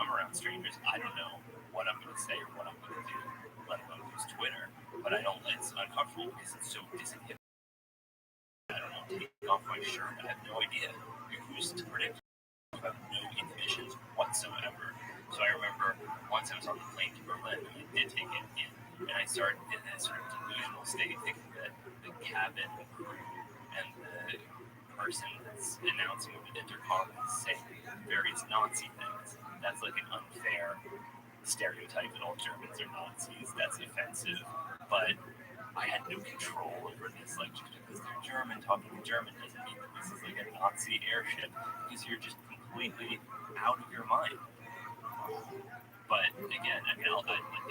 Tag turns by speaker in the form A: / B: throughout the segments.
A: I'm around strangers, I don't know what I'm going to say or what I'm going to do, let alone use Twitter. But I don't. It's uncomfortable because it's so disinhibited. I don't know. Take off my shirt. I have no idea who's to predict. I have no inhibitions whatsoever. So I remember once I was on the plane to Berlin, and I did take it in, and I started in this sort of delusional state, thinking that the cabin crew and the person that's announcing over the intercom is saying various Nazi things. That's like an unfair stereotype that all Germans are Nazis. That's offensive. But I had no control over this. Like, just because they're German, talking in German doesn't mean that this is like a Nazi airship, because you're just completely out of your mind. But again, I mean,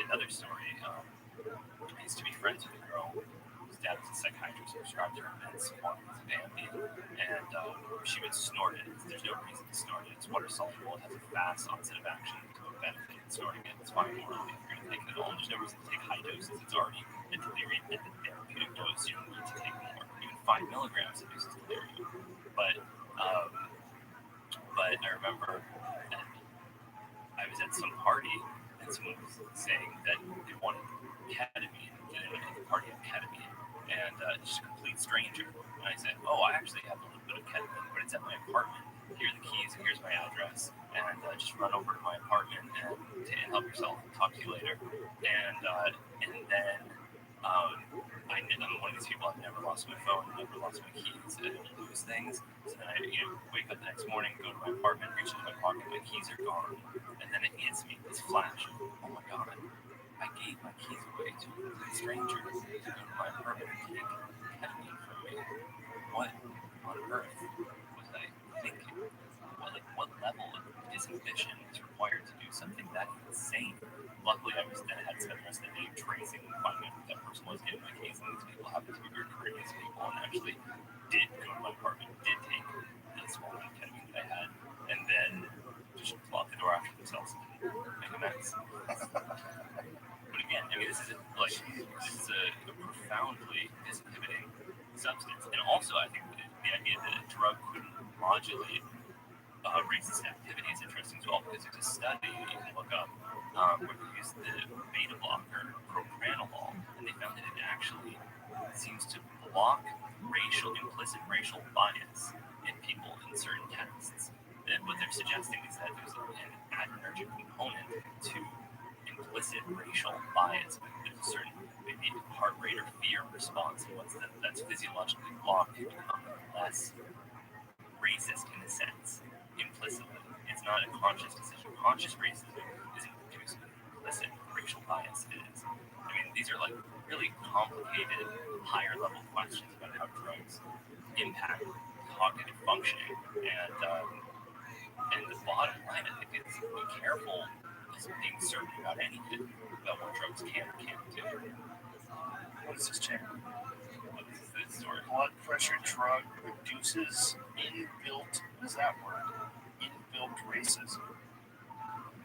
A: another story. I used to be friends with a girl whose dad was a psychiatrist who prescribed her immense quantities of Ambien, and she would snort it. There's no reason to snort it. It's water soluble. It has a fast onset of action. There's no benefit in snorting it. It's fine orally if you're going to take it at all. There's no reason to take high doses. It's already at the therapeutic dose. You don't need to take more. Even 5 milligrams induces delirium. But I remember that I was at some party and someone was saying that they wanted ketamine, that they went to the party had ketamine, and just a complete stranger. And I said, "Oh, I actually have a little bit of ketamine, but it's at my apartment. Here are the keys, and here's my address, and just run over to my apartment and help yourself. Talk to you later." And then I'm one of these people. I've never lost my phone, never lost my keys. I don't lose things. So then I wake up the next morning, go to my apartment, reach into my pocket, my keys are gone, and then it hits me this flash. Oh my god! I gave my keys away to a complete stranger to go to my apartment and take ketamine from me. What on earth was I thinking? What level of disinhibition is required to do something that insane? Luckily, I had spent the rest of the day tracing and finding out who that person was, getting my keys, and these people happened to be very courteous people and actually did go to my apartment, did take the small amount of ketamine that I had, and then just locked the door after themselves and make a mess. But again, I mean, this is a profoundly disinhibiting substance, and also I think that the idea that a drug could modulate racist activity is interesting as well, because there's a study you can look up where they used the beta blocker propranolol, and they found that it actually seems to block implicit racial bias in people in certain texts. And what they're suggesting is that there's an adrenergic component to implicit racial bias. There's a certain maybe heart rate or fear response, and that's physiologically blocked, you become less racist in a sense, implicitly. It's not a conscious decision. Conscious racism isn't producing implicit racial bias. It is. I mean, these are like really complicated, higher level questions about how drugs impact cognitive functioning, and the bottom line, I think, is be careful being certain about anything about what drugs can or can't do.
B: What is this chair?
A: What is this story?
B: Blood pressure drug reduces inbuilt, what is that word? Inbuilt racism.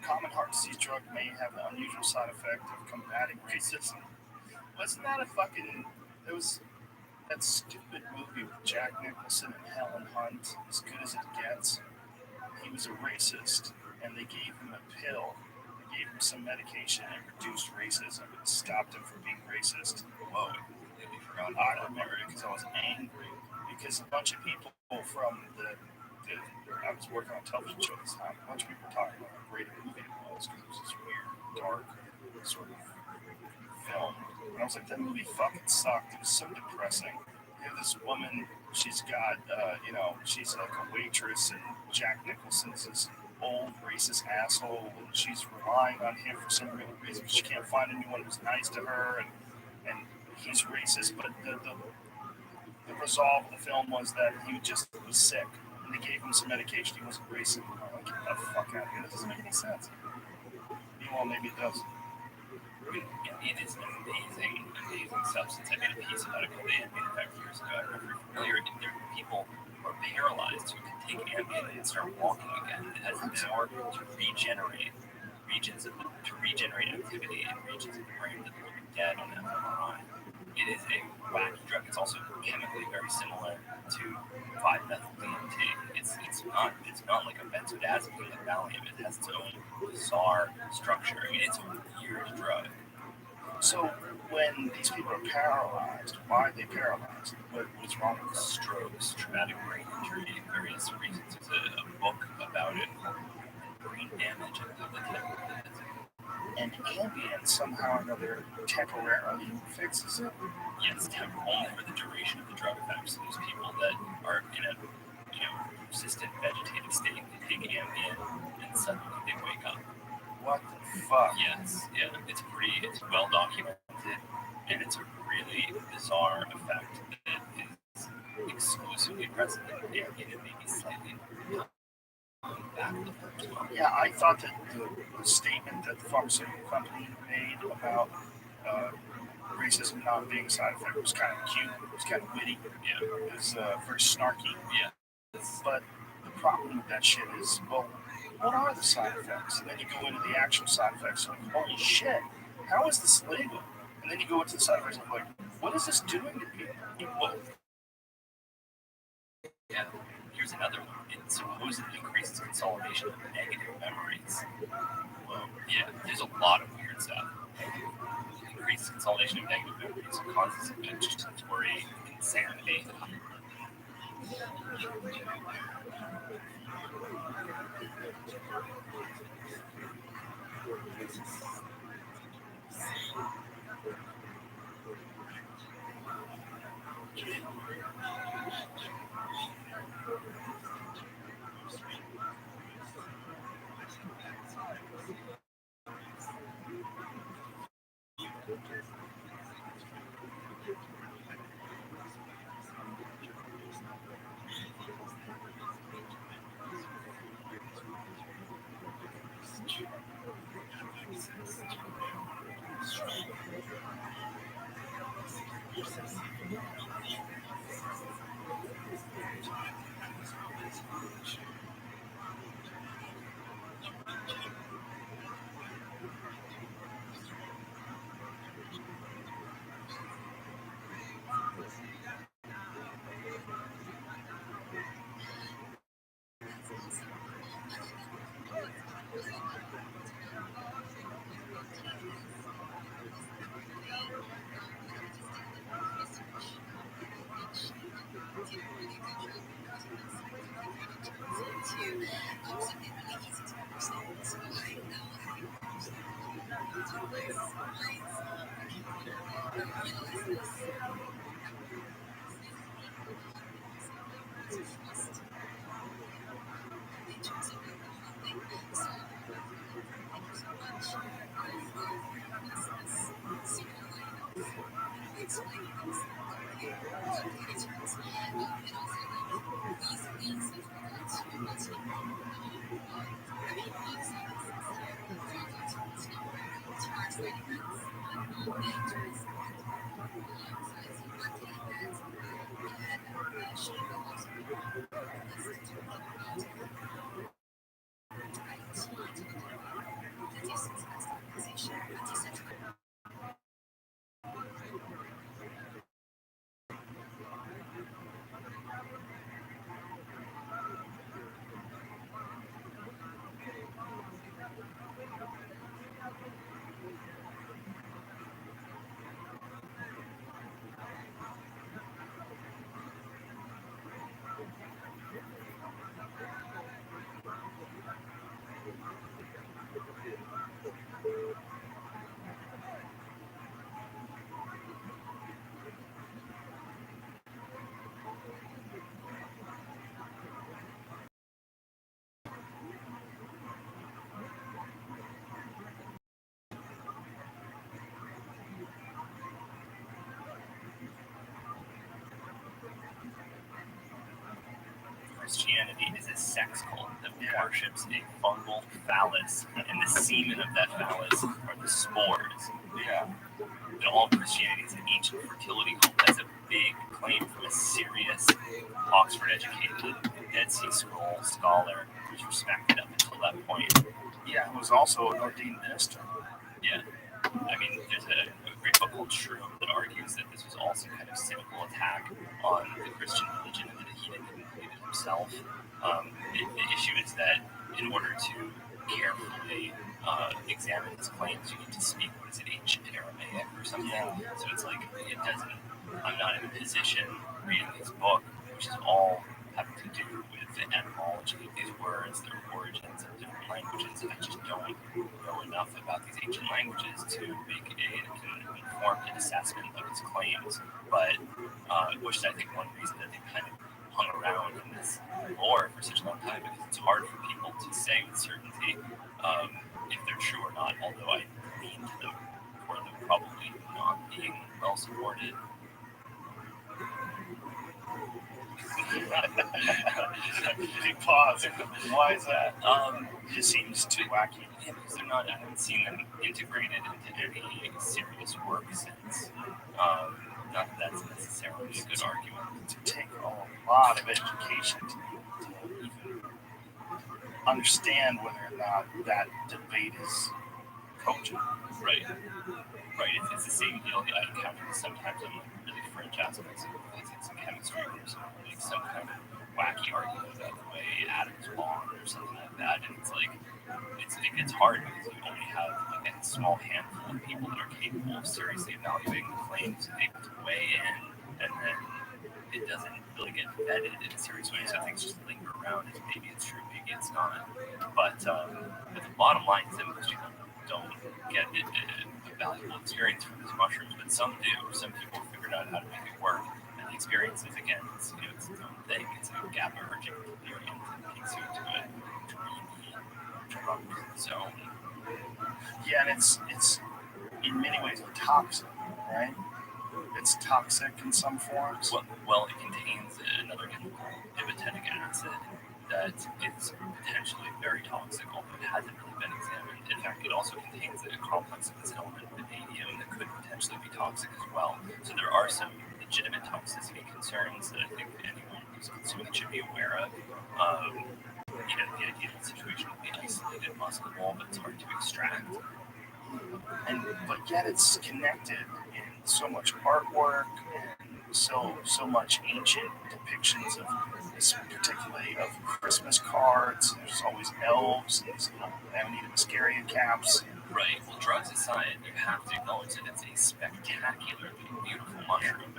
B: Common heart disease drug may have the unusual side effect of combating racism. Wasn't that a fucking, it was that stupid movie with Jack Nicholson and Helen Hunt, As Good as It Gets? He was a racist, and they gave him a pill. They gave him some medication and reduced racism and stopped him from being racist.
A: Whoa, I completely forgot.
B: I remember it because I was angry. Because a bunch of people from I was working on a television show this time. A bunch of people were talking about how great a movie it was because it was this weird, dark sort of film. And I was like, that movie fucking sucked. It was so depressing. You have this woman, she's got, she's like a waitress, and Jack Nicholson's this old racist asshole, and she's relying on him for some real reason. She can't find anyone who's nice to her, and he's racist. But the resolve of the film was that he just was sick, and they gave him some medication. He wasn't racist. I'm like, get the fuck out of here. This doesn't make any sense. Meanwhile, maybe it does.
A: It is an amazing substance. I made a piece about it called Ambien 5 years ago. I don't know if you're familiar. There are people who are paralyzed who can take Ambien and start walking again. It has the power to regenerate activity in regions of the brain that look dead on fMRI. it is a wacky drug. It's also chemically very similar to 5-methyl-DMT. It's not like a benzodiazepine like Valium. It has its own bizarre structure. I mean, it's a weird drug.
B: So when these people are paralyzed, why are they paralyzed? What's wrong with them?
A: Strokes, traumatic brain injury, various reasons. There's a book about it called Brain Damage. I believe the title of it is.
B: And Ambien somehow or another temporarily fixes it.
A: Yes, only for the duration of the drug effects. Those people that are in a persistent vegetative state, they take Ambien and suddenly they wake up.
B: What the fuck?
A: Yes, yeah, it's well documented, and it's a really bizarre effect that is exclusively present in Ambien and maybe slightly back of the first one.
B: Yeah, I thought that the statement that the pharmaceutical company made about racism not being a side effect was kind of cute. It was kind of witty.
A: Yeah,
B: it was very snarky.
A: Yeah.
B: But the problem with that shit is, well, what are the side effects? And then you go into the actual side effects, like, holy shit, how is this legal? And then you go into the side effects, and like, what is this doing to people?
A: Well, yeah, here's another one. It supposedly increases consolidation of negative memories. Well, yeah, there's a lot of weird stuff. It increases consolidation of negative memories, causes vegetatory insanity. Christianity is a sex cult that worships a fungal phallus, and the semen of that phallus are the spores.
B: Yeah.
A: And all Christianity is an ancient fertility cult. That's a big claim from a serious Oxford-educated Dead Sea Scroll scholar who's respected up until that point.
B: Yeah, who was also an ordained minister.
A: Yeah. I mean, there's a great book called TRUMAN that argues that this was all some kind of cynical attack on the Christian religion and that he didn't believe it himself. The issue is that in order to carefully examine his claims, you need to speak, what is it, ancient Aramaic or something? So it's like, it doesn't, I'm not in a position reading his book, which is all having to do with the etymology of these words, their origins of different languages. I just don't know enough about these ancient languages to make an informed assessment of his claims. But, which is, I think, one reason that they kind of hung around in this lore for such a long time, because it's hard for people to say with certainty if they're true or not, although I lean to them for them probably not being well supported.
B: Big pause. Why is that? It just seems too wacky.
A: Yeah, because they're not, I haven't seen them integrated into any serious work since. Not that that's necessarily a good argument.
B: To take a lot of education to even understand whether or not that debate is cogent.
A: Right. Right. It's the same deal that I encounter sometimes on really fringe aspects of physics and chemistry, where someone makes some kind of wacky argument about the way atoms bond or something like that, and it's like it's hard because you only have a small handful of people that are capable of seriously evaluating the claims and able to weigh in, and then it doesn't really get vetted in a serious way. So things just linger around as maybe it's true, maybe it's not. But the bottom line is that most people don't get a valuable experience from these mushrooms, but some do. Some people figured out how to make it work, and the experience is, again, it's its own thing. It's a GABA-ergic experience that takes you into a dreamy drug zone.
B: Yeah, and it's in many ways toxic, right? It's toxic in some forms.
A: Well, it contains another chemical, ibotenic acid, that is potentially very toxic, although it hasn't really been examined. In fact, it also contains a complex of this element, vanadium, that could potentially be toxic as well. So there are some legitimate toxicity concerns that I think anyone who's consuming it should be aware of. The ideal situation would be isolated muscle, but it's hard to extract.
B: But yet it's connected in so much artwork and so much ancient depictions of this, particularly of Christmas cards. There's always elves and these little Amanita muscaria caps.
A: Right. Well, drugs aside, you have to acknowledge that it's a spectacularly beautiful mushroom.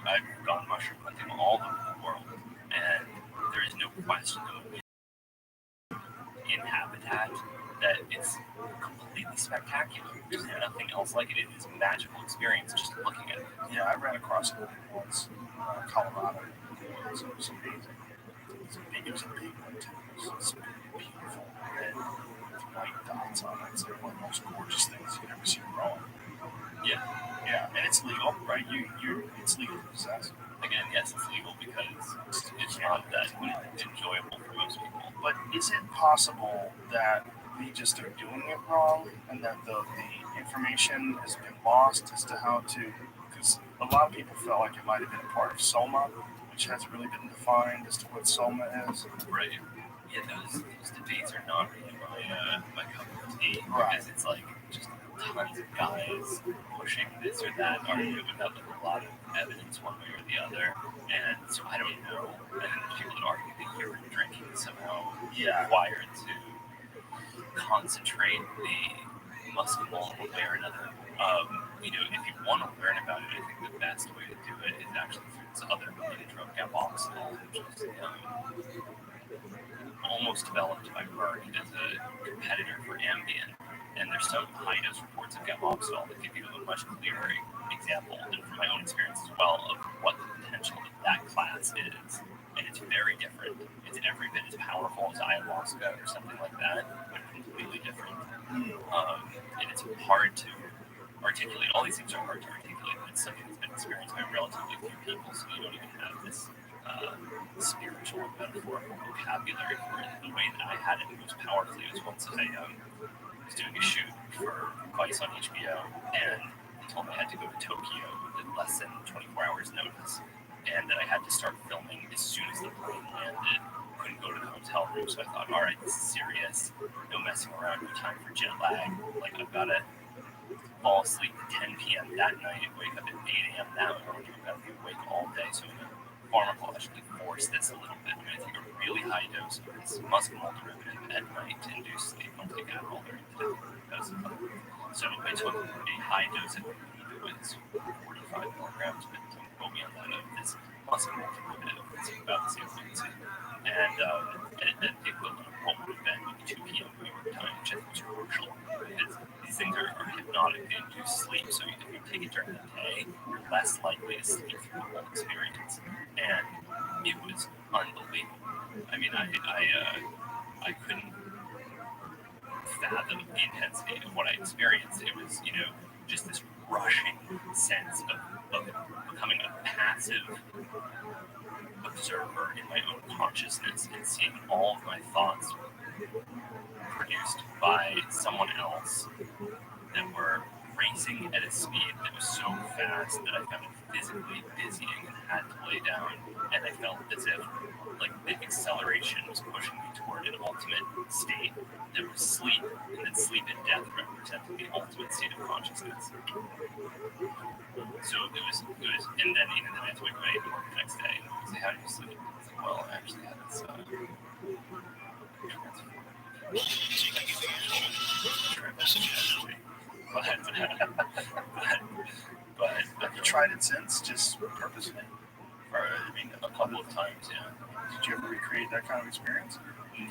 A: I've gone mushroom hunting all over the world, and there is no question that when in habitat that it's completely spectacular. There's nothing else like it. It is a magical experience just looking at it.
B: Yeah, I ran across it once in Colorado. It was amazing. It was a big one too. It was beautiful red with white dots on it. It's like one of the most gorgeous things you've ever seen growing.
A: Yeah.
B: Yeah, and it's legal, right? It's legal to possess.
A: Again, yes, it's legal because it's not that enjoyable for most people.
B: But is it possible that we just are doing it wrong and that the information has been lost as to how to, because a lot of people felt like it might have been a part of Soma, which hasn't really been defined as to what Soma is.
A: Right. Yeah, those debates are not really my cup of tea,
B: right.
A: Because it's like just tons of guys pushing this or that argument without like a lot of evidence one way or the other, and so I don't know. And there's people that argue that urine drinking is somehow required to concentrate the muscle one way or another. If you want to learn about it, I think the best way to do it is actually through this other related drug, gaboxolol, which is almost developed by Merck as a competitor for Ambien. And there's some high-dose reports of gaboxolol that give you a much clearer example, and from my own experience as well, of what the potential of that class is. And it's very different. It's every bit as powerful as ayahuasca or something like that, but completely different. And it's hard to articulate. All these things are hard to articulate, but it's something that's been experienced by relatively few people, so you don't even have this spiritual and metaphorical vocabulary for it. The way that I had it most powerfully was once I was doing a shoot for Vice on HBO, and they told me I had to go to Tokyo with less than 24 hours notice, and that I had to start filming as soon as the plane landed. Couldn't go to the hotel room, so I thought, all right, this is serious. No messing around, no time for jet lag. Like, I've got to fall asleep at 10 p.m. that night, wake up at 8 a.m. that morning, I'm going to be awake all day. So I'm going to pharmacologically force this a little bit. I'm going to take a really high dose of this muscle derivative at night to induce sleep. I'll take Adderall during the day. So I took a high dose of it was 45 milligrams, but don't quote me on that, of this muscle derivative. It's about the same potency. And at the equivalent of what would have been 2 p.m. New York time, which I think is crucial. Because these things are hypnotic, they induce sleep. So if you take it during the day, you're less likely to sleep through the whole experience. And it was unbelievable. I mean, I couldn't fathom the intensity of what I experienced. It was, just this rushing sense of becoming a passive observer in my own consciousness and seeing all of my thoughts produced by someone else that were racing at a speed that was so fast that I found it physically dizzying and had to lay down. And I felt as if the acceleration was pushing me toward an ultimate state that was sleep, and that sleep and death represented the ultimate state of consciousness. So it was, and then even then I had to wake up at 8 in the morning the next day and say, how did you sleep? I was like, well, I actually had this but
B: have you tried it since, just purposely?
A: A couple of times, yeah.
B: Did you ever recreate that kind of experience?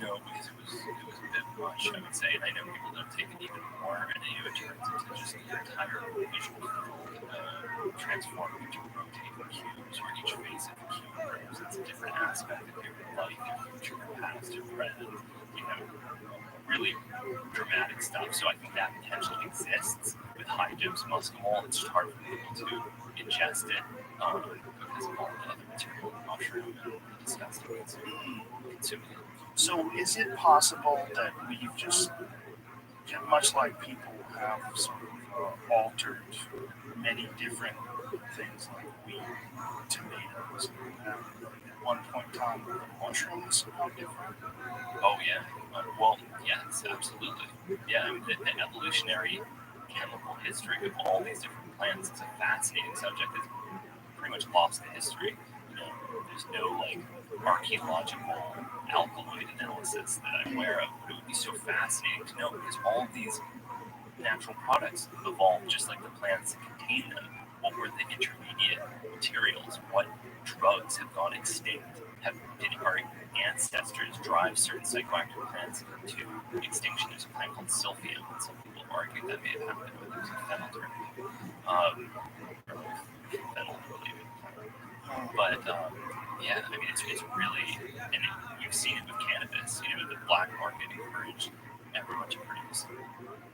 A: No, because it was a bit much, I would say, and I know people that have taken even more, and it turns into just the entire visual field transformed into rotating cubes, where each face of the cube represents a different aspect of your life, your future, your past, your present, really dramatic stuff. So I think that potential exists with high dose muscimol. It's just hard for people to ingest it because of all the other material, the mushroom, and the disgusting consuming it.
B: So is it possible that we've just much like people have sort of altered many different things like wheat, tomatoes, and at one point in time the mushrooms are different?
A: Oh yeah. Well, yes, absolutely. Yeah, I mean, the evolutionary chemical history of all these different plants is a fascinating subject that's pretty much lost to history. There's no archaeological alkaloid analysis that I'm aware of, but it would be so fascinating to know because all of these natural products evolved just like the plants that contain them. What were the intermediate materials? What drugs have gone extinct? Did our ancestors drive certain psychoactive plants to extinction? There's a plant called silphium, and some people argue that may have happened with using fennel derivative. Fennel related. But yeah, I mean, it's really, and you've seen it with cannabis. The black market encouraged everyone to produce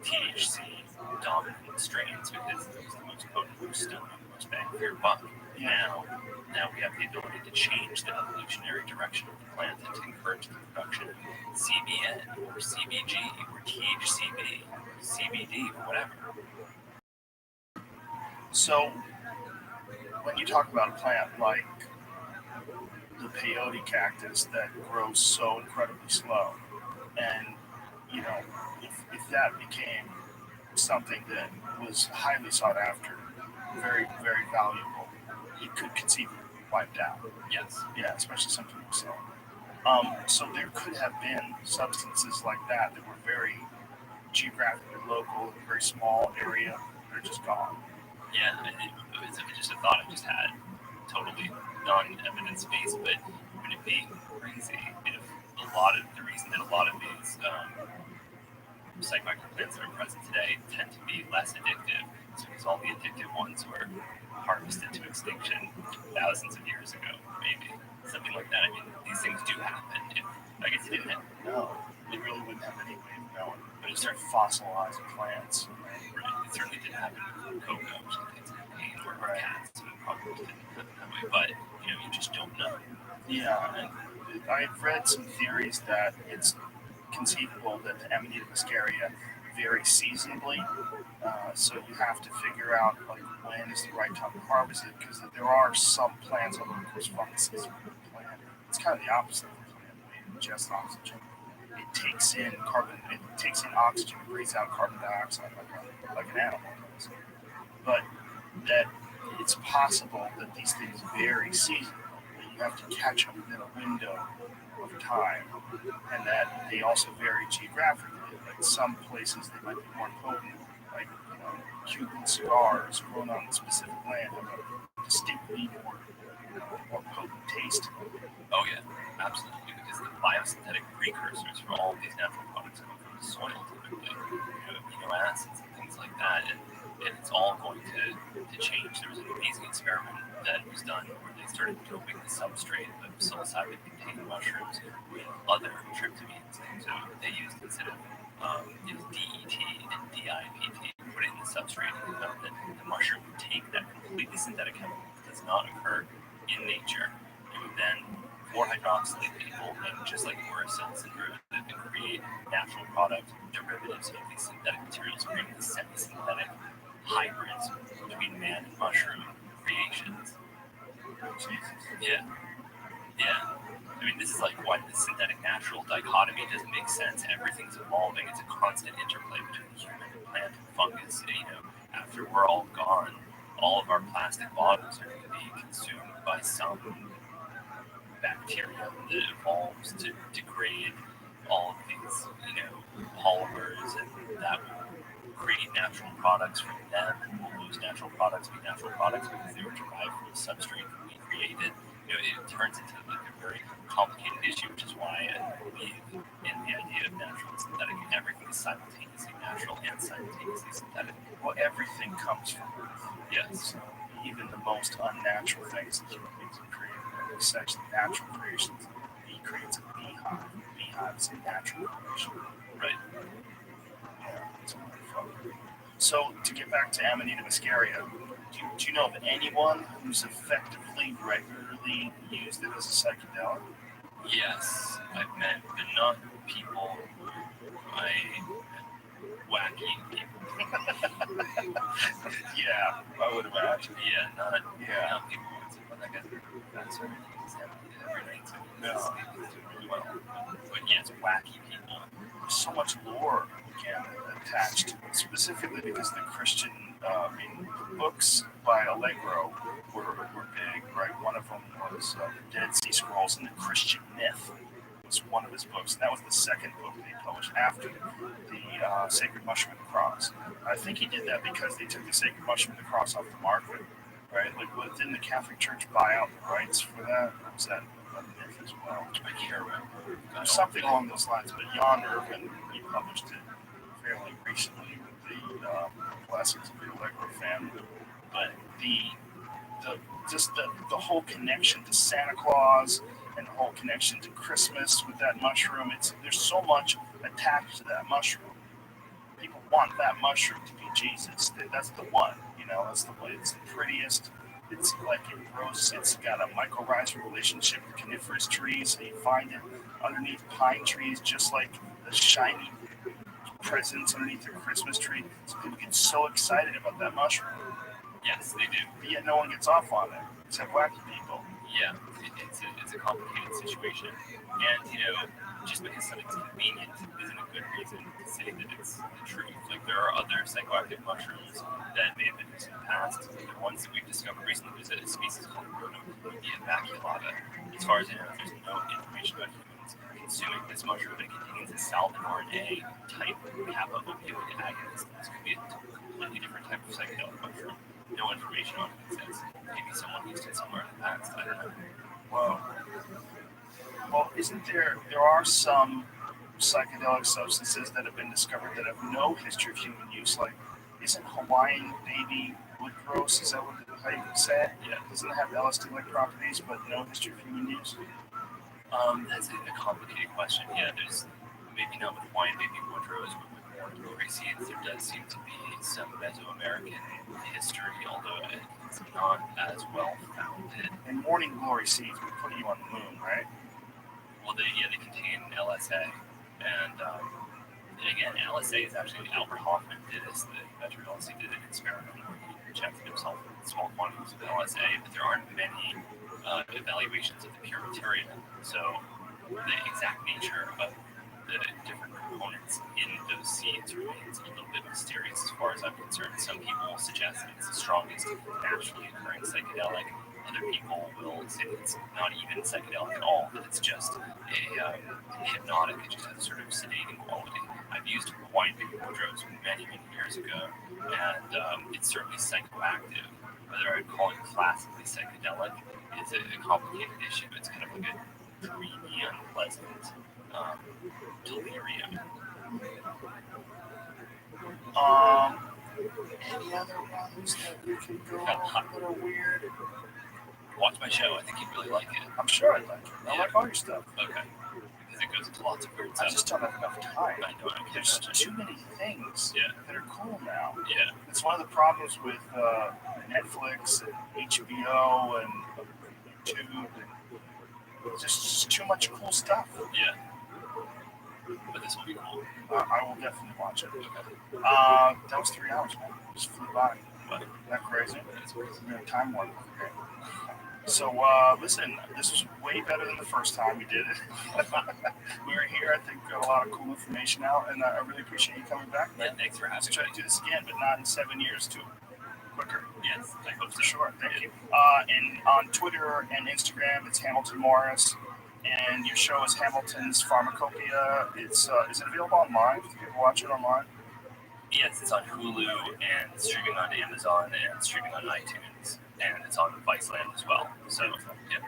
A: THC dominant strains because it's the most potent, most stunning, the most bang for your buck. Now we have the ability to change the evolutionary direction of the plant and to encourage the production of CBN or CBG or THCV, CBD or whatever.
B: So when you talk about a plant like the peyote cactus that grows so incredibly slow, and if that became something that was highly sought after, very, very valuable, it could conceivably be wiped out.
A: Yes.
B: Yeah, especially some people say. So there could have been substances like that were very geographically local, very small area. They're just gone.
A: Yeah, it was just a thought I just had, totally non-evidence-based, but would it be crazy if the reason that a lot of these psychoactive plants that are present today tend to be less addictive is because all the addictive ones were harvested to extinction thousands of years ago, maybe. Something like that. I mean, these things do happen. I guess it didn't happen.
B: No, they really wouldn't have any way of knowing. But it started fossilizing plants.
A: Right. It certainly didn't happen with cocoa, which contains cocaine, or cats, and probably didn't happen that way. But, you just don't know.
B: Yeah, and I've read some theories that it's conceivable that the Amanita muscaria vary seasonably, so you have to figure out when is the right time to harvest it, because there are some plants, although of course funguses are the plant. It's kind of the opposite of the plant. When it ingests oxygen, it takes in carbon, it takes in oxygen, breathes out carbon dioxide like an animal does. But that it's possible that these things vary seasonally. That you have to catch them within a window of time, and that they also vary geographically. Like some places they might be more potent, like Cuban cigars grown on a specific land have a distinctly more potent taste.
A: Oh yeah, absolutely. Because the biosynthetic precursors for all of these natural products come from the soil, typically, amino acids and things like that, and it's all going to change. There was an amazing experiment that was done where they started doping the substrate of psilocybin-containing mushrooms with other tryptamines. So they used, instead of DET and DIPT, put it in the substrate, and they found that the mushroom would take that completely synthetic chemical that does not occur in nature. It would then 4-hydroxylate people, and just like fluorescence and create natural product derivatives of these synthetic materials, creating the semi-synthetic hybrids between man and mushroom creations.
B: Jesus.
A: Yeah. I mean, this is like why the synthetic natural dichotomy doesn't make sense. Everything's evolving. It's a constant interplay between human, plant, and fungus. After we're all gone, all of our plastic bottles are going to be consumed by some bacteria that evolves to degrade all of these, polymers, and that will create natural products from them, and will those natural products be natural products because they were derived from the substrate that we created. It turns into like a very complicated issue, which is why I believe in the idea of natural and synthetic. Everything is simultaneously natural and simultaneously synthetic.
B: Well, everything comes from Earth.
A: Yes.
B: So even the most unnatural things that human beings have created are essentially natural creations. He creates a beehive. The beehive is a natural creation.
A: Right.
B: Yeah, it's wonderful. So to get back to Amanita muscaria, do you know of anyone who's effectively, regularly used it as a psychedelic?
A: Yes, I've met, but not people. Wacky people.
B: Yeah, I would imagine.
A: Yeah, not people with like that's every night.
B: No.
A: Really well. But yes, wacky people.
B: There's so much lore again attached to it, specifically because the Christian, the books by Allegro were big, right? One of them was the Dead Sea Scrolls and the Christian Myth was one of his books, and that was the second book they published after the Sacred Mushroom and the Cross. I think he did that because they took the Sacred Mushroom and the Cross off the market, right? Like, didn't the Catholic Church buy out the rights for that? Or was that a myth as well?
A: I can't remember.
B: Something along those lines, but Jan Irvin republished it fairly recently with the blessings of the Allegro family. But the whole connection to Santa Claus and the whole connection to Christmas with that mushroom, there's so much attached to that mushroom. People want that mushroom to be Jesus. That's the one, that's the one. It's the prettiest. It's like it grows, it's got a mycorrhizal relationship with coniferous trees, so you find it underneath pine trees, just like the shiny presents underneath your Christmas tree. So people get so excited about that mushroom.
A: Yes, they do.
B: But yet no one gets off on it, except wacky people.
A: Yeah, it's a complicated situation. And, just because something's convenient isn't a good reason to say that it's the truth. Like, there are other psychoactive mushrooms that may have been used in the past. The ones that we've discovered recently, there's a species called Rototschilda maculata. As far as I know, there's no information about humans consuming this mushroom, but it contains a salvinorin A type kappa opioid agonist. This could be a completely different type of psychedelic mushroom. No information on it exists. Maybe someone used it somewhere in the past. I don't know.
B: Well, isn't there are some psychedelic substances that have been discovered that have no history of human use, like, isn't Hawaiian baby wood gross, is that how you say it?
A: Yeah.
B: Doesn't it have LSD-like properties, but no history of human use?
A: That's a complicated question. Yeah, there's maybe not with Hawaiian baby wood rose, but with morning glory seeds, there does seem to be some Mesoamerican history, although it's not as well founded.
B: And morning glory seeds would put you on the moon, right?
A: Well, they contain LSA, and again, LSA is actually Albert Hoffman did this. The inventor of LSA did an experiment where he injected himself with small quantities of LSA, but there aren't many evaluations of the pure material. So the exact nature of the different components substance in those seeds remains a little bit mysterious as far as I'm concerned. Some people will suggest that it's the strongest naturally occurring psychedelic. Other people will say that it's not even psychedelic at all, that it's just a hypnotic, it just has a sort of sedating quality. I've used quite big drugs many years ago, and it's certainly psychoactive. Whether I'd call it classically psychedelic is a complicated issue. It's kind of like a dreamy, unpleasant delirium.
B: Any other ones that you can go that are weird?
A: Watch my show. I think you'd really like it.
B: I'm sure I'd like it. I like all your stuff.
A: Okay. Because it goes into lots of weird
B: I
A: stuff.
B: just don't have enough time.
A: I know. I
B: There's too many things that are cool now.
A: Yeah.
B: It's one of the problems with Netflix and HBO and YouTube. And just too much cool stuff.
A: Yeah. But this will be cool.
B: I will definitely watch it.
A: Okay.
B: That was 3 hours, man. Just flew by.
A: What?
B: Isn't that crazy?
A: That's crazy.
B: We have time warp. Okay. So, listen, this was way better than the first time we did it. We were here, I think, got a lot of cool information out, and I really appreciate you coming back.
A: Yeah, thanks for having me.
B: Let's try to do this again, but not in 7 years, too. Quicker.
A: Yes, I hope
B: For sure. Thank you. And on Twitter and Instagram, it's Hamilton Morris, and your show is Hamilton's Pharmacopoeia. It's is it available online? Can people watch it online?
A: Yes, it's on Hulu and streaming on Amazon and streaming on iTunes, and it's on Viceland as well. So, yeah.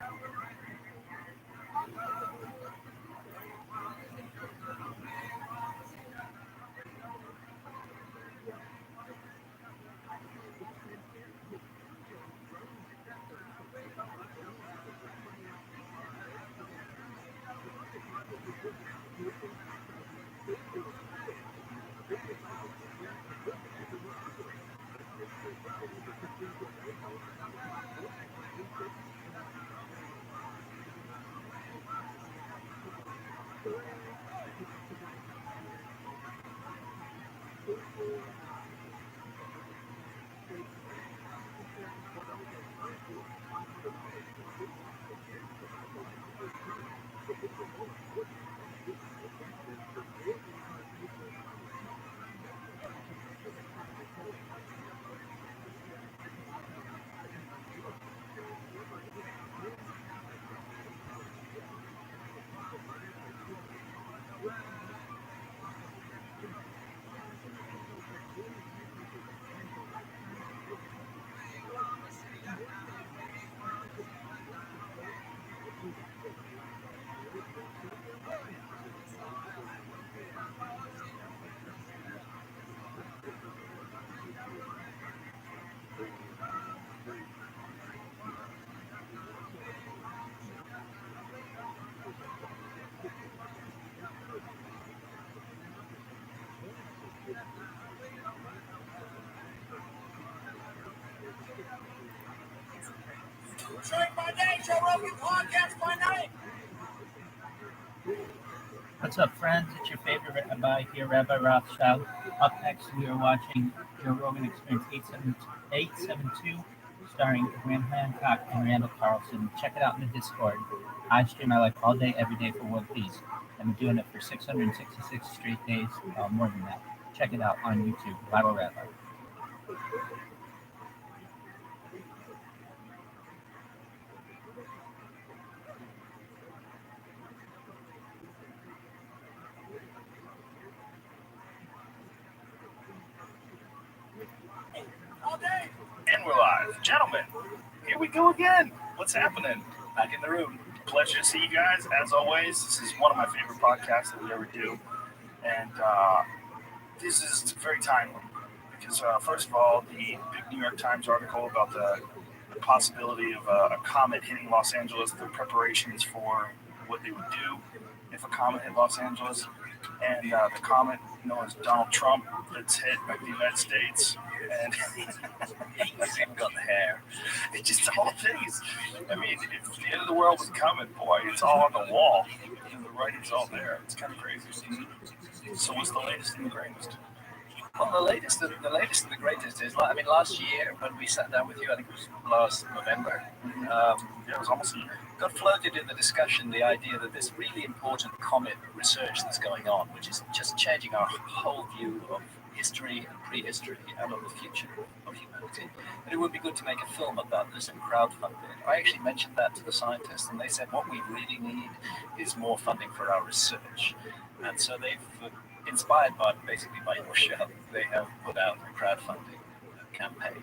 C: Drink by day, Joe Rogan podcast by night. What's up, friends? It's your favorite Rabbi here, Rabbi Rothschild. Up next, we are watching Joe Rogan Experience 872, starring Graham Hancock and Randall Carlson. Check it out in the Discord. I stream my life all day, every day for World Peace. I've been doing it for 666 straight days, more than that. Check it out on YouTube, ViralRabbi.
B: And we're live. Gentlemen, here we go again. What's happening? Back in the room. Pleasure to see you guys. As always, this is one of my favorite podcasts that we ever do. And this is very timely. Because, first of all, the big New York Times article about the possibility of a comet hitting Los Angeles, the preparations for what they would do if a comet hit Los Angeles. And the comet known as Donald Trump that's hit the United States. And he's even got the hair. It just, the whole thing is, I mean, if the end of the world was coming, boy, it's all on the wall. And the writing's all there. It's kind of crazy. So what's the latest and the greatest?
D: Well, the latest and the greatest is, last year when we sat down with you, I think it was last November.
B: Yeah, it was almost a year.
D: got floated in the discussion the idea that this really important comet research that's going on, which is just changing our whole view of history and prehistory and of the future of humanity, that it would be good to make a film about this and crowdfund it. I actually mentioned that to the scientists, and they said what we really need is more funding for our research. And so they've, inspired by basically by your show, they have put out a crowdfunding campaign,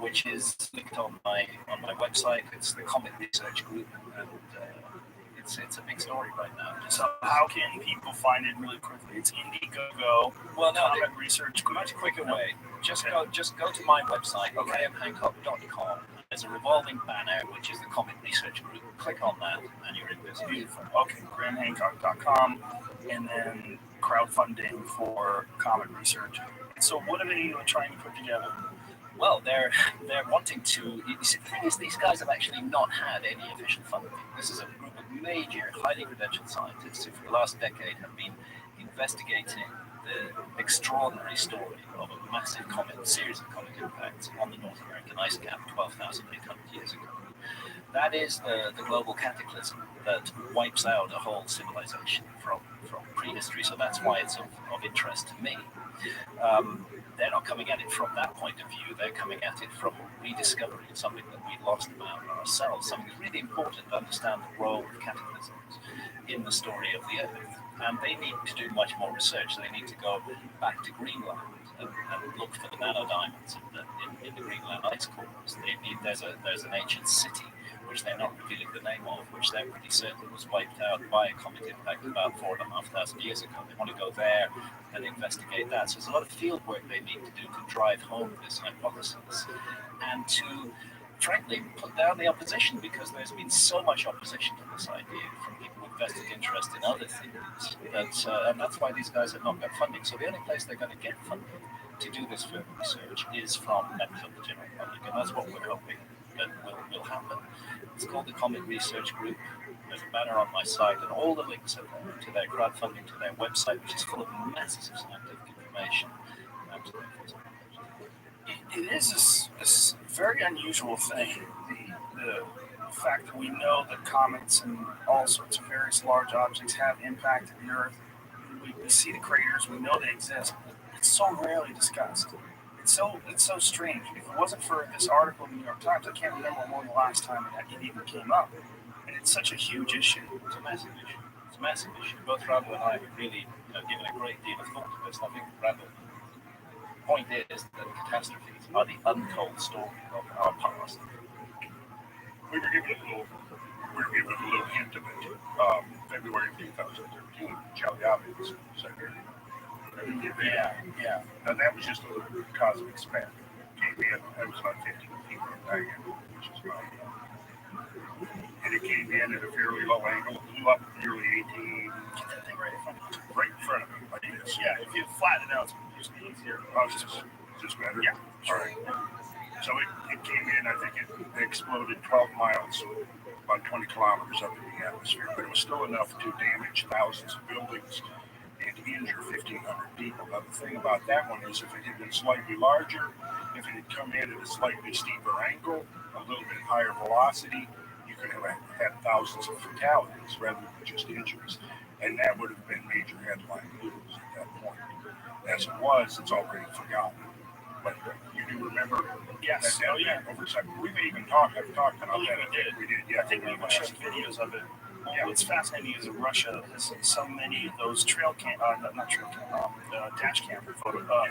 D: which is linked on my website. It's the Comet Research Group, and it's a big story right now.
B: So how can people find it really quickly? It's Indiegogo.
D: Well, no,
B: Comet Research Group.
D: much quicker way. Just go to my website, grahamhancock.com. There's a revolving banner, which is the Comet Research Group. Click on that, and you're in business.
B: Beautiful. Okay, grahamhancock.com, and then crowdfunding for Comet Research. So what are they trying to put together?
D: Well, they're wanting to. You see, the thing is, these guys have actually not had any official funding. This is a group of major, highly credentialed scientists who, for the last decade, have been investigating the extraordinary story of a massive series of comet impacts on the North American ice cap 12,800 years ago. That is the global cataclysm that wipes out a whole civilization from prehistory. So that's why it's of interest to me. They're not coming at it from that point of view. They're coming at it from rediscovery of something that we lost about ourselves, something really important to understand the role of cataclysms in the story of the Earth. And they need to do much more research. They need to go back to Greenland and look for the nanodiamonds in the Greenland ice cores. There's an ancient city which they're not revealing the name of, which they're pretty certain was wiped out by a comet impact about 4,500 years ago. They want to go there and investigate that. So there's a lot of field work they need to do to drive home this hypothesis and to, frankly, put down the opposition, because there's been so much opposition to this idea from people with vested interest in other things. And that's why these guys have not got funding. So the only place they're going to get funding to do this further research is from members of the general public, and that's what we're hoping that will happen. It's called the Comet Research Group. There's a banner on my site, and all the links are there to their crowdfunding, to their website, which is full of masses of scientific information, and to their Facebook page.
B: It is this very unusual thing, the fact that we know that comets and all sorts of various large objects have impacted the Earth. We see the craters, we know they exist. It's so rarely discussed. It's so strange. If it wasn't for this article in the New York Times, I can't remember when the last time it even came up. And it's such a huge issue.
D: It's a massive issue. It's a massive issue. Both Rabbi and I have really given a great deal of thought to this. I think Rabbi, the point is that catastrophes are the untold story of our past.
E: We were given a little hint of it. February 2013, Chelyabinsk was second.
B: Yeah.
E: Now that was just a little cosmic speck. Came in, that was about 15 feet in diameter, which is about, and it came in at a fairly low angle, blew up nearly 18.
B: Get that thing right in front of you.
E: Right in front of me, like this.
B: Yeah, if you flatten it out, it's usually easier.
E: Oh, just better?
B: Yeah.
E: All right. So it came in, I think it exploded 12 miles, about 20 kilometers up in the atmosphere, but it was still enough to damage thousands of buildings and injure 1,500 people. Now, the thing about that one is if it had been slightly larger, if it had come in at a slightly steeper angle, a little bit higher velocity, you could have had thousands of fatalities rather than just injuries. And that would have been major headline news at that point. As it was, it's already forgotten. But you do remember
B: Yes.
E: that oversight. We've even talked about that. We did. Yeah,
B: I think we even showed videos of it. Yeah, what's fascinating is that Russia has so many of those dash camera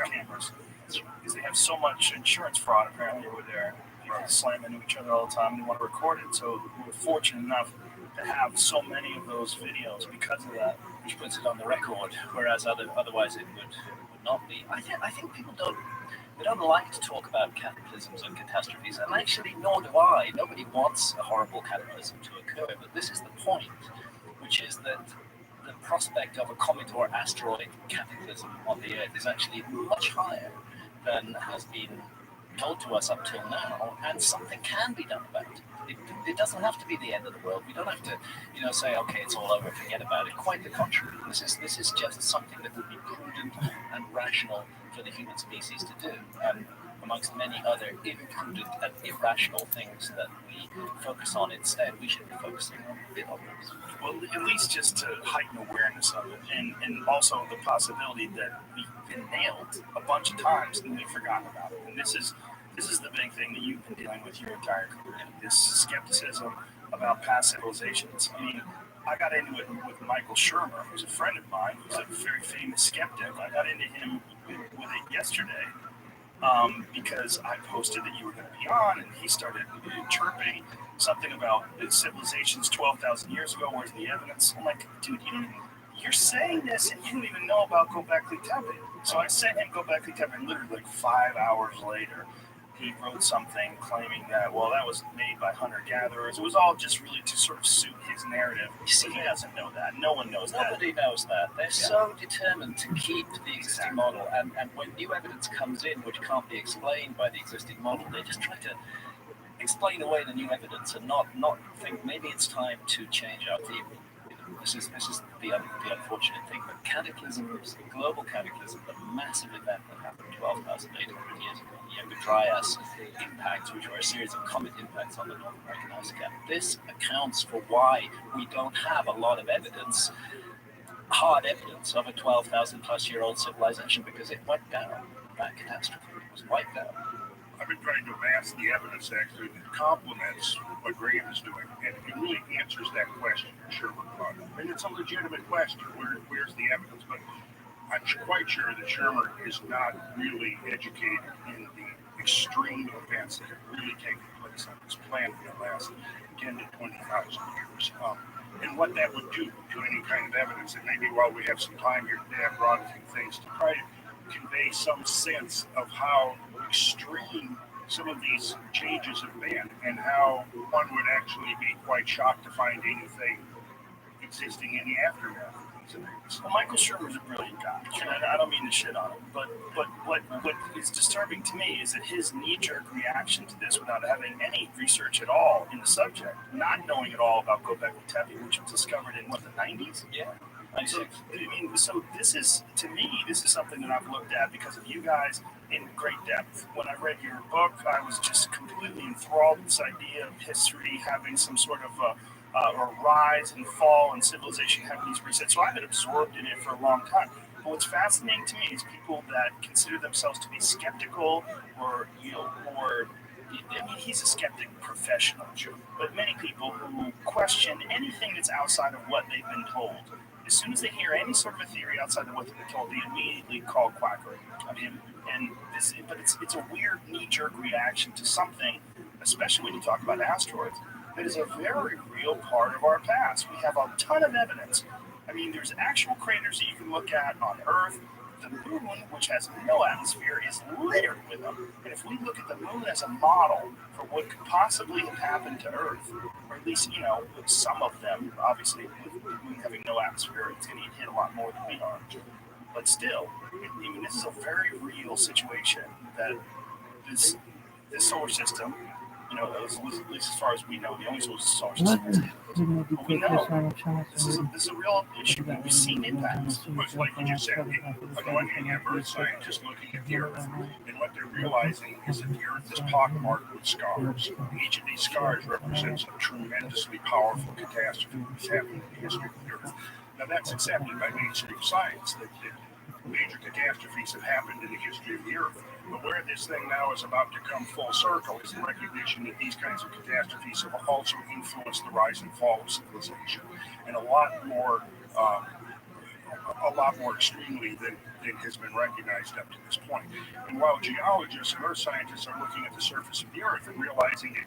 B: cameras. Because they have so much insurance fraud apparently over there. People slam into each other all the time and they want to record it. So we're fortunate enough to have so many of those videos because of that.
D: Which puts it on the record, whereas otherwise it would not be. I think people don't like to talk about cataclysms and catastrophes, and actually nor do I. Nobody wants a horrible cataclysm to occur, but this is the point, which is that the prospect of a comet or asteroid cataclysm on the Earth is actually much higher than has been told to us up till now, and something can be done about it. It doesn't have to be the end of the world. We don't have to, say, okay, it's all over, forget about it. Quite the contrary. This is just something that would be prudent and rational for the human species to do. And amongst many other imprudent and irrational things that we focus on instead, we should be focusing on those.
B: Well, at least just to heighten awareness of it, and also the possibility that we've been nailed a bunch of times and we've forgotten about it. And this is the big thing that you've been dealing with your entire career. This skepticism about past civilizations. I mean, I got into it with Michael Shermer, who's a friend of mine, who's a very famous skeptic. I got into him with it yesterday because I posted that you were going to be on, and he started chirping something about civilizations 12,000 years ago. Where's the evidence? I'm like, dude, you're saying this, and you don't even know about Göbekli Tepe. So I sent him Göbekli Tepe, and literally like 5 hours later, he wrote something claiming that, well, that was made by hunter-gatherers. It was all just really to sort of suit his narrative. But he doesn't know that. No one knows that.
D: Nobody knows that. They're so determined to keep the existing model, and when new evidence comes in which can't be explained by the existing model, they just try to explain away the new evidence and not think maybe it's time to change our theory. This is the unfortunate thing. But cataclysms, global cataclysm, the massive event that happened 12,800 years ago, the Younger Dryas impacts, which were a series of comet impacts on the North American ice cap. This accounts for why we don't have a lot of evidence, hard evidence of a 12,000 plus year old civilization, because it went down. That catastrophe was wiped out.
E: I've been trying to amass the evidence actually that complements what Graham is doing, and it really answers that question that Shermer brought up. And it's a legitimate question. Where's the evidence? But I'm quite sure that Shermer is not really educated in the extreme events that have really taken place on this planet in the last 10 to 20,000 years. And what that would do to any kind of evidence. And maybe while we have some time here today, I brought a few things to try to convey some sense of how extreme some of these changes have been, and how one would actually be quite shocked to find anything existing in the aftermath of these events.
B: Well, Michael Shermer's a brilliant guy, and I don't mean to shit on him, but what is disturbing to me is that his knee-jerk reaction to this, without having any research at all in the subject, not knowing at all about Göbekli Tepe, which was discovered in the 90s.
D: Yeah.
B: So, so this is, to me, this is something that I've looked at because of you guys in great depth. When I read your book, I was just completely enthralled with this idea of history having some sort of a rise and fall and civilization having these resets. So I've been absorbed in it for a long time. But what's fascinating to me is people that consider themselves to be skeptical, or I mean, he's a skeptic professional, but many people who question anything that's outside of what they've been told. As soon as they hear any sort of a theory outside of what they've been told, they immediately call quackery. I mean, but it's a weird knee-jerk reaction to something, especially when you talk about asteroids, that is a very real part of our past. We have a ton of evidence. I mean, there's actual craters that you can look at on Earth. The moon, which has no atmosphere, is littered with them. And if we look at the moon as a model for what could possibly have happened to Earth, or at least, some of them, obviously, with the moon having no atmosphere, it's going to get hit a lot more than we are. But still, I mean, this is a very real situation that this solar system, at least as far as we know, the only solar system is but we know this is a real issue. We've seen impacts.
E: But like you just said, on the one hand, you have earth scientists looking at the earth, and what they're realizing is that the earth is pockmarked with scars. Each of these scars represents a tremendously powerful catastrophe that's happened in the history of the earth. Now that's accepted by mainstream science, that major catastrophes have happened in the history of the earth. But where this thing now is about to come full circle is the recognition that these kinds of catastrophes have also influenced the rise and fall of civilization, and a lot more extremely than has been recognized up to this point. And while geologists and earth scientists are looking at the surface of the earth and realizing it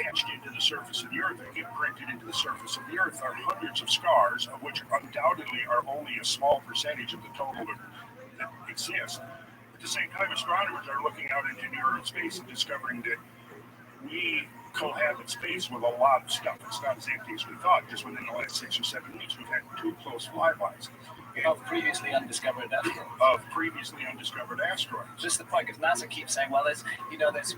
E: etched into the surface of the earth and imprinted into the surface of the earth are hundreds of scars, of which undoubtedly are only a small percentage of the total that exist. At the same time, astronomers are looking out into near-Earth space and discovering that we cohabit space with a lot of stuff. It's not as empty as we thought. Just within the last 6 or 7 weeks, we've had 2 close flybys.
D: of previously undiscovered asteroids.
E: of previously undiscovered asteroids.
D: This is the point, because NASA keeps saying, well,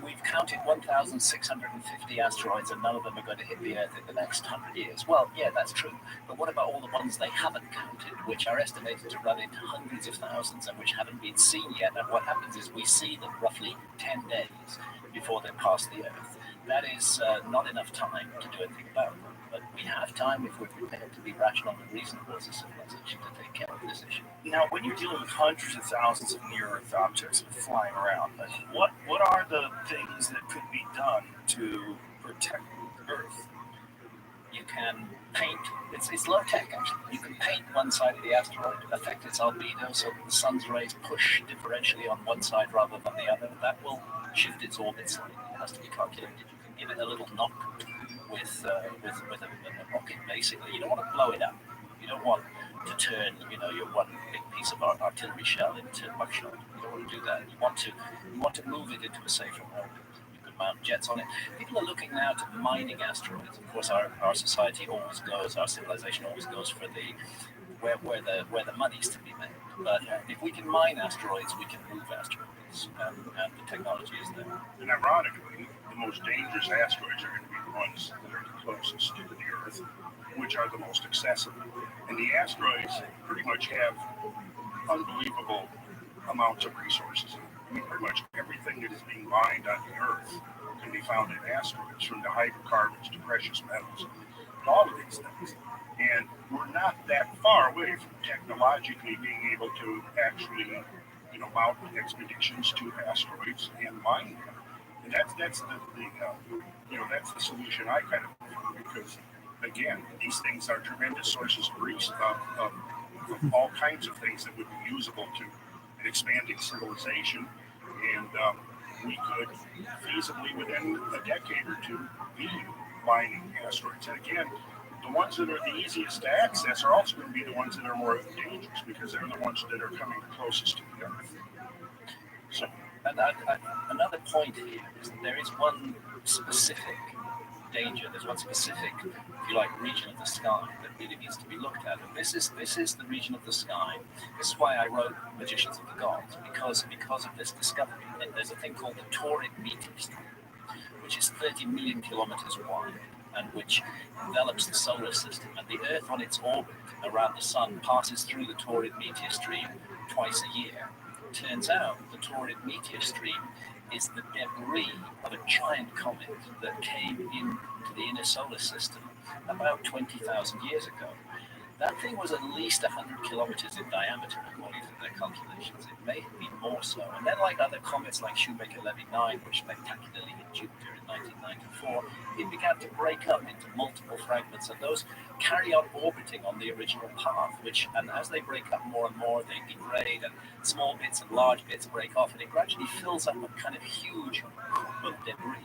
D: we've counted 1,650 asteroids and none of them are going to hit the Earth in the next 100 years. Well, yeah, that's true. But what about all the ones they haven't counted, which are estimated to run into hundreds of thousands and which haven't been seen yet? And what happens is we see them roughly 10 days before they pass the Earth. That is not enough time to do anything about them. But we have time if we're prepared to be rational and reasonable as a civilization to take care of this issue.
B: Now, when you're dealing with hundreds of thousands of near-Earth objects flying around, what are the things that could be done to protect the Earth?
D: You can paint, it's low tech actually. You can paint one side of the asteroid, affect its albedo so that the sun's rays push differentially on one side rather than the other. That will shift its orbit slightly. It has to be calculated. You can give it a little knock with a rocket. Basically, you don't want to blow it up. You don't want to turn, your one big piece of artillery shell into buckshot. You don't want to do that. You want to move it into a safer orbit. You could mount jets on it. People are looking now to mining asteroids. Of course, our society always goes, our civilization always goes for where the money's to be made. But if we can mine asteroids, we can move asteroids, and the technology is there.
E: And ironically, the most dangerous asteroids are going to be the ones that are the closest to the Earth, which are the most accessible. And the asteroids pretty much have unbelievable amounts of resources. I mean, pretty much everything that is being mined on the Earth can be found in asteroids, from the hydrocarbons to precious metals, and all of these things. And we're not that far away from technologically being able to actually, mount expeditions to asteroids and mine them. And that's the solution I kind of prefer, because again, these things are tremendous sources of all kinds of things that would be usable to an expanding civilization, and we could feasibly within a decade or two be mining asteroids. And again, the ones that are the easiest to access are also going to be the ones that are more dangerous, because they're the ones that are coming closest to the Earth. So,
D: and another point here is that there is one specific danger. There's one specific, if you like, region of the sky that really needs to be looked at. And this is the region of the sky. This is why I wrote Magicians of the Gods, because of this discovery. There's a thing called the Taurid meteor stream, which is 30 million kilometers wide, and which envelops the solar system. And the Earth on its orbit around the sun passes through the Taurid meteor stream twice a year. Turns out the Taurid meteor stream is the debris of a giant comet that came into the inner solar system about 20,000 years ago. That thing was at least 100 kilometers in diameter, according to their calculations. It may have been more so. And then, like other comets like Shoemaker-Levy 9, which spectacularly hit Jupiter in 1994, it began to break up into multiple fragments, and those carry on orbiting on the original path, and as they break up more and more, they degrade, and small bits and large bits break off, and it gradually fills up a kind of huge hoop of debris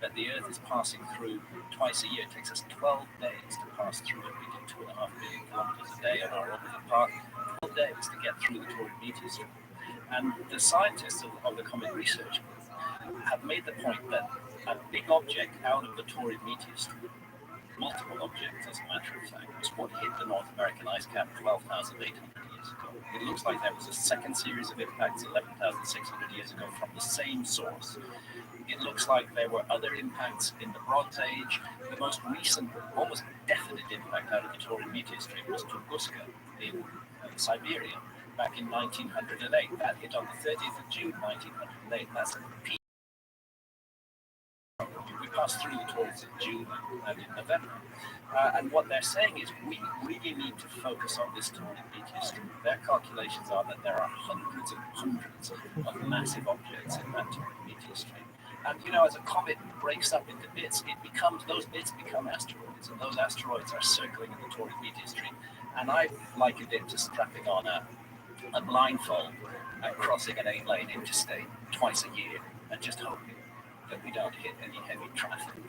D: that the Earth is passing through twice a year. It takes us 12 days to pass through it. We do 2.5 billion kilometers a day on our orbital path. 12 days to get through the Taurid meteor stream. And the scientists of the Comet Research Group have made the point that a big object out of the Taurid meteor stream, multiple objects as a matter of fact, was what hit the North American ice cap 12,800 years ago. It looks like there was a second series of impacts 11,600 years ago from the same source. It looks like there were other impacts in the Bronze Age. The most recent, almost definite impact out of the Taurid meteor stream was Tunguska in Siberia back in 1908. That hit on the 30th of June 1908. That's a peak. We passed through the Taurids in June and in November. And what they're saying is we really need to focus on this Taurid meteor stream. Their calculations are that there are hundreds and hundreds of massive objects in that Taurid meteor stream. And as a comet breaks up into bits, those bits become asteroids, and those asteroids are circling in the Taurid meteor stream. And I likened it to strapping on a blindfold and crossing an 8-lane interstate twice a year, and just hoping that we don't hit any heavy traffic,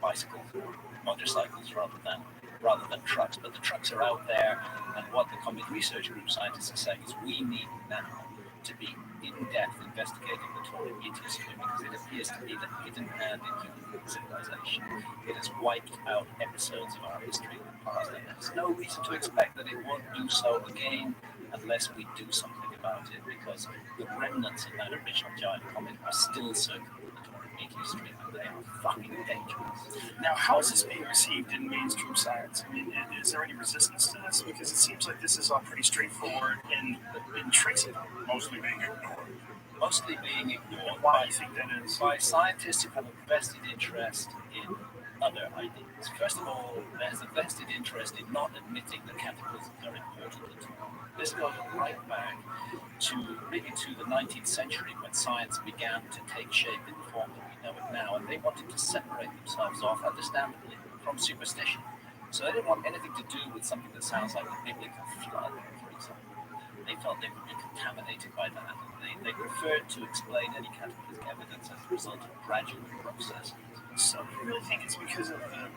D: bicycles or motorcycles rather than trucks. But the trucks are out there, and what the Comet Research Group scientists are saying is we need now to be in-depth investigating the Taurine meteor stream because it appears to be the hidden hand in human civilization. It has wiped out episodes of our history in the past, and there's no reason to expect that it won't do so again unless we do something about it, because the remnants of that original giant comet are still circling the Taurine meteor stream, and they are fucking dangerous.
B: Now, how is this being received in mainstream science? I mean, is there any resistance to this? Because it seems like this is all pretty straightforward in tracing them.
E: Mostly being ignored.
D: Mostly being ignored
B: Why do you think that is?
D: by scientists who have a vested interest in other ideas. First of all, there's a vested interest in not admitting that cataclysms are important at all. This goes right back to the 19th century when science began to take shape in the form that we know it now, and they wanted to separate themselves off, understandably, from superstition. So they didn't want anything to do with something that sounds like the biblical flood, for example. They felt they would be contaminated by that. They preferred to explain any cataclysmic evidence as a result of gradual processes.
B: So you really think it's because of the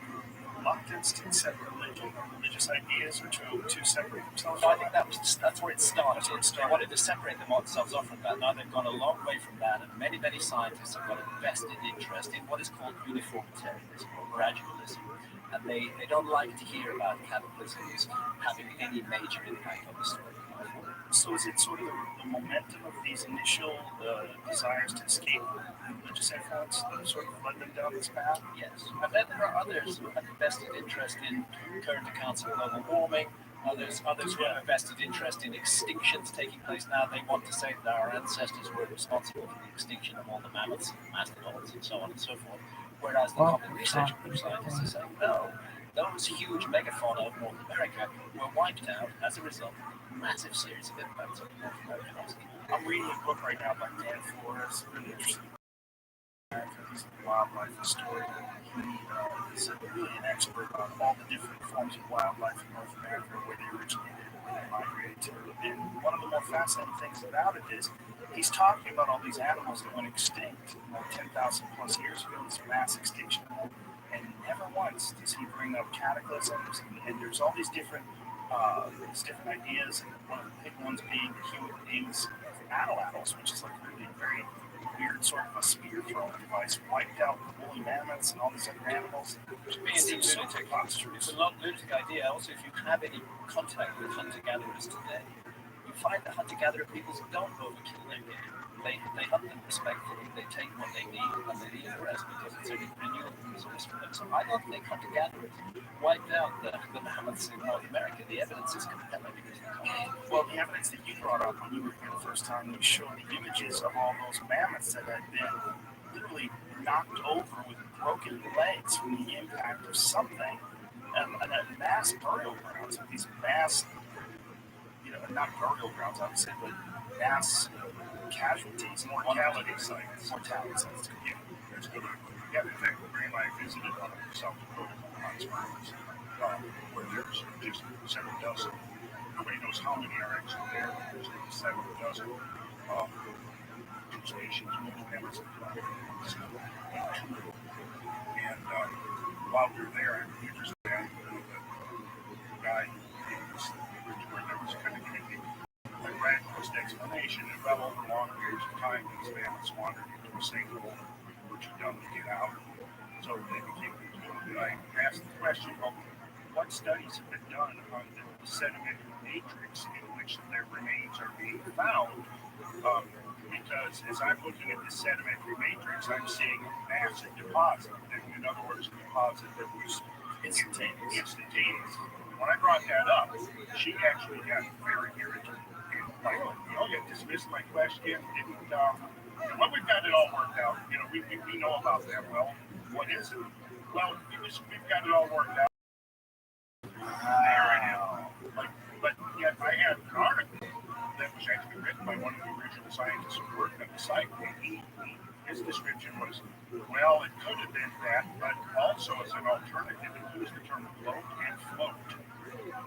B: reluctance to accept religion or religious ideas, or to separate themselves?
D: So I think that's where it started. They wanted to separate themselves off from that. Now they've gone a long way from that, and many scientists have got a vested interest in what is called uniformitarianism or gradualism. And they don't like to hear about cataclysms having any major impact on the story.
B: So is it sort of the momentum of these initial desires to escape religious influence that sort of led them down this path?
D: Yes. And then there are others who have a vested interest in current accounts of global warming, others who have a vested interest in extinctions taking place now. They want to say that our ancestors were responsible for the extinction of all the mammoths and mastodons and so on and so forth. Whereas the common research group scientists are saying, no, those huge megafauna of North America were wiped out as a result of a massive series of impacts on North American ocean.
B: I'm reading a book right now by Dan Flores, really interesting. He's a wildlife historian. He is really an expert on all the different forms of wildlife in North America, where they originated, where they migrated to. And one of the more fascinating things about it is he's talking about all these animals that went extinct 10,000 plus years ago, this mass extinction. And never once does he bring up cataclysms, and there's all these different ideas, and one of the big ones being human beings, atlatls, which is like really very weird sort of a spear throwing device, wiped out the woolly mammoths and all these other animals.
D: It's a long lunatic idea. Also, if you have any contact with hunter-gatherers today, you find that hunter-gatherer peoples don't overkill their game. They hunt them respectfully, they take what they need, and they leave the rest because it's a renewable resource for them. So I don't think hunter-gatherers wiped out the mammoths in North America. The evidence is compelling.
B: Well, the evidence that you brought up when you were here the first time, you showed the images of all those mammoths that had been literally knocked over with broken legs from the impact of something, and mass burial grounds, these mass, not burial grounds, obviously, but mass casualties, mortality sites.
E: Yeah, there's good. Yeah, in fact, Rabbi visited one of the South Dakota hot springs, where there's just several dozen. Nobody knows how many are actually there. There's several dozen stations, mammoths, and while we were there, we just had the guy where there was kind of giving a miraculous explanation. It fell over long periods of time. These mammoths wandered into a sinkhole, were too dumb to get out. So they became and I asked the question, well, what studies have been done on the sedimentary matrix in which their remains are being found? Because as I'm looking at the sedimentary matrix, I'm seeing a massive deposit. In other words, a deposit that was instantaneous. When I brought that up, she actually got very irritated. Like, you dismissed my question. Well, we've got it all worked out. We know about that. Well, what is it? Well, we've got it all worked out. There it is. But yet I had an article that was actually written by one of the original scientists who worked at the site. His description was, well, it could have been that, but also as an alternative, it used the term float and float.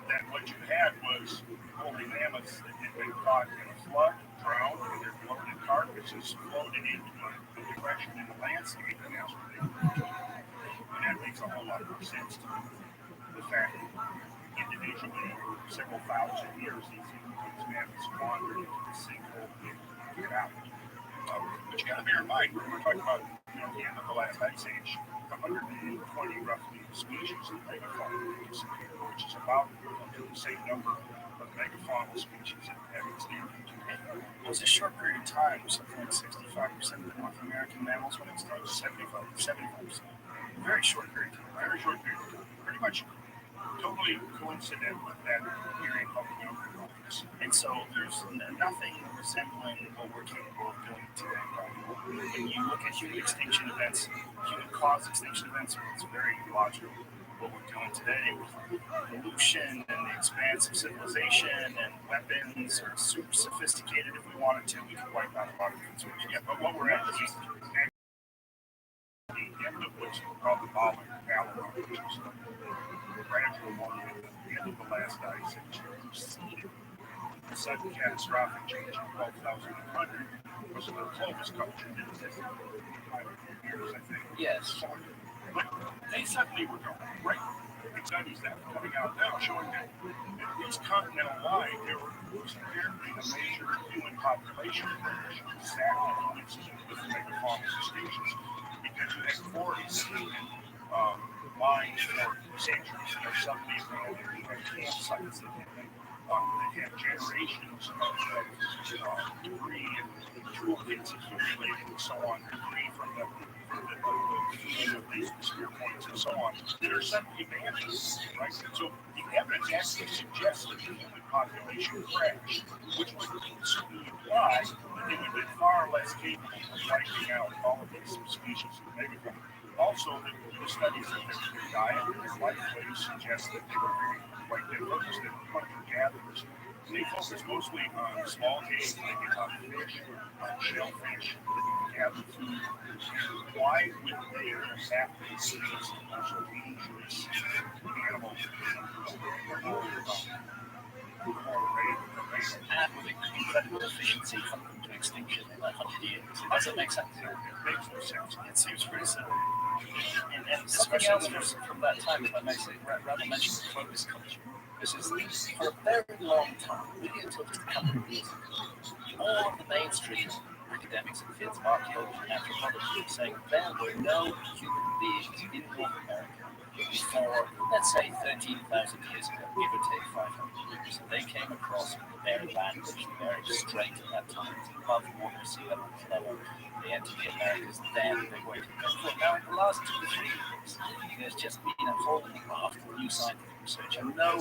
E: That what you had was woolly mammoths that had been caught in a flood, drowned, and their bloated carcasses floated into a depression in the landscape, and that's what they were doing. And that makes a whole lot more sense to me. The fact that individually, over several thousand years, these mammoths wandered into the sinkhole in get out. But you got to bear in mind, we're talking about the end of the last ice age, 120 roughly species of megafauna disappeared, which is about the same number of megafaunal species that have extinct today.
B: It was a short period of time, something like 65% of the North American mammals went extinct, 75%. Very short period of time.
E: Very short period of time. Pretty much totally coincident with that period of the Olympics.
B: And so there's nothing resembling what we're capable of doing today. When you look at human extinction events, human-caused extinction events, it's very logical. What we're doing today with pollution and the expanse of civilization and weapons are super sophisticated. If we wanted to, we could wipe out a lot of things.
E: Yeah, but what we're at is the end of what's called the Ballard Valley, which is the gradual one at the end of the last ice age. Preceded the sudden catastrophic change in 12,100 was the Clovis culture that existed for 500 years, I think.
D: Yes.
E: But they suddenly were going, right? The studies that are coming out now showing that at least continental-wide, there was apparently a major human population which sadly coincided with the megafaunal extinctions because you had forests that had been mined for centuries. Suddenly you had campsites that had generations of debris and toolkits accumulated and so on, debris from the spear points and so on, that are suddenly abandoned, right? So the evidence actually suggests that the human population crashed, which would imply that they would have been far less capable of wiping out all of these species of megafauna. Also, the studies of their diet and their life ways suggest that they were very quite diverse. They were hunter-gatherers. They focused mostly on small game, maybe on fish, on shellfish, that gather food. Why would they have these cities the most dangerous animals
D: And with incredible efficiency from them to extinction in 100 years? Does it make sense?
E: It makes no sense.
B: It seems pretty simple.
D: And something else from that time, if I may say, Rabbi mentioned the Clovis culture. This is for a very long time, really until just a couple of years ago, all of the mainstream academics in the fields of archaeology and anthropology were saying there were no human beings in North America before, let's say, 13,000 years ago, give or take 500 years. They came across the Bering language, the Bering Strait at that time, it's above water, sea level was lower. They entered the Americas, then they waited. Now, in the last 2 to 3 years, there's just been a whole raft of new scientific research, and no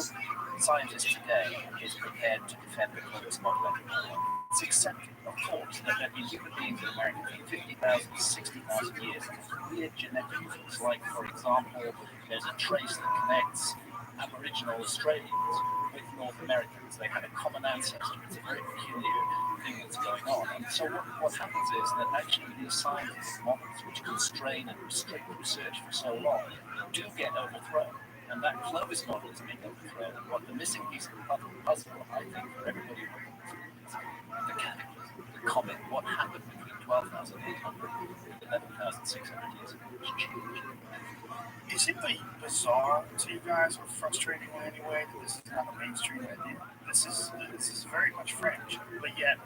D: scientist today is prepared to defend the Clovis model anymore. It's accepted, of course, that there have been human beings in America for 50,000, 60,000 years. Weird genetic things, like, for example, there's a trace that connects Aboriginal Australians with North Americans. They had a common ancestor. It's a very peculiar thing that's going on. And so what happens is that actually these scientific models, which constrain and restrict research for so long, do get overthrown. And that Clovis model is being overthrown. And what the missing piece of the puzzle, I think, for everybody is the cataclysm, the comet, what happened between 12,800 and 11,600 years ago, which changed.
B: Is it bizarre to you guys or frustrating in any way that this is not a mainstream idea? This is very much French, but yet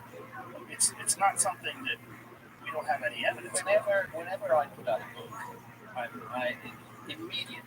B: it's not something that we don't have any evidence.
D: Whenever I put out a book, I immediately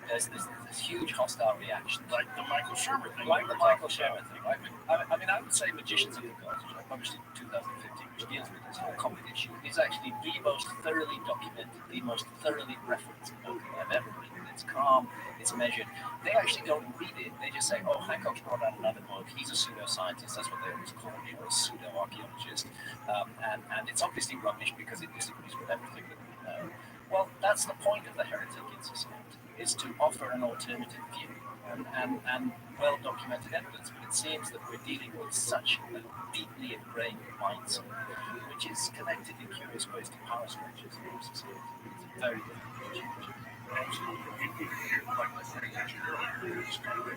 D: there's this huge hostile reaction,
B: Like the Michael Shermer thing.
D: like the Michael Shermer thing. I mean, I would say Magicians of the Gods, which I published in 2015, which deals with this whole comic issue, is actually the most thoroughly documented, the most thoroughly referenced book I've ever written. It's calm, it's measured. They actually don't read it. They just say, "Oh, Hancock's brought out another book. He's a pseudoscientist." That's what they always call me, or a pseudo-archaeologist. And it's obviously rubbish because it disagrees with everything that we know. Well, that's the point of the heretic in society, is to offer an alternative view and well-documented evidence. But it seems that we're dealing with such a deeply ingrained mindset, which is connected in curious ways to power structures in our society. It's very difficult to change.
E: Absolutely. Like I mentioned earlier, it's kind of it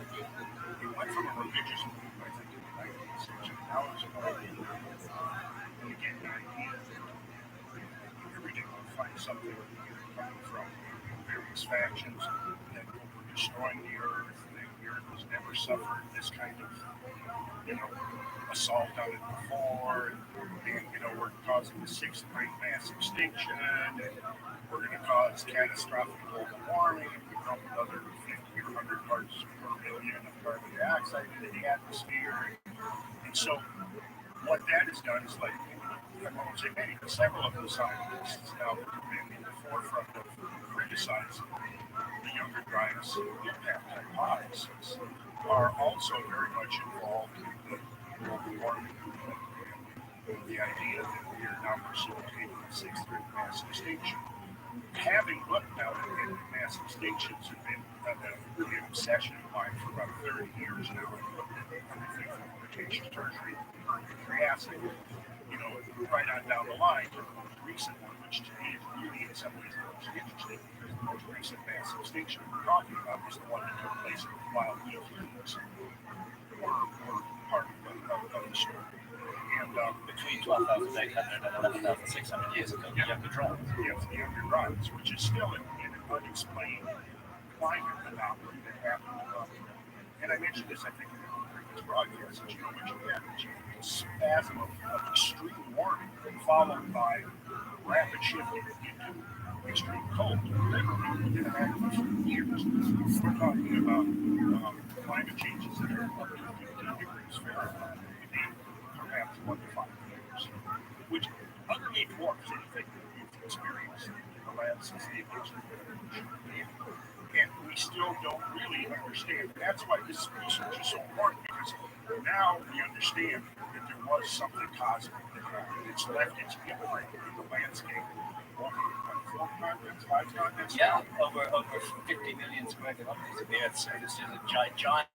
E: went from a religious movement, I think, in the 19th century. Now it's a political movement. And again, the idea that every day we find something coming from various factions that we're destroying the earth, that we're Earth has never suffered this kind of, assault on it before, and we're causing the sixth great mass extinction, and we're going to cause catastrophic global warming, and we dump another 50 or 100 parts per million of carbon dioxide into the atmosphere. And so what that has done is, like, I won't say many, but several of the scientists now that have been in the forefront of criticizing the younger giants' impact hypothesis are also very much involved in the global warming movement and the idea that we are now precipitating the sixth great mass extinction. Having looked now at mass extinctions have been really an obsession of mine for about 30 years now. I've looked at everything from Cretaceous, Tertiary, Triassic, right on down the line to the most recent one, which to me is really in some ways the most interesting, because the most recent mass extinction we're talking about is the one that took place in the wild humans, or part of the story. And
D: Between 12,800 and 11,600 years ago, the younger giants.
E: yes, the younger giants, which is still an unexplained climate anomaly that happened. And I mentioned this, I think, in the previous broadcast, that we had a spasm of extreme warming followed by rapid shifting into extreme cold, literally within a matter of a few years. We're talking about climate changes that are up to 15 degrees Fahrenheit within perhaps 1 to 5 years, which utterly dwarfs anything that we've experienced in the lab since the invention of evolution. And we still don't really understand. And that's why this research is so important, because now we understand that there was something cosmic that happened. It's left its imprint in the landscape over 4 continents, 5 continents.
D: Yeah, over 50 million square kilometers of the Earth's surface is a giant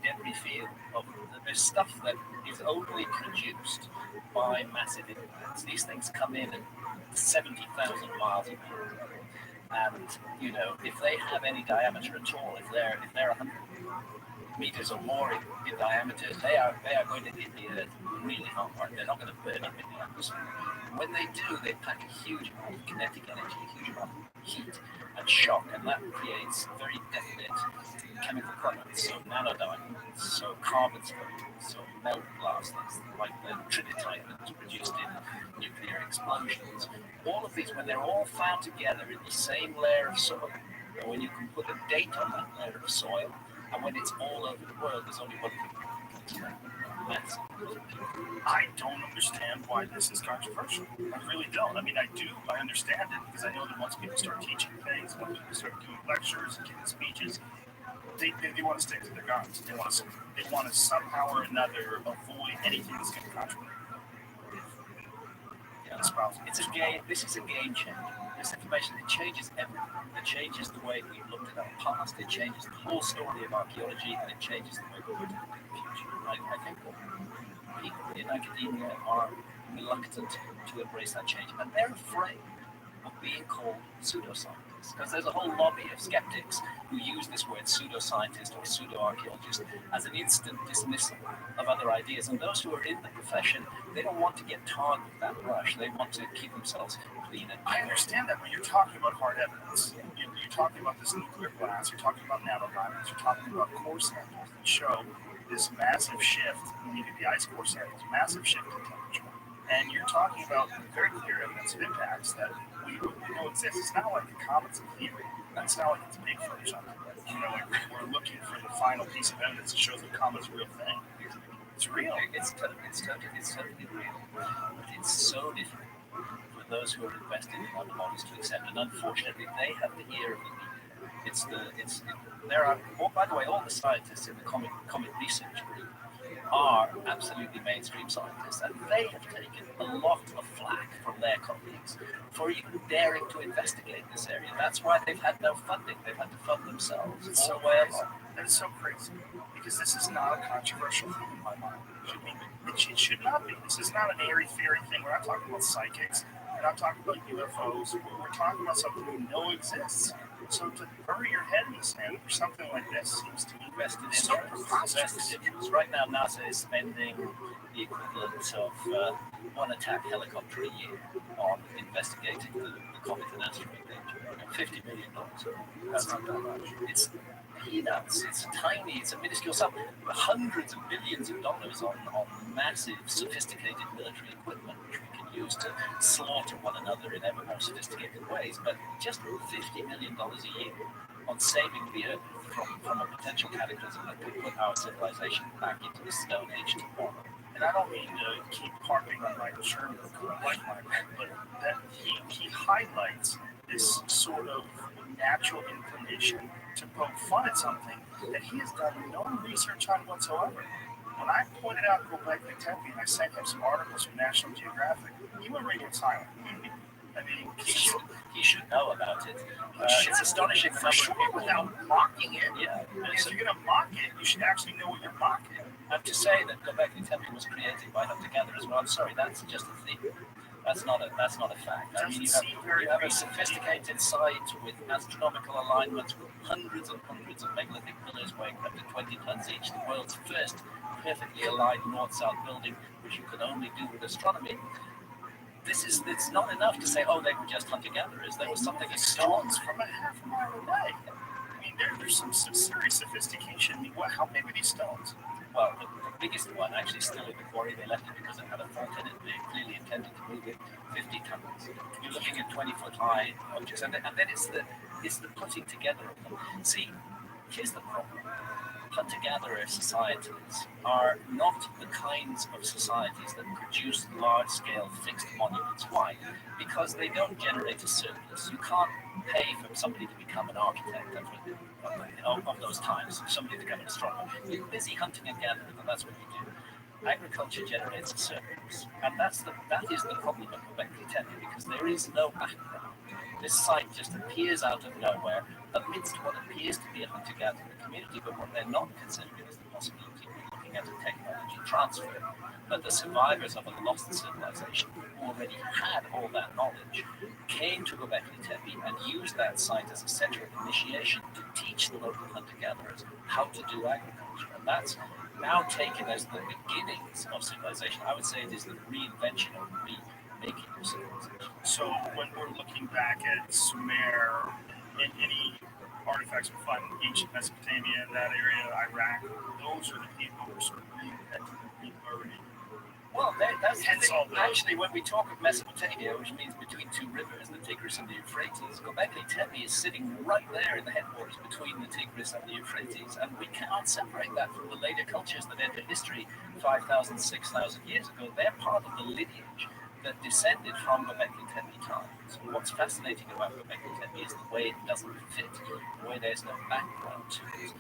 D: debris field of this stuff that is only produced by massive impacts. These things come in at 70,000 miles a minute. And if they have any diameter at all, if they're 100 meters or more in diameter, they are going to hit the Earth really hard. They're not going to burn up in the atmosphere. When they do, they pack a huge amount of kinetic energy, a huge amount of heat and shock, and that creates very definite chemical products, so nanodiamonds, so carbon sputterings, so melt blasters, like the trinitite that's produced in nuclear explosions. All of these, when they're all found together in the same layer of soil, and when you can put a date on that layer of soil, and when it's all over the world, there's only one thing that can massive.
B: I don't understand why this is controversial. I really don't. I mean, I do. I understand it because I know that once people start teaching things, once people start doing lectures and giving speeches, they want to stick to their guns. They want to somehow or another avoid anything that's going to contradict.
D: It's a game. This is a game changer. This information, it changes everything. It changes the way we looked at our past. It changes the whole story of archaeology, and it changes the way we look at the future. I think that people in academia are reluctant to embrace that change, and they're afraid of being called pseudoscientists, because there's a whole lobby of skeptics who use this word pseudoscientist or pseudo-archaeologist as an instant dismissal of other ideas. And those who are in the profession, they don't want to get tarred with that brush. They want to keep themselves clean. And
B: I understand that when you're talking about hard evidence. You're talking about this nuclear blast, you're talking about nanodiamonds, you're talking about core samples that show this massive shift, the ice core samples, massive shift in temperature. And you're talking about very clear evidence of impacts that we know exist. It's not like the comets in theory. It's not like it's Bigfoot or something. Like we're looking for the final piece of evidence that shows the comet's a real thing. It's real.
D: It's totally real. But it's so difficult for those who are invested in other models to accept. And unfortunately, they have the ear of the media. There are. By the way, all the scientists in the comet research group are absolutely mainstream scientists, and they have taken a lot of flack from their colleagues for even daring to investigate this area. That's why they've had no funding. They've had to fund themselves.
B: It's so crazy. That is so crazy. Because this is not a controversial thing in my mind. It should not be. This is not an airy-fairy thing. We're not talking about psychics. We're not talking about UFOs. We're talking about something we know exists. So to bury your head in the sand for something like this seems to be
D: Invested interest. Right now, NASA is spending the equivalent of one attack helicopter a year on investigating the comet and asteroid danger. $50 million.
B: That's not that much.
D: peanuts. It's a minuscule sum. Hundreds of billions of dollars on massive, sophisticated military equipment, which we can use to slaughter one another in ever more sophisticated ways. But just $50 million a year on saving the Earth from a potential cataclysm that could put our civilization back into the Stone Age tomorrow.
B: And I don't mean to keep harping on Michael Sherman, who I like Michael, but that he highlights this sort of natural inclination to poke fun at something that he has done no research on whatsoever. When I pointed out Göbekli Tepe and I sent him some articles from National Geographic, he went radio silent. I mean,
D: He should know about it. It's astonishing
B: for sure without mocking it.
D: Yeah.
B: And if you're going to mock it, you should actually know what you're mocking.
D: And to say that Göbekli Tepe was created by hunter-gatherers, well, I'm sorry, that's just a theory. That's not a fact. I mean, you have a sophisticated site with astronomical alignments, with hundreds and hundreds of megalithic pillars weighing up to 20 tons each. The world's first perfectly aligned north-south building, which you could only do with astronomy. It's not enough to say, oh, they were just hunter-gatherers. There was something
B: stones from a half a mile away. I mean, there's some serious sophistication. I mean, how big are these stones?
D: Well, the biggest one actually still in the quarry. They left it because it had a fault in it. They clearly intended to move it 50 tons. You're looking at 20-foot high objects, and then it's the putting together of them. See, here's the problem. Hunter-gatherer societies are not the kinds of societies that produce large-scale fixed monuments. Why? Because they don't generate a surplus. You can't pay for somebody to become an architect of those times, somebody to become an astronomer. You're busy hunting and gathering, and that's what you do. Agriculture generates a surplus, and that is the problem of Göbekli Tepe, because there is no background. This site just appears out of nowhere amidst what appears to be a hunter-gatherer community, but what they're not considering is the possibility of looking at a technology transfer. But the survivors of a lost civilization who already had all that knowledge came to Göbekli Tepe and used that site as a center of initiation to teach the local hunter-gatherers how to do agriculture. And that's now taken as the beginnings of civilization. I would say it is the reinvention or remaking of civilization.
B: So when we're looking back at Sumer and any artifacts we find in ancient Mesopotamia, in that area, Iraq, those are the people who are sort of reinventing and rebirthing.
D: Well, that's actually, when we talk of Mesopotamia, which means between two rivers, the Tigris and the Euphrates, Göbekli Tepe is sitting right there in the headwaters between the Tigris and the Euphrates, and we cannot separate that from the later cultures that entered history 5,000, 6,000 years ago. They're part of the lineage that descended from Göbekli Tepe times. And what's fascinating about Göbekli Tepe is the way it doesn't fit, the way there's no background to it,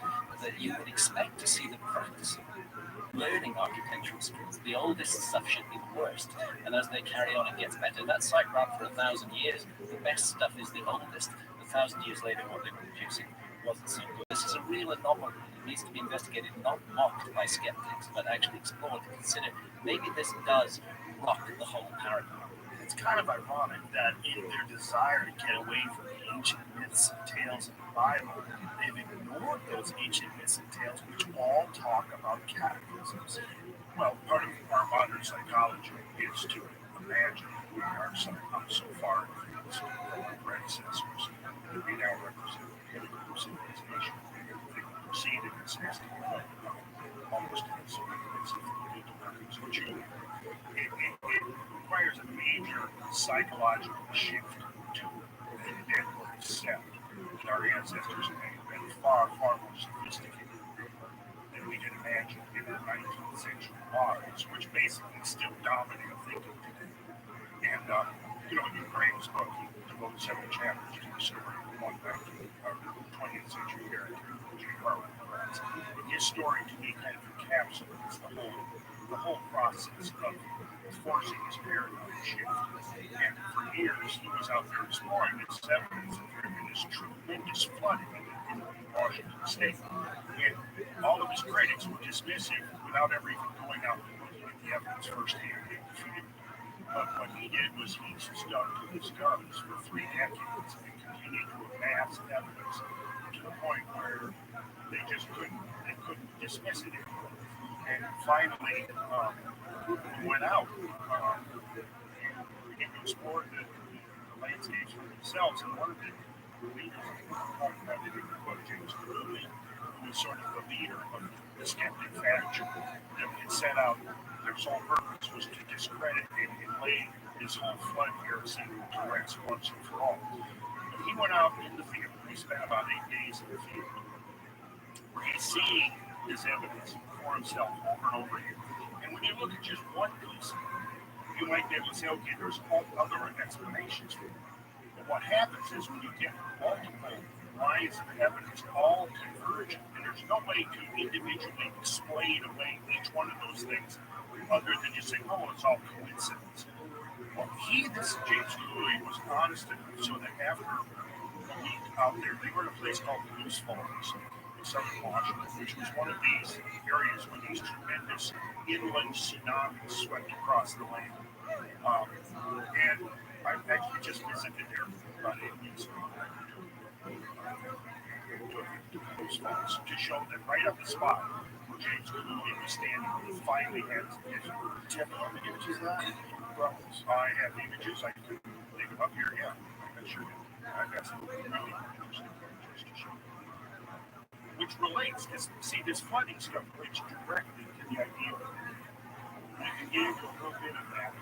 D: that you would expect to see the practice of learning architectural skills. The oldest stuff should be the worst, and as they carry on, it gets better. That site ran for 1,000 years. The best stuff is the oldest. 1,000 years later, what they were producing wasn't so good. This is a real anomaly. It needs to be investigated, not mocked by skeptics, but actually explored to consider maybe this does rock the whole paradigm.
B: It's kind of ironic that in their desire to get away from the ancient myths and tales of the Bible, they've ignored those ancient myths and tales which all talk about cataclysms.
E: Well, part of our modern psychology is to imagine we are somehow so far advanced from our predecessors that we now represent the pinnacle of civilization. They proceeded as has to be almost as if we did to Jew. It requires a major psychological shift to admit or accept that our ancestors may have been far, far more sophisticated than we could imagine in our 19th century models, which basically still dominate our thinking today. And, in Graham's book, he devoted several chapters to the story going back to our 20th century era, J. Harlan. And his story, to me, kind of encapsulates the whole process of forcing this paradigm shift. And for years, he was out there exploring this evidence that there had been this tremendous flooding in Washington State. And all of his critics were dismissive without ever even going out and looking at the evidence firsthand. But what he did was he stuck to his guns for 3 decades and continued to amass evidence to the point where they just couldn't dismiss it anymore. And finally, we went out and began to explore the landscapes for themselves. And one of the leader, talking about it in the book, James Clearly, who was sort of the leader of the skeptic faction that had set out, their sole purpose was to discredit and lay this whole flood heresy to rest once and for all. And he went out in the field, he spent about 8 days in the field, where he's seeing this evidence for himself over and over again. And when you look at just one piece of it, you might be able to say, okay, there's other explanations for it. But what happens is when you get multiple lines of evidence all converging, and there's no way to individually explain away each one of those things other than just saying, oh, it's all coincidence. Well, this James Cooley was honest enough so that after a week out there, they were in a place called Moose Falls in southern Washington, which was one of these areas where these tremendous inland tsunamis swept across the land. And I actually just visited there about 8 weeks ago. To Moose Falls to show that right up the spot where James Cooley was standing, he finally had his vision.
B: Do you have any images of that?
E: I have images. I can leave them up here. Yeah, I sure do. I've got some really interesting images to show. Which relates, because see, this flooding stuff relates directly to the idea of you can get into a little bit of that,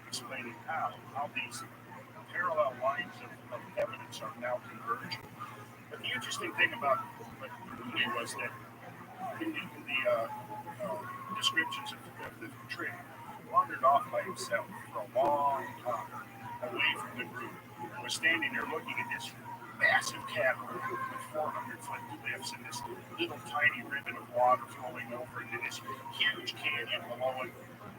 E: explaining how these parallel lines of evidence are now converging. But the interesting thing about what Cooley was that in the descriptions of the trip, wandered off by himself for a long time, away from the group, and was standing there looking at this massive catwalk with 400-foot cliffs and this little tiny ribbon of water flowing over into this huge canyon below it,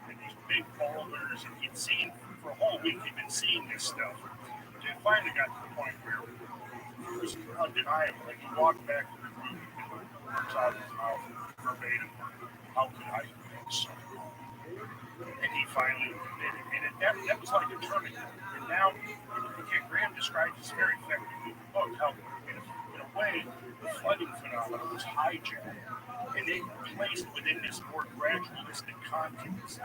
E: and these big boulders, and he'd seen, for a whole week, he'd been seeing this stuff. And it finally got to the point where it was undeniable. Like he walked back to the group, and the words out of his mouth verbatim were, how could I have been so wrong? And he finally admitted, and that was like a TRUMAN. And now, Graham describes this very effectively in the book, how in a way, the flooding phenomenon was hijacked, and they placed within this more gradualistic context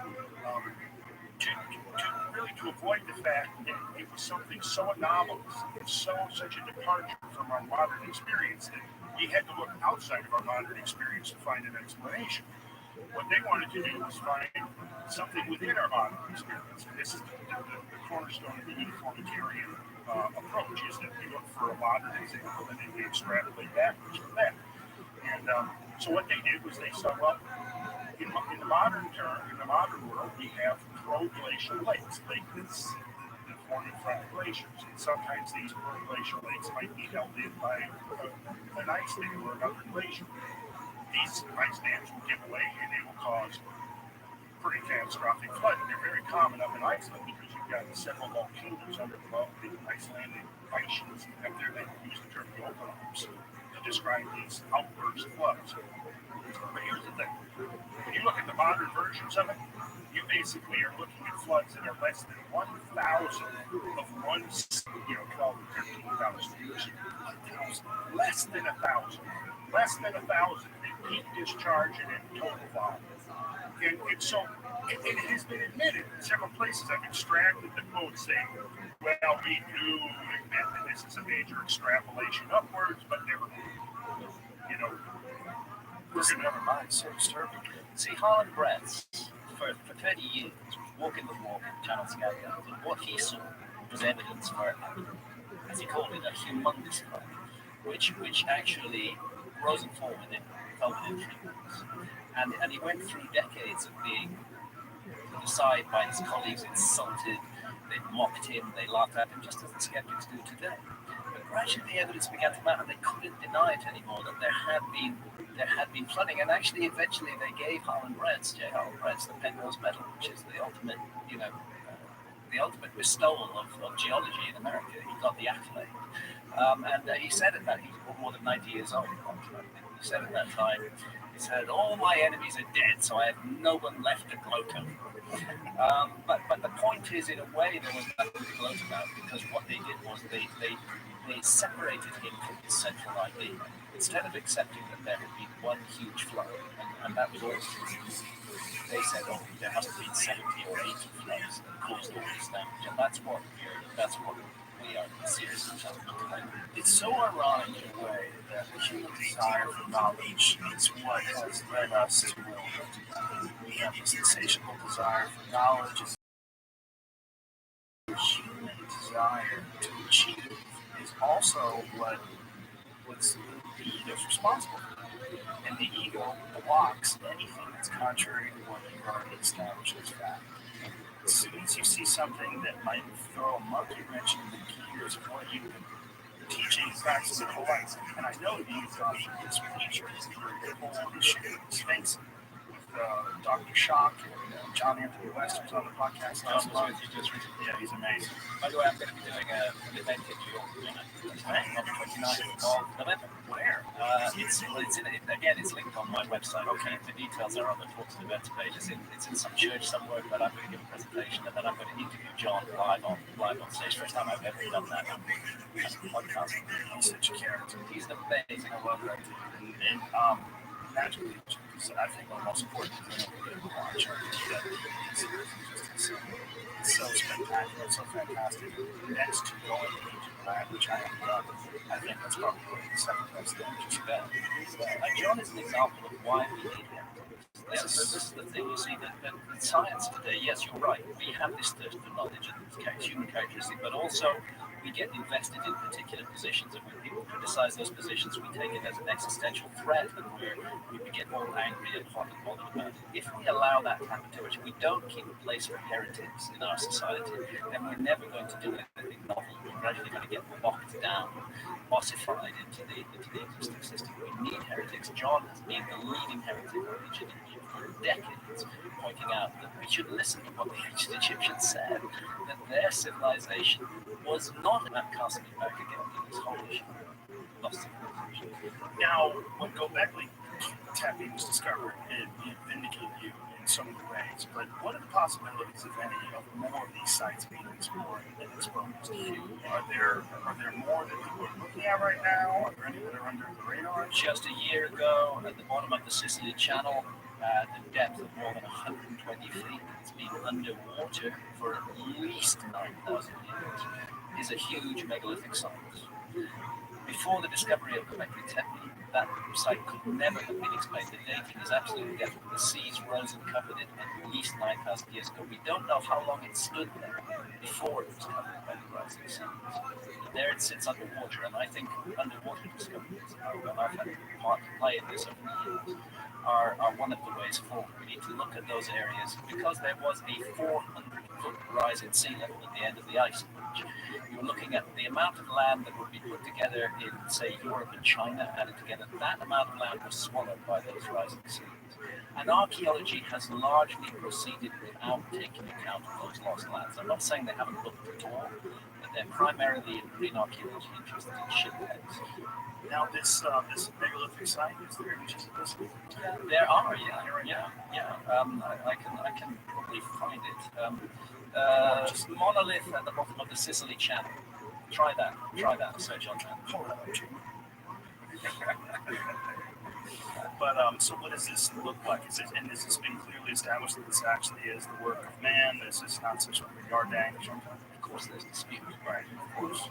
E: to avoid the fact that it was something so anomalous and such a departure from our modern experience that we had to look outside of our modern experience to find an explanation. What they wanted to do was find something within our modern experience. And this is the cornerstone of the uniformitarian approach, is that we look for a modern example and then we extrapolate backwards from that. And so what they did was they said, well, in the modern world, we have proglacial lakes, lakes that form in front of glaciers. And sometimes these proglacial lakes might be held in by an ice dam or another glacier. These ice dams will give way and they will cause pretty catastrophic flooding. They're very common up in Iceland because you've got several volcanoes under the Icelandic ice sheets up there. They use the term Jotunheims to describe these outburst floods. But here's the thing. When you look at the modern versions of it, you basically are looking at floods that are less than 1,000 of one, 12 to 13,000 years. Less than 1,000. Less than 1,000 in peak discharge and in total volume. And so it has been admitted in several places. I've extracted the quote saying, well, we do admit that this is a major extrapolation upwards, but never mind.
D: Never mind, so disturbing. See, Harlan Bretz, for 30 years, was walking the walk in Channel Scandal, and what he saw was evidence for, as he called it, a humongous crime, which actually rose and fell within 3 weeks. And he went through decades of being put aside by his colleagues, insulted, they mocked him, they laughed at him, just as the skeptics do today. But gradually the evidence began to mount, and they couldn't deny it anymore, that there had been flooding. And actually, eventually, they gave J. Harlan Bretz, the Penrose Medal, which is the ultimate, the ultimate bestowal of geology in America. He got the accolade. And he said at that, he was more than 90 years old. He said at that time, he said, all my enemies are dead, so I have no one left to gloat over. But the point is, in a way, there was nothing to gloat about, because what they did was they separated him from his central idea. Instead of accepting that there had been one huge flood, and that was all, they said, oh, there must have been 70 or 80 floods that caused all this damage, and that's what we we are seriously challenged.
B: It's so ironic in a way that the human desire for knowledge is what has led us to where we have this insatiable desire for knowledge. The human desire to achieve is also what's the ego's responsible for. And the ego blocks anything that's contrary to what you've already established as fact. As soon as you see something that might throw a monkey wrench in the gears of what you've been teaching and practicing your whole life, and I know that you've done this with teachers, your whole issue with Sphinx, with Dr. Shock and John Anthony West, who's on the podcast last month. Yeah, he's amazing.
D: By the way, I'm going to be doing an event in New York on the 29th of November.
B: Where?
D: It's linked on my website. Okay, the details are on the Talks and Events page. It's in some church somewhere, but I'm going to give a presentation and then I'm going to interview John live on stage. First time I've ever done that on podcast.
B: He's such a character.
D: He's amazing. I love that dude.
B: And naturally, because I think one of the most important things we can watch it's so spectacular, it's so fantastic. Next to going into the lab, which I haven't done, I think that's probably the second best thing.
D: Just that. John is an example of why we need him. This is the thing, you see, that science today, yes, you're right, we have this thirst for knowledge and human characteristic, but also we get invested in particular positions, and when people criticize those positions, we take it as an existential threat, and we get more angry and hot and bothered about it. If we allow that to happen to us, we don't keep a place for heretics in our society, then we're never going to do anything novel. We're gradually going to get locked down, ossified into the existing system. We need heretics. John has been the leading heretic religion in Europe for decades, pointing out that we should listen to what the ancient Egyptians said, that their civilization was not about casting it back again to this whole issue. Lost civilization.
B: Now, when Gobekli Tepe was discovered, it vindicated you in so many ways, but what are the possibilities, if any, of more of these sites being explored and exposed? Are there more that people are looking at right now? Are there any that are under the radar?
D: Just a year ago, at the bottom of the Sicily Channel, at a depth of more than 120 feet, it's been underwater for at least 9,000 years, is a huge megalithic site. Before the discovery of Gobekli Tepe, that site could never have been explained. The dating is absolutely definite. The seas rose and covered it at least 9,000 years ago. We don't know how long it stood there before it was covered by the rising seas. There it sits underwater, and I think underwater discoveries, and I've had part to play in this over the years, are one of the ways forward. We need to look at those areas because there was a 400-foot rise in sea level at the end of the ice age. You're looking at the amount of land that would be put together in, say, Europe and China added together. That amount of land was swallowed by those rising seas. And archaeology has largely proceeded without taking account of those lost lands. I'm not saying they haven't looked at all, but they're primarily in marine archaeology interested in shipwrecks.
B: Now, this megalithic site, is there images of this?
D: There are, yeah. I can probably find it. Just monolith at the bottom of the Sicily Channel. Try that. Search on that.
B: Hold up, Jim. But so what does this look like? Is this been clearly established that this actually is the work of man? This is not some sort of yard dang or something?
D: Of course, there's dispute.
B: Right, of course.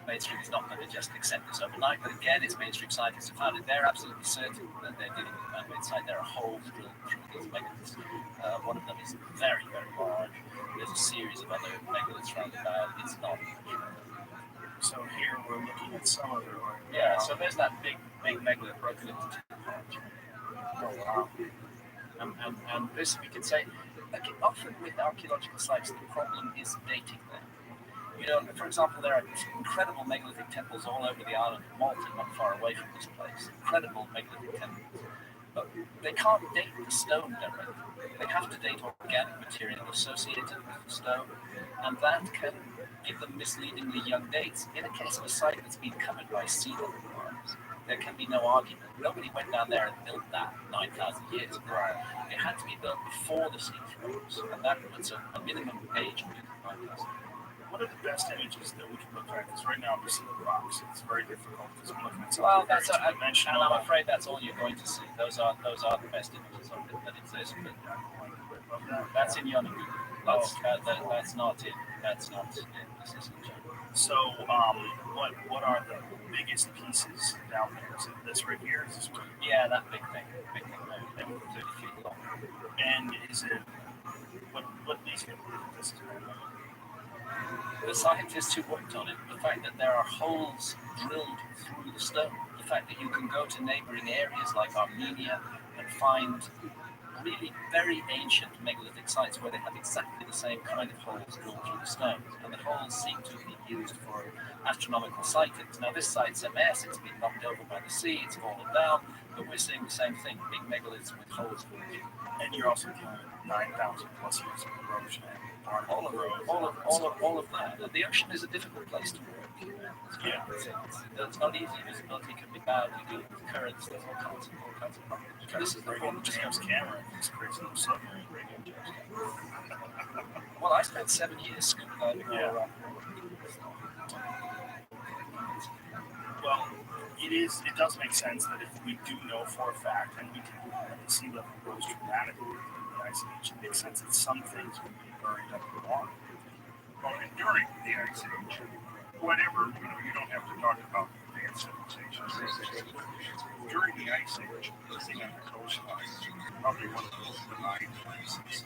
D: Mainstream is not going to just accept this overnight, but again, it's mainstream scientists who found it. They're absolutely certain that they're dealing with man-made site. There are holes drilled through these megaliths. One of them is very, very large. There's a series of other megaliths round about. It's not.
B: So here we're looking at some of it.
D: Yeah, so there's that big megalith broken into two parts.
B: Oh, wow.
D: And this, we can say, often with archaeological sites, the problem is dating them. You know, for example, there are incredible megalithic temples all over the island of Malta, not far away from this place. Incredible megalithic temples. But they can't date the stone directly. They have to date organic material associated with the stone, and that can give them misleadingly young dates. In a case of a site that's been covered by sea level rise, there can be no argument. Nobody went down there and built that 9,000 years ago. It had to be built before the sea froze, and that puts a minimum age of 9,000.
B: What are the best images that we can look at? Because right now I'm just seeing the rocks. It's very difficult because I'm looking at something
D: well, that's
B: very two-dimensional.
D: and I'm afraid that's all you're going to see. Those are the best images of it that exist. But that's in Yonaguni. That's not it. That's not it. This isn't Joe.
B: So, what are the biggest pieces down there? Is it this right here? Is this what?
D: Yeah, that big thing there, they were 30 feet long.
B: And is it what leads you to believe that this is normal?
D: The scientists who worked on it, the fact that there are holes drilled through the stone, the fact that you can go to neighboring areas like Armenia and find really very ancient megalithic sites where they have exactly the same kind of holes drilled through the stones, and the holes seem to be used for astronomical sightings. Now this site's a mess, it's been knocked over by the sea, it's fallen down, but we're seeing the same thing, big megaliths with holes through them.
B: And you're also dealing with 9,000 plus years of erosion and
D: All of that. And the ocean is a difficult place to work.
B: Yeah.
D: It's not easy. Visibility can be bad. You deal with currents. There's all kinds of problems. This is the
B: bring in James Cameron. This crazy little submarine. Bring in James Cameron.
D: Well, I spent 7 years scuba diving all
B: Yeah.
D: around.
B: Well, it does make sense that if we do know for a fact, and we do, that the sea level rose dramatically in the Ice Age, it makes sense that some things would be buried up in the water.
E: Well, and during the Ice Age, whatever, you don't have to talk about advanced civilizations. During the Ice Age, living on the coastline is probably one of the most benign places.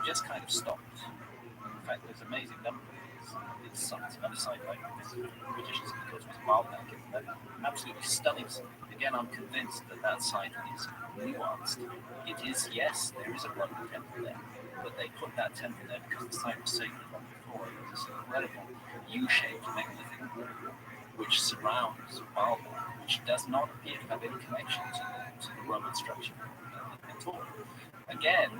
D: just kind of stopped. In fact, there's an amazing number of these sites. Another site like this British goes with Wildbank. Absolutely stunning. Again, I'm convinced that that site is nuanced. It is, yes, there is a Roman temple there, but they put that temple there because the site was sacred long before. It was this incredible U-shaped megalithic wall which surrounds Wildbank, which does not appear to have any connection to the Roman structure at all. Again,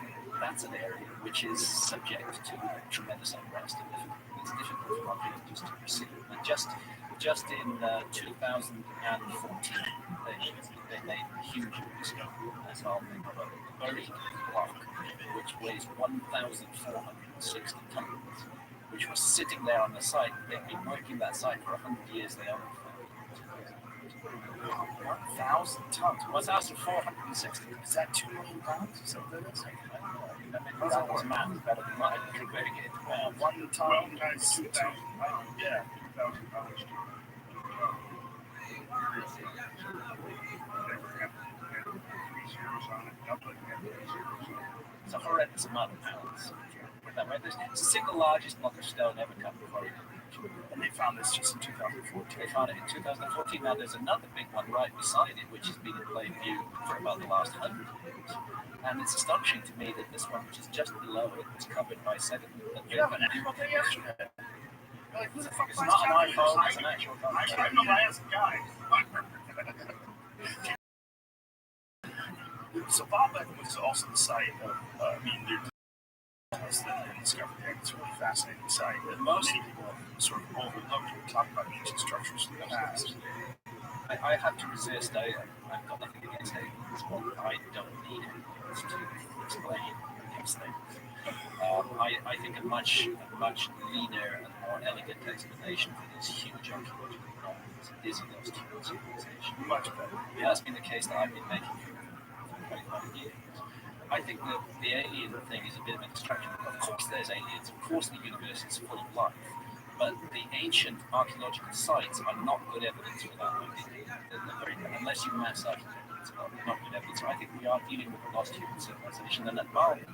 D: that's an area which is subject to tremendous unrest and difficulty. It's difficult for projects just to proceed. And just in 2014, they made a huge discovery as well. They got a buried block which weighs 1,460 tons, which was sitting there on the site. They've been working that site for 100 years. They own it.
B: 1,000 tons.
D: 1,460.
B: Is that 2 million pounds? Is that what that is?
D: That was math. That was not aggregate.
B: 1 ton times 2,000. Yeah.
E: 2,000 pounds.
D: It's a horrendous amount of pounds. Put it that way. It's the single largest block of stone ever cut before it.
B: And they found this just in 2014.
D: They found it in 2014. Now there's another big one right beside it, which has been in plain view for about the last 100 years. And it's astonishing to me that this one, which is just below it, was covered by sediment.
B: You have an apple day yesterday. Like, who the fuck
D: It's
B: finds
D: not an
B: cameras?
D: iPhone, it's an actual phone.
B: I know I asked the guy. So Baalbek was also the site of, there's the discovery there. It's a really fascinating site that most people sort of overlooked when we talk about ancient structures from the past.
D: I have to resist. I've got nothing against aliens, but I don't need aliens to explain these things. I think a much leaner and more elegant explanation for these huge archaeological problems is a lost human civilization. Much better. It has been the case that I've been making for 25 years. I think that the alien thing is a bit of a distraction. Of course there's aliens, of course the universe is full of life, but the ancient archaeological sites are not good evidence for that. Unless you mass archaeology, it's not good evidence. So I think we are dealing with a lost human civilization, and at Bali,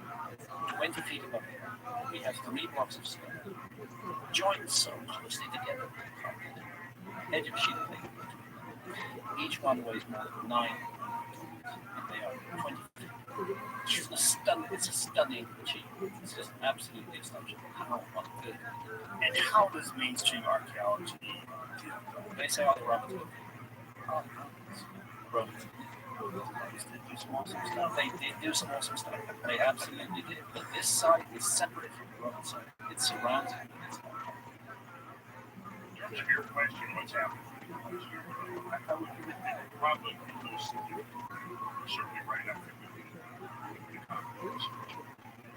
D: 20 feet above the ground, we have 3 blocks of stone, joined so closely together, edge of a sheet of paper. Each one weighs more than 9 and they are 20 feet. It's a stunning achievement. It's just absolutely astonishing. How on earth?
B: And how does mainstream archaeology do?
D: They say all the Romans were Romans.
B: They do some awesome stuff.
D: They did do some awesome stuff. They absolutely did. But this site is separate from the Roman site. It's surrounded with its own.
E: To answer your question, what's happening? I would probably certainly right up there with the research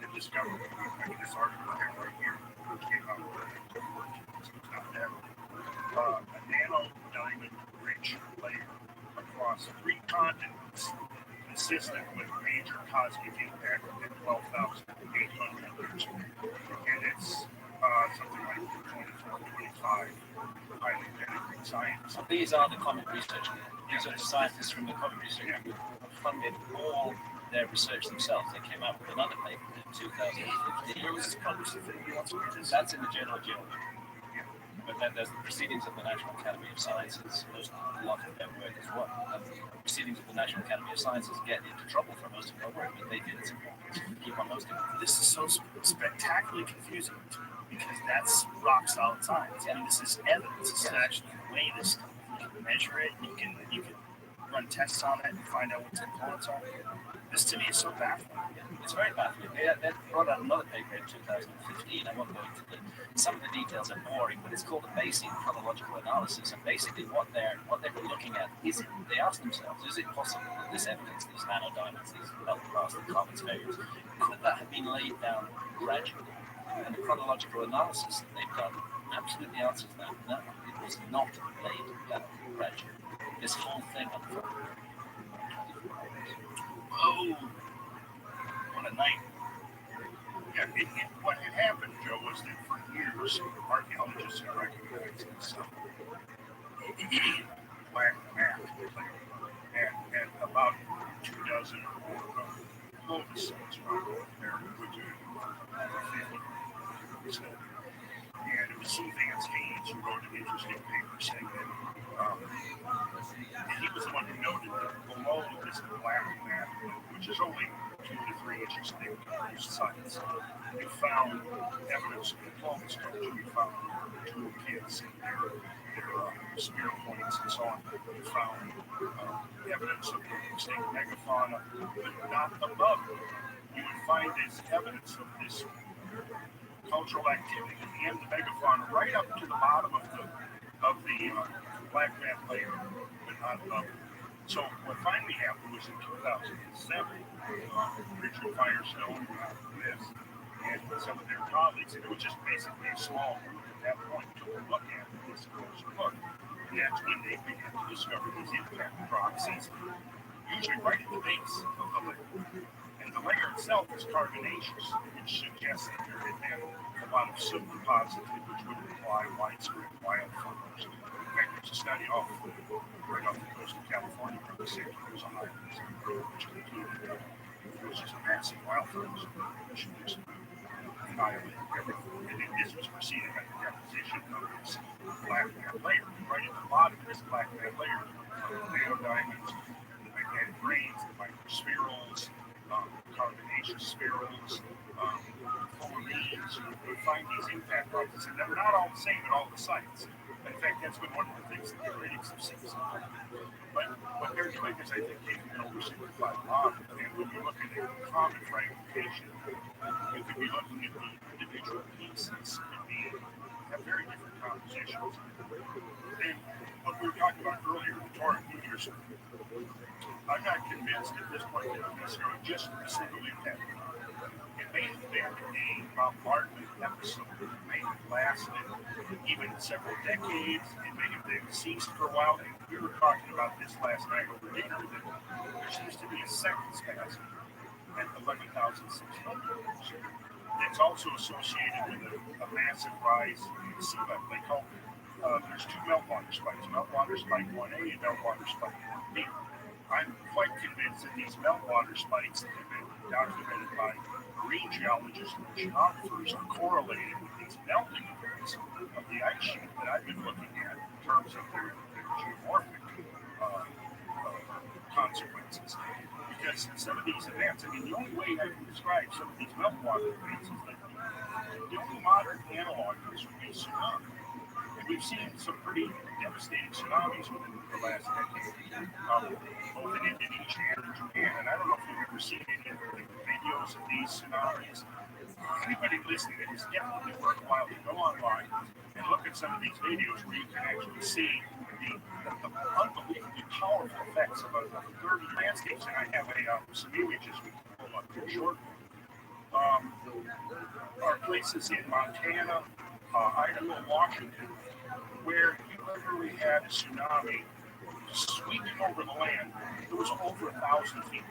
E: and discovery. I mean, this article I have right here came out it's not that. A nano diamond rich layer across 3 continents consistent with major cosmic impact at 12,800 years ago. And it's something like 24, 25 highly dedicated science.
D: So these are the common research. These are the scientists from the common research who funded all their research themselves. They came out with another paper in 2015.
B: Where was this published?
D: That's in the Journal of Geology. But then there's the Proceedings of the National Academy of Sciences. A lot of their work as well. And the Proceedings of the National Academy of Sciences get into trouble for most of their work, but they did it. Keep on hosting it.
B: This is so spectacularly confusing to me because that's rock solid science. I mean, this is evidence. This is actually weigh this stuff. You can measure it. You can run tests on it and find out what its influence are. This to me is so baffling.
D: It's very baffling. They brought out another paper in 2015. I won't go into some of the details are boring, but it's called the Bayesian chronological analysis. And basically, what they were looking at is they asked themselves, is it possible that this evidence, these nanodiamonds, these ultras, the comets, failures, could that have been laid down gradually? And the chronological analysis that they've done absolutely answers that. No, it was not laid down gradually. This whole thing unfolded.
B: Oh, what a night.
E: Yeah, what had happened, Joe, was that for years, archaeologists had recognized this black mass, and about 2 dozen or more Clovis sites around North America, which are over 50. And it was C. Vance Haynes who wrote an interesting paper saying that he was the one who noted that below this black mat, which is only 2 to 3 inches thick on each sides, we found evidence of the Clovis culture. We found tool kits and their spear points and so on. We found evidence of the extinct megafauna, but not above it. You would find this evidence of this cultural activity and the megafauna right up to the bottom of the black mat layer, but not above it. So what finally happened was in 2007, Richard Firestone and some of their colleagues, and it was just basically a small group at that point, took a look at it, this closer look. And that's when they began to discover these impact proxies, usually right at the base of the layer. And the layer itself is carbonaceous, which suggests that there had been a lot of soot deposited, which would imply widespread wildfires. In fact, there's a study right off the coast of California where the Santa Cruz Islands, which concluded that it was just a massive wildfires, which just annihilated everything. And this was preceded by the deposition of this black mat layer. Right at the bottom of this black mat layer, neodymiums, the magnetic grains, the microspherules, carbonaceous spherules, fluorines. You find these impact proxies, and they're not all the same at all the sites. In fact, that's been one of the things that the critics have seen. But what they're doing is, I think, taking an oversimplified model. And when you're looking at common fragmentation, you could be looking at the individual pieces and have very different compositions. And what we were talking about earlier, the Torah meteors, I'm not convinced at this point that it's necessarily just a single impact. It may have been a bombardment episode. It may have lasted even several decades. It may have been ceased for a while. And we were talking about this last night over dinner, that there seems to be a second spasm at 11,600. It's also associated with a massive rise in sea level. They call there's 2 meltwater spikes, meltwater spike 1A and meltwater spike 1B. I'm quite convinced that these meltwater spikes that have been documented by marine geologists and oceanographers are correlated with these melting events of the ice sheet that I've been looking at in terms of their geomorphic consequences. Because some of these events, I mean, the only way I can describe some of these meltwater events is that the only modern analog of this would be tsunami. And we've seen some pretty devastating tsunamis within the last decade, both in Indonesia and in Japan. And I don't know if you've ever seen any of the videos of these tsunamis. Anybody listening, it is definitely worthwhile to go online and look at some of these videos where you can actually see the unbelievably powerful effects of a 30 landscapes. And I have some images we can pull up here shortly. Are places in Montana, Idaho, Washington, where you literally had a tsunami sweeping over the land. It was over 1,000 feet.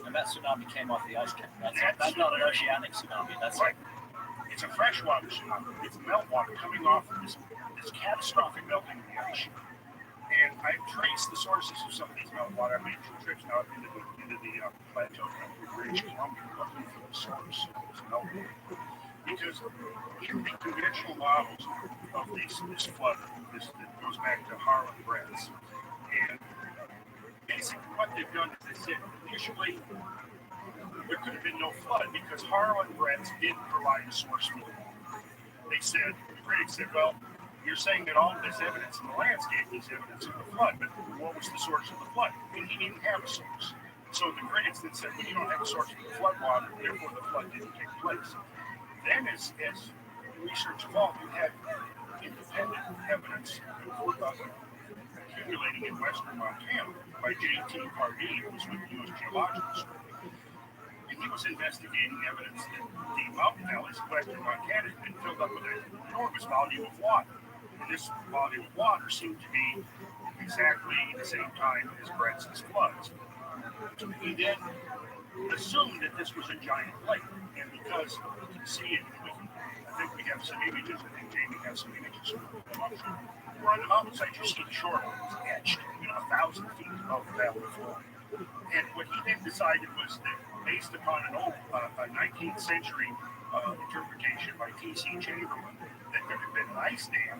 D: And that tsunami came off the ice cap. That's not an oceanic tsunami. That's
E: right. It's a freshwater tsunami. It's meltwater coming off of this catastrophic melting of the ice. And I've traced the sources of some of these meltwater. I made 2 trips now into the plateau country, British Columbia, looking for the source of this meltwater. Because in the conventional models of this flood, that goes back to Harlan Bretz, and basically what they've done is they said initially there could have been no flood because Harlan Bretz didn't provide a source for the water. They said, the critics said, well, you're saying that all of this evidence in the landscape is evidence of the flood, but what was the source of the flood? And he didn't have a source. So the critics then said, well, you don't have a source for the flood water, therefore the flood didn't take place. Then as research evolved, you had independent evidence accumulating in western Montana by J.T. Pardee, who was with the U.S. Geological Survey. And he was investigating evidence that the mountain valleys of western Montana had been filled up with an enormous volume of water. And this volume of water seemed to be exactly the same time as Bretz's floods. He then assumed that this was a giant lake. And because you can see it, I think we have some images. I think Jamie has some images. We're on the mountainside, you see the shoreline is etched, 1,000 feet above the valley floor. And what he then decided was that, based upon an old 19th century interpretation by T.C. Chamberlain, that there had been an ice dam.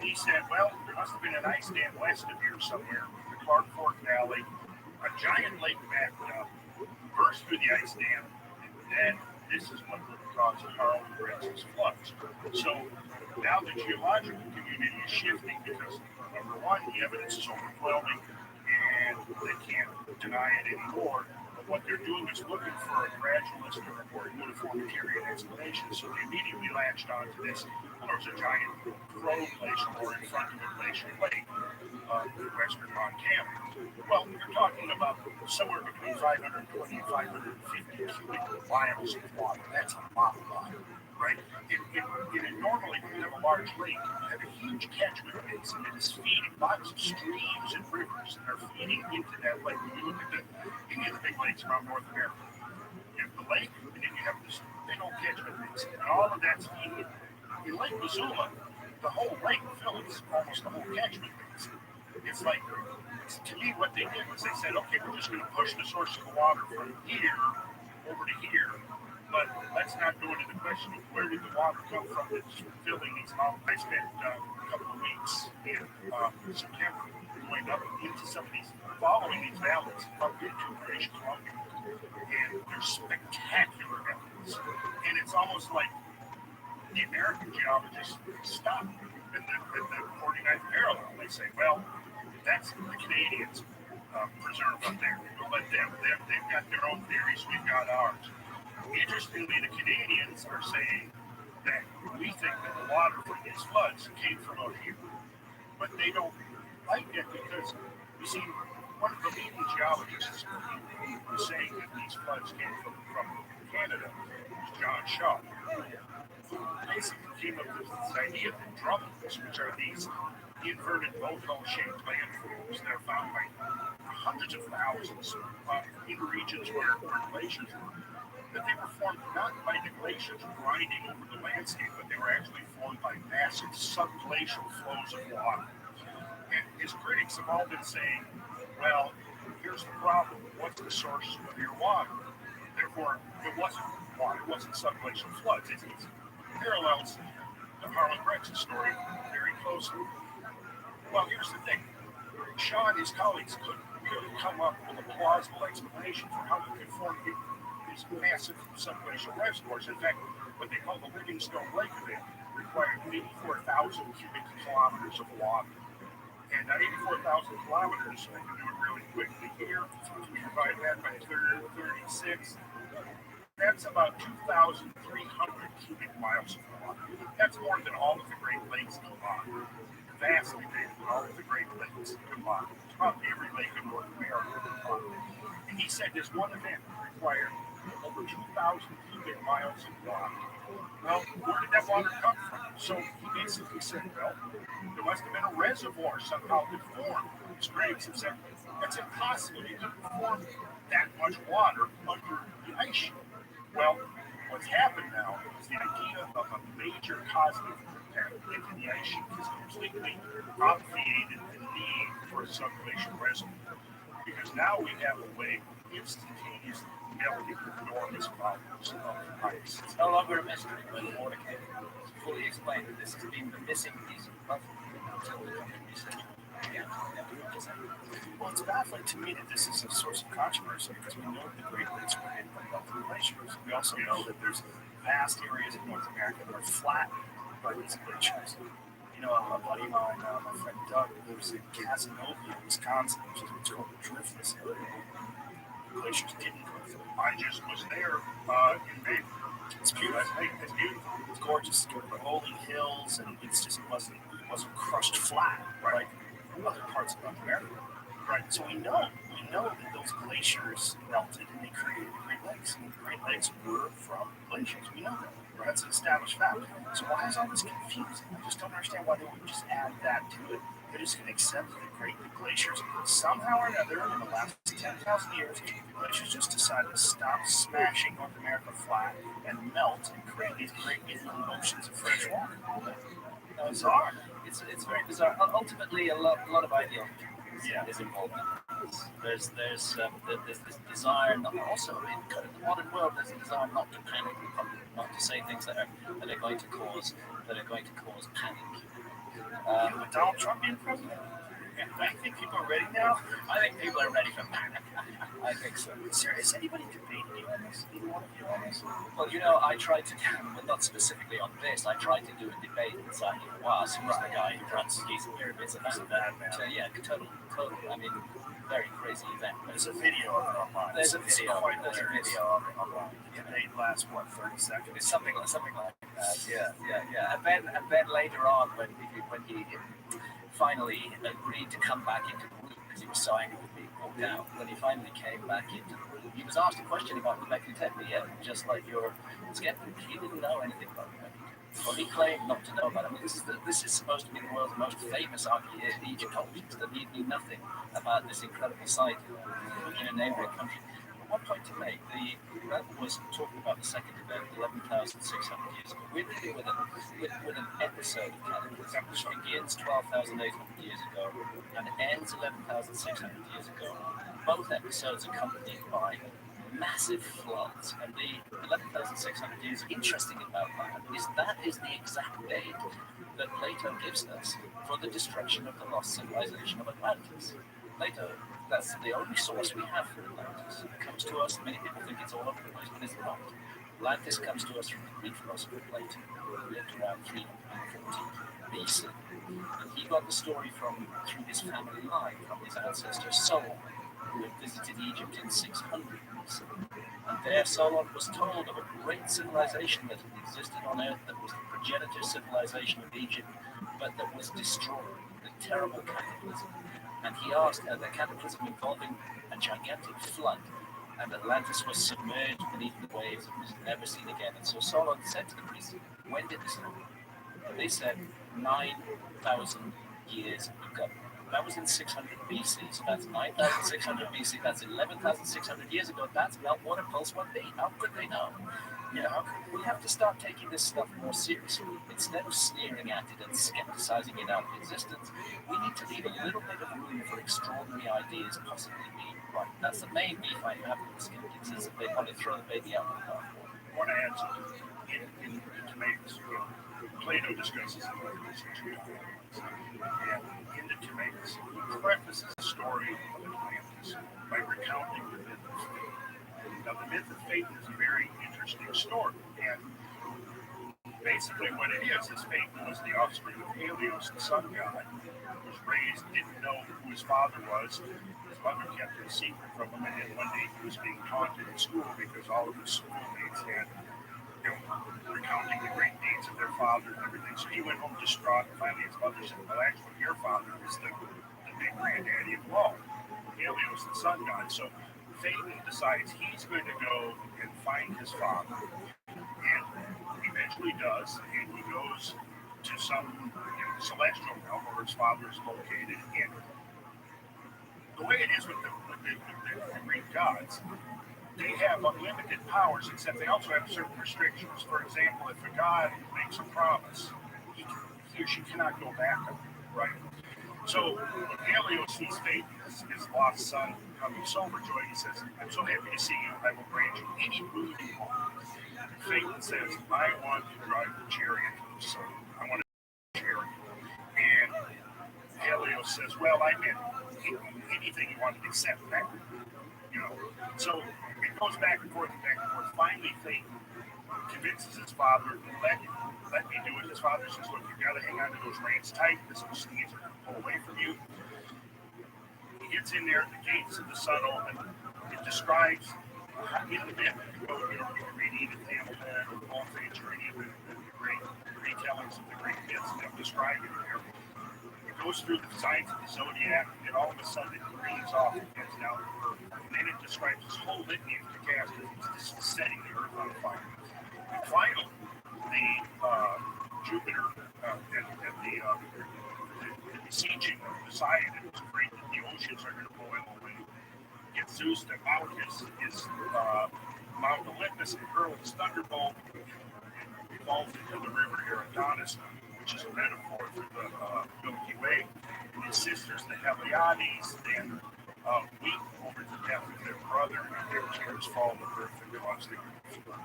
E: He said, well, there must have been an ice dam west of here somewhere, the Clark Fork Valley. A giant lake backed up, burst through the ice dam, and then this is what would cause Harlem Brex's floods. So now the geological community is shifting because, number one, the evidence is overwhelming and they can't deny it anymore. But what they're doing is looking for a gradualist or a more uniformitarian explanation. So they immediately latched onto this. Well, there's a giant grove glacier or in front of a glacier lake in western Montana. Well, you're talking about somewhere between 520 and 550 cubic miles of water. That's a lot of water, right? Normally, when you have a large lake, you have a huge catchment basin that is feeding lots of streams and rivers that are feeding into that lake. When you look at any of the big lakes around North America, you have the lake, and then you have this big old catchment basin, and all of that's feeding. In Lake Missoula, the whole lake fills almost the whole catchment basin. It's like, to me, what they did was they said, okay, we're just going to push the source of the water from here over to here, but let's not go into the question of where did the water come from that's filling these mountains. I spent a couple of weeks in September going up into some of these, following these valleys up into British Columbia, and they're spectacular valleys. And it's almost like the American geologists stop at the 49th parallel. They say, well, that's the Canadians preserve up there. We'll let them. They've got their own theories. We've got ours. Interestingly, the Canadians are saying that we think that the water from these floods came from out here. But they don't like it because, you see, one of the leading geologists who was saying that these floods came from Canada was John Shaw, who basically came up with this idea of TRUMANs, which are these inverted boat-shaped landforms that are found by hundreds of thousands in regions where glaciers were. That they were formed not by the glaciers grinding over the landscape, but they were actually formed by massive subglacial flows of water. And his critics have all been saying, well, here's the problem. What's the source of your water? Therefore, it wasn't water, it wasn't subglacial floods. It parallels the Harlem Brexit story very closely. Well, here's the thing. Shaw and his colleagues couldn't really come up with a plausible explanation for how you could form these massive subglacial reservoirs. In fact, what they call the Livingstone Lake event required 84,000 cubic kilometers of water. And that 84,000 kilometers, I can do it really quickly here, we divide that by 36, that's about 2,300 cubic miles of water. That's more than all of the Great Lakes combined. Vastly bigger than all of the Great Lakes combined. Probably every lake in North America combined. And he said this one event required over 2,000 cubic miles of water. Well, where did that water come from? So he basically said, well, there must have been a reservoir somehow that formed. His critics have said, that's impossible. You couldn't form that much water under the ice sheet. Well, what's happened now is the idea of a major cosmic impact into the ice sheet has completely obviated the need for a subglacial reservoir. Because now we have a way of instantaneously melting enormous volumes of ice.
D: It's no longer a mystery, but Mordecai fully explained that this has been the missing piece of the puzzle until we come to research.
B: Well, it's baffling to me that this is a source of controversy because we know that the Great Lakes were hit by melting glaciers. We also know that there's vast areas of North America that are flattened by these glaciers. You know, a buddy of mine, my friend Doug, lives in Casanova, Wisconsin, which is what's called the driftless area. The glaciers didn't go through.
E: I just was there in May.
B: It's beautiful.
E: It's beautiful.
B: It's gorgeous. The rolling hills, and it wasn't crushed flat like other parts of North America. Right. So we know that those glaciers melted and they created the Great Lakes. And the Great Lakes were from glaciers. We know that. Right. That's an established fact. So why is all this confusing? I just don't understand why they wouldn't just add that to it. They're just going to accept that the glaciers somehow or another in the last 10,000 years, the glaciers just decided to stop smashing North America flat and melt and create these great inland oceans of fresh water.
D: Bizarre. It's very bizarre. Ultimately, a lot of ideology is involved. There's this desire, also in kind of the modern world, there's a desire not to panic, not to say things that are going to cause panic.
B: With Donald Trump being president, I think people are ready now.
D: I think people are ready for panic. I think so.
B: Is anybody debating you on this? Either one of you on this?
D: Well, I tried to, well, not specifically on this, I tried to do a debate with Zahid Fawaz, who's the guy who runs these pyramids and that. Yeah, total. I mean, very crazy event.
B: There's a video of it online. There's a video of it online. The debate lasts, 30 seconds?
D: It's something like that. Yeah. And then later on, when he finally agreed to come back into the room because he was so angry with being pulled down, when he finally came back into the room, he was asked a question about Rebecca Tedley, just like your skeptic. He didn't know anything about Rebecca. Well, he claimed not to know about it. I mean, this is supposed to be the world's most famous Egyptologist, and he knew nothing about this incredible site in a neighboring country. One point to make, the Rabbi was talking about the second event, 11,600 years ago. We're dealing with an episode of cataclysm which begins 12,800 years ago and ends 11,600 years ago. Both episodes accompanied by massive floods, and the 11,600 years interesting about that is the exact date that Plato gives us for the destruction of the lost civilization of Atlantis. Plato, that's the only source we have for Atlantis. It comes to us, many people think it's all over the place, but it's not. Atlantis comes to us from the Greek philosopher Plato, who lived around 340 BC. And he got the story through his family line, from his ancestor Solon, who had visited Egypt in 600 BC. And there Solon was told of a great civilization that had existed on Earth that was the progenitor civilization of Egypt, but that was destroyed in a terrible cataclysm. And he asked, the cataclysm involving a gigantic flood, and Atlantis was submerged beneath the waves and was never seen again. And so Solon said to the priests, when did this happen? And they said, 9,000 years ago. That was in 600 BC, so that's 9,600 BC, that's 11,600 years ago. That's meltwater pulse 1b. How could they know? We have to start taking this stuff more seriously. Instead of sneering at it and skepticizing it out of existence, we need to leave a little bit of room for extraordinary ideas possibly being right. That's the main beef I have with the skeptics, is that they want to throw the baby out with the bathwater.
E: I want to add something. In Tomatoes, Plato discusses the and in the Tomatoes, he prefaces the story of Atlantis by recounting the myth of fate. Now, the myth of fate is a very interesting story, and basically what it is fate was the offspring of Helios, the sun god, who was raised, didn't know who his father was. His mother kept it a secret from him, and then one day he was being taunted in school because all of his schoolmates had recounting the great deeds of their father and everything. So he went home distraught, and finally his mother said, well, actually, your father is the big granddaddy of all, Helios, the sun god. So Phaeton decides he's going to go and find his father, and he eventually does, and he goes to some celestial realm where his father is located. And the way it is with the Greek gods, they have unlimited powers, except they also have certain restrictions. For example, if a god makes a promise, he or she cannot go back on it, right? So Helios sees Phaeton, his lost son, coming so overjoyed. He says, I'm so happy to see you. I will grant you any boon you want. Phaeton says, I want to drive the chariot to the sun. I want to chariot. And Helios says, well, I meant anything you wanted except that. So it goes back and forth and back and forth. Finally, Phaeton convinces his father, let me do it. His father says, look, you got to hang on to those reins tight because those steeds are going to pull away from you. He gets in there, the gates of the sun open. It describes in the myth. You can read Edith Hamilton or Paul Page or any of the great retellings of the great myths, and they'll describe it there. It goes through the signs of the zodiac, and all of a sudden it breathes off and gets down to earth. And then it describes this whole litany of catastrophes, just setting the earth on fire. And finally, the Jupiter and the besieging of Poseidon, it was afraid that the oceans are going to boil away. Gets Zeus to mount his Mount Olympus and hurl his thunderbolt, and it falls into the river Eridanus, which is a metaphor for the Milky Way. And his sisters, the Heliades, then weep over the death of their brother, and their tears fall to earth and cause the flood.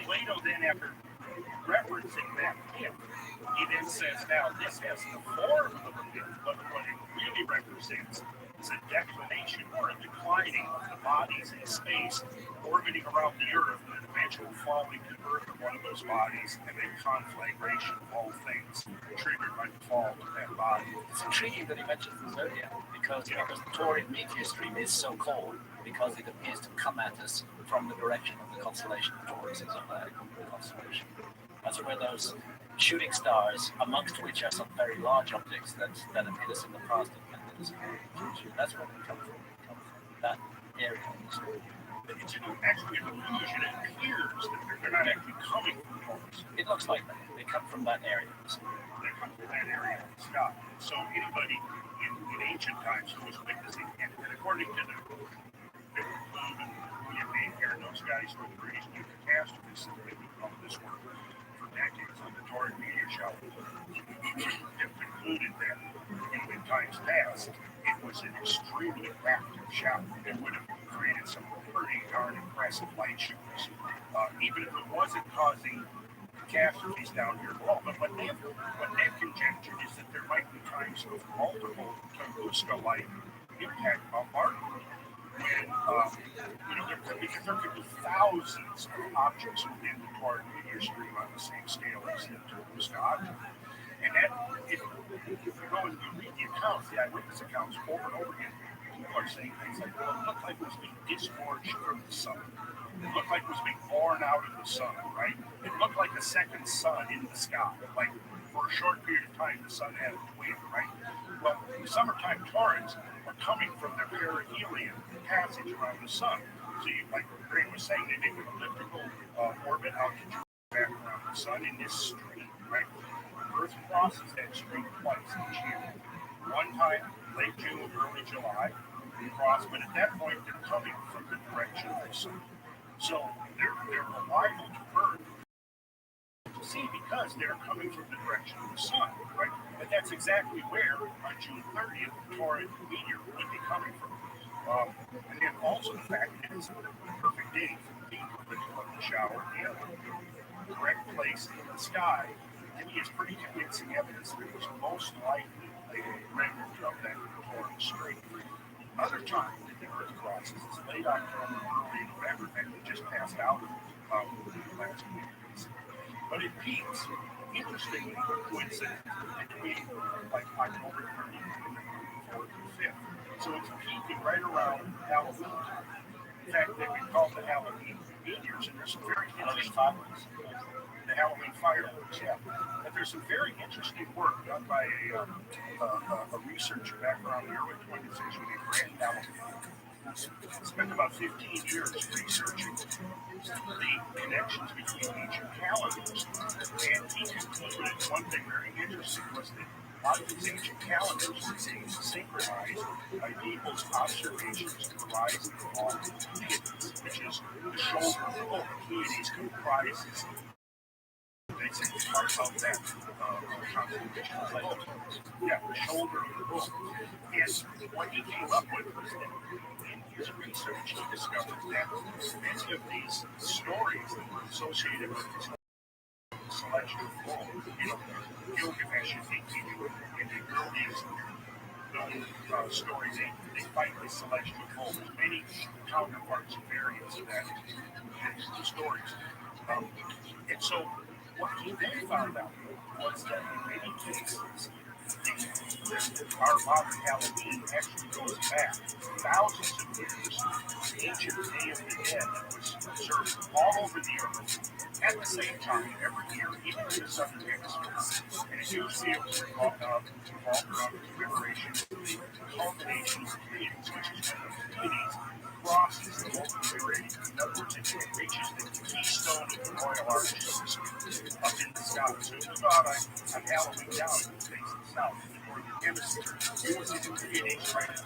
E: Plato then, after referencing that myth, he then says, now this has the form of a myth, but what it really represents is a declination or a declining of the bodies in space orbiting around the Earth and an eventual falling to Earth of one of those bodies and then conflagration of all things triggered by the fall of that body.
D: It's intriguing that he mentions the zodiac because the Taurian meteor stream is so called because it appears to come at us from the direction of the constellation of Taurus, is of that constellation. That's where those shooting stars, amongst which are some very large objects that have hit us in the past and can hit us in the future. That's where they come from. They come from that area of the story.
E: It's actually an illusion. It appears that they're not actually coming from Taurus.
D: It looks like that. They come from that area.
E: They come from that area of the sky. So anybody in ancient times who was witnessing, and according to the and those guys who were raised in catastrophes, they've been on this work for decades on the Taurian meteor shower, have concluded that in times past, it was an extremely active shower that would have created some pretty darn impressive light shows, even if it wasn't causing catastrophes down here below. But what they've conjectured is that there might be times of multiple Tunguska-like impact bombardment when, because there could be thousands of objects within the Taurian meteor stream on the same scale as the Tunguska object. And that, if you go and you read the accounts, the eyewitness accounts over and over again, people are saying things like, well, it looked like it was being disgorged from the sun. It looked like it was being born out of the sun, right? It looked like a second sun in the sky. Like, for a short period of time, the sun had a twin, right? Well, summertime Taurans are coming from their perihelion passage around the sun. So, like Graham was saying, they make an elliptical orbit out back around the sun in this stream, right? Earth crosses that stream twice each year. One time, late June, early July, they cross, but at that point, they're coming from the direction of the sun. So they're reliable to Earth to see because they're coming from the direction of the sun, right? But that's exactly where, on June 30th, the Taurian meteor would be coming from. And then also the fact that it's the perfect day for the peak of the shower and the correct place in the sky. And he is pretty convincing evidence that it was most likely a remnant of that Taurian stream. Other time that the Earth crosses is late October, early November, and we just passed out of last week. But it peaks, interestingly, coincident between like October 30th and the 4th and 5th. So it's peaking right around Halloween time. In fact, they've been called the Halloween meteors, and there's some very interesting fireworks. The Halloween fireworks, yeah. But there's some very interesting work done by a researcher back around the early 20th century named Grant Halloween. Spent about 15 years researching the connections between ancient calendars, and he concluded one thing very interesting was that a lot of these ancient calendars were being synchronized by people's observations of the rise and fall of the Pleiades, which is the shoulder of the bull. The Pleiades comprises basically part of that constellation of bull. Yeah, the shoulder of the bull. And what he came up with was that in his research, he discovered that many of these stories that were associated with this celestial bull, Gilgamesh and Enkidu, and the earliest known stories, they fight the celestial bull. There's many counterparts and variants of that in the stories. And so what he then found out was that in many cases, our modern Halloween actually goes back thousands of years to the ancient Day of the Dead that was observed all over the earth at the same time every year, even in the southern hemisphere. And it usually revolved around the commemoration of the culmination of the Pleiades, which is when the Pleiades crosses the whole period. In other words, it reaches the keystone of the royal arch up in the sky. So if you go out on Halloween down in the face of the south, or the hemisphere, you will see the Pleiades right at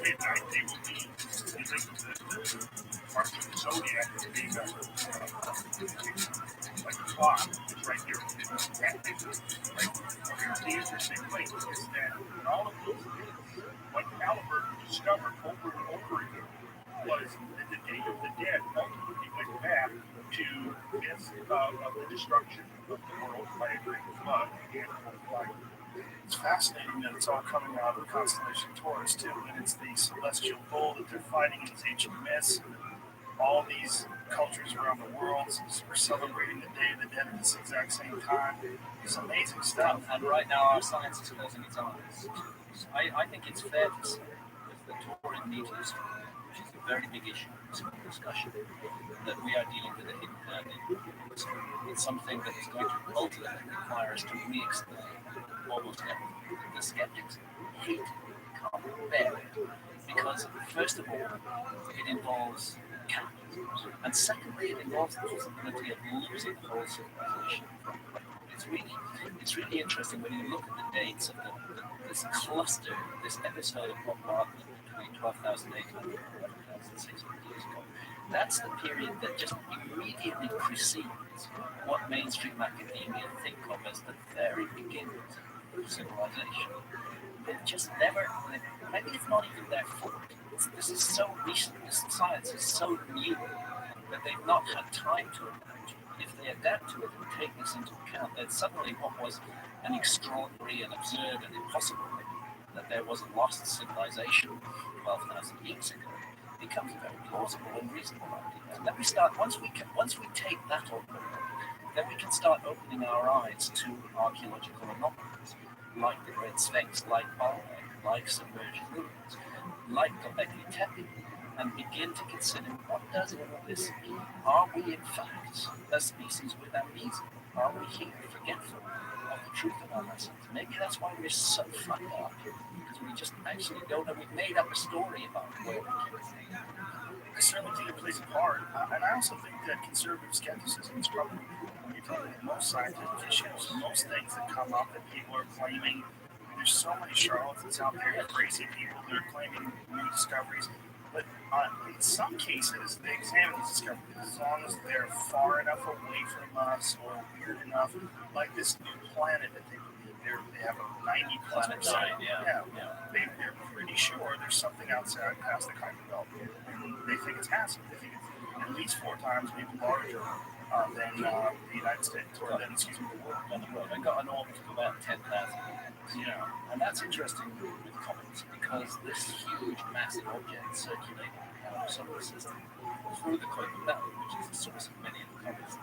E: midnight. They will be, you think the march of the zodiac is being like a clock. It's right there at midnight. Right? Here's the interesting thing is that in all of these days, what Halliburton discovered over and over again was that the Day of the Dead ultimately went back to myths of the destruction of the world by a great flood and fire.
B: It's fascinating that it's all coming out of the constellation Taurus too, and it's the celestial bull that they're fighting in these ancient myths. All these cultures around the world are celebrating the Day of the Dead at this exact same time. It's amazing stuff.
D: And right now, our science is closing its eyes. I think it's fair to say with the Taurian meteors, which is a very big issue, it's a discussion, that we are dealing with a hidden hand in. It's something that is going to ultimately require us to re-explain almost everything. The skeptics hate it, can't bear it, because first of all, it involves capitalism, and secondly, it involves the possibility of losing the whole civilization. It's really interesting when you look at the dates of this cluster, this episode of bombardment between 12,800 and 11,600 years ago. That's the period that just immediately precedes what mainstream academia think of as the very beginnings of civilization. They've just never, maybe it's not even their fault. This is so recent, this science is so new that they've not had time to adapt. If they adapt to it and take this into account, then suddenly what was an extraordinary and absurd and impossible thing, that there was a lost civilization 12,000 years ago, becomes a very plausible and reasonable idea. And then we start, once we take that on board, then we can start opening our eyes to archaeological anomalies, like the Great Sphinx, like Baalbek, like submerged ruins, like Göbekli Tepe, and begin to consider what does all of this mean? Are we in fact a species with amnesia? Are we here forgetful of the truth of our lessons? Maybe that's why we're so fucked up, because we just actually don't know. We've made up a story about where we came from.
B: I certainly think it plays a part, and I also think that conservative skepticism is probably, when you're talking about most scientific issues, most things that come up that people are claiming, there's so many charlatans out there, crazy people that are claiming new discoveries. But in some cases, they examine these discoveries as long as they're far enough away from us or weird enough, like this new planet that they believe they have a 90+%. They're pretty sure there's something outside past the Kuiper Belt. And they think it's massive. They think it's at least 4 times, maybe larger than the United States, or then, the world.
D: I got an orbit of about 10,000 years. And that's interesting with comets, because this huge, massive object circulating around our solar system through the Kuiper Belt, which is the source of many of the comets,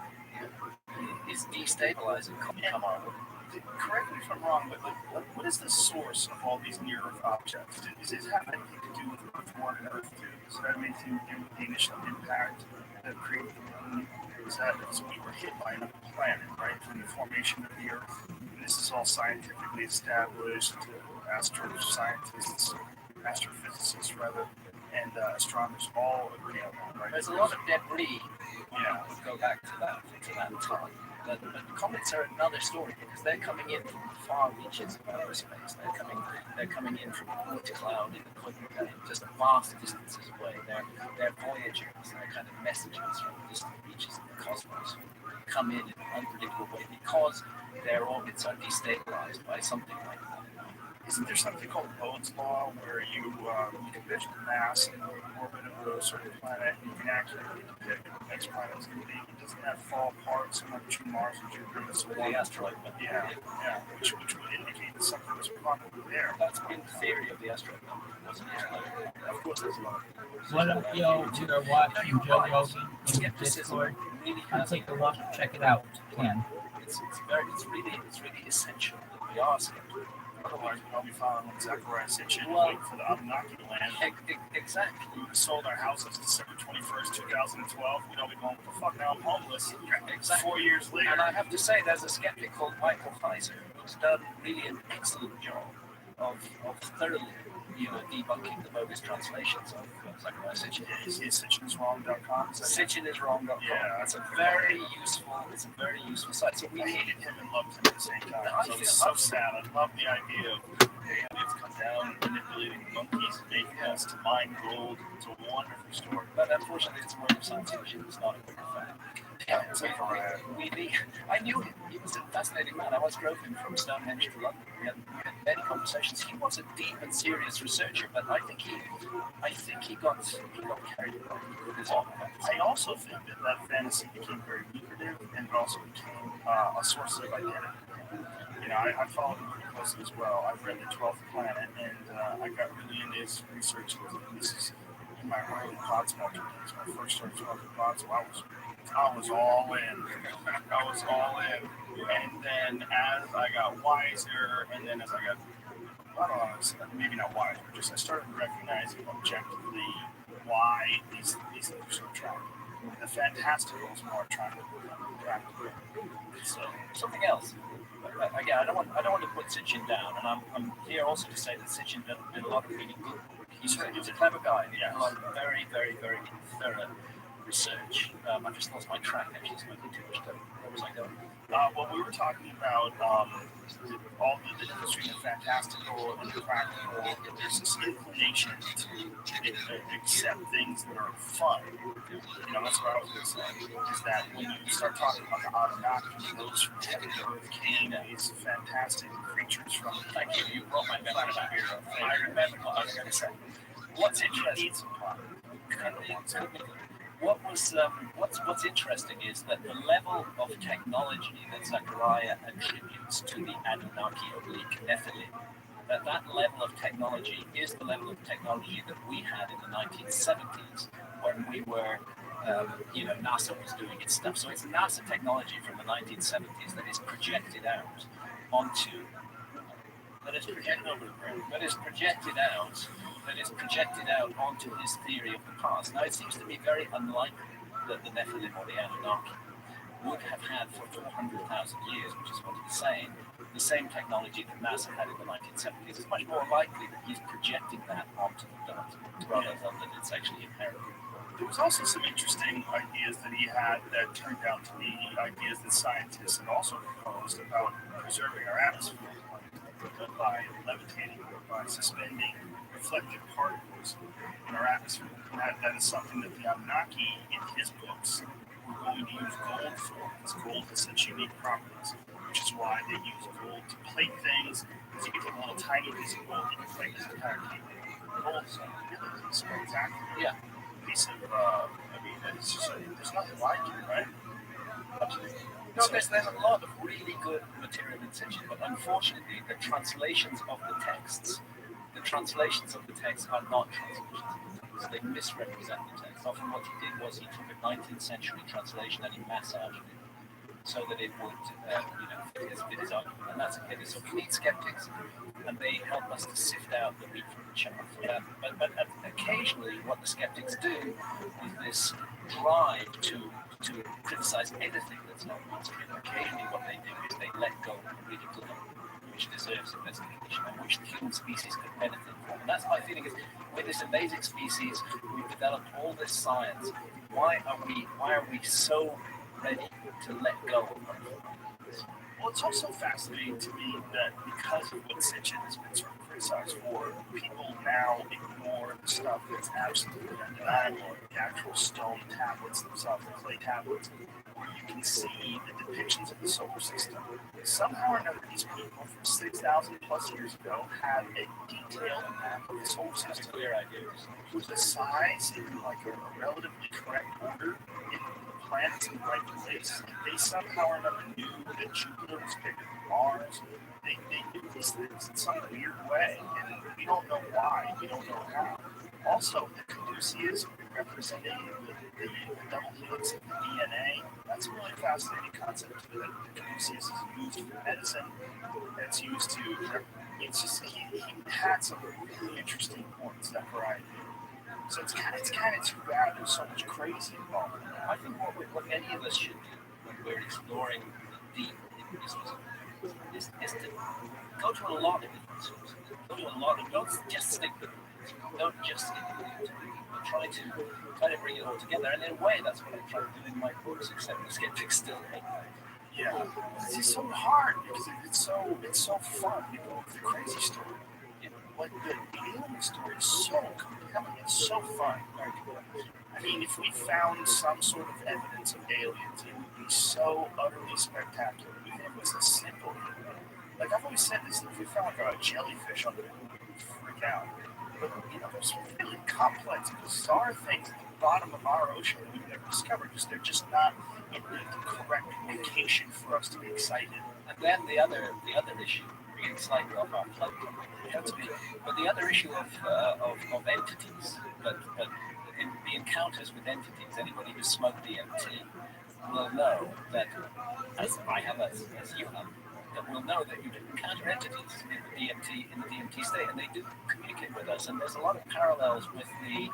D: is destabilizing come our way.
B: Correct me if I'm wrong, but what is the source of all these near-Earth objects? Does it have anything to do with Earth 1 and Earth 2? Does it have anything to do with the initial impact that created the moon? Is that because we were hit by another planet, right, from the formation of the Earth? And this is all scientifically established. Scientists, astrophysicists rather, and astronomers all agree on that, right?
D: There's a lot of debris that would go back to that time. But comets are another story, because they're coming in from far reaches of outer space. They're coming in from a point cloud in the Kuiper Belt, just vast distances away. They're voyagers, they're kind of messengers from distant reaches of the cosmos, who come in an unpredictable way because their orbits are destabilized by something like that.
B: Isn't there something called Bode's law, where you can measure the mass and the orbit of a certain planet, and you can accurately depict what the next planet is going to be? Doesn't that fall apart somewhere between Mars and Jupiter?
D: The asteroid.
B: Which would indicate that something was probably there.
D: That's been the theory of the asteroid number, wasn't it?
B: Of course, there's a lot.
C: What up, yo? We are watching Joe Rogan in Discord. I'll take a look. Check it out, Ken.
D: It's really essential that we are skeptical.
B: Otherwise, we'll be following Zachariah Sitchin and waiting for the Anunnaki land.
D: Exactly.
B: We sold our houses December 21st, 2012. We'd all be going, what the fuck, now I'm homeless.
D: Exactly.
B: 4 years later.
D: And I have to say, there's a skeptic called Michael Heiser who's done really an excellent job of thoroughly debunking the bogus translations of Zachariah Sitchin.
B: Is sitchiniswrong.com?
D: Sitchiniswrong.com.
B: Yeah.
D: It's a very useful site. So we
B: hated him and loved him at the same time. So it's so sad. I love the idea of aliens come down and manipulating monkeys and making us to mine gold. It's a wonderful story.
D: But unfortunately, it's a work of science fiction. It's not a book of fact. I knew him. He was a fascinating man. I once drove him from Stonehenge to London. We had many conversations. He was a deep and serious researcher, but I think he got carried away with his own.
B: I also think that fantasy became very lucrative and it also became a source of identity. You know, I followed him pretty closely as well. I've read The 12th Planet, and I got really into his research. This is in my early Podsmell days, my first started smoking pot, so I was all in. I was all in. And then as I got wiser, and then as I got, I don't know, maybe not wiser, just I started recognizing objectively why these things are so attractive. The fantastical is more attractive than practical.
D: So something else. Again, I don't want to put Sitchin down, and I'm here also to say that Sitchin did a lot of really good work. He's a clever guy. He did a lot of very, very, very thorough research. I just lost my track actually, smoking too much dope. Where was I going?
B: Well, we were talking about all the difference between the fantastical and the practical. There's this inclination to accept things that are fun. You know, that's what I was going to say. Is that when you start talking about the Anunnaki, those from heaven to earth came, these fantastic creatures from.
D: Thank you. You brought my memory back here. I remember what I was going to say. What's interesting? What's interesting is that the level of technology that Zechariah attributes to the Anunnaki oblique Nephilim, that level of technology is the level of technology that we had in the 1970s when we were, NASA was doing its stuff. So it's NASA technology from the 1970s that is projected out onto. That is projected out onto his theory of the past. Now, it seems to me very unlikely that the Nephilim or the Anunnaki would have had for 400,000 years, which is what he's saying, the same technology that NASA had in the 1970s. It's much more likely that he's projecting that onto the dot rather than that it's actually inherent.
B: There was also some interesting ideas that he had that turned out to be ideas that scientists had also proposed about preserving our atmosphere by levitating, by suspending reflective particles in our atmosphere. That is something that the Anunnaki, in his books, were going to use gold for, because gold has such unique properties, which is why they use gold to plate things, because you can take a little tiny piece of gold, you can plate this entire cake. Gold is really spectacular. Piece of, it's just, there's nothing like it, right?
D: Absolutely. No, there's a lot of really good material in Sitchin, but unfortunately, the translations of the texts are not translations of the text. They misrepresent the text. Often what he did was he took a 19th century translation and he massaged it so that it would, fit his argument. And that's a pity. So we need skeptics, and they help us to sift out the wheat from the chaff. But occasionally, what the skeptics do is this drive to criticize anything that's not mainstream. Occasionally, what they do is they let go of a really good which deserves investigation and which the human species could benefit from. And that's my feeling is, with this amazing species, we've developed all this science. Why are we so ready to let go of it?
B: Well, it's also fascinating to me that because of what Sitchin has been sort of criticized for, people now ignore the stuff that's absolutely undeniable, the actual stone tablets themselves, the clay tablets, where you can see the depictions of the solar system. Somehow or another, these people from 6,000 plus years ago had a detailed map of the solar system.
D: Clear ideas.
B: With the size in like a relatively correct order, in the planets in the right place. They somehow or another knew that Jupiter was bigger than Mars. They knew these things in some weird way, and we don't know why. We don't know how. Also, the caduceus representing the double helix of the DNA. That's a really fascinating concept. That the caduceus is used for medicine. It's used to. It's just he had some really interesting points that variety. So it's kind of too bad there's so much crazy involved in that.
D: I think what any of us should do when we're exploring the deep in business is to go to a lot of different sources. Go to a lot of, don't just stick with it. Don't just stick with it. But try to bring it all together. And in a way, that's what I try to do in my books, except the skeptics still hate that.
B: Yeah, it's just so hard because it's so fun to go with the crazy story. Like the alien story is so compelling, it's so fun. I mean, if we found some sort of evidence of aliens, it would be so utterly spectacular. Even if it was a simple alien, like I've always said this, if we found like a jellyfish on the moon, we would freak out. But there's really complex, bizarre things at the bottom of our ocean that we've never discovered because they're just not in the correct location for us to be excited.
D: And then the other issue, we're getting slightly off our plug topic, but the other issue of entities, but in the encounters with entities, anybody who smoked DMT will know that, as I have, as you have, that will know that you encounter entities in the DMT state, and they do communicate with us. And there's a lot of parallels with the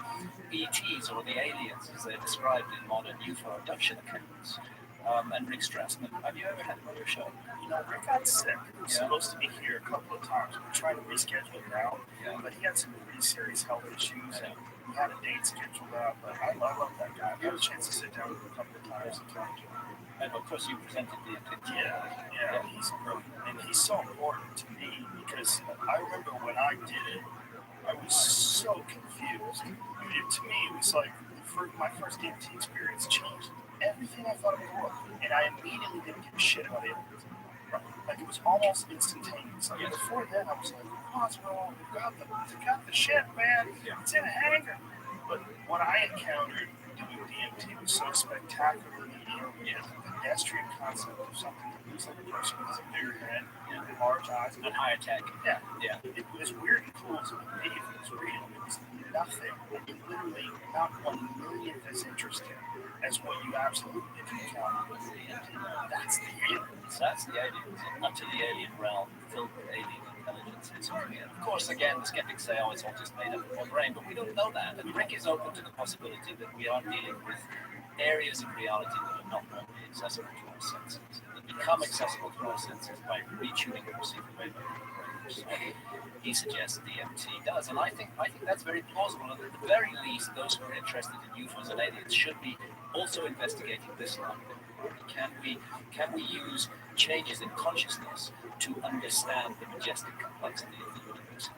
D: ETs or the aliens, as they're described in modern UFO abduction accounts. And Rick Strassman, have you ever had him on your show?
B: Rick got sick. He was supposed to be here a couple of times. We're trying to reschedule it now, but he had some pretty serious health issues, and we had a date scheduled out. But I love that guy. I got a chance to sit down with him a couple of times and talk to him.
D: And of course, you presented the opinion.
B: Yeah, he's brilliant, and he's so important to me because I remember when I did it, I was so confused. To me, it was like my first DMT experience changed everything I thought it was, and I immediately didn't give a shit about it. Like it was almost instantaneous. Like before then, I was like, "What's wrong? We got the shit, man. It's in a hangar." But what I encountered doing DMT was so spectacularly alien, the pedestrian concept of something that looks like a person with a bigger head and large eyes
D: and higher tech.
B: Yeah. It was weird and cool to believe it was real. It was nothing. It literally not 1/1,000,000th as interesting as what you absolutely can encounter with DMT. That's the aliens.
D: That's the aliens. Up to the alien realm, filled with alien intelligences. Of course, again, the skeptics say, "Oh, it's all just made up of our brain," but we don't know that. And Rick is open to the possibility that we are dealing with areas of reality that are not normally accessible to our senses, that become accessible to our senses by retuning the received wavelength, which is what he suggests DMT does. And I think that's very plausible. And at the very least, those who are interested in UFOs and aliens should be also investigating this line. Can we use changes in consciousness to understand the majestic complexity of the universe?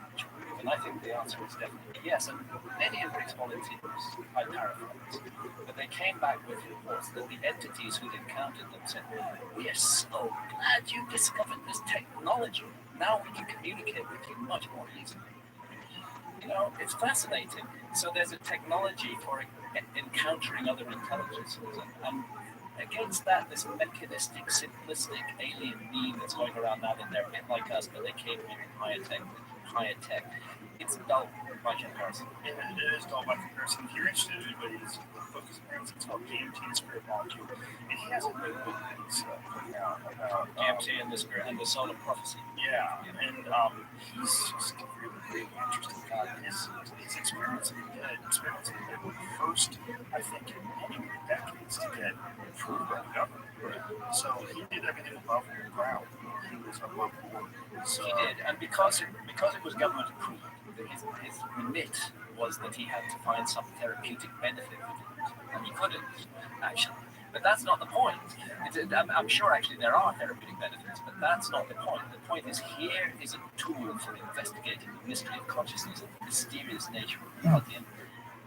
D: And I think the answer is definitely yes. And many of Rick's volunteers, I paraphrase, but they came back with reports that the entities who'd encountered them said, "We are so glad you discovered this technology. Now we can communicate with you much more easily." It's fascinating. So there's a technology for encountering other intelligences, and against that, this mechanistic, simplistic alien meme that's going around now that they're a bit like us, but they came here in higher tech. It's dull by comparison.
B: It is dull by comparison. If you're interested in anybody's book experience, it's called DMT and the Spirit Molecule. And he has a new book that he's putting out about
D: DMT and the Spirit and the Solar Prophecy.
B: Yeah, and he's just a really interesting guy. His experience in the first, I think, in many decades to get approved by the government. So he did everything above ground. He was above board. So
D: he did, and because it was government approved, his remit was that he had to find some therapeutic benefit with it, and he couldn't actually. But that's not the point. I'm sure actually there are therapeutic benefits, but that's not the point. The point is here is a tool for investigating the mystery of consciousness and the mysterious nature of reality. And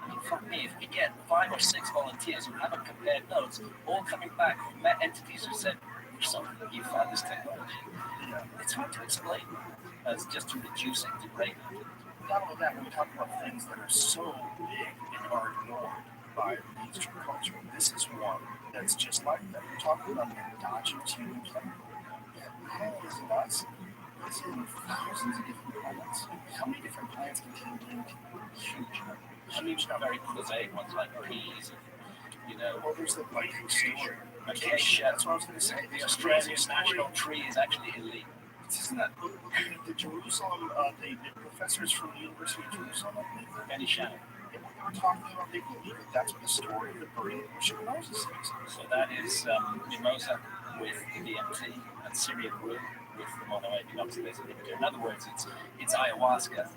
D: I mean, for me, if we get 5 or 6 volunteers who haven't compared notes, all coming back who met entities who said, "We're so lucky you found this technology," it's hard to explain as just to reduce it to break it.
B: Not only that, when we talk about things that are so big and are ignored by the mainstream culture, this is one that's just like that. We're talking about the endogenous human planet. That is nuts. It's in thousands of different planets. How many different planets contain DMT?
D: Huge, very prosaic ones like peas,
B: Well, there's the acacia.
D: That's what I was going to say. The Australian national tree is actually elite.
B: Isn't that the Jerusalem, the professors from the University of Jerusalem,
D: Benny Shannon.
B: They were talking about, they believe that that's what the story of the burning bush of Moses is.
D: So that is mimosa with DMT and Syrian rue with the monoamine oxidase inhibitor. In other words, it's ayahuasca,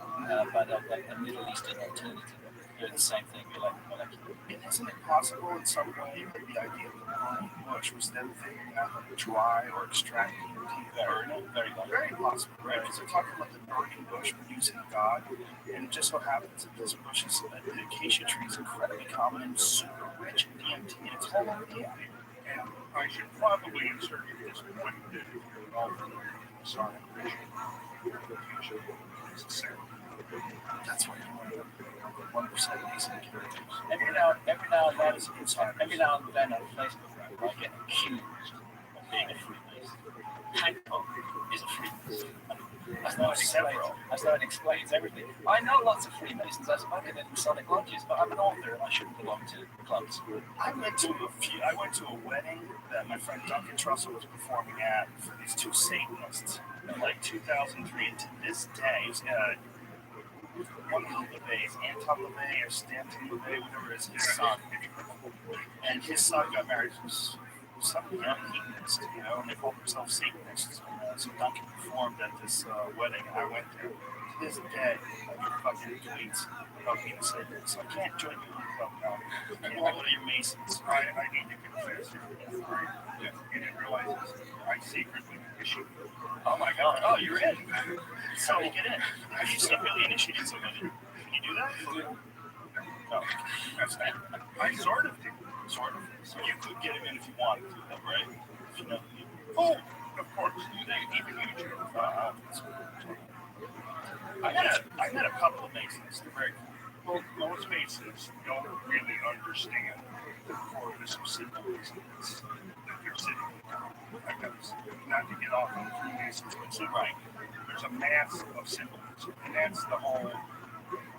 D: but a Middle Eastern alternative. Doing the same thing, molecular.
B: And isn't it possible in some way that the idea of the burning bush was them thinking that dry or extract DMT? Very possible, right? Because they're talking about the burning bush producing God, and it just so happens that this bush is, the acacia tree is incredibly common and super rich in DMT, and it's whole idea.
E: And I should probably insert at this point that if you're involved in Masonic ritual. Usually it's a ceremony.
B: That's what you want. 1% decent characters.
C: Every now and then on Facebook, I get accused of being a Freemason. Hancock is a Freemason. That's not explains everything. I know lots of Freemasons. I've spoken in Masonic lodges, but I'm an author and I shouldn't belong to clubs.
B: I went to a wedding that my friend Duncan Trussell was performing at for these two Satanists in like 2003, and to this day, it was, one of the LeVays, Anton LeVay or Stanton LeVay, whatever it is, his son. And his son got married to some young heathenist, and they called themselves Satanists. So Duncan performed at this wedding, and I went there. To this day, I get fucking tweets about being a Satanist. So I can't join you in the club now. I can't go to your Masons.
E: I need to confess, you didn't realize this. I secretly issued.
B: Oh my god. Oh, you're in. So how do you get in? Are you secretly initiating somebody? Can you do that?
E: No, that's not. I sort of did.
B: Sort of. So you could get him in if you wanted to, though, right? If you know.
E: Oh, of course. Even you, Joe.
B: I met a couple of Masons. They're very cool.
E: Well, most Masons don't really understand the corpus of symbolism that you're sitting on. Not to get off on Freemasons, but so right. There's a mass of symbolism, and that's the whole.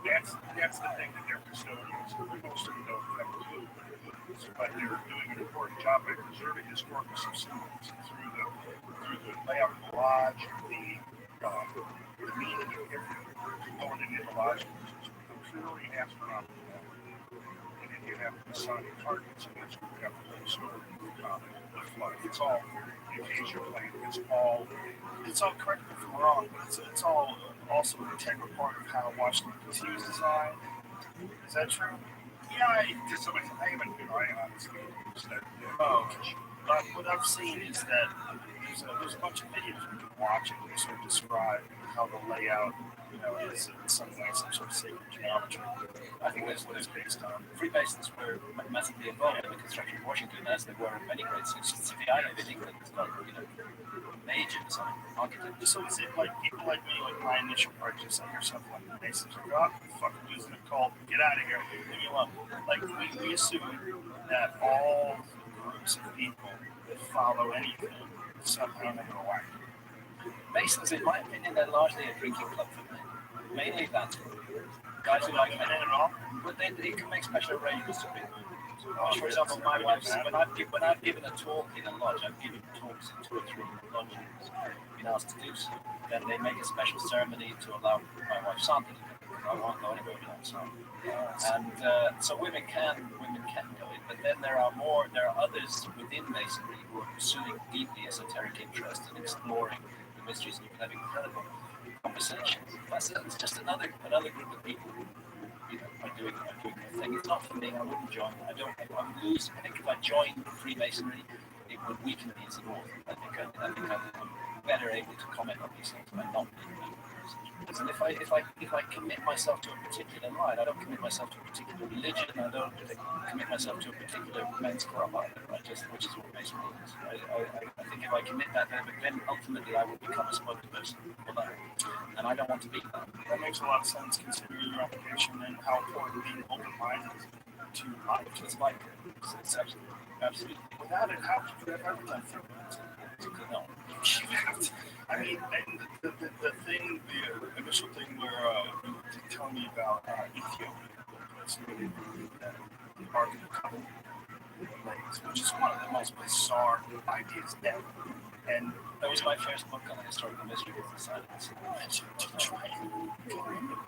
E: That's the thing that they're custodians. Most of them don't have a clue what it is, but they're doing an important job by preserving this corpus of symbols through the layout of the lodge, the meaning of everything. Going into the lodge, which is purely astronomical. And then you have the Masonic targets, and that's what we have the whole story of flood. It's all, in case you're playing, it's all,
B: correct me if I'm wrong, but it's all also an integral part of how Washington DC was designed. Is that true?
E: yeah, I haven't been right, honestly.
B: But what I've seen is that there's a bunch of videos we can watch and sort of describe how the layout, is in some way some sort of sacred geometry. I think that's what it's based on.
D: Freemasons were massively involved in the construction of Washington, as they were in many great cities. The island in England has got, major design architecture.
B: So is it like people like me, like my initial purchase, I hear something like the Masons are God, fucking using a cult, get out of here, leave me alone. Like we assume that all groups of people that follow anything somehow never whack.
D: Masons, in my opinion, they're largely a drinking club for men. Mainly that. Guys who like men at all, but they can make special arrangements to people. For example, my wife's, when I've given a talk in a lodge, I've given talks in 2 or 3 lodges, been asked to do so, then they make a special ceremony to allow my wife's son to do it. I won't go anywhere without son. And so women can go in, but then there are others within Masonry who are pursuing deeply esoteric interest in exploring the mysteries, and you can have incredible conversations. That's just another group of people who are doing their thing. It's not for me. I wouldn't join. I think if I joined Freemasonry, it would weaken me as an author. I think I'm better able to comment on these things by not being a Freemason. And if I commit myself to a particular line, I don't commit myself to a particular religion. I don't commit myself to a particular men's club either. Which is what Masonry is. I think if I commit that, then ultimately I will become a spokesperson for that, and I don't want to be that.
B: That makes a lot of sense considering your application and how important being open-minded to life.
D: It's like it's absolutely.
B: Without it, how could you have ever done things?
D: No.
B: I mean, the initial thing where you were telling me about Ethiopia, that's really the Ark of the Covenant, which is one of the most bizarre ideas ever. And
D: that was my first book on the historical mystery of the silence.
B: To try and go into it.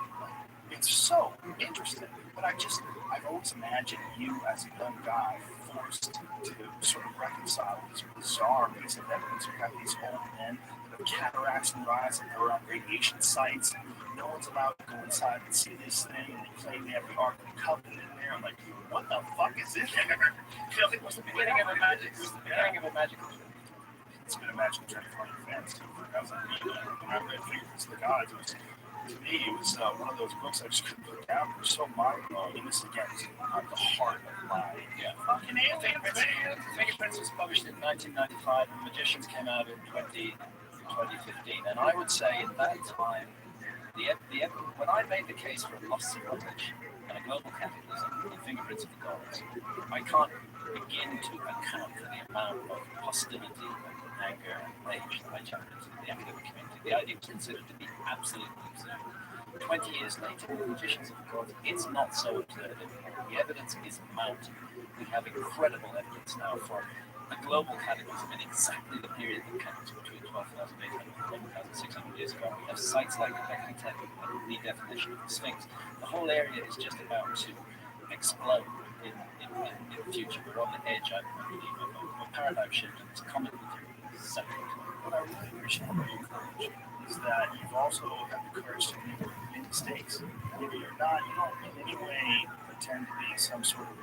B: It's so interesting, but I've always imagined you as a young guy forced to sort of reconcile this bizarre piece of evidence. You have these old men that have cataracts in their eyes and they're on radiation sites, and no one's allowed to go inside and see this thing, and they claim they have the Ark of the Covenant in there. I'm like, what the fuck is in there?
D: It was the beginning of a magic. It was the beginning of a magical thing.
B: It's been a magical journey for your fans too. When I read Figures of the Gods, to me, it was one of those books I just couldn't put down. It was so mind-blowing. And this, again, is at the heart of my fucking
D: Fingerprints was published in 1995, and Magicians came out in 2013. 2015, and I would say at that time, when I made the case for a lost civilization and a global cataclysm, the fingerprints of the gods, I can't begin to account for the amount of hostility, and anger, and rage that I generated in the academic community. The idea was considered to be absolutely absurd. 20 years later, the magicians of the gods, it's not so absurd anymore. The evidence is mounting. We have incredible evidence now for a global cataclysm in exactly the period that counts between 12,800 and 1,600 years ago. We have sites like Göbekli Tepe, a redefinition of the Sphinx. The whole area is just about to explode in the future. We're on the edge, I believe, of a paradigm shift, and it's coming with you. Second.
B: What I really appreciate about your courage is that you've also had the courage to make mistakes. You don't in any way pretend to be some sort of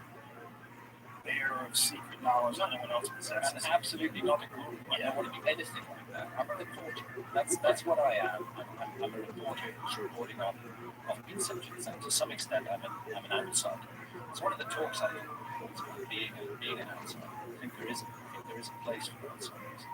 B: bearer of secret knowledge that no one else possesses.
D: And absolutely not a guru. I don't want to be anything like that. I'm a reporter. That's what I am. I'm a reporter who's reporting on offbeat subjects, and to some extent, I'm an outsider. It's one of the talks I do, being an outsider. I think there is a place for outsiders.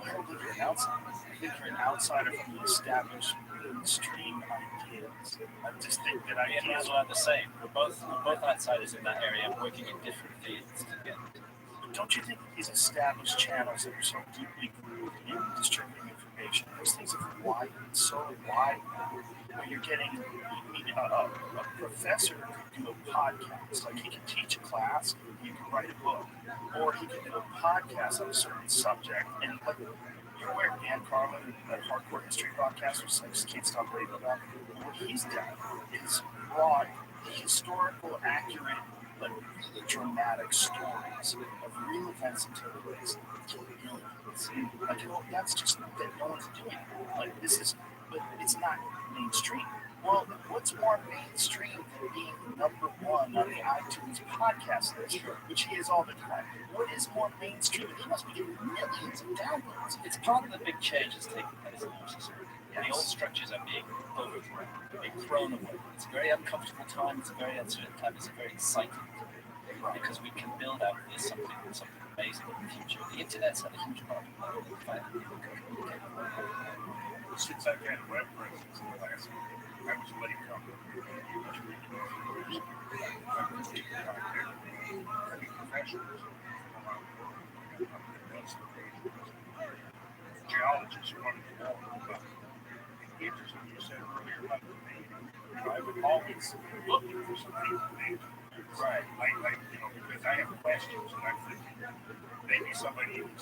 B: I don't think you're an outsider. I think you're an outsider from the established mainstream ideas. I just think that
D: Me and Hazel are the same. We're both outsiders in that area, working in different fields together.
B: But don't you think these established channels that are so deeply grooved in distributing information, those things have widened so wide now, where you're getting a professor could do a podcast, like he could teach a class, he could write a book, or he could do a podcast on a certain subject, and like you're aware of Dan Carlin, that hardcore history podcast, which I just can't stop raving about. What he's done is brought historical, accurate, like really dramatic stories of real events and takeaways to millions. Like, that's just that no one's doing it. Like, this is, but it's not mainstream. Well, what's more mainstream than being number one on the iTunes podcast list, which he is all the time? What is more mainstream? He must be getting millions of downloads.
D: It's part of the big change that's taking place in our society. The old structures are being overthrown, being thrown away. It's a very uncomfortable time. It's a very uncertain time. It's a very exciting time because we can build out this something amazing in the future. The internet's had a huge part of that.
E: Since I've had web presence in the last week, I was late coming. Having professionals, geologists who wanted to know about the interesting you said earlier about the name. I would always be looking for something to name. Right. Because I have questions and I'm thinking maybe somebody would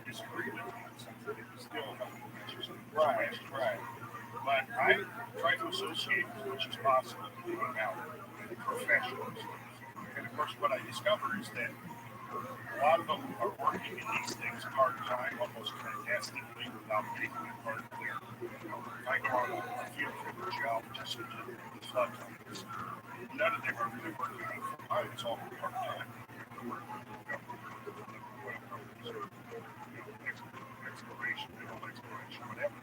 E: disagree with me on something that was still answer some questions. Right. But I try to associate as much as possible with the professionals. And of course, what I discover is that a lot of them are working in these things part-time, almost clandestinely, without making it part of their, if I go on a field trip with geologists who did the flood numbers, none of them are really working on it full-time. It's all part-time. Exploration, mineral exploration, whatever.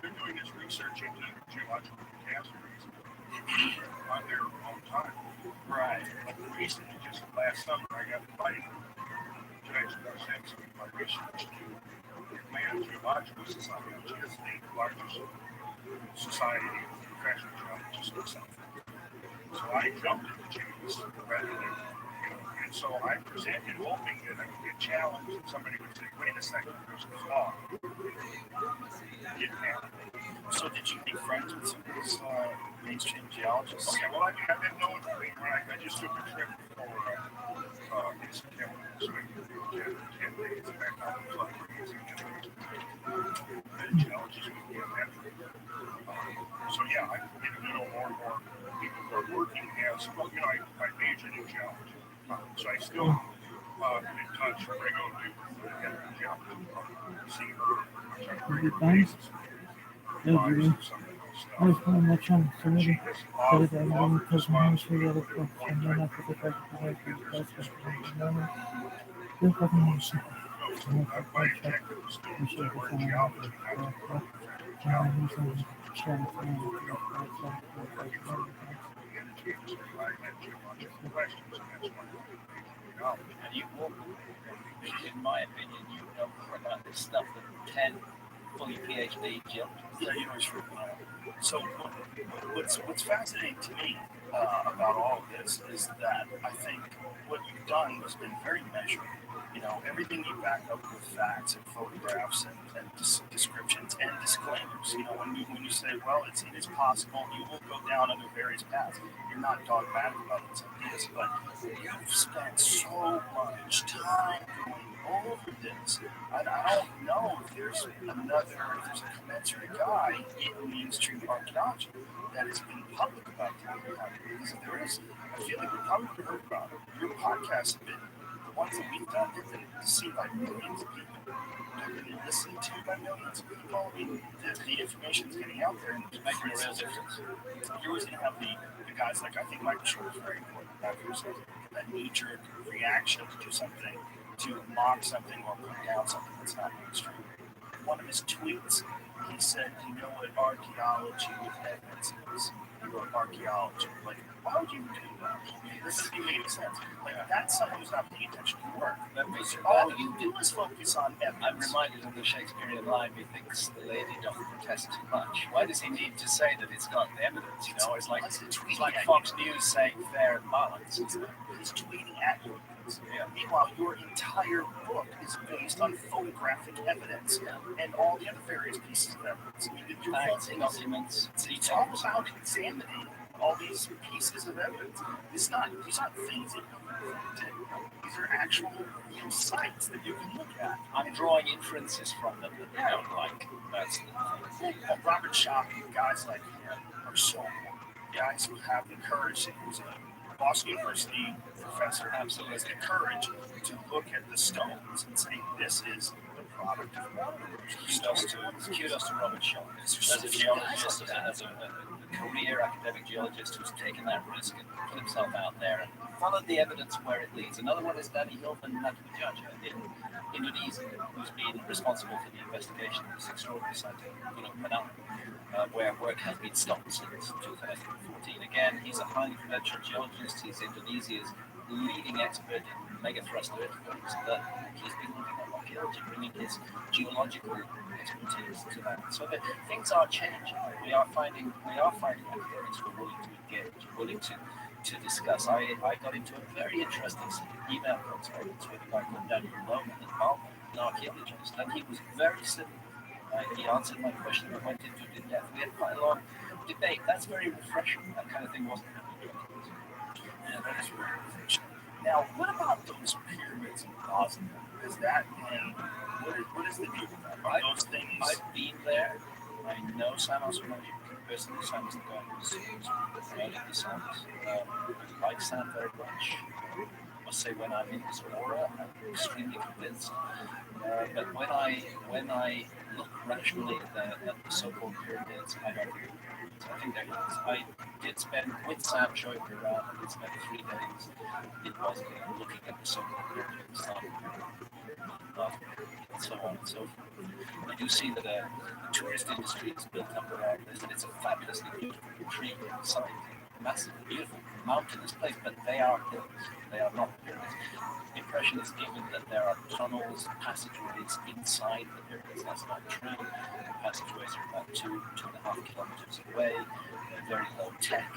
E: They're doing this research into geological catastrophes on their own time. Right. Like recently, just last summer, I got invited to actually present some of my research to the Atlanta Geological Society, which is the largest society of professional geologists in South Africa. So I jumped into geology rather than, and so I presented hoping that I would get challenged and somebody would say, wait a second, there's a flaw. It didn't happen.
B: So did you be friends with some of these mainstream geologists?
E: Okay, well, I've been known for me. I just took a trip for in September, so I did 10 days back out in the flood and geologists would be in that. So yeah, I'm getting to know more and more people who are working as, well, I majored in geology. So I still am in touch regularly with the head of the geology department, seeing her on a regular basis.
F: I was playing that channel so ready. The other day, I didn't because my house really other folks, and then after the fact that I was that's what the fucking news. So I quite check. We should have found out.
E: can't say I answer a bunch of questions, and that's why I'm
D: And you will, in my opinion, you know more about this stuff than 10 fully PhD geologists.
B: Yeah, you know, it's true. So what's fascinating to me about all of this is that I think what you've done has been very measured. You know, everything you back up with facts and photographs and descriptions and disclaimers. You know, when you say, well, it is possible, you will go down under various paths. You're not dogmatic about these ideas, but you've spent so much time going over this. I don't know if there's a commensurate guy in mainstream archaeology that has been public about that. Because if there is, I feel like we probably heard about it. Your podcasts have been, the ones that we've done, have been seen by millions of people. They've been listened to by millions of people. I mean, the information's getting out there and it's making a real difference. You're always going to have the guys like, I think Michael Short is very important. That knee-jerk reaction to do something, to mock something or put down something that's not mainstream. One of his tweets, he said, "You know what archaeology with evidence is? You wrote archaeology. Like, why would you do that? This doesn't make any sense. Like, that's someone who's not paying attention to your work. All you do is focus on evidence."
D: I'm reminded of the Shakespearean line, methinks the lady doth protest too much. Why does he need to say that it's got evidence? You know, it's like Fox News saying fair and balanced.
B: He's tweeting at you. Yeah. Meanwhile, your entire book is based on photographic evidence and all the other various pieces of evidence. I mean, your
D: Facts, documents.
B: It's all about examining all these pieces of evidence. These aren't things that you did. These are actual real sites that you can look at.
D: I'm drawing inferences from them that they don't like. That's the thing.
B: Robert Shopping, guys like him are so important. Guys who have the courage, who's a Boston University professor, absolutely has the courage to look at the stones and say, this is the product of water.
D: Kudos to Robert Shaw. As a geologist, as a career academic geologist who's taken that risk and put himself out there and followed the evidence where it leads. Another one is Danny Hilton Natmajaja in Indonesia, who's been responsible for the investigation of this extraordinary site in Gunung Padang, where work has been stopped since 2014. Again, he's a highly credentialed geologist. He's Indonesia's leading expert in megathrust earthquakes. He's been looking at archaeology, bringing his geological expertise to that. So that things are changing. We are finding academics who are willing to engage, willing to discuss. I got into a very interesting email correspondence with a guy called Daniel Lohman in Malmo, an archaeologist, and he was very simple. He answered my question and went into it in depth. We had quite a long debate. That's very refreshing. That kind of thing wasn't happening.
B: Yeah, that is very refreshing. Now, what about those pyramids in Gaza? Is that what is the deal with that? Are those things?
D: I've been there. I know Sanos personally. Sanos the guy who's running the Sanos. I like Sam very much. I must say, when I'm in his aura, I'm extremely convinced. But when I look rationally at the so-called pyramids, I don't agree. I think there is. I did spend with Sam showing me around. I did spend 3 days in Bosnia looking at the so-called pyramids, and so on and so forth. I do see that the tourist industry is built up around this, and it's a fabulously beautiful, intriguing site, massively beautiful, mountainous place. But they are hills. They are not pyramids. The impression is given that there are tunnels, passageways inside the pyramids. That's not true. The passageways are about 2.5 kilometers away. They're very low tech.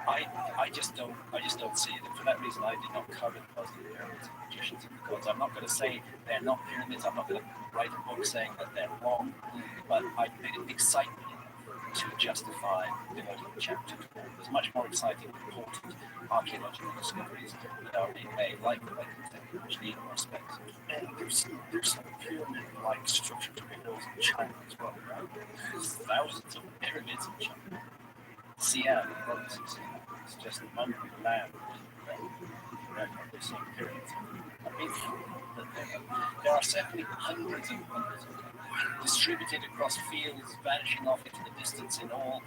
D: I just don't see it. And for that reason, I did not cover the Bosnian pyramids and Egyptians and the gods. I'm not going to say they're not pyramids. I'm not going to write a book saying that they're wrong. But it excites me to justify devoting a chapter to them. There's much more exciting, important archaeological discoveries that are being made, like the thing, which need more respect.
B: And there's some pyramid-like structures or hills in China as well, right?
D: There's thousands of pyramids in China. Xi'an, the province of Xi'an, it's just among the land. There's some pyramids. I mean, there are certainly hundreds and hundreds of them, distributed across fields, vanishing off into the distance in all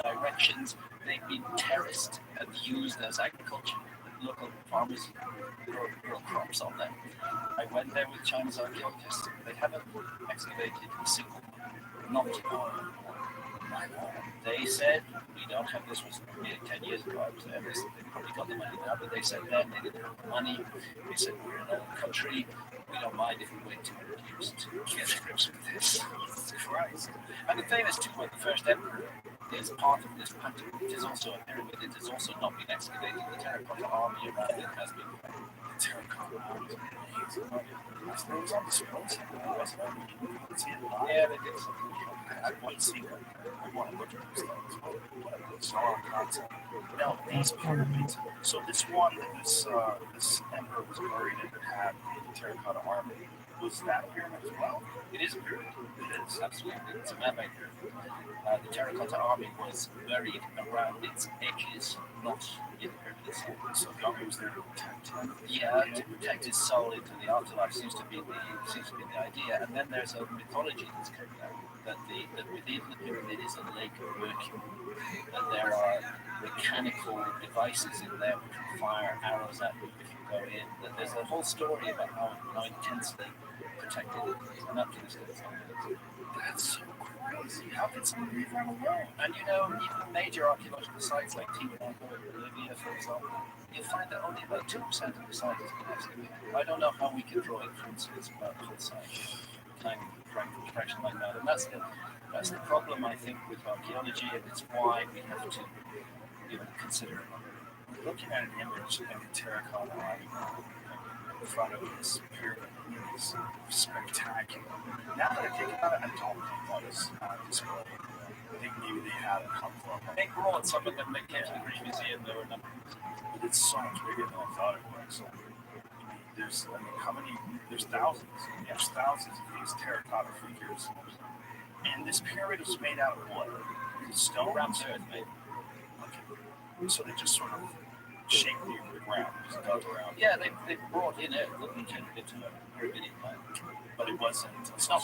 D: directions. They've been terraced and used as agriculture. Local farmers grow crops on them. I went there with Chinese archaeologists. They haven't excavated a single one, not They said, we don't have, this was nearly 10 years ago, I was there, they probably got the money now, but they said then they didn't have the money. They said, we're an old country, we don't mind if we wait 200 years to get to grips with this. Christ. And the famous tomb of the first emperor is part of this pattern. It is also a pyramid, it has also not been excavated. The terracotta army around it has been.
B: The terracotta army is amazing. It was on display somewhere, wasn't it? You couldn't see it live.
D: Yeah, they did something.
B: I want to see them. I want to look at these things. But it's all concept. Now, these pyramids. So this one, this emperor was buried in that had the terracotta army. Was that pyramid as well?
D: It is a pyramid. It is, absolutely. It's a man-made pyramid. The terracotta army was buried around its edges, not in the pyramid itself.
B: So the army was there to protect him.
D: Yeah, to protect his soul into the afterlife seems to be the idea. And then there's a mythology that's coming out that within the pyramid is a lake of mercury, that there are mechanical devices in there which will fire arrows at you if you go in. That there's a whole story about how intensely protected it is, and up to this day.
B: That's so crazy. How can somebody leave that alone?
D: And you know, even major archaeological sites like TRUMAN in Bolivia, for example, you'll find that only about 2% of the site has been excavated. I don't know how we can draw inferences about the whole site, kind of fraction like that. And that's the problem, I think, with archaeology, and it's why we have to, consider it.
B: Looking at an image of the terracotta army in front of this pyramid is spectacular. Now that I think about it, I don't think that was this way. I think maybe they had it come from.
D: They brought some of them that came to the British Museum. There were a number.
B: But it's so much bigger than I thought it was. There's thousands. There's thousands of these terracotta figures. And this pyramid is made out of what? Stone?
D: Around earth, maybe.
B: Okay. So they just sort of shaped the ground, just dug around.
D: Yeah, they brought in it, looking into a pyramid plan.
B: But it wasn't.
D: It's not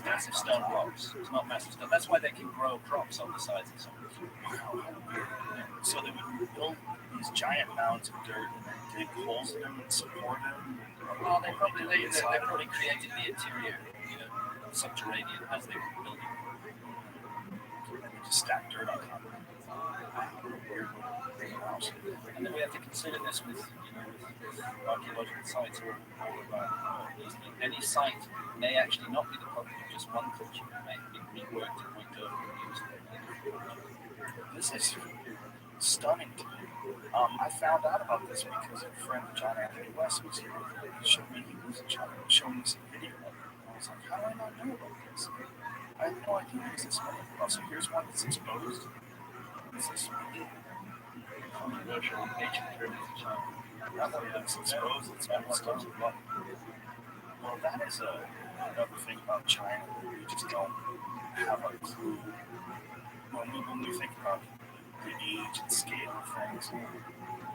D: massive stone blocks. It's not massive stone. That's why they can grow crops on the sides of some of them.
B: Wow, how weird. So they would build these giant mounds of dirt and then dig holes in them and support them.
D: Well, they probably created the interior, subterranean as they were building.
B: And they just stacked dirt on top of it. Weird house.
D: And then we have to consider this with archaeological sites or about any site may actually not be the product of just one culture. It may be reworked and worked over and used.
B: This is stunning to me. I found out about this because a friend of John Anthony West was here. He showed me he was in China, showed me some video of it. I was like, how do I not know about this? I had no idea it was this way. Also, here's one that's exposed. This is
D: Controversial ancient pyramids in China.
B: now that it's exposed, it's been stuff. Well, that is another thing about China that we just don't have a clue. When we think about the age and scale of things,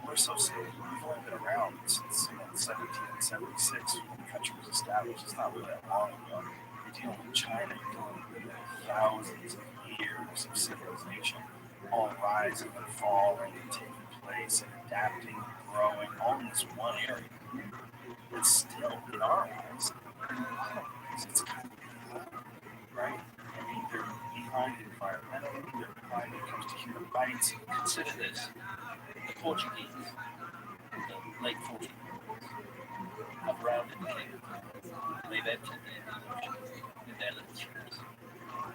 B: we're so silly. We've only been around since 1776 when the country was established. It's not really that long ago. You're dealing with China, you're dealing with thousands of years of civilization, all rising and falling and taking place and adapting and growing, all in this one area. But still, in our eyes, it's kind of behind, right? I mean, they're behind environmentally, they're behind when it comes to human rights.
D: Consider this. The Portuguese, the late 1400s, have rounded the Cape. They've entered the Indian Ocean in their little ships.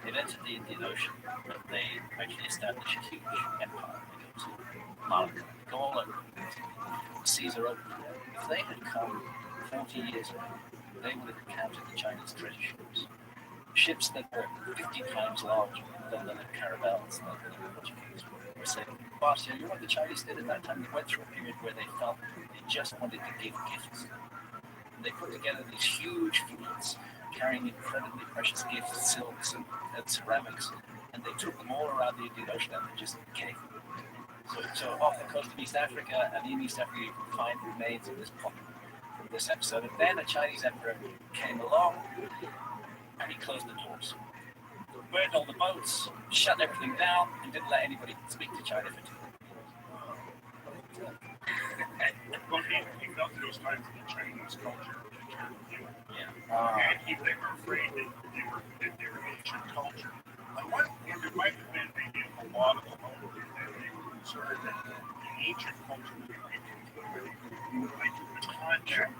D: They've entered the Indian Ocean, but they actually establish a huge empire. They go to Malacca, go all over. The seas are open. If they had come 40 years ago, they would have encountered the Chinese treasure ships. Ships that were 50 times larger than the caravels that the Portuguese were sailing. But you know what the Chinese did at that time? They went through a period where they felt they just wanted to give gifts. And they put together these huge fleets carrying incredibly precious gifts, silks and ceramics, and they took them all around the Indian Ocean and they just gave them. So off the coast of East Africa, and in East Africa you can find remains of this pocket from this episode. And then a Chinese emperor came along and he closed the doors, burned all the boats, shut everything down, and didn't let anybody speak to China for 2 years.
E: Well, he felt that it was time for the Chinese culture to turn human.
D: Yeah.
E: And they were afraid that they were ancient culture. Like what? And there might have lot of them that they were concerned that the ancient culture would be like the contact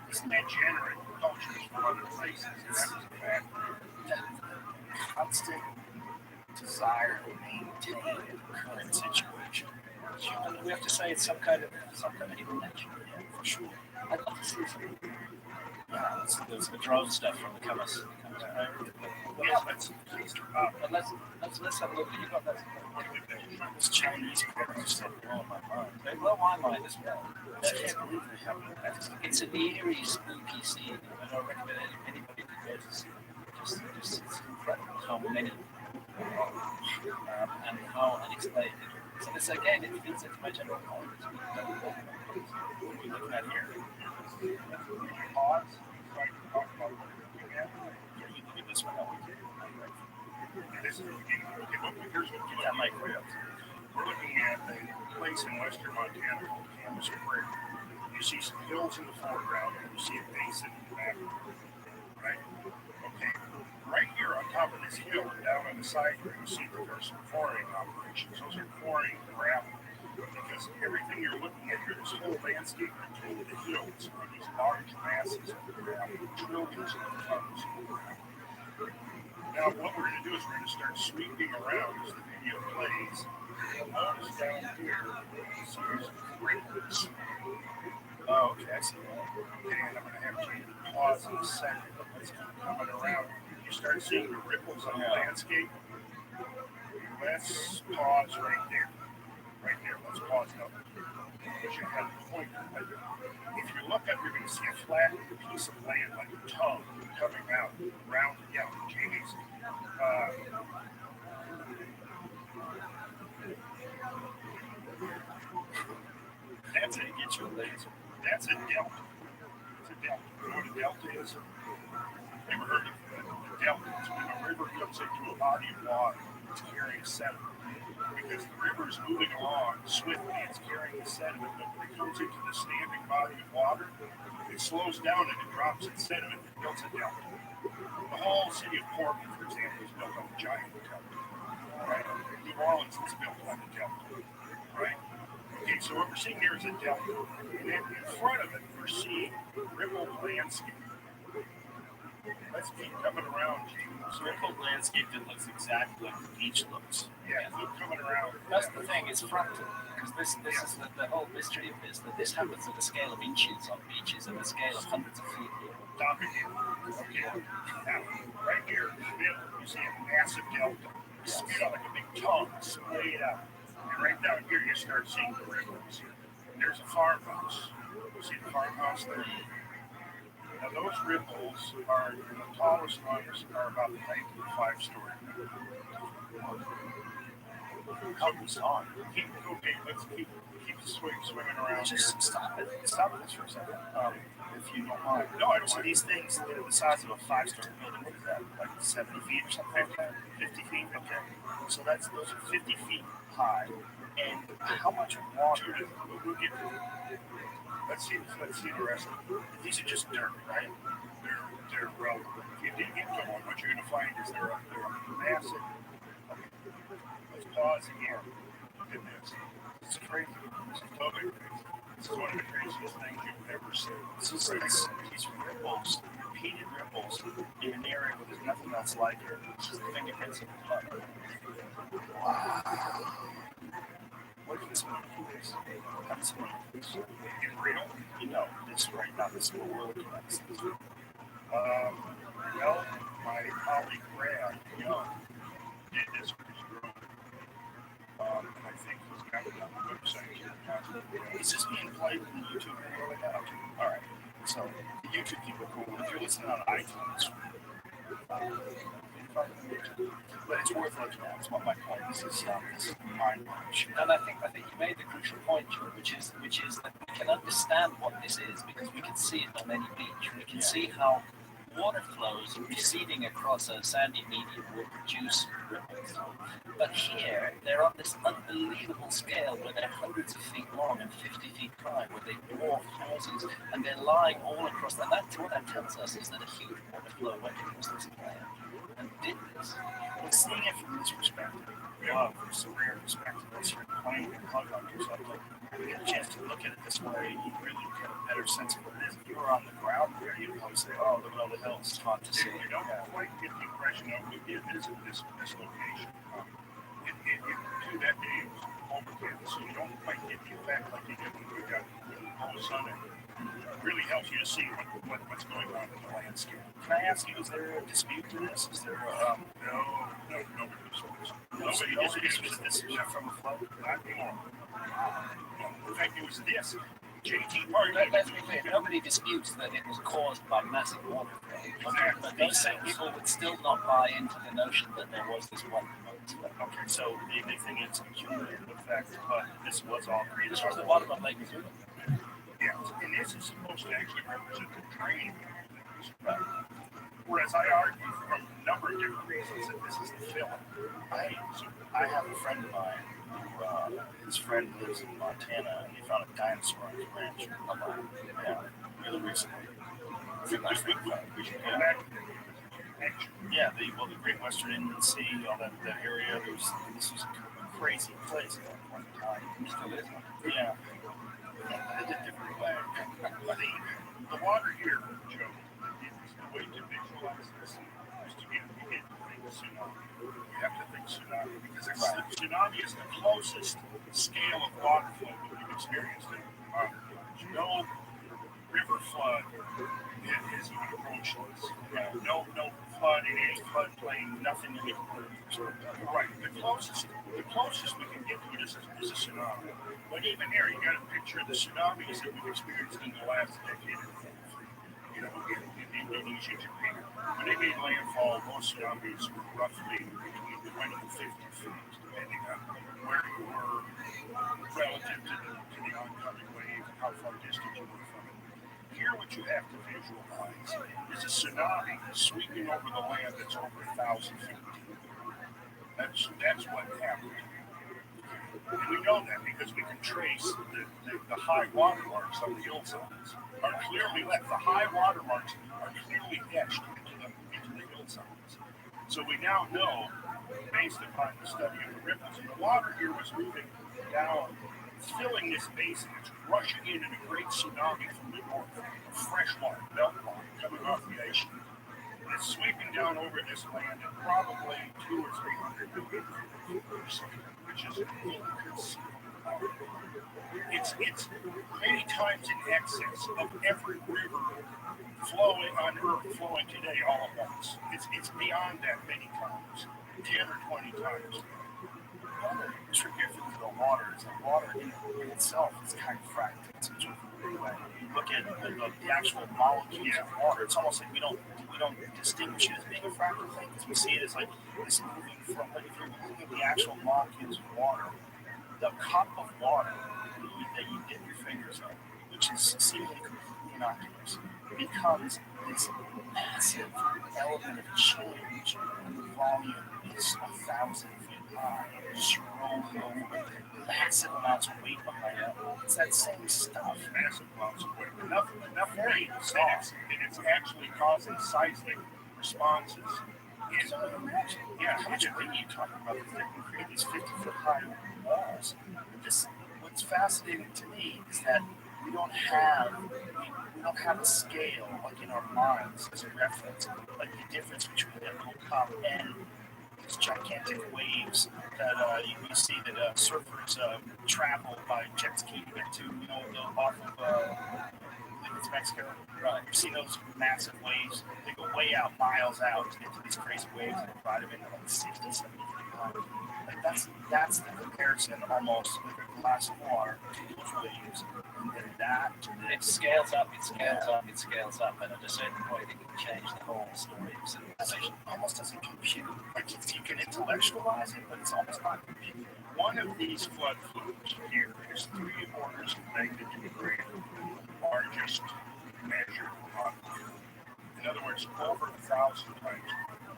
E: with degenerate cultures from other places, and that was a fact.
B: Constant desire to maintain the current situation.
D: We have to say it's some kind of human nature,
B: Yeah, for sure.
D: I'd love to see some. There's the drone stuff from the Camas.
E: Yeah, let's
D: But let's have a look. You got that?
B: This Chinese part is still blowing my mind.
D: They blow my mind as well.
B: I can't believe they have that.
D: It's an eerie, spooky scene. I don't recommend anybody to go to see it. Just it's incredible how many and how unexplained it is. So this again, it feeds into my general point.
B: What are we looking at here?
E: pause, so I can talk about what we're looking at.
B: Yeah, you look at this one.
E: This is the beginning. Okay, here's what
B: Get that mic right up.
E: we're looking at a place in western Montana called Camas Prairie. You see some hills in the foreground, and you see a basin in the background. Right? Okay. Right here on top of this hill and down on the side here, you see that there's some quarrying operations. Those are quarrying gravel. Because everything you're looking at here, this whole landscape between the hills are these large masses of gravel, trillions of tons of gravel. Now, what we're going to do is we're going to start sweeping around as the video plays. You'll notice down here, you see there's ripples.
B: Oh, okay, I see that.
E: Okay, and I'm going to have to pause in a second. Let's keep coming around. You start seeing the ripples on the landscape. Let's pause right there. Right there, let's pause it up. Because you have a point. If you look up, you're going to see a flat piece of land like a tongue coming out, round and down. Jamie's. That's it. Get your laser. That's a delta. It's a delta. You know what a delta is? Never heard of it. A delta is when a river comes into a body of water. It's carrying sediment. Because the river is moving along swiftly, it's carrying the sediment, but when it comes into the standing body of water, it slows down and it drops its sediment and builds a delta. The whole city of Portland, for example, is built on a giant delta. Right? New Orleans is built on a delta. Right? Okay, so what we're seeing here is a delta. And then in front of it, we're seeing rippled landscape. Let's keep coming around, James.
B: Rippled landscape that looks exactly like the beach looks.
E: Yeah, keep coming around.
D: That's the thing, it's fractal. Because this is the whole mystery of this, that this happens at the scale of inches on beaches and the scale of hundreds of feet.
E: Stop it here. Okay. Now, right here in the middle, you see a massive delta. Spit out like a big tongue, splayed out. And right down here, you start seeing the ripples. There's a farmhouse. You see the farmhouse there? Now, those ripples are the tallest ones are about the height of a 5-story building.
B: How goes on?
E: Okay, let's keep swimming around.
B: Just stop it. Stop this for a second. If you don't mind.
E: No, I don't
B: So
E: mind.
B: these things, they're the size of a 5-story building. What is that? Like 70 feet or something like that? 50 feet? Okay. So those are 50 feet high. And how much water?
E: We'll get to it. Let's see the rest of it.
B: These are just dirt, right?
E: They're relevant. If you dig into one, what you're going to find is they're massive. Okay. Let's pause again. Look at this. It's crazy. This is totally crazy. This is one of the craziest things you've ever seen.
B: This is like these ripples, repeated ripples in an area where there's nothing else like it. It's just the fingerprints of the blood. Wow. What if this one is? How does someone do this?
E: In real?
B: You know, this right now, this whole world is
E: Well, my colleague Brad Young did this with his drone. And I think he's got it on the website.
B: Is this being played in the YouTube video like that? Okay. All right. So the YouTube people are cool. If you're listening on iTunes, but it's worth looking at. That's what my point is. This is mind-blowing.
D: And I think you made the crucial point, Joe, which is that we can understand what this is because we can see it on any beach. We can see how water flows receding across a sandy medium will produce ripples. But here, they're on this unbelievable scale where they're hundreds of feet long and 50 feet high, where they dwarf houses, and they're lying all across. And what that tells us is that a huge water flow went across this planet. and did this.
B: Well, seeing it from this perspective, from some rare perspective, as you're playing with plug hunters, like you get a chance to look at it this way, you really get a better sense of what it is. If you were on the ground there, you'd probably say, "Oh, look at all the hills."
D: It's hard to see.
E: You don't quite get the impression of we did visit this location. To that day, it was overcast, so you don't quite get the effect like you did when we got full sun. It really helps you to see what's going on in the landscape.
B: Can I ask you, is there a dispute to this? Is there
E: Nobody disputes.
B: nobody disputes this from a flood?
E: Not anymore. No. In fact, it was this. JT
D: Let's be clear, nobody disputes that it was caused by massive water flow. But those same people would still not buy into the notion that there was this one moment.
B: Okay, so they think it's a cumulative effect, but this was all created.
D: This was the bottom of Lake Missouri.
E: Yeah, and this is supposed to actually represent the draining of things. Whereas I argue from a number of different reasons that this is the film.
B: I have a friend of mine who, his friend lives in Montana, and he found a dinosaur on his ranch. Yeah, really recently.
E: This week, we should go back.
B: Yeah, the Great Western Inland Sea, all that area. This was a crazy place at that point in time. It still is. Yeah. In a different way.
E: The water here, Joe, the way to visualize this is to get to think tsunami. You have to think tsunami because tsunami is the closest scale of water flow that we've experienced in modern times. No river flood has even approached this. No flood in any floodplain, nothing in it. Right. The closest we can get to it is a tsunami. But even here, you got a picture of the tsunamis that we've experienced in the last decade. In Indonesia, Japan. When they made landfall, those tsunamis were roughly between 20 and 50 feet, depending on where you were relative to the oncoming wave and how far distant you were from it. Here, what you have to visualize is a tsunami sweeping over the land that's over 1,000 feet. That's what happened. And we know that because we can trace the high water marks on the hillsides are clearly left. The high water marks are clearly etched into the hillsides. So we now know, based upon the study of the ripples, and the water here was moving down, filling this basin. It's rushing in a great tsunami from the north, fresh water, melt water coming off the ice sheet. And it's sweeping down over this land at probably 200 or 300 million feet per second, which is inconceivable. It's many times in excess of every river flowing on Earth flowing today all at once. It's beyond that many times, 10 or 20 times.
B: One of the trickier things about water is that water in itself is kind of fractal in some sort of weird way. You look at the actual molecules of water, it's almost like we don't distinguish it as being a fractal thing because we see it as like this moving from, like if you're looking at the actual molecules of water, the cup of water that you dip your fingers on, which is seemingly completely innocuous, becomes this massive element of change, and the volume is 1,000 feet high, just rolling over, massive amounts of weight behind it. It's that same stuff.
E: Massive amounts of weight. Enough weight and it's actually causing seismic responses.
B: How much weight are you talking about? They can create these 50-foot high walls. What's fascinating to me is that we don't have a scale like in our minds as a reference, like the difference between that little cup and these gigantic waves that you see that surfers travel by jet ski to get to, off of I think it's Mexico. Right. You see those massive waves? They go way out, miles out to get to these crazy waves and ride them into like 60, 70 feet high. Like that's the comparison almost with a glass of water to those waves. And then that
D: it scales up, and at a certain point it can change the whole story of civilization.
B: It almost doesn't compute. Like you can intellectualize it, but it's almost not compute.
E: One of these flood flues here is 3 orders of magnitude greater, largest measured on Earth. In other words, over 1,000 times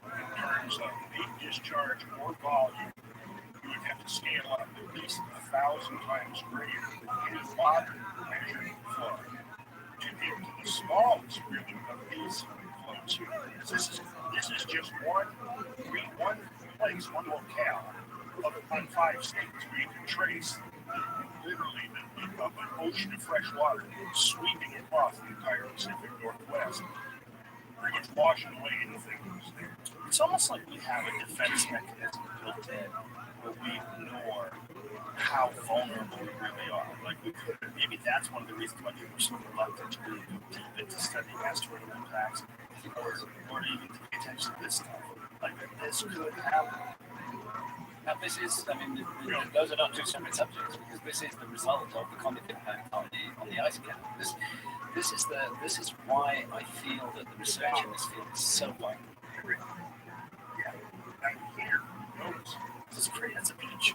E: in terms of peak discharge or volume. You would have to scale up at least 1,000 times greater than any modern measured flood to get to the smallest really of these flood atmosphere. This is just one place, one locale on 5 states where you can trace literally an ocean of fresh water sweeping across the entire Pacific Northwest, pretty much washing away anything that was there.
B: It's almost like we have a defense mechanism built in where we ignore how vulnerable we really are. Like maybe that's one of the reasons why people are so reluctant to really go deep into studying asteroidal impacts, or even to pay attention to this stuff. Like this could happen.
D: Now this is, I mean, those are not two separate subjects because this is the result of the comet impact on the ice cap. This is why I feel that the research in this field is so vital.
E: Yeah. And here, notice,
B: It's great. That's a beach.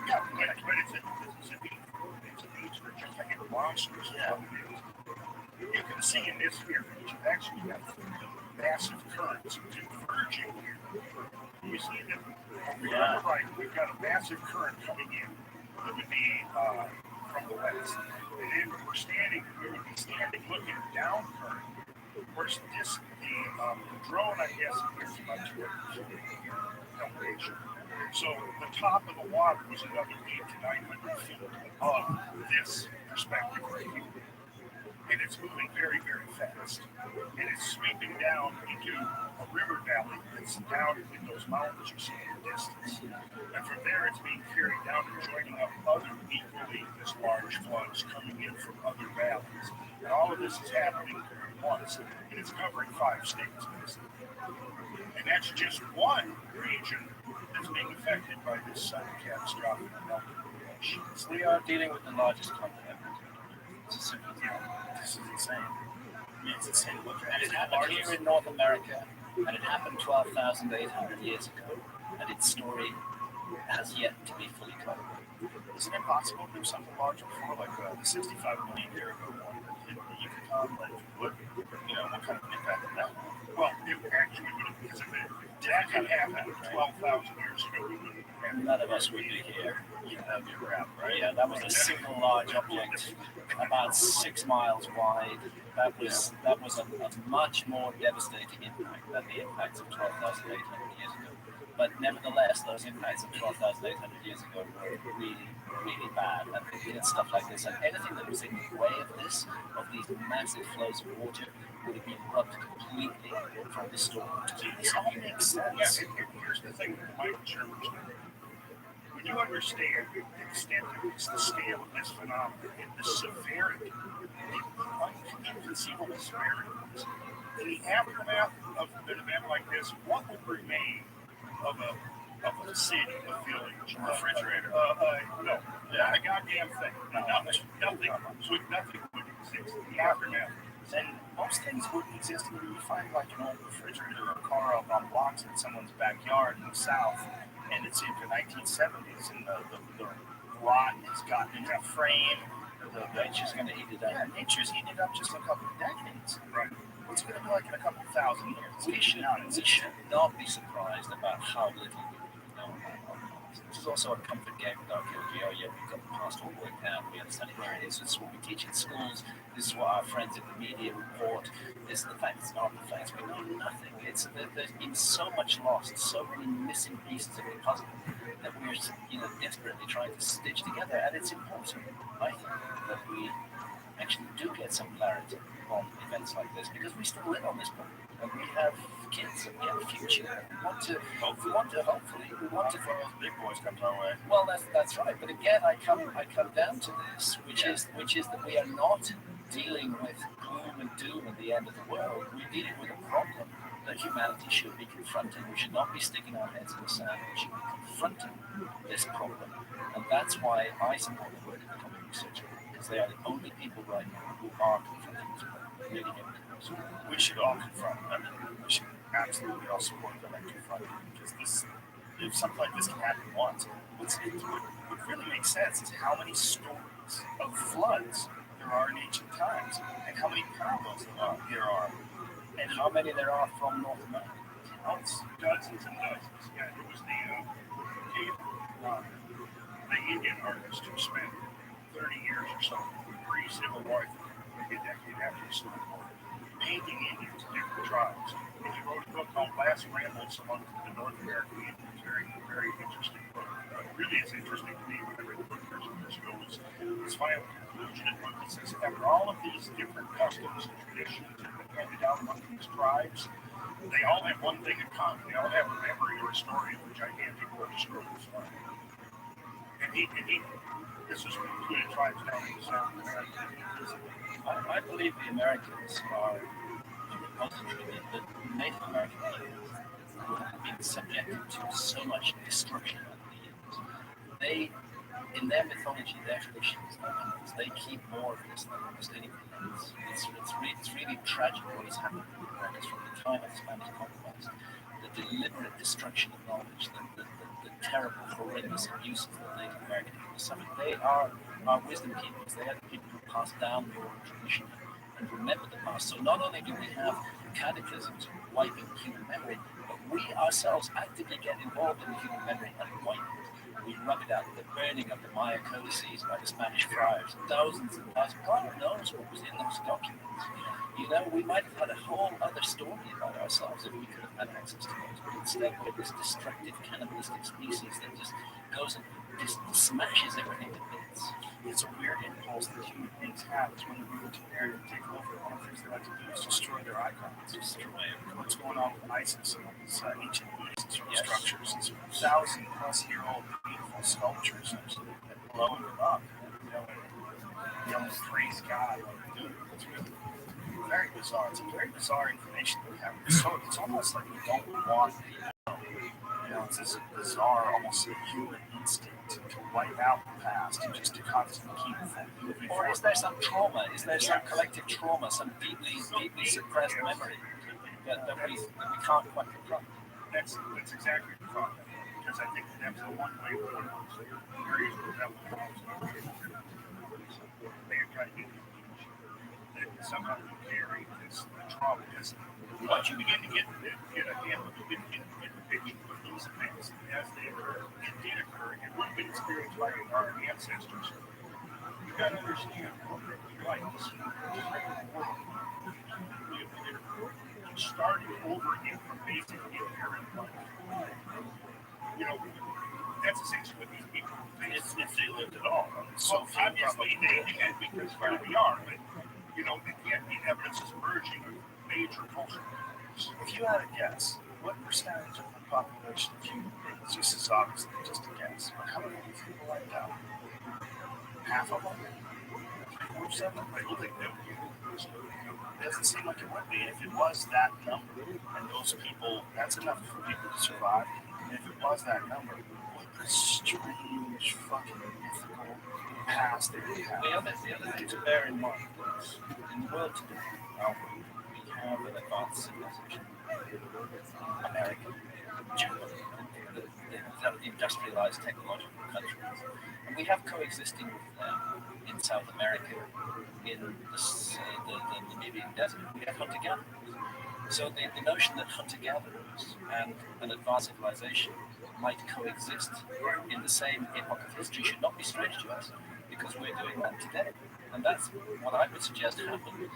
E: yeah, but it's a beach. It's a beach for gigantic monsters.
B: Yeah.
E: You can see in this here, that you actually have massive currents converging here. You see that, if we remember right, we've got a massive current coming in that would be from the west. And then we would be standing looking down current. Of course, the drone, I guess, is about 200 feet elevation. So the top of the water was another 800 to 900 feet above this perspective right here. And it's moving very, very fast. And it's sweeping down into a river valley that's down in those mountains you see in the distance. And from there, it's being carried down and joining up other equally as large floods coming in from other valleys. And all of this is happening at once. And it's covering 5 states, basically. And that's just one region that's being affected by this sudden catastrophic melting of the ocean.
D: So we are dealing with the largest continent. It's a simple thing.
B: This is insane. I mean, it's insane. Look at
D: And it
B: it.
D: happened here in North America, and it happened 12,800 years ago, and its story has yet to be fully told.
B: Isn't it possible to do something larger before, like the 65 million year ago one that hit the Yucatan? Like, what kind of impact did that have?
E: Well, it actually would have, because if that had happened 12,000 years ago, we wouldn't have
D: None of us would be here.
B: Yeah, that'd be a wrap, right?
D: Yeah, that was a single large object, about 6 miles wide. That was a much more devastating impact than the impacts of 12,800 years ago. But nevertheless, those impacts of 12,800 years ago were really, really bad. And we did stuff like this, and anything that was in the way of this, of these massive flows of water, would have been rubbed completely from the storm.
B: This all makes
E: Yeah,
B: sense.
E: and here's the thing that might challenge that. When you understand the extent of this, the scale of this phenomenon, and the severity, the inconceivable severity of this, in the aftermath of an event like this, what would remain of a city, a village, a refrigerator? No, not a goddamn thing. Nothing would exist in the aftermath.
B: And most things wouldn't exist. I mean, you find like an old refrigerator or a car up on blocks in someone's backyard in the South, and it's in the 1970s, and the rot has gotten into the frame.
D: Nature's going to eat it
B: Yeah,
D: up.
B: nature's heated up just in a couple of decades.
E: Right.
B: What's it going to be like in a couple of thousand years?
D: We should not be surprised about how little we know about Mars. This is also a comfort game with archaeology. Oh, yeah, we've got the past all worked out. We understand where it is. This is what we teach in schools. This is what our friends in the media report. This is the fact. It's not the facts. We know nothing. There's been so much lost, so many missing pieces of the puzzle that we're desperately trying to stitch together. And it's important, I think, that we actually do get some clarity on events like this, because we still live on this planet and we have kids and we have a future. We want to hopefully
B: Those big boys comes our way.
D: well, that's right. But again, I come down to this, which is that we are not dealing with gloom and doom at the end of the world. We're dealing with a problem that humanity should be confronting. We should not be sticking our heads in the sand. We should be confronting this problem, and that's why I support the work of the common researcher, because they are the only people right now who are confronting this problem, really getting close.
B: We should all confront it. I mean, we should absolutely all support them and confront it, because if something like this can happen once, what really makes sense is how many stories of floods there are in ancient times, and how many parallels there are,
D: And how many there are from North America?
E: Dozens and dozens. Yeah, it was the Indian artist who spent 30 years or so pre-Civil War, a decade after the Civil War, painting Indians, different tribes. And he wrote a book called Last Rambles Among the North American Indians. Very, very interesting book. Really is interesting to me when I read the book years and years ago was his final conclusion and what he says after all of these different customs and traditions that have been handed down among these tribes, they all have one thing in common. They all have a memory or a story of a gigantic war destroyed. And this was included tribes down in the South America.
D: I believe the Americans are a repository that Native American peoples who have been subjected to so much destruction over the years. They, in their mythology, their traditions, their memories, they keep more of this than almost anybody else. It's really tragic what has happened in the Americas from the time of the Spanish conquest. The deliberate destruction of knowledge, the terrible, horrendous abuses that Native American people suffered. They are our wisdom keepers. They are the people who pass down the oral tradition and remember the past. So not only do we have cataclysms wiping human memory, but we ourselves actively get involved in the human memory and wipe it. We rub it out. The burning of the Maya codices by the Spanish friars, thousands and thousands. God knows what was in those documents. You know, we might have had a whole other story about ourselves if we could have had access to those. But instead, we're this destructive, cannibalistic species that just goes and just smashes everything to bits.
B: It's a weird impulse that human beings have. It's when they're moving to an area to take over. One of the things they like to do is destroy their icons. Destroy what's going on with ISIS and all these ancient Buddhist sort of structures. These 1,000-plus-year-old beautiful sculptures that blowing them up. You know, and you almost praise God. Dude, it's really very bizarre. It's a very bizarre information that we have. It's almost like we don't want to know. You know, it's this bizarre, almost a human instinct to wipe out the past and just to constantly keep moving forward.
D: Or is there some trauma? Is there some collective trauma, some deeply suppressed memory that we can't quite confront?
E: That's exactly the thought. Because I think that's the one way that areas where that that somehow you carry this trauma. Because once you begin to get a handle, you begin to get a picture of these events as they occur, it did occur, and what been experienced by our ancestors. You got to understand, like this, starting over again from basic inherent life. You know, that's essentially what these people think if they lived at all. So obviously they can because where we are, but you know, the evidence is emerging of major cultural movements.
B: If you had a guess, what percentage of the population of human beings, this is obviously just a guess, but how many people wiped out? Half of them? 3/4 of them?
E: I don't think that would be
B: It doesn't seem like it would be. If it was that number, and those people, that's enough for people to survive. And if it was that number, what a strange fucking mythical past they would have.
D: The other thing to bear in mind is in the world today, we have an advanced civilization. America, Japan, the industrialized technological countries. And we have coexisting with them in South America, in the Namibian desert. We have hunter-gatherers. So the notion that hunter-gatherers and an advanced civilization might coexist in the same epoch of history should not be strange to us, because we're doing that today. And that's what I would suggest happened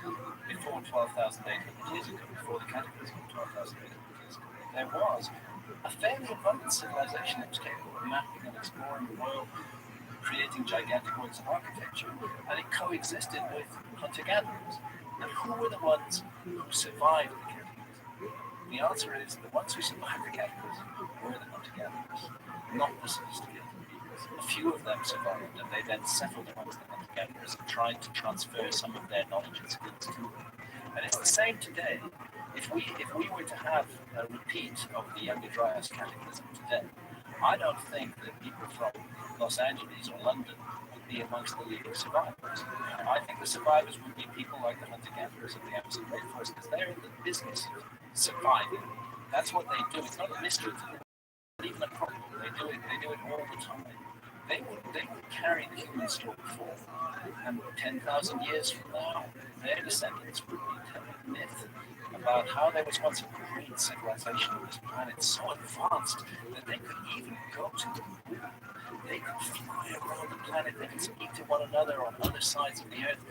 D: before 12,800 years ago, before the cataclysm of 12,800 years ago. There was a fairly abundant civilization that was capable of mapping and exploring the world, creating gigantic works of architecture, and it coexisted with hunter-gatherers. And who were the ones who survived the cataclysm? The answer is the ones who survived the cataclysm were the hunter-gatherers, not the sophisticated peoples. A few of them survived, and they then settled amongst the hunter-gatherers and tried to transfer some of their knowledge and skills to them. And it's the same today. If we were to have a repeat of the Younger Dryas cataclysm today, I don't think that people from Los Angeles or London would be amongst the leading survivors. I think the survivors would be people like the hunter-gatherers of the Amazon rainforest, because they're in the business of surviving. That's what they do. It's not a mystery to them. Not even a problem. They do it all the time. They would carry the human story forward. And 10,000 years from now, their descendants would be telling a myth about how there was once a great civilization on this planet, so advanced that they could even go to the moon. They could fly around the planet. They could speak to one another on other sides of the earth.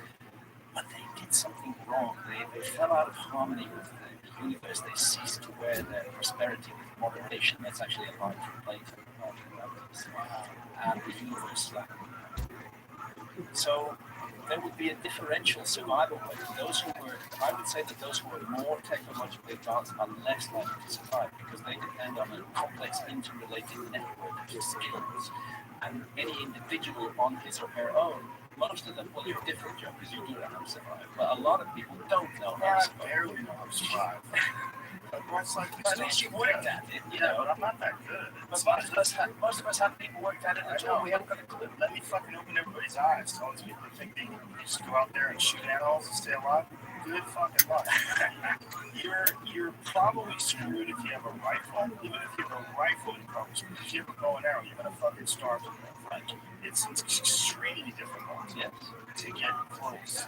D: but they did something wrong. They fell out of harmony with the universe. They ceased to wear their prosperity with moderation. That's actually a line from Plato. And the universe slapped them. So there would be a differential survival rate. I would say that those who are more technologically advanced are less likely to survive because they depend on a complex interrelated network of skills. And any individual on his or her own, most of them, well, you're different, Joe, because you do know how to survive. But a lot of people don't know how to survive.
B: I barely know how to survive.
D: At least you've worked at it, you know.
B: But I'm not that good.
D: But most of us have people worked at it as well. We haven't got a clue.
B: Let me fucking open everybody's eyes. Telling people to think they can just go out there and shoot animals and stay alive. Good fucking luck. You're probably screwed if you have a rifle. Even if you have a rifle, you're probably screwed. If you have a bow and arrow, you're gonna fucking starve to death. It's extremely difficult to get close.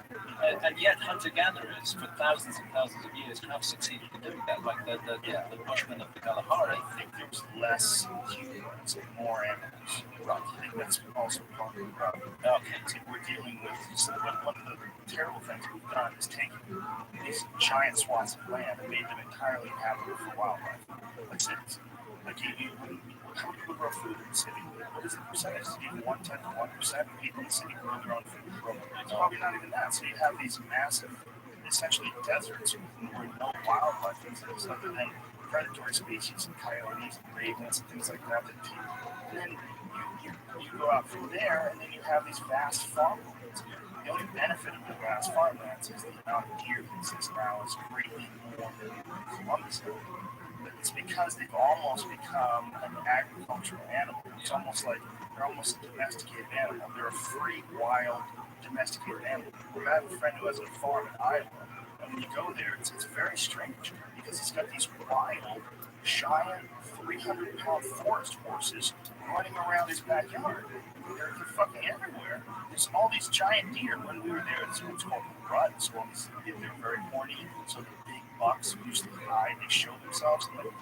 D: And yet, hunter-gatherers for thousands and thousands of years have succeeded in doing that, like the Bushmen of the Kalahari.
B: I think there's less humans and more animals. Right. I think that's also part of the problem. Okay, so we're dealing with one of the terrible things we've done is taken these giant swaths of land and made them entirely inhabitable for wildlife, like cities. Like how many people grow food in the city? What is the percentage? Is it even 1/10 to 1% of people in the city grow their own food? It's probably not even that. So you have these massive, essentially deserts where no wildlife exists other than predatory species and coyotes and ravens and things like that. And then you go out from there, and then you have these vast farmlands. The only benefit of the vast farmlands is the amount of deer that exists now is greatly more than Columbus had. It's because they've almost become an agricultural animal. It's almost like they're almost a domesticated animal. They're a free, wild, domesticated animal. I have a friend who has a farm in Iowa, and when you go there, it's very strange because he's got these wild, giant, 300-pound forest horses running around his backyard. They're fucking everywhere. There's all these giant deer. When we were there, it's what's called ruts. Well, they're very horny, so the big bucks usually hide. They show themselves. Like,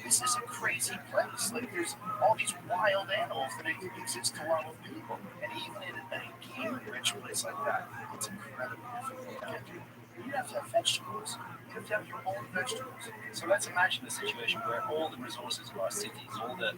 B: this is a crazy place. Like, there's all these wild animals that exist along with people. And even in a game-rich place like that, it's incredibly difficult to get to. You have to have vegetables. You have to have your own vegetables.
D: So let's imagine a situation where all the resources of our cities, all the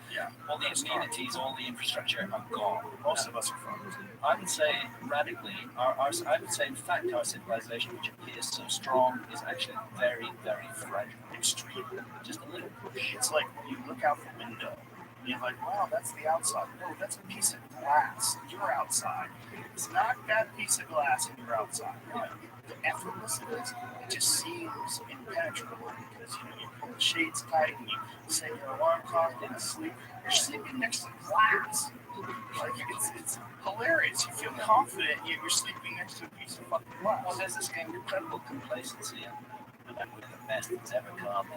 D: amenities, all the infrastructure are gone.
B: Most of us are farmers.
D: I would say radically, I would say in fact our civilization, which appears so strong, is actually very, very fragile.
B: Extremely.
D: Just a little push.
B: It's like you look out the window. You're like, wow, that's the outside. No, that's a piece of glass. You're outside. It's not that piece of glass and you're outside. The effortless it is, it just seems impenetrable because you pull the shades tight and you set your alarm clock and sleep. You're sleeping next to glass. Like it's hilarious. You feel confident you're sleeping next to a piece of fucking glass.
D: Well, there's this incredible complacency and we're the best that's ever come,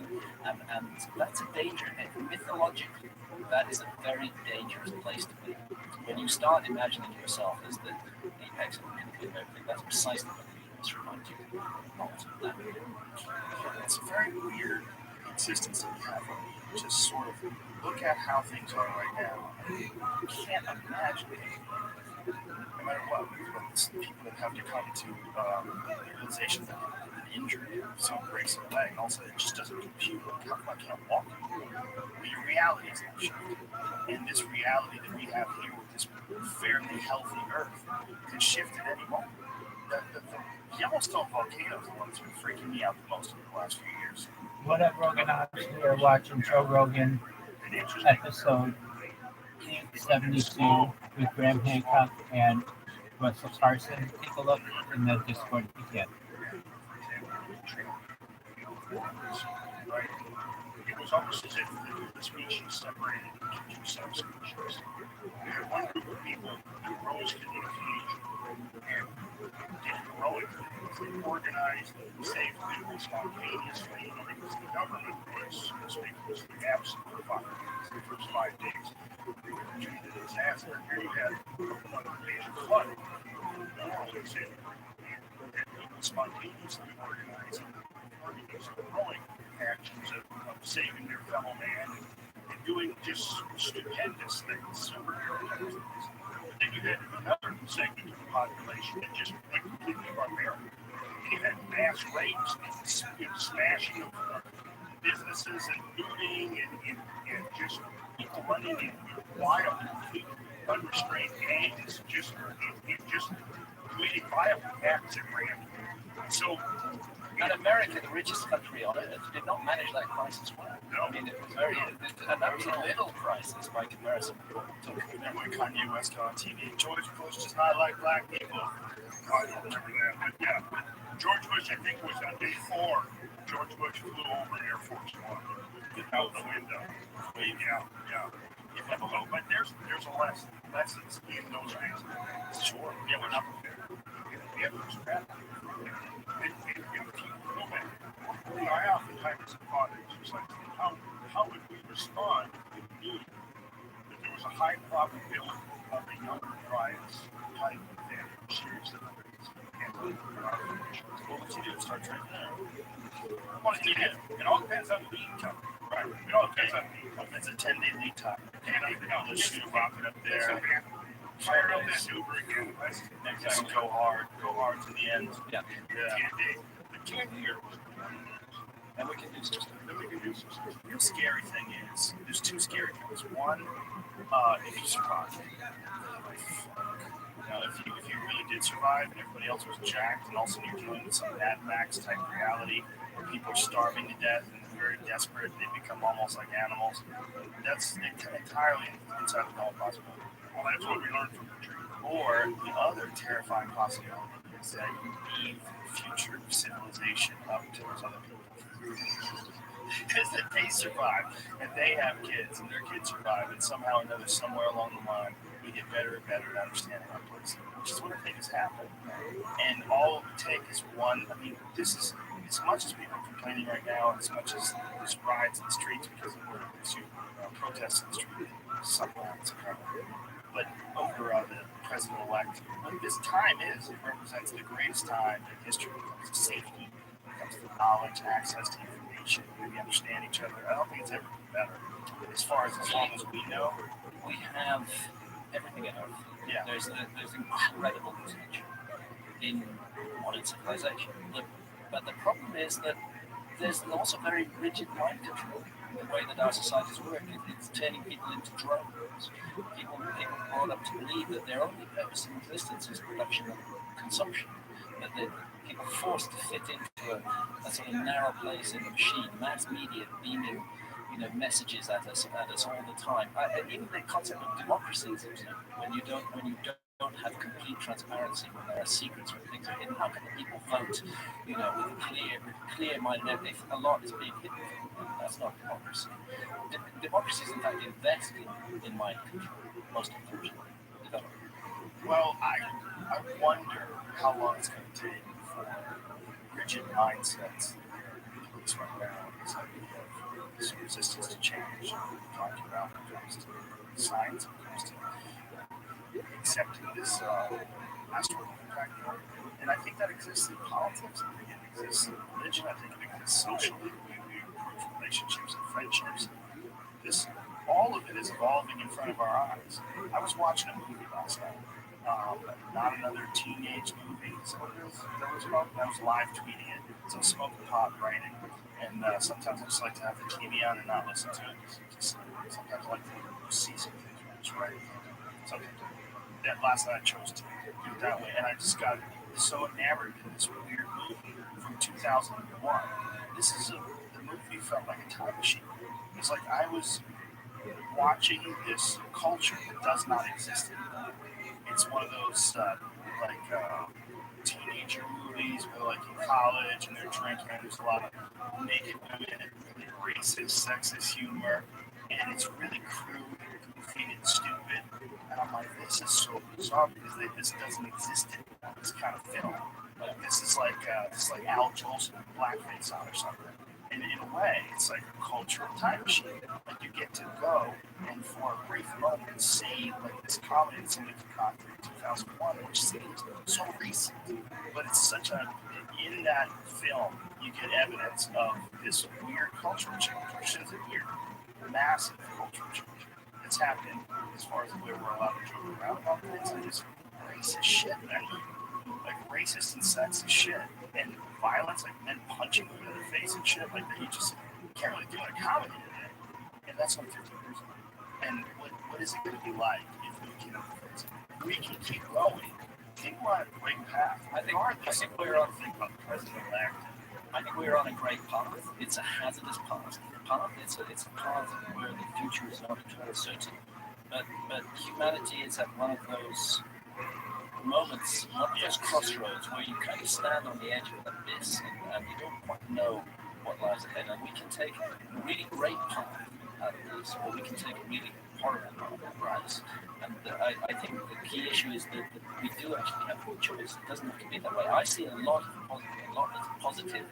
D: and that's a danger. And mythologically, that is a very dangerous place to be. When you start imagining yourself as the apex of everything, that's precisely what the universe reminds you of.
B: It's a very weird existence that we have. Just sort of look at how things are right now. You can't imagine anything. No matter what, people that have to come to the realization that they've been injured, so breaks their leg, and also it just doesn't compute. Like, how come I can't walk? Well, your reality is not shifted. And this reality that we have here with this fairly healthy Earth could shift at any moment. The Yellowstone volcano is the one that's been freaking me out the most in the last few years.
C: What up, Roganomics? We are watching Joe Rogan episode 72 with Graham Hancock and Russell Carson. Take a look in the Discord if you can.
E: Right? It was almost as if the species separated into two subspecies. We had one group of people who rose to the occasion and did heroically. They organized and saved people spontaneously because the government was conspicuously absent for 5 days. The first 5 days, they were treated as disaster. Here you had a major flood. And people spontaneously organizing these heroic actions of saving their fellow man and doing just stupendous things, superhero things. But then you had another segment of the population that just went completely barbaric. mass rapes and smashing of businesses and looting and just people running in wild, unrestrained gangs, just committing violent acts at random. So,
D: And America, the richest country on earth, did not manage that crisis well.
E: no,
D: I mean, it was and that was a little crisis by comparison.
B: Remember when Kanye West got on TV? George Bush does not like black people.
E: I don't remember that, but yeah. George Bush, I think, was on day 4. George Bush flew over Air Force One out the window. Yeah. But there's a lessons in those days. Sure. Yeah, we're not prepared. Yeah, there's that. And people go back. I oftentimes thought it was like, how would we respond if we knew that there was a high probability of a younger riots type event, series of events, and what would you do? Start training there? Well, it all depends on the income. Right. It all depends on the income. It's a 10-day lead time. Let's shoot a rocket up there. Fire up that Uber again. Let's go hard to the end.
D: Yeah.
E: 10 days. The 10 years.
D: And we can do some stuff.
B: The real scary thing is, there's two scary things. One, if you survive. Now, if you really did survive and everybody else was jacked, and all of a sudden you're dealing with some Mad Max type reality where people are starving to death and they're very desperate and they become almost like animals, that's entirely inside the realm of possibility.
E: Well, that's what we learned from the tree.
B: Or the other terrifying possibility is that you leave the future of civilization up to those other people. Because if they survive and they have kids and their kids survive, and somehow or another, somewhere along the line, we get better and better at understanding our place, which is what I think has happened. And all it would take is one. I mean, this is as much as people are complaining right now, and as much as there's riots in the streets because of protests in the street, sometimes apparently. But over the president-elect, what this time is, it represents the greatest time in history when it comes to safety, when it comes to knowledge, access to information, when we understand each other. I don't think it's ever been better. As long as we know,
D: We have everything at Earth.
B: Yeah.
D: There's incredible potential in modern civilization. But the problem is that there's also very rigid mind control in the way that our societies work. It's turning people into drones. People brought up to believe that their only purpose in existence is production and consumption. That people forced to fit into a sort of narrow place in the machine. Mass media beaming, messages at us all the time. Even the concept of democracy is when you don't have complete transparency, when there are secrets, when things are hidden. How can the people vote, with a clear mind and everything? A lot is being hidden. That's not democracy. Democracy is in fact investing in mind control, most unfortunately.
B: well, I wonder how long it's going to take for rigid mindsets police right now. This idea of this resistance to change, talking about when it comes to science, when it comes to accepting this asteroid impact. And I think that exists in politics, I think it exists in religion, I think it exists socially. We approach relationships and friendships. All of it is evolving in front of our eyes. I was watching a movie last night. Not another teenage movie. So I was live tweeting it. So smoking pot writing. And sometimes I just like to have the TV on and not listen to it. Sometimes I like to see some things when I just write. Sometimes that last night I chose to do it that way. And I just got so enamored in this weird movie from 2001. The movie felt like a time machine. It's like I was watching this culture that does not exist anymore. It's one of those teenager movies where like in college and they're drinking. There's a lot of naked women and really racist, sexist humor, and it's really crude and goofy and stupid. And I'm like, this is so bizarre because this doesn't exist anymore. This kind of film. This is like Al Jolson with blackface on or something. And in a way, it's like a cultural time machine. Like you get to go and for a brief moment see like this comedy that's in the concocted in 2001, which seems so recent, but it's such in that film you get evidence of this weird cultural change, which is a weird, massive cultural change that's happening as far as the way we're allowed to joke around about things. Like this racist shit, man. Like racist and sexist shit and violence, like men punching women in the face and shit like that. You just can't really do a comedy today. And that's only 15 years ago. And what is it going to be like if we can keep going? I think we're on a great path.
D: I think we're on.
B: Think about the president-elect.
D: I think we're on a great path. It's a hazardous path. It's a path where the future is not at all certain. But humanity is at one of those moments, one of those crossroads where you kind of stand on the edge of an abyss and you don't quite know what lies ahead. And we can take a really great path out of this, or we can take a really horrible path out of this. And I think the key issue is that we do actually have a choice. It doesn't have to be that way. I see a lot of positive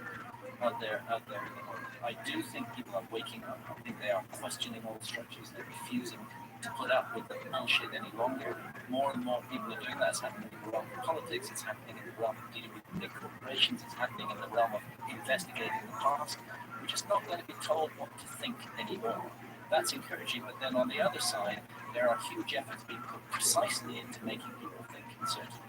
D: out there in the world. I do think people are waking up. I think they are questioning all the structures. They're refusing to put up with the bullshit any longer. More and more people are doing that. It's happening in the realm of politics. It's happening in the realm of dealing with big corporations. It's happening in the realm of investigating the past. We're just not going to be told what to think anymore. That's encouraging. But then on the other side, there are huge efforts being put precisely into making people think in certain ways.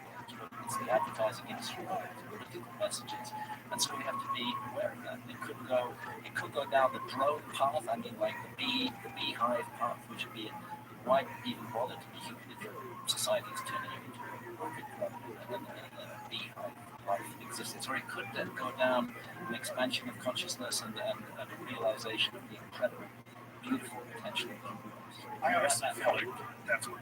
D: It's the advertising industry, it's political messages. And so we have to be aware of that. It could go down the drone path. I mean, like the beehive path, which would be why even bother to be human if society is turning you into a working club and a beehive life existence. Or it could then go down an expansion of consciousness and a realization of the incredible, beautiful potential of human race.
B: I honestly feel like that's what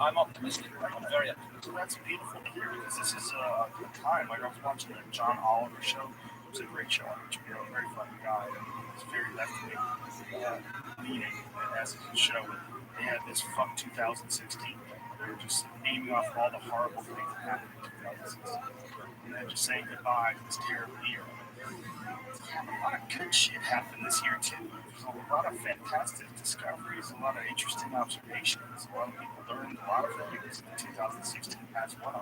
D: I'm optimistic. I'm very optimistic.
B: So that's beautiful to hear because this is a good time. Like I was watching the John Oliver show. It was a great show on HBO. Very funny guy. He's very left-wing leaning as his show. And they had this fuck 2016. They were just naming off all the horrible things that happened in 2016. And then just saying goodbye to this terrible year. A lot of good shit happened this year too. There's a lot of fantastic discoveries, a lot of interesting observations. A lot of people learned a lot of things in 2016 past one.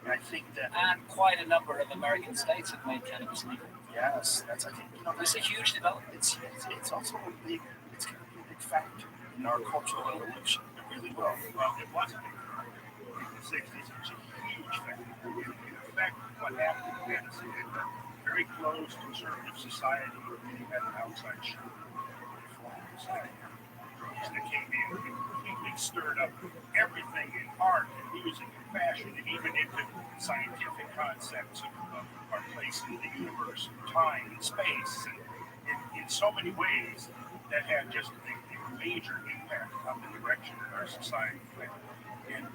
B: And I think that
D: quite a number of American states have made cannabis legal.
B: yes, that's I think
D: It's a huge development.
B: It's also a big it's going to be a big factor in our cultural evolution. It really will.
E: Well, it was a big factor. In the 60s, it was a huge factor. In effect, what happened was a very closed conservative society really had an outside show. That came in and completely stirred up everything in art and music and fashion and even into scientific concepts of our place in the universe, time and space, and in so many ways that had just a major impact on the direction of our society went. And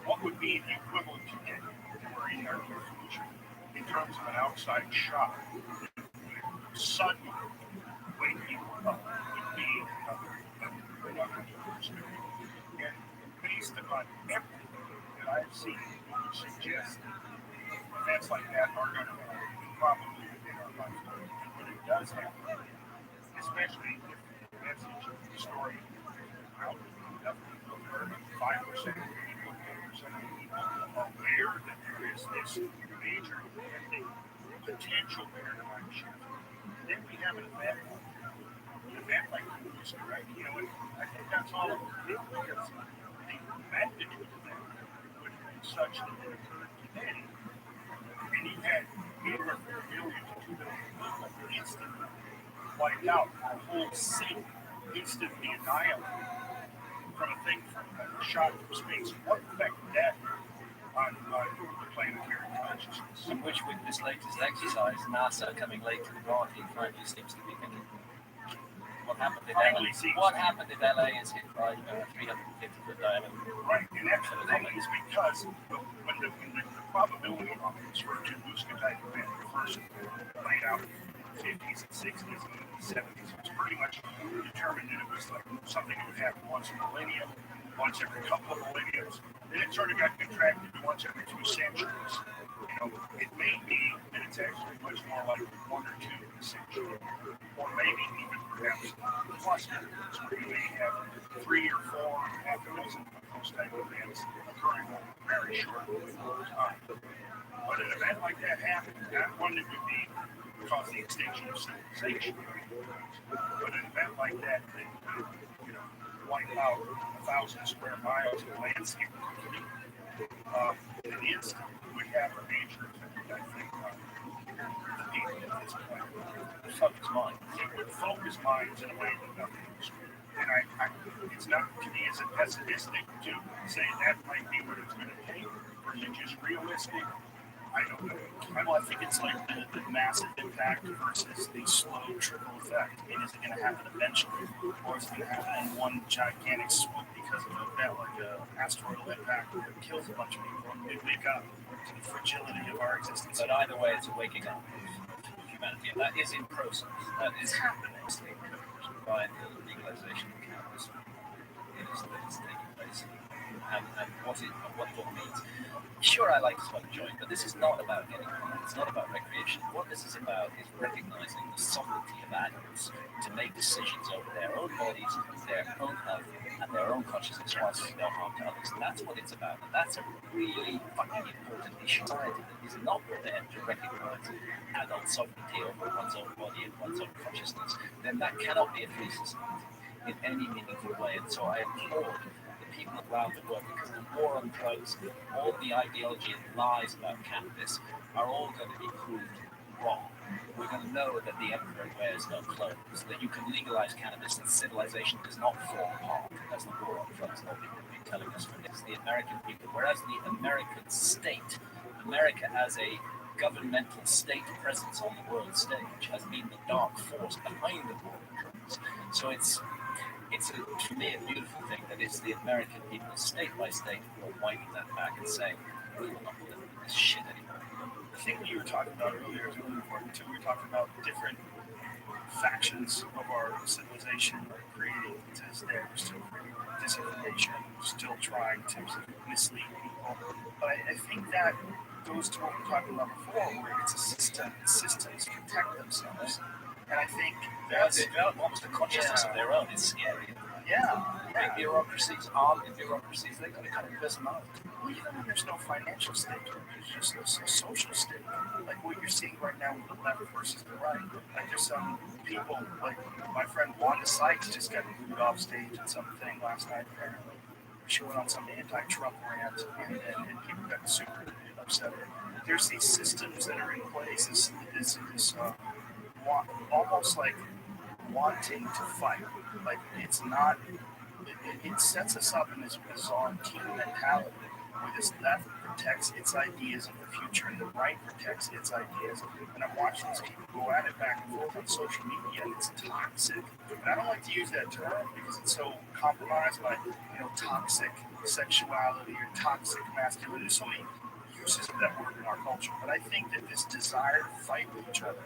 E: what would be the equivalent today in our future in terms of an outside shock that would suddenly wake people up would be another experience. And based upon everything that I've seen, it would suggest that events like that are going to happen probably within our lifetime. And when it does happen, especially if the message of the story is out, definitely over 5% of people, 10% of people are aware that there is this major impending potential paradigm shift. Then we have an event like the movie, right? You know, I think that's all it would do because the magnitude of that would have been such that it occurred today. And you had anywhere from 1 million to 2 million people instantly wiped out, a whole city instantly annihilated from a thing from a shot from space. What effect would that have on the planetary consciousness?
D: In which with this latest exercise, NASA coming late to the party finally seems to be thinking what happened in LA is hit by 350-foot diameter.
E: Right, and that's the thing is because when the probability models for a Tunguska type event first laid out in the 50s and 60s and 70s, it was pretty much determined that it was like something that would happen once a millennium, once every couple of millenniums. Then it sort of got contracted to once every 2 centuries. You know, it may be that it's actually much more like 1 or 2 in a century, or maybe even perhaps clusters where you may have 3 or 4, half a dozen of those type of events occurring over a very short time. But an event like that happened, not one that would be cause the extinction of civilization, but an event like that that could, you know, wipe out 1,000 square miles of landscape in an instant would have a major effect, I think,
D: focus minds.
E: With focus minds in a way that nothing else. And it's not to be as pessimistic to say that might be what it's going to take, or is it just realistic? I don't know.
B: Well, I think it's like the massive impact versus the slow trickle effect. I mean, is it going to happen eventually, or is it going to happen in one gigantic swoop because of an event like an asteroidal impact that kills a bunch of people and we wake up to the fragility of our existence?
D: But either way, it's a waking up of humanity, and that is in process. That is happening by the legalization of cannabis. It is taking place, and what it all means. Sure, I like to smoke a joint, but this is not about getting high. It's not about recreation. What this is about is recognizing the sovereignty of adults to make decisions over their own bodies, their own health, and their own consciousness whilst doing no harm to others. And that's what it's about. And that's a really fucking important issue. Society that is not there to recognize adult sovereignty over one's own body and one's own consciousness, then that cannot be a free society in any meaningful way. And so I applaud people around the world, because the war on drugs, all the ideology and lies about cannabis are all going to be proved wrong. We're going to know that the emperor wears no clothes, that you can legalize cannabis and civilization does not fall apart as the war on drugs all people have been telling us for this. The American people, whereas the American state, America as a governmental state presence on the world stage has been the dark force behind the war on drugs. So it's for me a beautiful thing that it's the American people, state by state, who are winding that back and saying, we will not live with this shit anymore.
B: The thing that you were talking about earlier is really important too. We were talking about different factions of our civilization creating this. They're still creating disinformation, still trying to mislead people. But I think that goes to what we were talking about before, where it's a system. Systems protect themselves. And I think
D: They develop almost a consciousness of their own. It's scary. Big bureaucracies, armed bureaucracies, they've got a kind of personality.
B: Well, even when there's no financial stake, there's just a social stake. Like what you're seeing right now with the left versus the right. Like there's some people, like my friend Wanda Sykes just got booed off stage at something last night, apparently. She went on some anti-Trump rant, and people got super upset. There's these systems that are in place, this almost like wanting to fight. Like it's not, it sets us up in this bizarre team mentality where this left protects its ideas of the future and the right protects its ideas. And I'm watching these people go at it back and forth on social media, and it's toxic. And I don't like to use that term because it's so compromised by, toxic sexuality or toxic masculinity. There's so many uses of that word in our culture. But I think that this desire to fight with each other,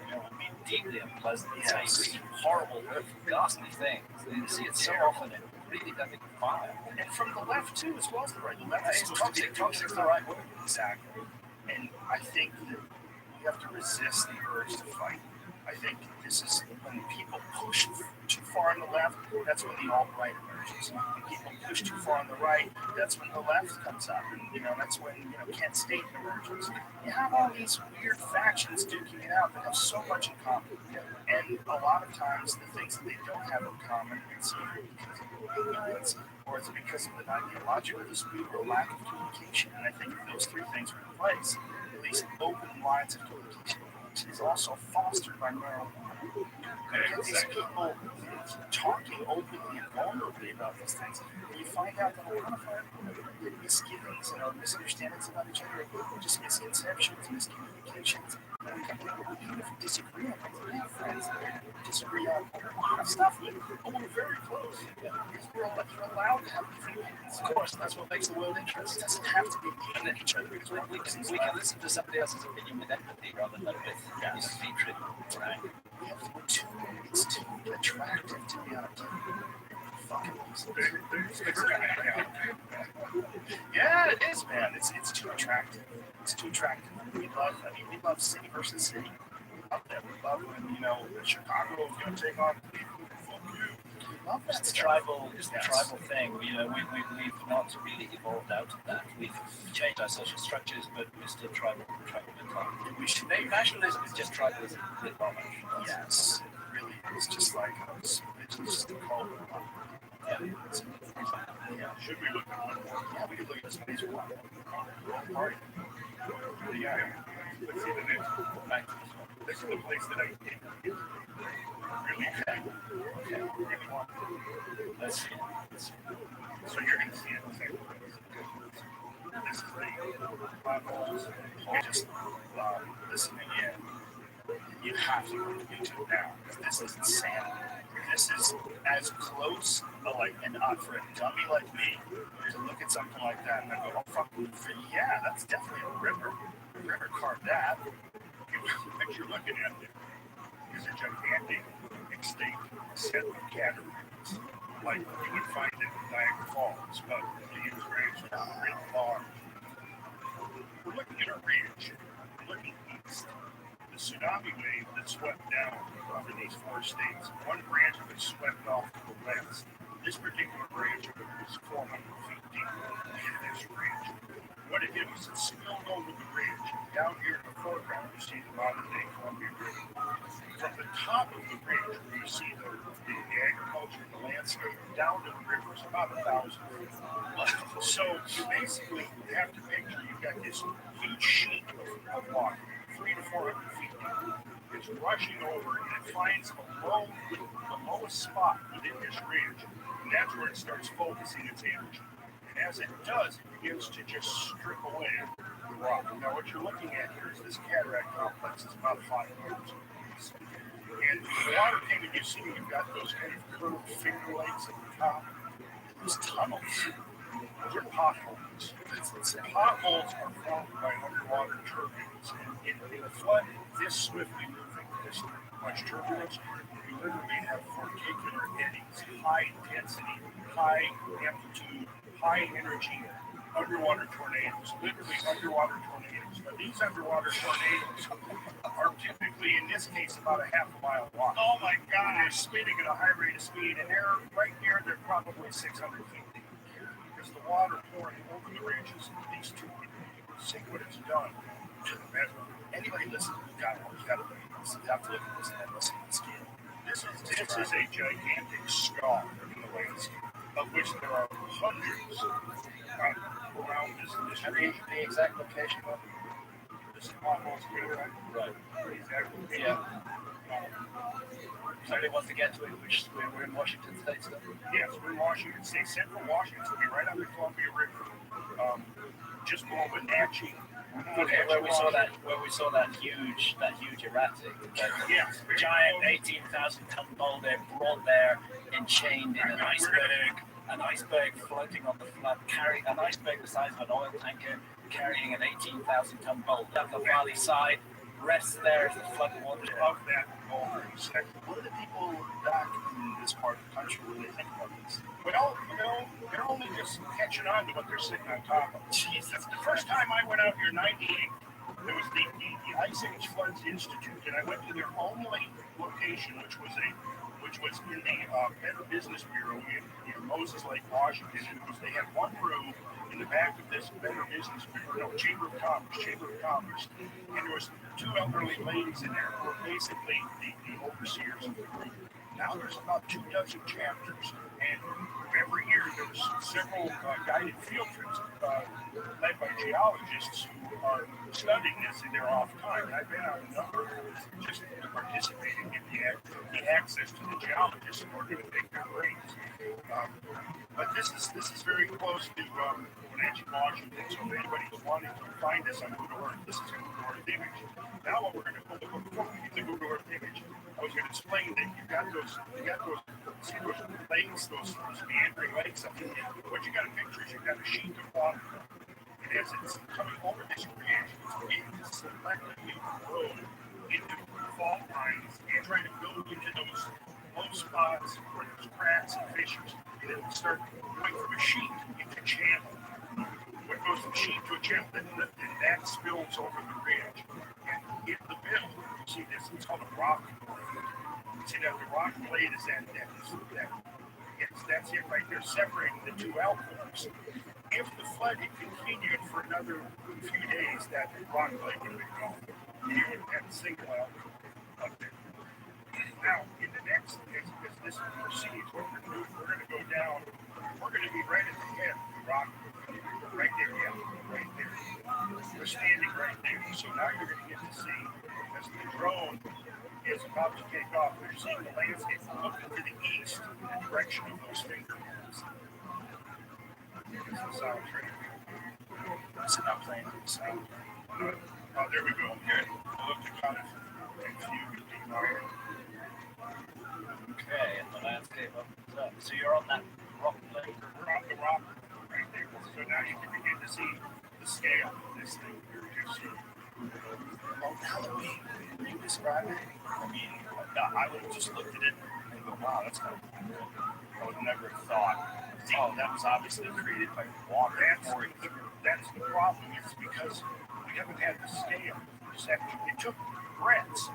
D: Deeply unpleasant, yes. Horrible, hurtful, ghastly things. You see it so often and really doesn't fire.
B: And from the left too, as well as the right. The left is
D: toxic. Toxic's the right word.
B: Exactly. And I think that we have to resist the urge to fight. I think this is when people push too far on the left, that's when the alt-right emerges. When people push too far on the right, that's when the left comes up. And, that's when, Kent State emerges. You have all these weird factions duking it out that have so much in common. And a lot of times, the things that they don't have in common, it's either because of ignorance, or it's because of an ideological dispute or lack of communication. And I think if those three things are in place, at least open lines of communication is also fostered by marijuana. Because these people talking openly and vulnerably about these things, and you find out that a lot of our misgivings and our misunderstandings about each other are just misconceptions, miscommunications. Even if we disagree on things, we have friends that we disagree on a lot of stuff with, but we're very close. Because you're allowed to have different opinions.
D: Of course, that's what makes the world interesting.
B: It doesn't have to be hating each other. Because
D: we can listen to somebody else's opinion with empathy rather than with hatred. Right?
B: It's too attractive to be on a team. Fucking yeah, it is, man. It's too attractive. It's too attractive. We love city versus city. We love that. We love when, Chicago is going to take on people. We love that.
D: It's the tribal thing. We've not really evolved out of that. We've changed our social structures, but we're still tribal mentality. Nationalism is just tribalism with knowledge.
B: Yes, it really is. Just like it's just a cult.
E: Should we look at one more?
B: Yeah, we could look at this space one.
E: Party. Yeah. Let's see the next one.
D: Back to this one.
E: This is the place that I did really really want to.
D: Let's see.
E: So you're going to see it in the same place. This is the potholes. You just listen again. You have to go to YouTube now. This is insanity. This is as close, for a dummy like me to look at something like that and then go, oh, fuck, yeah, that's definitely a river. The river carved that. What you're looking at there is a gigantic extinct set of cataracts. Like you would find it in Niagara Falls, but the huge range is really large. We're looking at a ridge. We're looking east. The tsunami wave that swept down over these 4 states, one branch of it swept off to the west. This particular branch of it was 400 feet deep. This ridge. What it did was it spilled over the ridge. Down here in the foreground, you see the modern-day Columbia River. From the top of the ridge, where you see the agriculture and the landscape, down to the river is about 1,000 feet. So you basically have to picture you've got this huge sheet of water, 300 to 400 feet deep. It's rushing over and it finds the lowest spot within this ridge, and that's where it starts focusing its energy. And as it does, it begins to just strip away the rock. Now, what you're looking at here is this cataract complex. It's about 5 meters. And the water thing that you see, you've got those kind of curved finger lakes at the top. Those tunnels, those are potholes. Potholes are formed by underwater turbulence. And in a flood this swiftly moving, this much turbulence, you literally have particular eddies, high intensity, high amplitude, high energy underwater tornadoes, literally underwater tornadoes. Now, these underwater tornadoes are typically, in this case, about a half a mile wide. Oh my God! And they're spinning at a high rate of speed, and they're right here. They're probably 600 feet deep because the water pouring over the ridges. These two, see what it's done to the bedrock. Anybody listen? You got to look at this. You have to look at this and listen to the scale. This is a gigantic scar in the landscape, of which there are hundreds around this region.
D: The exact location of
E: This is potholes here, right? Exactly.
D: Yeah. Somebody wants to get to it, which we're in Washington State still.
E: Yes, we're in Washington State, Central Washington. We're right on the Columbia River, just below Wenatchee.
D: Okay, where we saw that huge erratic,
E: Yes,
D: giant 18,000 ton boulder brought there, enchained in an iceberg floating on the flood, carrying an iceberg the size of an oil tanker, carrying an 18,000 ton boulder. Up the valley side, rests there as the flood waters
E: of that boulder. What do the people back in this part of the country when they think about this? Well, they're only just catching on to what they're sitting on top of. Jesus, the first time I went out here in '98, there was the Ice Age Floods Institute, and I went to their only location, which was in the Better Business Bureau in Moses Lake, Washington. And they had one room in the back of this Better Business Bureau, Chamber of Commerce, and there was 2 elderly ladies in there who were basically the overseers of the group. Now there's about 24 chapters, and every year there's several guided field trips led by geologists who are studying this in their off time. And I've been on a number of them just participating in the access to the geologists in order to make their brains. But this is very close to Wenatchee, Washington. So if anybody's wanting to find this on Google Earth, this is a Google Earth image. Now what we're going to do before we get the Google Earth image, I was going to explain that you got those lakes, those meandering lakes up in there. What you got to picture is you've got a sheet of water. And as it's coming over this ridge, it's beginning to selectively grow into fault lines and trying to build into those low spots where there's cracks and fissures. And it'll start going from a sheet into a channel. What goes from sheet to a channel, then that spills over the ridge. And in the middle, you see this, it's called a rock blade. You see that the rock blade is that's it right there, separating the 2 alcoves. If the flood had continued for another few days, that rock blade would have been gone. You wouldn't have a single alcove up there. Now, in the next, as this proceeds, what we're going to do, we're going to go down. We're going to be right at the head of the rock, right there, yeah, right there. We're standing right there. So now you're going to get to see, as the drone is about to take off, you're seeing the landscape looking to the east in the direction of those fingerprints. It's the sound train.
B: Is it not playing the sound?
E: Oh, there we go. Good. I looked at kind of confused.
D: Okay, and the landscape opens up. So you're on that rock plate.
E: We're on the rock right there. So now you can begin to see the scale of this thing.
B: Well, how do when you describe it? I mean, I would have just looked at it and go, wow, that's kind of cool. I would never have thought, oh, that was obviously created by water.
E: That's the problem. It's because we haven't had the scale. It took Brett's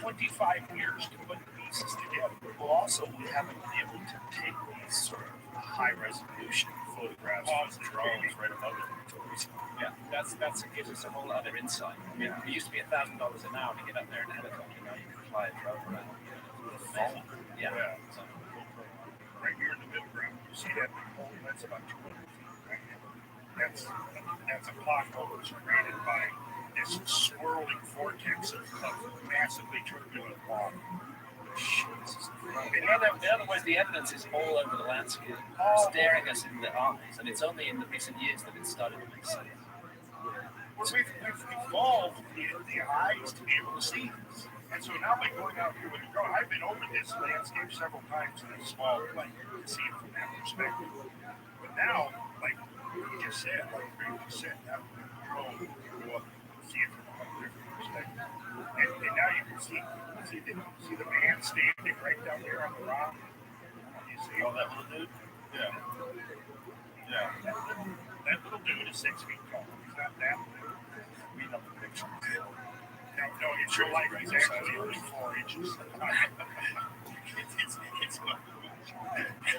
E: 25 years to put the pieces together.
B: Well, also, we haven't been able to take these sort of high-resolution photographs of the drones right above it.
D: Yeah, that's it gives us a whole other insight. I mean, it used to be $1,000 an hour to get up there in a helicopter. Now you can fly a drone around. Yeah. So,
E: Right here in the middle ground, you see that big hole? That's about 200 feet right there. That's a pothole that's created by this swirling vortex of massively turbulent water.
D: in other words, the evidence is all over the landscape, staring us in the eyes, and it's only in the recent years that it started to make sense.
E: Well, we've evolved the eyes to be able to see this. And so now by going out here with the drone, I've been over this landscape several times in a small plane to see it from that perspective. But now, like you just said, now with the drone, you can go up and see it from a different perspective. And now you can see the man standing right down there on the rock. You see
B: that little dude? Yeah.
E: That little dude is 6 feet tall. He's not that big.
B: Reading up the picture.
E: No, it's your life. He's actually only 4 inches. It's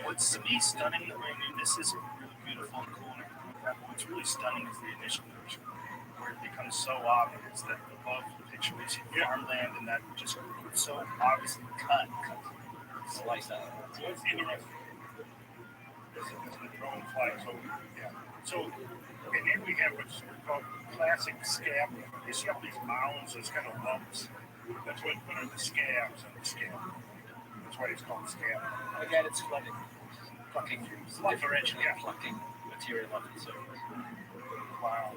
B: What's to me stunning, I mean, this is really beautiful and cool, but what's really stunning is the initial picture, where it becomes so obvious that above the picture we see farmland and that just so obviously cut,
D: Slice out.
E: So it's interesting. As the drone flies over. Yeah. So, and then we have what's called classic scab. You see all these mounds, those kind of lumps. That's what are the scabs on the scab. That's why it's called scab.
D: Again, it's plucking, differentially plucking material off the surface.
E: Wow.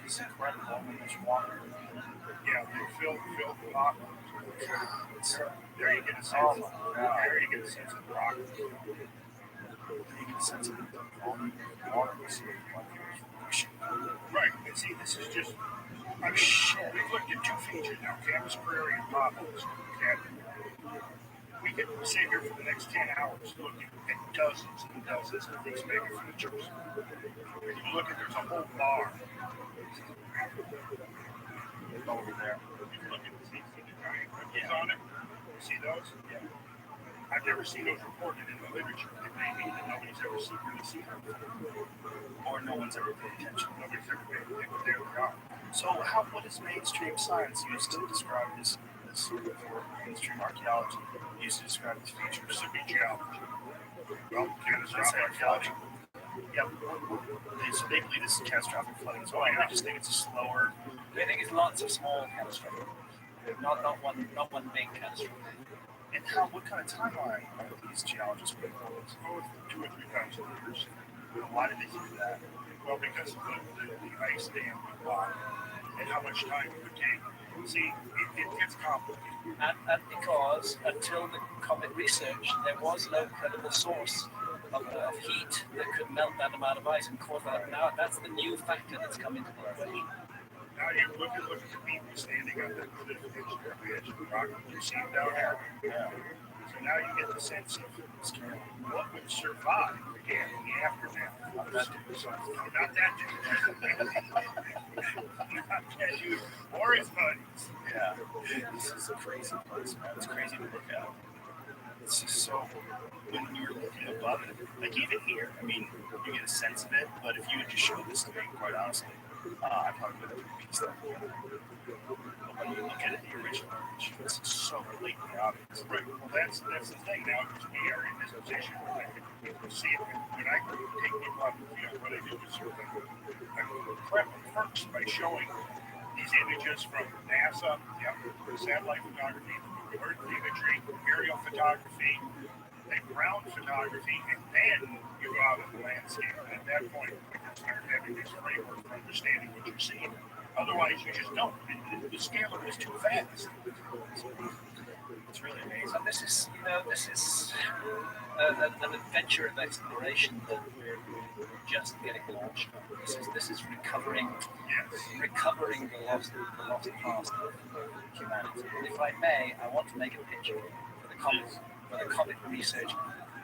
B: It's incredible when there's water.
E: Yeah, they fill the rock. There you get a sense.
B: Oh my God.
E: There you get a sense of the rock.
B: You get a sense of the volume of the water. You see it like it was rushing.
E: Right, and see, this is just, I mean, we've looked at 2 features now, Campus Prairie and Potholes. We could sit here for the next 10 hours looking at dozens and dozens of these mega features. If you look at, there's a whole bar
B: Over there.
E: you can look at the giant cookies on it. See those?
B: Yeah.
E: I've never seen those reported in the literature. It may be that nobody's ever really seen them before.
B: Or no one's ever paid attention.
E: Nobody's ever paid attention, but there they are.
B: So what is mainstream science used to describe this sort of, or mainstream archaeology used to describe these features?
E: This would be geology. Well,
B: Let's say
E: catastrophic
B: archaeology. Yeah, so they believe this is catastrophic flooding as well. I just think it's a slower.
D: I think it's lots of small catastrophes, not one big catastrophe.
B: And what kind of timeline are these geologists putting on this?
E: Oh, 2 or 3 times years.
B: Why did they do that?
E: Well, because of the ice dam would block and how much time it would take. See, it gets complicated.
D: And because until the comet research, there was no credible source of heat that could melt that amount of ice and cause that. Now that's the new factor that's come into the equation.
E: Now you look at the people standing on the edge of the rock. You see them down there.
B: Yeah.
E: So now you get the sense of what would survive again in the aftermath. Not that dude. Not that dude. Or his buddies.
B: Yeah. This is a crazy place, man. It's crazy to look at. It's just so, when you're looking above it, like even here, I mean, you get a sense of it, but if you had just showed this to me, quite honestly, I probably would have pieced that together. But when you look at it, the
E: information leverage. It's so blatantly obvious. Right. Well, that's the thing. Now, we are in this position where people see it. When I take people out in the field, what I do is sort of prep them first by showing these images from NASA, satellite photography, Earth imagery, aerial photography, and ground photography, and then you go out in the landscape. And at that point, you can start having this framework for understanding what you're seeing. Otherwise, you just don't. The scaler is too fast.
D: It's really amazing. And this is an adventure of exploration that we're just getting launched on. This is recovering the lost past of humanity. And if I may, I want to make a pitch for the comic research.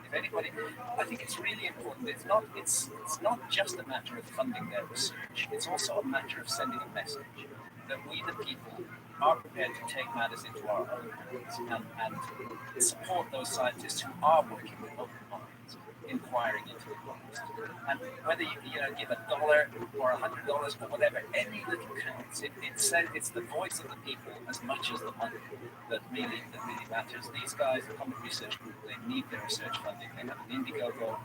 D: If anybody, I think it's really important. It's not just a matter of funding their research. It's also a matter of sending a message that we, the people, are prepared to take matters into our own hands and support those scientists who are working with open minds, inquiring into the past. And whether you give $1 or $100 or whatever, any little counts. It's the voice of the people as much as the money that really matters. These guys, the Common Research Group, they need their research funding. They have an Indiegogo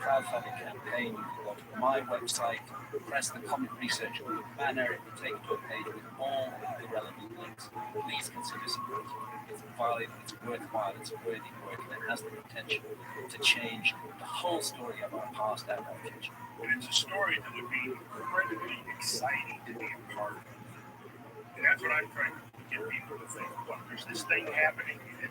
D: crowdfunding campaign. You can go to my website, press the Common Research Group banner, it will take you to a page with all the relevant links. Please consider supporting it. It's valid, it's worthwhile, it's worthy work, and it has the potential to change the whole story of our past and our future.
E: And it's a story that would be incredibly exciting to be a part of. And that's what I'm trying to get people to think. Look, there's this thing happening, and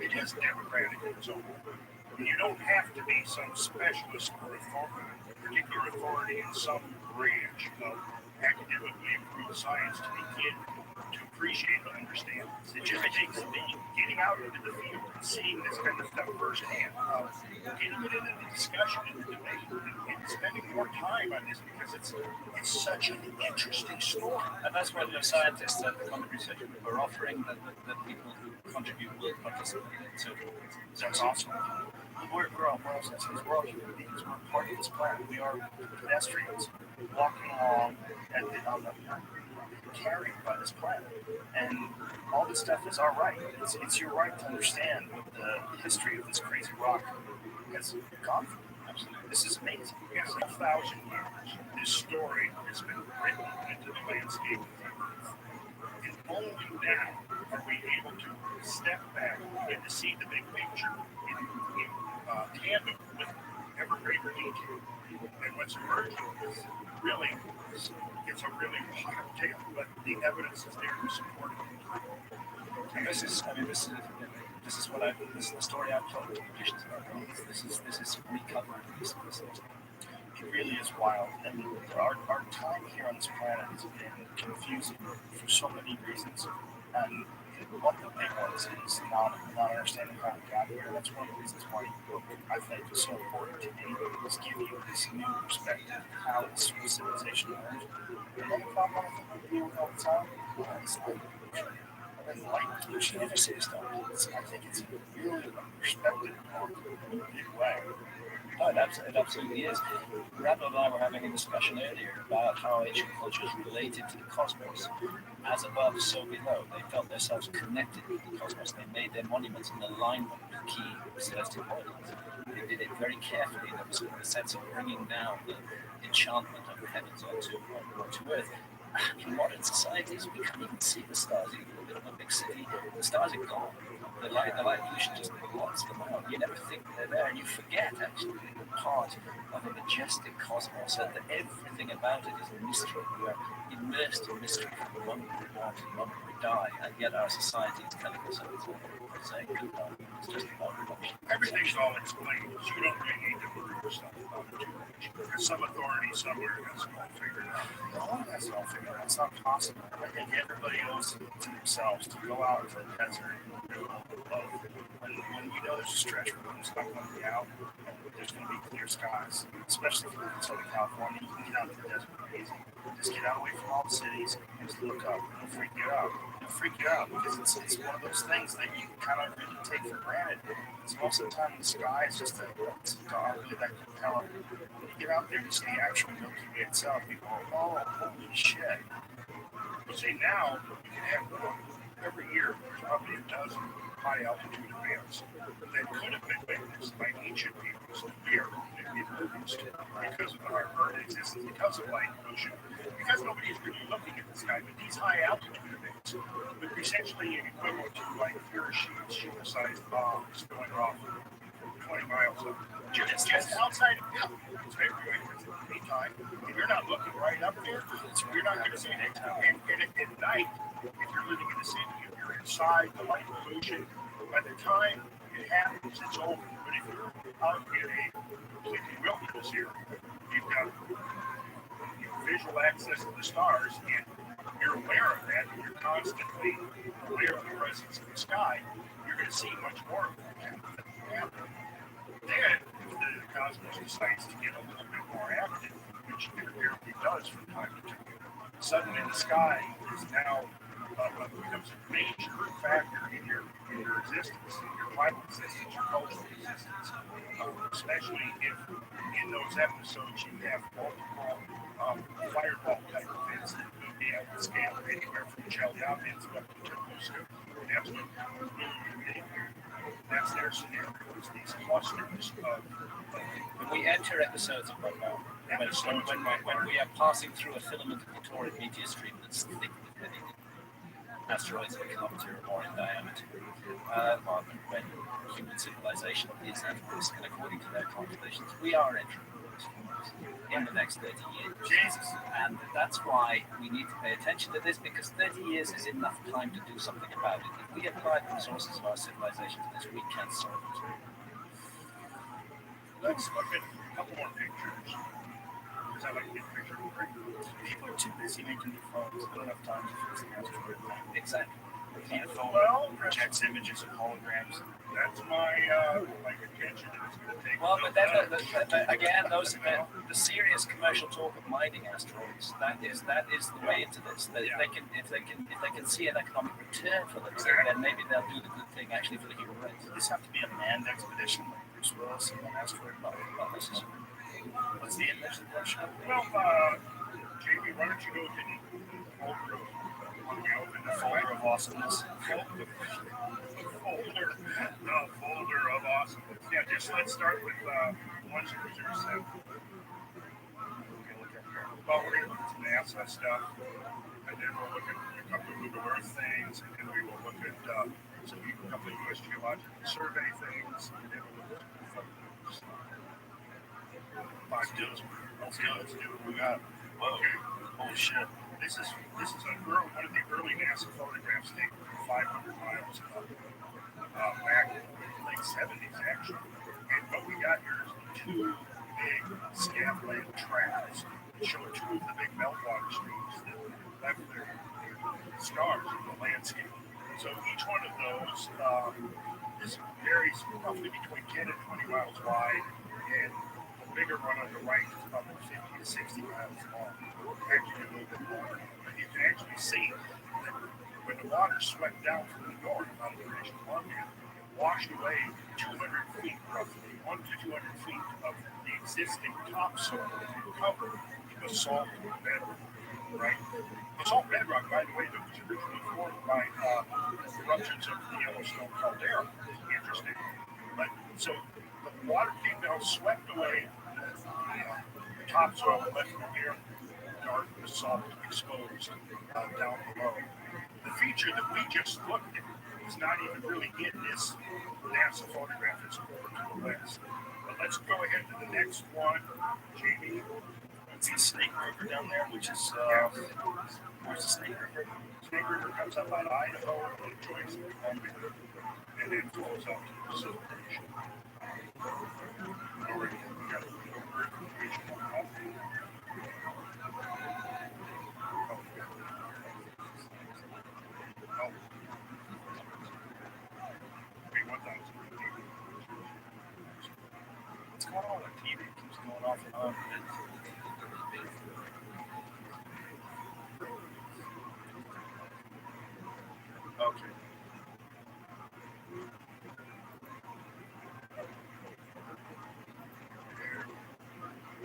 E: it is democratic in its own way. And you don't have to be some specialist or particular authority in some branch of academically improved science to begin to appreciate and understand. It just takes getting out into the field and seeing this kind of stuff firsthand, getting it into the discussion and the debate, and spending more time on this because it's such an interesting story.
D: And that's what the scientists at the Common Research Group are offering, that people who contribute will participate in. So
B: That's awesome. We're all processes. We're all human beings. We're part of this planet. We are pedestrians walking along on the carried by this planet. And all this stuff is our right. It's your right to understand what the history of this crazy rock has gone through. Absolutely. This is amazing.
E: Yes, 1,000 years, this story has been written into the landscape of the Earth. And only now are we able to step back and to see the big picture in tandem with ever greater detail. And what's emerging is really, it's a really wild tale, but the evidence is there to support it.
D: And this is the story I've told politicians about. This is recovering these things.
B: It really is wild. And our time here on this planet has been confusing for so many reasons. And one of the big ones is not understanding how we got here. That's one of the reasons why I think it's so important to me, is give you this new perspective of how this civilization learned. And then the problem I think we deal with all the time is light pollution. And light pollution industry stuff. I think it's really a perspective in a big way.
D: No, it absolutely is. Rabbi and I were having a discussion earlier about how ancient cultures related to the cosmos. As above, so below. They felt themselves connected with the cosmos. They made their monuments in alignment with key celestial bodies. They did it very carefully. There was a sense of bringing down the enchantment of the heavens onto earth. In modern societies, we can't even see the stars. Even a bit of a big city, the stars are gone. The light pollution just blots them out. You never think they're there, and you forget actually that you're part of a majestic cosmos, and that everything about it is a mystery. We are immersed in mystery from the moment we're born to the moment we die, and yet our society is telling us everything. Saying it's just about reduction.
E: Everything's all explained, so you don't really need to worry yourself about it too much. There's some authority somewhere has it all figured out.
B: No one has it all figured out. It's not possible. I think everybody owes it to themselves to go out into the desert and do love. When we know there's a stretch where it's not going to be out, there's going to be clear skies, especially if you live in Southern California. You can get out to the desert easy. Just get out away from all the cities and just look up. It'll freak you out. Because it's one of those things that you kind of really take for granted. Because most of the time the sky is just it's not really that compelling. When you get out there and you see the actual Milky Way itself, you go, oh, holy shit.
E: You see, now you can have one every year high altitude events that could have been witnessed by ancient peoples here in Earth because of our Earth existence, because of light pollution, because nobody's really looking at the sky. But these high altitude events would be essentially equivalent to like parachutes, ship-sized bombs going off 20 miles up. Just outside of it's very daytime. If you're not looking right up there, you're not going to see it. And at night, if you're living in the city, if you're inside the light pollution, by the time it happens, it's over. But if you're out in a completely wilderness here, you've got visual access to the stars, and you're aware of that, and you're constantly aware of the presence of the sky, you're going to see much more of that happen. Then, if the cosmos decides to get a little bit more active, which it apparently does from time to time, suddenly the sky is now becomes a major factor in your existence, in your climate existence, your cultural existence, especially if in those episodes you have multiple fireball type events that will be at the scale anywhere from Chelyabinsk up to Tunguska. That's their scenario. It's these clusters of.
D: When we enter episodes of ROTHSCHILD, when we are passing through a filament of the Taurine meteor stream that's thick with heavy asteroids of a kilometer or more in diameter, when human civilization is at risk, and according to their calculations, we are entering in the next 30 years.
E: Jesus.
D: And that's why we need to pay attention to this, because 30 years is enough time to do something about it. If we apply the resources of our civilization to this, we can solve it.
E: Let's look at a couple more pictures. Because I like to get pictures of
B: People are too busy making new phones. They don't have time to fix the asteroid.
D: Exactly.
B: The phone projects images of holograms.
E: That's my contention that it's going to take.
D: Well, but then again, the serious commercial talk of mining asteroids, that is the way into this. That if they can see an economic return for them, then maybe they'll do the good thing actually for the human race.
B: Does this have to be a manned expedition like Bruce Willis and an asteroid? Not necessarily. What's the image of the show?
E: Well, Jamie, why don't you go to the folder of when we open the
B: Folder of awesomeness.
E: folder of awesomeness. Yeah, just let's start with 1007. Well, we're going to look at some NASA stuff, and then we'll look at a couple of Google Earth things, and then we will look at a couple of U.S. Geological Survey things, and then we'll look at photos.
B: Let's do it. We got. Whoa.
E: Okay.
B: Holy shit.
E: This is one of the early NASA photographs taken 500 miles back in the late 70s, actually. And what we got here is two big scatland tracks that show two of the big meltwater streams that left their scars in the landscape. So each one of those varies roughly between 10 and 20 miles wide, and the bigger one on the right is probably 50 to 60 miles long. Actually, a little bit longer. But you can actually see that when the water swept down from the north out of British Columbia, it washed away 200 feet, roughly 1 to 200 feet of the existing topsoil covered in the salt bedrock. Right? The salt bedrock, by the way, that was originally formed by eruptions of the Yellowstone caldera. Interesting. But so the water came down, swept away the topsoil, left the air dark, the salt exposed down below. The feature that we just looked at is not even really in this NASA photograph. It's over to the west. But let's go ahead to the next one, Jamie.
B: It's the Snake River down there, which is where's the Snake River?
E: Snake River comes up out of Idaho and joins Columbia, and then flows out to the Pacific Ocean. Already, we got a little bit of information on that.
B: What's going on with TV? It keeps going off and on. Okay.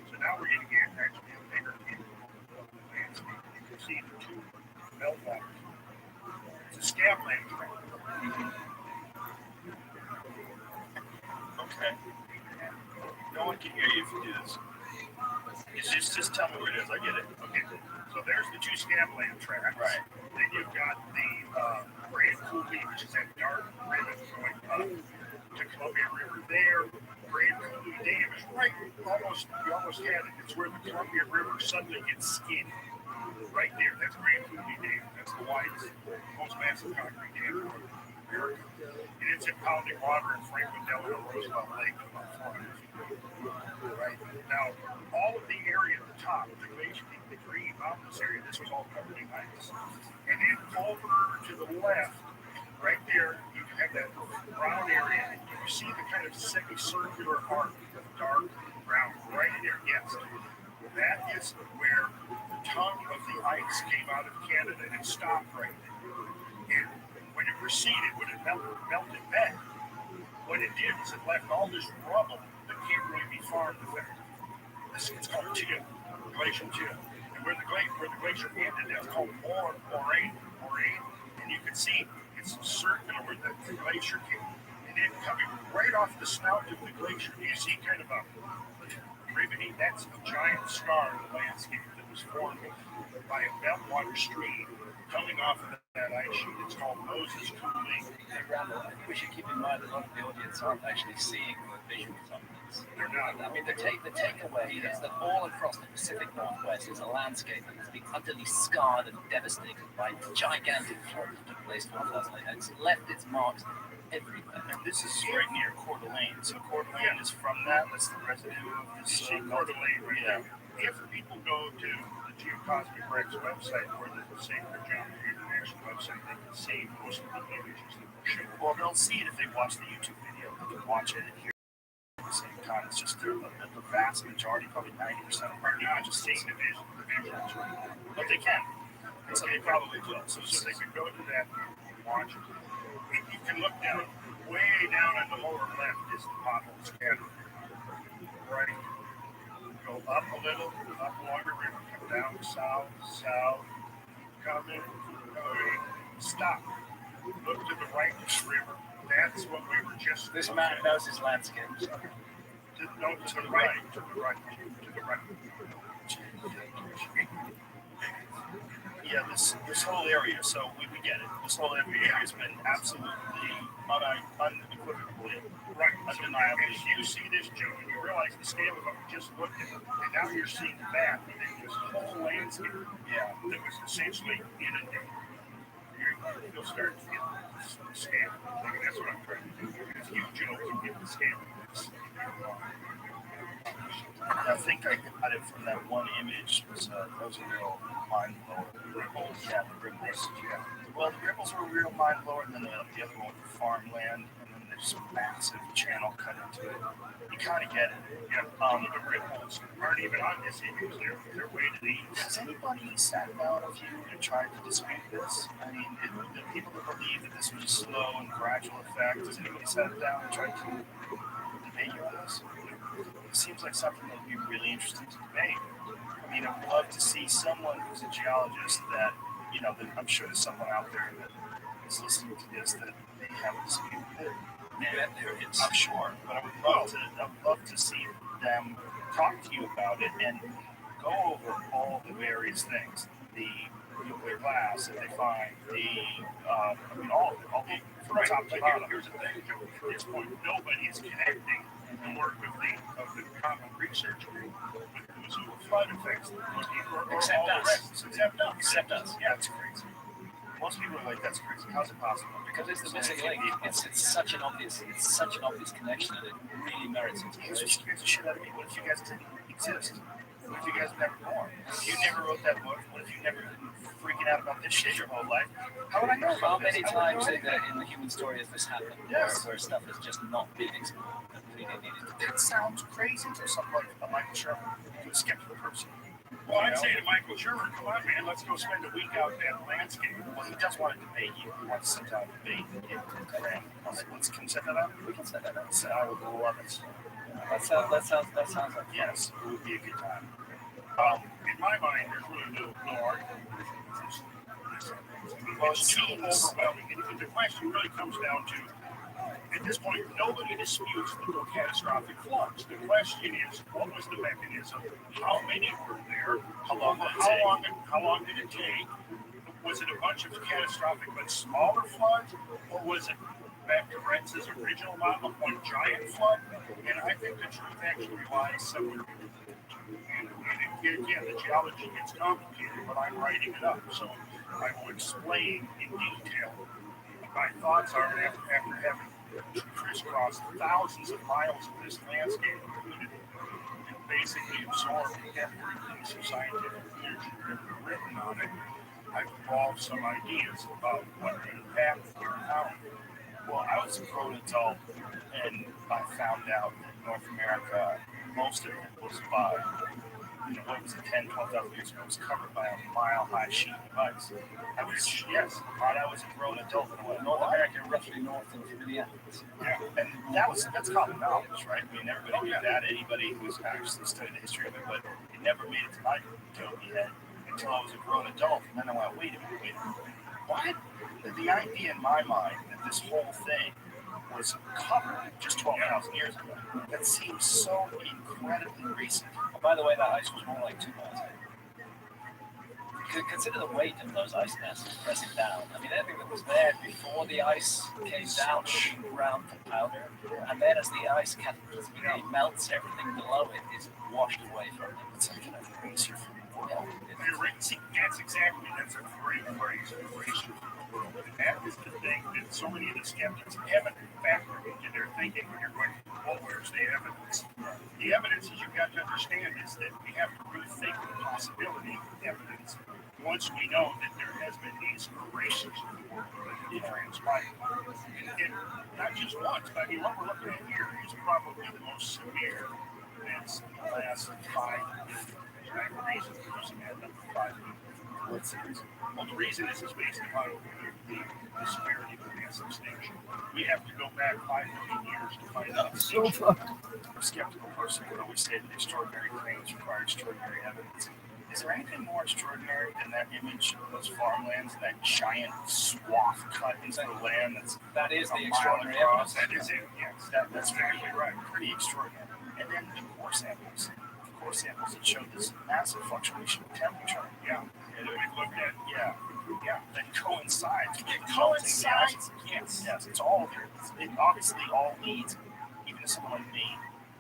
E: So now we're getting actually a bigger view of the landscape. You can see the two meltwaters. It's a scabland track.
B: Okay. No one can hear you if you do this. Just tell me where it is. I get it.
E: Okay, so there's the two scabland tracks.
B: Right.
E: Then you've got the Grand Coulee, which is that dark ribbon going up to Columbia River there. Grand Coulee Dam is right, you almost had it. It's where the Columbia River suddenly gets skinny. Right there, that's Grand Coulee Dam. That's the widest, most massive concrete dam in North America. And it's impounding water in Franklin, Delaware, Roosevelt Lake about 400 feet. Right now, all of the area at the top, the glacier, the green mountainous area, this was all covered in ice. And then over to the left, right there, you can have that brown area. You see the kind of semicircular arc of dark brown right there. Yes, that is where the tongue of the ice came out of Canada and it stopped right there. And when it receded, when it melted back, what it did is it left all this rubble that can't really be farmed effectively. It's called Till, Glacier Till. And where the glacier ended, that's called moraine. And you can see it's circular where the glacier came. And then coming right off the snout of the glacier, you see kind of a riveting, that's a giant scar in the landscape that was formed by a meltwater stream coming off of that ice sheet. It's called Moses Coulee.
D: Hey, Rabbi, I think we should keep in mind a lot of the audience aren't actually seeing the visuals on this.
E: They're not.
D: I mean, the takeaway is that all across the Pacific Northwest is a landscape that has been utterly scarred and devastated by gigantic floods that took place 12,000 and it's left its marks everywhere.
B: And this is right near Coeur d'Alene. So Coeur d'Alene is from that. That's the residue of this.
E: Coeur d'Alene, right there. If people go to the Geocosmic Rex website or the Sacred Geometry International website, they can see most of the images that we're showing.
B: Well, they'll see it if they watch the YouTube video. They can watch it and hear it at the same time. It's just the vast majority, probably 90% of them are not just seeing the visuals. But they can. And so they probably will.
E: So they can go to that and watch it. You can look down, way down on the lower left is the pothole scatter. Right. Go up a little, up along the river, come down south, come in, stop. Look to the right of the river. That's what we were just.
D: This man knows his landscape.
E: No, to the right, to the right.
B: Yeah, this whole area, so we get it. This whole area has been absolutely unequivocally, undeniably.
E: And you see this, Joe, and you realize the scale of it. Just look at it, and now you're seeing that, and then this whole landscape, that was essentially inundated. You'll start to get the scale. I mean, that's what I'm trying to do. If you, Joe, can get the scale of this,
B: I think I got it from that one image. Those are real mind blower. Ripples, yeah, the ripples. Yeah. Well, the ripples were a real mind blower, and then the other one was farmland, and then there's a massive channel cut into it. You kind of get it.
E: Yeah, the ripples aren't even on this image. They're way to the east.
B: Has anybody sat down with you and tried to dispute this? I mean, the people that believe that this was a slow and gradual effect, has anybody sat down and tried to debate you on this? It seems like something that would be really interesting to debate. I mean, I would love to see someone who's a geologist that, that I'm sure there's someone out there that is listening to this that they have a dispute with it.
D: Yeah, there is.
B: I'm sure, but I would love to see them talk to you about it and go over all the various things. The nuclear blast that they find, all of it, from top to bottom.
E: Here's the thing, Joe. At this point, nobody is connecting the work of the common research group with the Missoula flood effects.
B: Except us.
D: Except us.
B: Yeah, it's crazy. Most people are like, "That's crazy. How's it possible?"
D: Because it's the missing link. It's such an obvious connection that it really merits
B: Here's what
D: exploration.
B: scares the shit out of me. What if you guys didn't exist? What if you guys were never born? If you never wrote that book, what if you never been freaking out about this shit your whole life? How would I know
D: How
B: about this?
D: many times in the human story has this happened?
B: Yes.
D: Where stuff has just not been explored that really needed to be.
B: That sounds crazy to something like a Michael Sherman, to a skeptical person.
E: Well, I'd say to Michael Sherman, come on, man, let's go spend a week out in that landscape.
B: Well, he does want to debate you. He wants to sit down and debate you. Can we set that up?
D: We can set that up.
B: So I would love it.
D: That sounds like
B: Yes, it would be a good time.
E: In my mind, there's really no argument.
B: Well,
E: It's too overwhelming. And the question really comes down to at this point, nobody disputes that there were catastrophic floods. The question is, what was the mechanism? How many were there?
D: How long did it take?
E: How long did it take? Was it a bunch of catastrophic but smaller floods, or was it back to Rentz's original model of one giant flood? And I think the truth actually lies somewhere. And again, the geology gets complicated, but I'm writing it up, so I will explain in detail what my thoughts are after having crisscrossed thousands of miles of this landscape, and basically absorbed every piece of scientific literature ever written on it. I've evolved some ideas about what the impact here and how.
B: Well, I was a grown adult, and I found out that North America, most of it was by, what was it, 10, 12,000 years ago, was covered by a mile-high sheet of ice. I was a grown adult, and
D: North America, roughly north of Minneapolis.
B: yeah, and that's common knowledge, right? I mean, everybody knew that. Anybody who's actually studied the history of it, but it never made it to my dopey head until I was a grown adult, and then I went, wait a minute. What? The idea in my mind that this whole thing was covered just 12,000 years ago, that seems so incredibly recent.
D: By the way, that ice was more like 2 miles. Consider the weight of those ice masses pressing down. I mean, anything that was there before the ice came down to ground to powder, and then as the ice catastrophically melts, everything below it is washed away from it.
B: It's like an eraser from the world.
E: See, that's a great phrase, erasure from the world. And that is the thing that so many of the skeptics haven't factored into their thinking when you're going, well, where's the evidence? The evidence, as you've got to understand, is that we have to rethink the possibility of evidence once we know that there has been these erasures of the world that transpired. And not just once, but I mean, what we're looking at here is probably the most severe events in the last 5 years. I have a reason for using that number 5 years.
B: What's the reason?
E: Well, the reason is based upon the severity of the mass extinction. We have to go back 5 million years to find out.
F: So fucked.
B: A skeptical person would always say that extraordinary claims require extraordinary evidence. Is there anything more extraordinary than that image of those farmlands, that giant swath cut into the land
D: That is
B: a
D: the
B: mile
D: extraordinary
B: across?
D: evidence.
E: That is it, yes.
B: That's exactly right. Pretty extraordinary. And then the core samples. The core samples that showed this massive fluctuation in temperature.
E: Yeah. And we looked at,
B: Yeah, that coincides with
E: it
B: the melting of the
E: coincides,
B: ice.
E: yes.
B: Yes, it's all there. It obviously all leads, even to someone like me,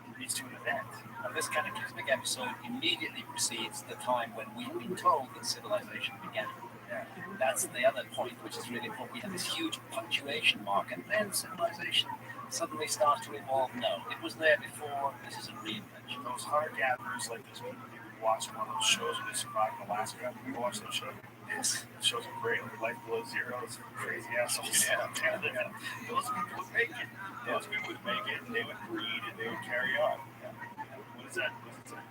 B: it leads to an event.
D: And this cataclysmic episode immediately precedes the time when we've been told that civilization began.
B: Yeah.
D: That's the other point, which is really important. We have this huge punctuation mark, and then civilization suddenly starts to evolve. No, it was there before. This is a reinvention.
B: Those hunter-gatherers, like those people who watch one of those shows where they survive in Alaska. You ever watch those shows? Yes. The shows are great. Like Life Below Zero. It's crazy assholes.
D: Yeah.
B: Those people would make it. Those people would make it, and they would breed, and they would carry on. Yeah. What is that? What does it say?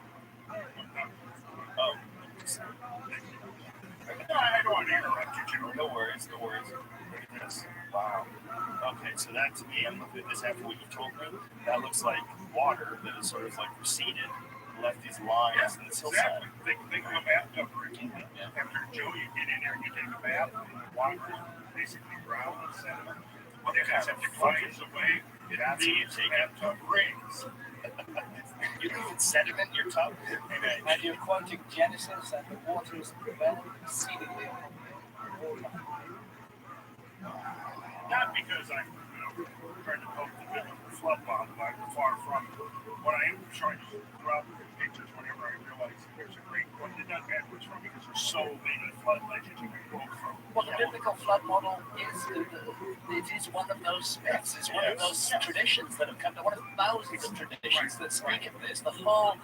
B: Oh.
E: No, I don't want to interrupt you, Joe.
B: No worries, no worries. Look at this. Wow. Okay, so that to me, I'm looking at this after what you told me. That looks like water that is sort of like receded, left these lines in this hillside.
E: Exactly. Think of a bathtub, Ricky. After Joe, you get in there and you take a bath, and the water is basically brown and sediment. Well, then septic finds a way.
B: That's how you take it.
E: Bathtub rings.
B: You can get sediment in your tub.
D: And your quantum genesis and the waters develop exceedingly.
E: Not because I'm trying to poke the biblical flood bomb, I'm far from it. What I am trying to do throughout the pictures whenever I realize that there's a great one that does backwards from because there's so many flood legends you can quote from.
D: Well, the biblical flood model is one of those myths. It's one of those traditions that have come to one of thousands of traditions that speak of this. The whole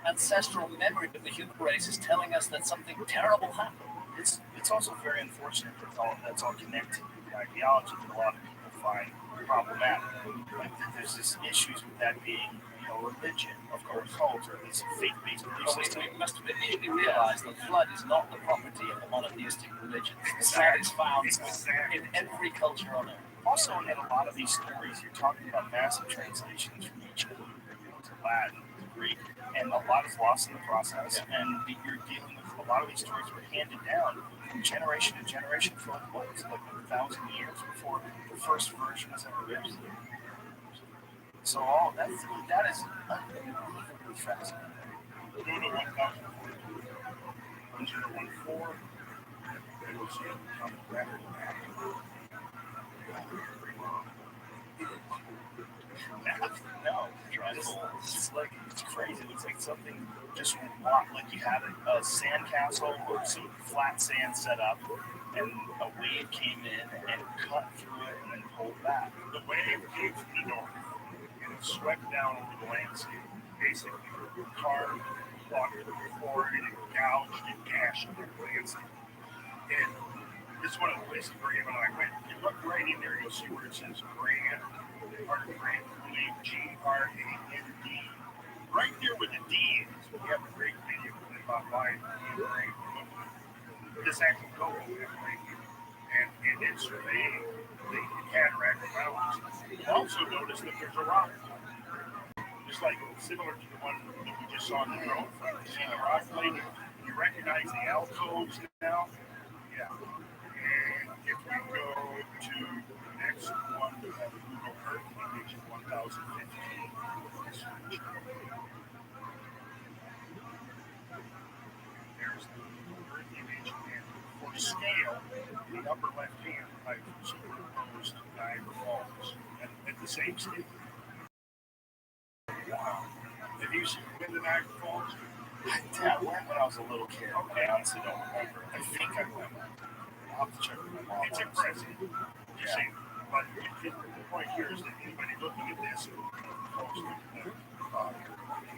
D: ancestral memory of the human race is telling us that something terrible happened.
B: It's also very unfortunate that that's all connected to the ideology that a lot of people find problematic. Like there's this issues with that being, religion, of course, cult or this faith-based belief system.
D: We must immediately realize that flood is not the property of the monotheistic religions. The flood is found in every culture on earth.
B: Also, in a lot of these stories, you're talking about massive translations from each to Latin, to Greek, and a lot is lost in the process. And you're dealing with a lot of these stories were handed down from generation to generation for like 1,000 years before the first version was ever written. So all that is unbelievably fascinating.
E: Go to 1014, and we'll see it come better than that.
B: No, it's like it's crazy. It's like something just like you had a sand castle or some flat sand set up, and a wave came in and cut through it and then pulled back.
E: The wave came from the north, and it swept down over the landscape, basically carved, plucked, poured, and gouged and gashed the landscape. And this is one of the places where him and I went. You look right in there, you'll see where it says Grand, part of Grand, G-R-A-N-D. Right there where the D is, we have a great video about why this actual go over that right here. And it's surveying the cataract mountains. You also notice that there's a rock, just like similar to the one that we just saw in the drone. You see the rock plate? You recognize the alcoves now? Yeah. And if we go to the next one, we have Google Earth image of 1015. There's the Google Earth image, and for scale, the upper left hand, I've superimposed Niagara Falls at the same scale. Wow. Have you been to Niagara Falls?
B: I went when I was a little kid. I honestly don't remember. I think I went. I'll have to check with my mom.
E: It's impressive. You see, but the point here is that anybody looking at this post the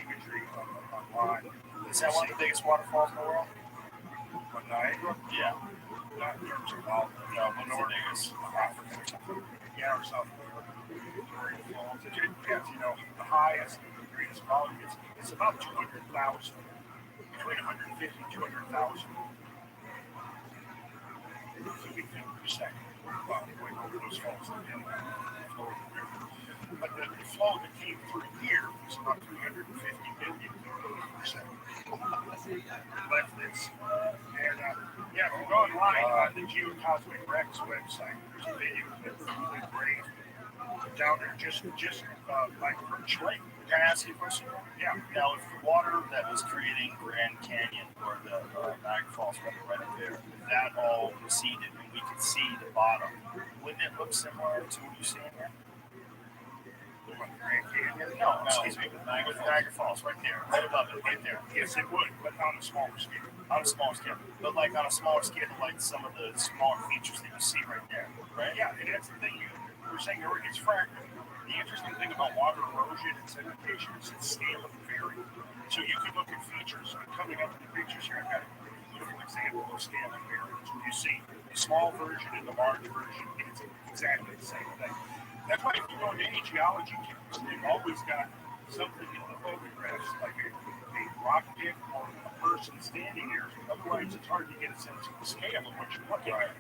E: imagery online.
B: Is that one of the biggest waterfalls in the world?
E: Niagara?
B: Yeah.
E: Not in terms of volume.
B: No, what's the biggest?
E: Africa or something. Yeah, or South America. Victoria Falls. It depends, the highest, the greatest volume. It's about 200,000. Between 150 and 200,000 cubic feet per second. Going over those falls. But the flow that came through here was about 350 million cubic feet per second. Left this. And if you go online on the Geocosmic Rex website, there's a video that's really great. Down there, just like Perch Lake.
B: Can I ask you a question?
E: Yeah.
B: Now, if the water that was creating Grand Canyon or the Niagara Falls right up there, if that all receded and we could see the bottom, wouldn't it look similar to what you're seeing here?
E: The one Grand Canyon?
B: No, excuse me, with Niagara Falls, right there, right above it, right there.
E: Yes, it would, but on a smaller scale.
B: On a smaller scale, but like on a smaller scale, like some of the smaller features that you see right there, right?
E: Yeah, and that's the thing you were saying earlier, it's fractal. The interesting thing about water erosion and sedimentation is its scale of vary. So you can look at features coming up in the pictures here. I've got a beautiful example of scale and variance. You see the small version and the large version, it's exactly the same thing. That's why if you go to any geology campus, they've always got something in the photographs, like a rock dip or a person standing there. Otherwise, it's hard to get a sense of the scale of what you're looking at.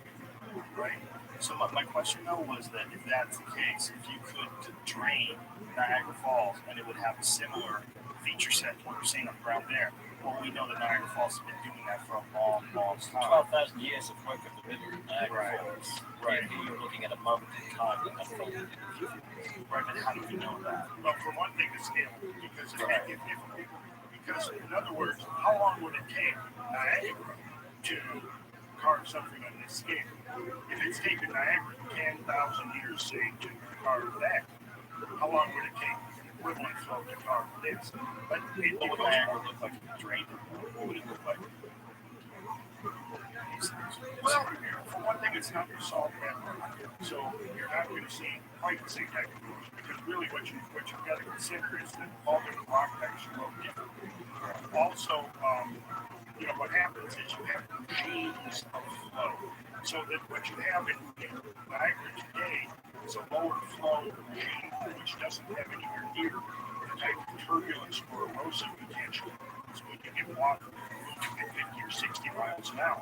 E: Right?
B: So my question though was that if that's the case, if you could drain Niagara Falls and it would have a similar feature set to what you're seeing on the ground there, well, we know that Niagara Falls has been doing that for a long, long time.
D: 12,000 years of work of the river Niagara Falls.
B: Right.
D: And you're looking at a moment in time that unfolded in a few years.
B: Right, but how do we know that?
E: Well, for one thing, the scale, because because in other words, how long would it take Niagara to carve something on this scale? If it's taken Niagara 10,000 years, say, to carve that, how long would it take an equivalent flow to carve this? But
B: What would Niagara look like if you drained it? What would it look like?
E: well, for one thing, it's not your salt network, so you're not going to see quite the same type of erosion. Because really, what you've got to consider is that all different rock types are low different. Also, what happens is you have regimes of flow. So that what you have in Niagara today is a lower flow regime, which doesn't have anywhere near the type of turbulence or erosive potential as when you get water at 50 or 60 miles an hour.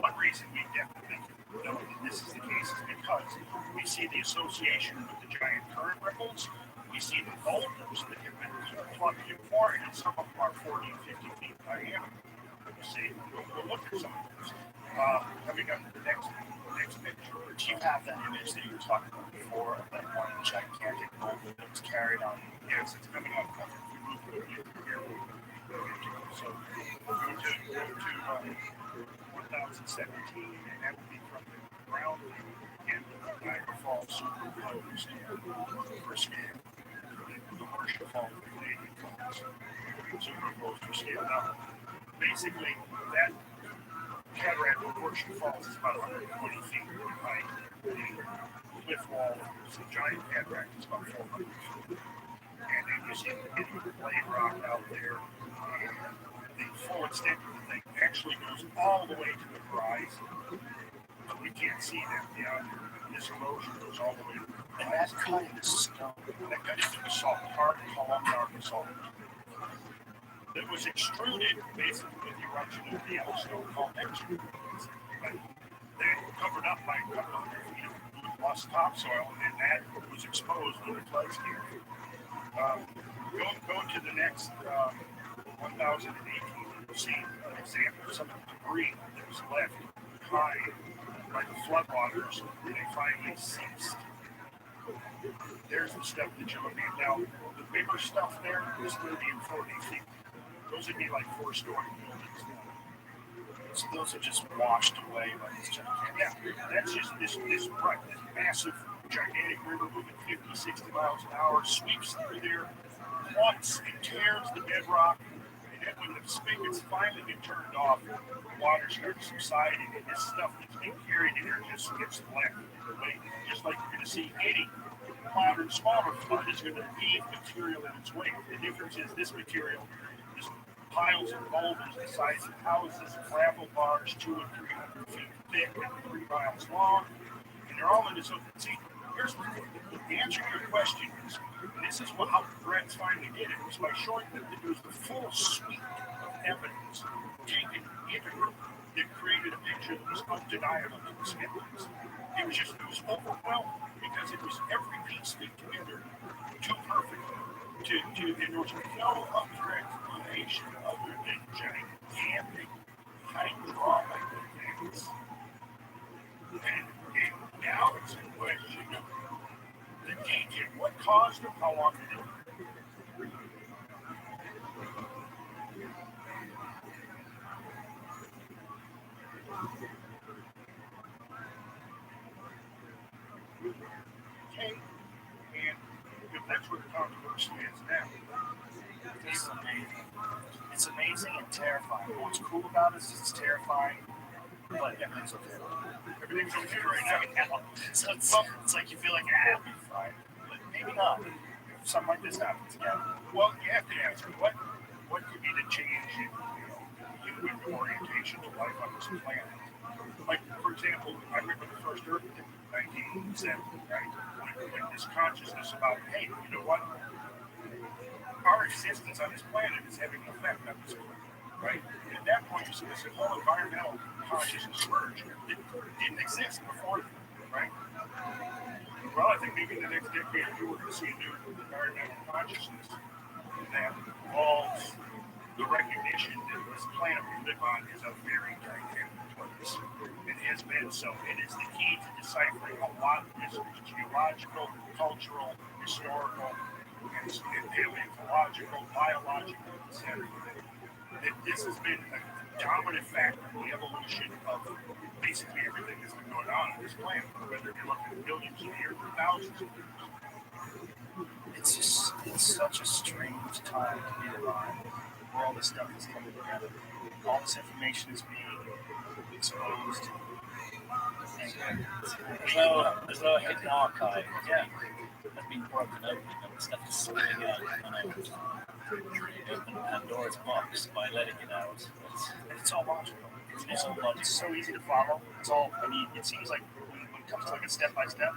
E: One reason we definitely know that this is the case is because we see the association with the giant current ripples. We see the boulders that have been plugged in for, and some of them are 40 and 50 feet diameter. Let me see. We'll look at some of those. Coming up to the next picture.
B: Do you have that image that you were talking about before of that one gigantic boulder that was carried on?
E: Yes, it's coming up. If we move it here, so we'll go to 1017, and that would be from the ground view in Niagara Falls superimposed for scale. The Marshall Falls Canadian Falls superimposed for scale. Now, basically, that cataract of Marshall Falls is about 120 feet in height. The cliff wall, the giant cataract, is about 400 feet. And then you see the blade rock out there. The full extent of the thing actually goes all the way to the horizon. But we can't see that beyond this erosion goes all the way to the horizon.
B: And that kind of stone.
E: That got into the salt, hard columnar basalt. That was extruded basically with the eruption of the Yellowstone called extruded. But they covered up by a couple hundred feet of lost topsoil, and that was exposed when the floods came. Going to the next 1018, you'll see an example of some of the debris that was left behind by the floodwaters when they finally ceased. There's the stuff that you're looking at now. The bigger stuff there is 30 and 40 feet. Those would be like 4-story buildings.
B: So those are just washed away by this gigantic.
E: Yeah, that's just this massive, gigantic river moving 50, 60 miles an hour, sweeps through there, once and tears the bedrock, and then when the spigots finally get turned off, the water starts subsiding, and this stuff that's being carried in there just gets left away. Just like you're going to see any modern smaller flood is going to leave material in its wake. The difference is this material is piles of boulders the size of houses, gravel bars 200 and 300 feet thick and 3 miles long, and they're all in this open. See, here's the answer to your question is, and this is how Brett's finally did it, was by showing that it was the full suite of evidence taken in a group that created a picture that was undeniable to the skeptics. It was overwhelming because it was every piece fit together too perfectly. And there was no other explanation other than gigantic hydraulic events. And now it's a question of the detail. What caused them? How long did it? Okay, and that's where the controversy is now.
B: It's amazing and terrifying. What's cool about it is it's terrifying, but everything's okay.
E: Everything's okay right now.
B: So it's like you feel like, it'll be fine. But maybe not. If something like this happens again.
E: Well, you have to ask, what could be the change in human orientation to life on this planet? Like, for example, I remember the first Earth in 1970, right? When this consciousness about, hey, you know what? Our existence on this planet is having an effect on this planet, right? And at that point, you see this whole environmental consciousness emerge that didn't exist before, right? Well, I think maybe in the next decade or two, we're going to see a new environmental consciousness that involves the recognition that this planet we live on is a very dynamic place. It has been so. It is the key to deciphering a lot of mysteries, geological, cultural, historical, and paleontological, biological, etc. This has been a dominant factor in the evolution of basically everything that's been going on this planet, whether you're looking at millions of years or thousands of years.
B: It's such a strange time to be alive, where all this stuff is coming together. All this information is being exposed.
C: There's no hidden archive. Yeah. Has been broken open and stuff is spilling out. Open Pandora's box by letting it out.
B: It's all logical.
C: It's all logical.
B: It's so easy to follow. It's all, I mean, it seems like when it comes to like a step by step,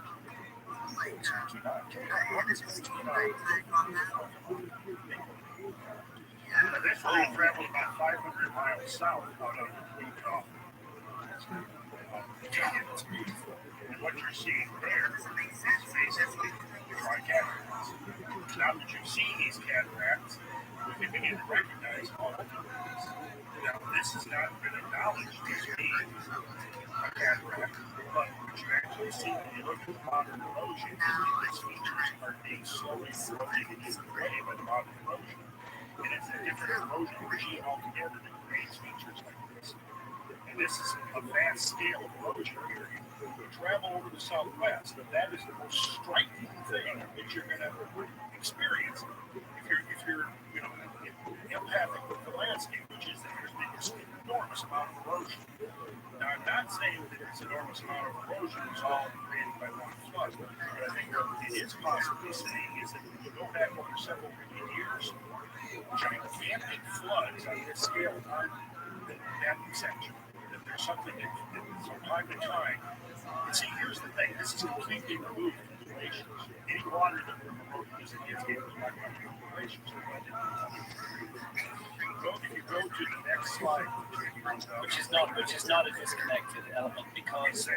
E: This train traveled about 500 miles south out of Utah. It's beautiful. And what you're seeing there is basically dry cataracts. Now that you've seen these cataracts, we can begin to recognize all of these. Now, this has not been acknowledged as being a cataract, but what you actually see when you look at the modern erosion is that these features are being slowly eroded and eaten away by the modern erosion. And it's a different erosion regime altogether that creates features like this. And this is a vast scale of erosion here. You travel over the Southwest, and that is the most striking thing that you're going to experience if you're empathic with the landscape, which is that there's been this enormous amount of erosion. Now, I'm not saying that this enormous amount of erosion is all created by one flood, but I think what it is possibly saying is that when you go back over several million years, gigantic floods on this scale aren't that exception. That there's something that from time to time. And see, here's the thing: this is completely removed from glaciers. Any water that we're promoting is landscape is not coming from glaciers. If you go to the next slide,
D: which is not a disconnected element because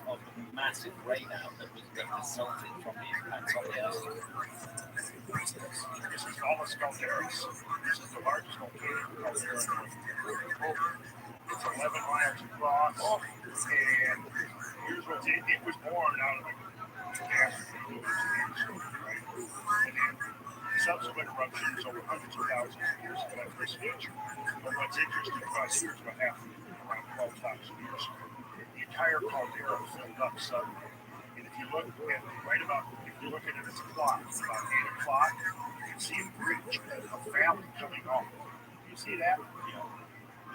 D: of the massive rainout that resulted from the impacts on the earth.
E: This is almost Calderas. This is the largest volcano caldera in North America. It's 11 miles across, and here's what it was born out of the gas right? And then subsequent eruptions over hundreds of thousands of years have left this feature. But what's interesting about here is what happened around 12,000 years ago. The entire caldera filled up suddenly. And if you look at if you look at it as a clock, about 8 o'clock, you can see a bridge, a valley coming off. You see that? Yeah.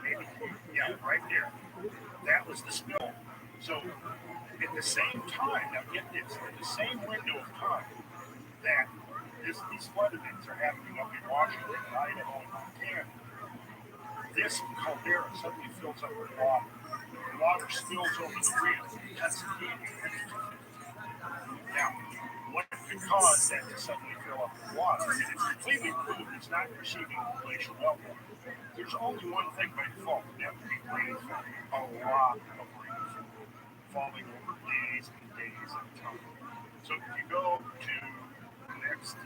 E: Maybe. Yeah, right there. That was the spill. So at the same time, now get this, in the same window of time that these flood events are happening up in Washington, Idaho, and Montana, this caldera suddenly fills up with water. The water spills over the rim. That's the Now, what could cause that to suddenly fill up with water? And it's completely proved it's not receiving glacial meltwater. There's only one thing by default, and that would be rainfall. A lot of rainfall falling over days and days at a time. So if you go to the next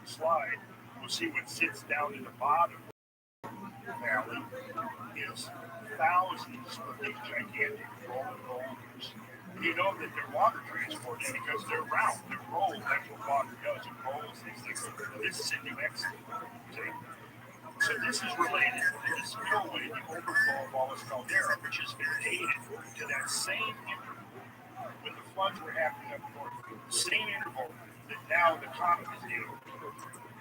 E: slide, we'll see what sits down in the bottom valley is thousands of these gigantic rolling boulders. And you know that they're water transported because they're round, they're rolled. That's what water does. It rolls these things. This is in New Mexico. See? So this is related to the spillway, the overflow of Wallace Caldera, which has been dated to that same interval when the floods were happening up north. The same interval that now the comet is dated.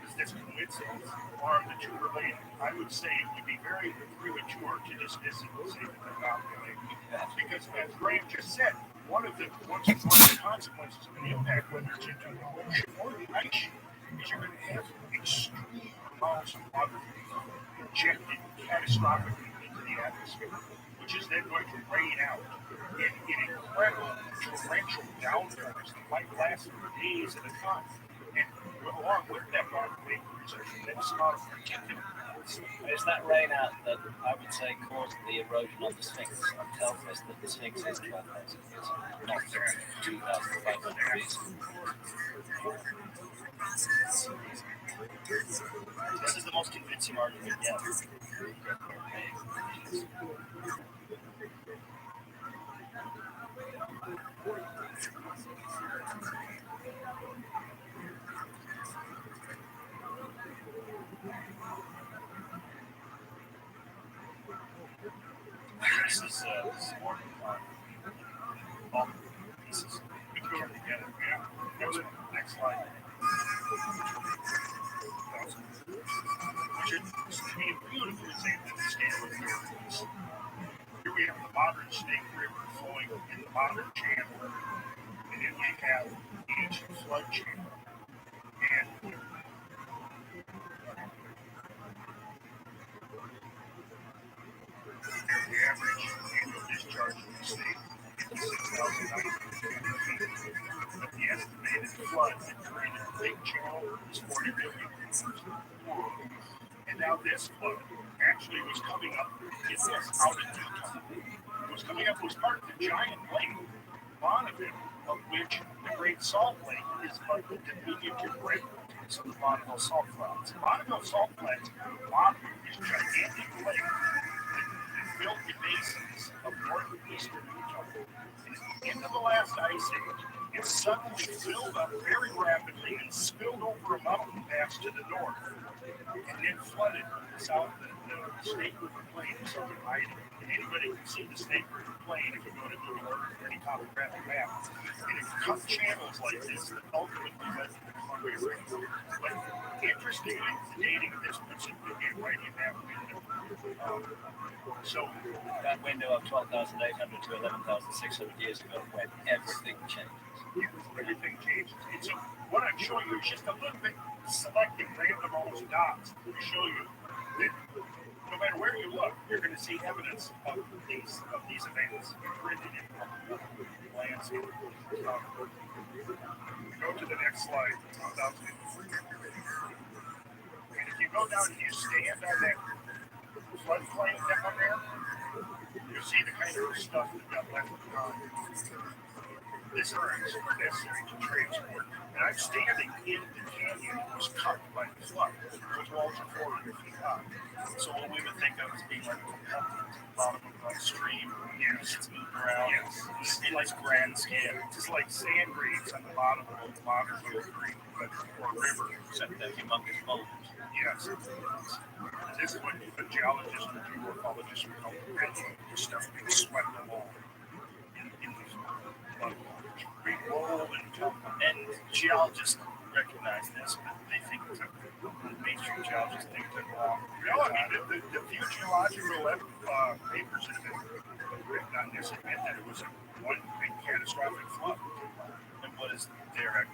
E: Is this coincidence, or are the two related? I would say it would be very premature to dismiss it and say that they're not related. Because as Graham just said, one of the consequences of an impact, whether it's into the ocean or the ice sheet, is you're going to have extreme amounts of water injected catastrophically into the atmosphere, which is then going to rain out in incredible torrential downpours that might last for days at a time. And along with that water vapor is a tremendous amount of particulates.
D: It's that rainout that I would say caused the erosion of the Sphinx and tells us that the Sphinx is 12,000 years, not 2,500 years.
B: This is the most convincing argument yet. This is more bulk pieces we can come together. Yeah. Next slide. Which is to me a beautiful example of the scale of the miracles. Here we have the modern Snake River flowing in the modern channel, and then we have the ancient flood channel. And the average annual discharge in the state is 6,950 feet. But the estimated flood that created the big channel is 40 million. And now this flood actually was coming up, get this, out of Utah. It was coming up, it was part of the giant lake, Bonneville, of which the Great Salt Lake is but the diminutive breadcrumbs of the Bonneville Salt Flats. Bonneville Salt Flats, Bonneville is a gigantic lake
E: built the basins of northeastern Utah. And at the end of the last ice age, it suddenly filled up very rapidly and spilled over a mountain pass to the north, and then flooded south the Snake River Plain in southern Idaho. And anybody can see the Snake River Plain if you go to Google Earth or any topographic map. And it cut channels like this that ultimately led to the Columbia River. But interestingly, the dating of this puts it again right in that window. So
D: That window of 12,800 to 11,600 years ago when everything changes.
E: yes, everything changes. And so what I'm showing you is just a little bit selecting random almost dots to show you that no matter where you look, you're going to see evidence of these events printed in the landscape. Go to the next slide. And if you go down and you stand on that floodplain down there, you see the kind of stuff that got left behind. This is necessary to transport. And I'm standing in the canyon that was cut by the flood. Those walls are 400 feet high. So what we would think of as being like a compartment at the bottom of a stream, yes, it's moved around. Yes, it's like grand scale. It's like sand grains on the bottom of a modern little creek or river.
D: Except that humongous boulders.
E: Yes. This is what a geologist or geomorphologist would call the pendulum. The stuff being swept along in the flood. We roll and tumble. And geologists recognize this, but they think it's mainstream geologists think it's wrong. No, I mean, the few geological papers that have been written on this admit that it was one big catastrophic flood.
D: And what is their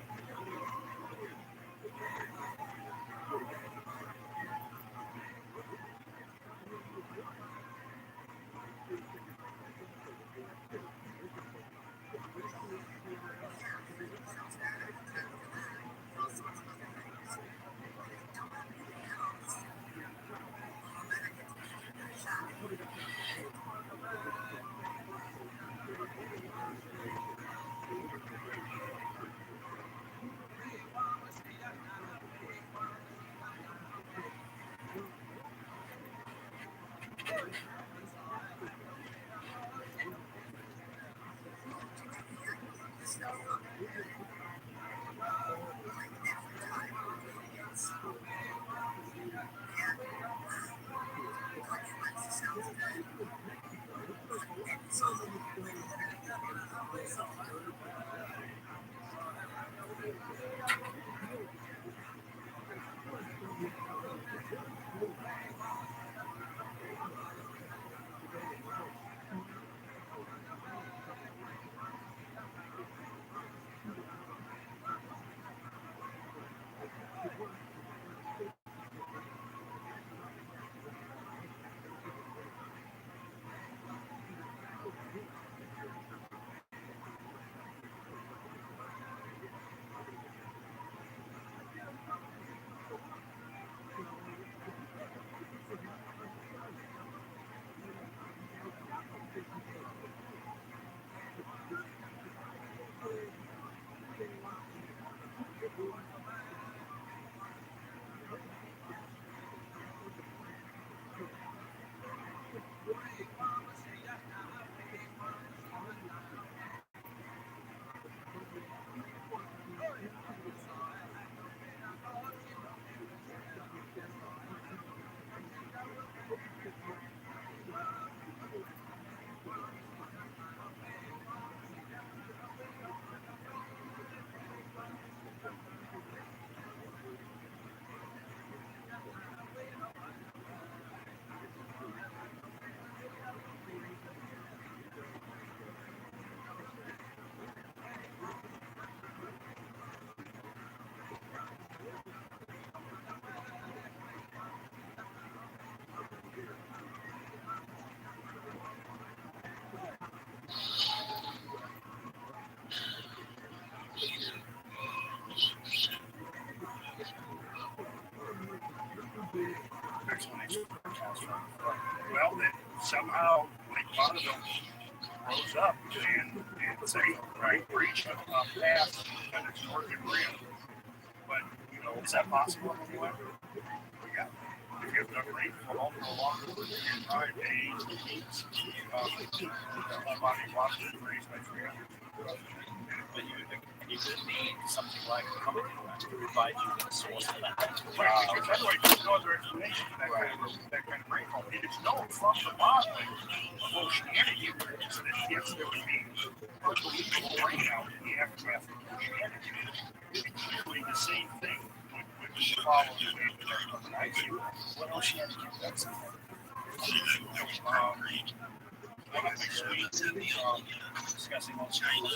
E: explanation for the catastrophic flood. Well, then somehow Lake Bonneville rose up and it's a right breach of a pass on its northern rim. But we
B: Is that possible?
E: Yeah. If you have enough rainfall for a long period of time, days, weeks, the whole body of water is raised by 300.
D: But you need something like a comet impact to provide you with a source for that.
E: Right, because otherwise there's no other explanation for that kind of rainfall. It is known from the modeling of oceanic events that yes, there would be unbelievable rain out in the aftermath of oceanic events. And clearly the same thing would follow the way of an ice event.
B: What oceanic events?
E: One of the sweet
D: Discussing oceanic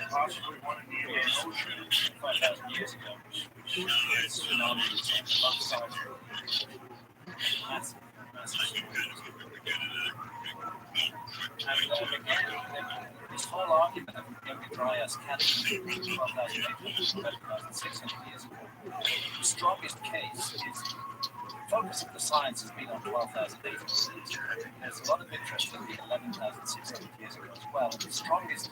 E: possibly one in the Indian Ocean.
D: 5,000 years ago, which is tsunamis and mudslides. Massive. This whole argument of younger dry ice catching 12,600 years ago, the strongest case is focus of the science has been on 12,800 years ago. There's a lot of interest in the 11,600 years ago as well. And the strongest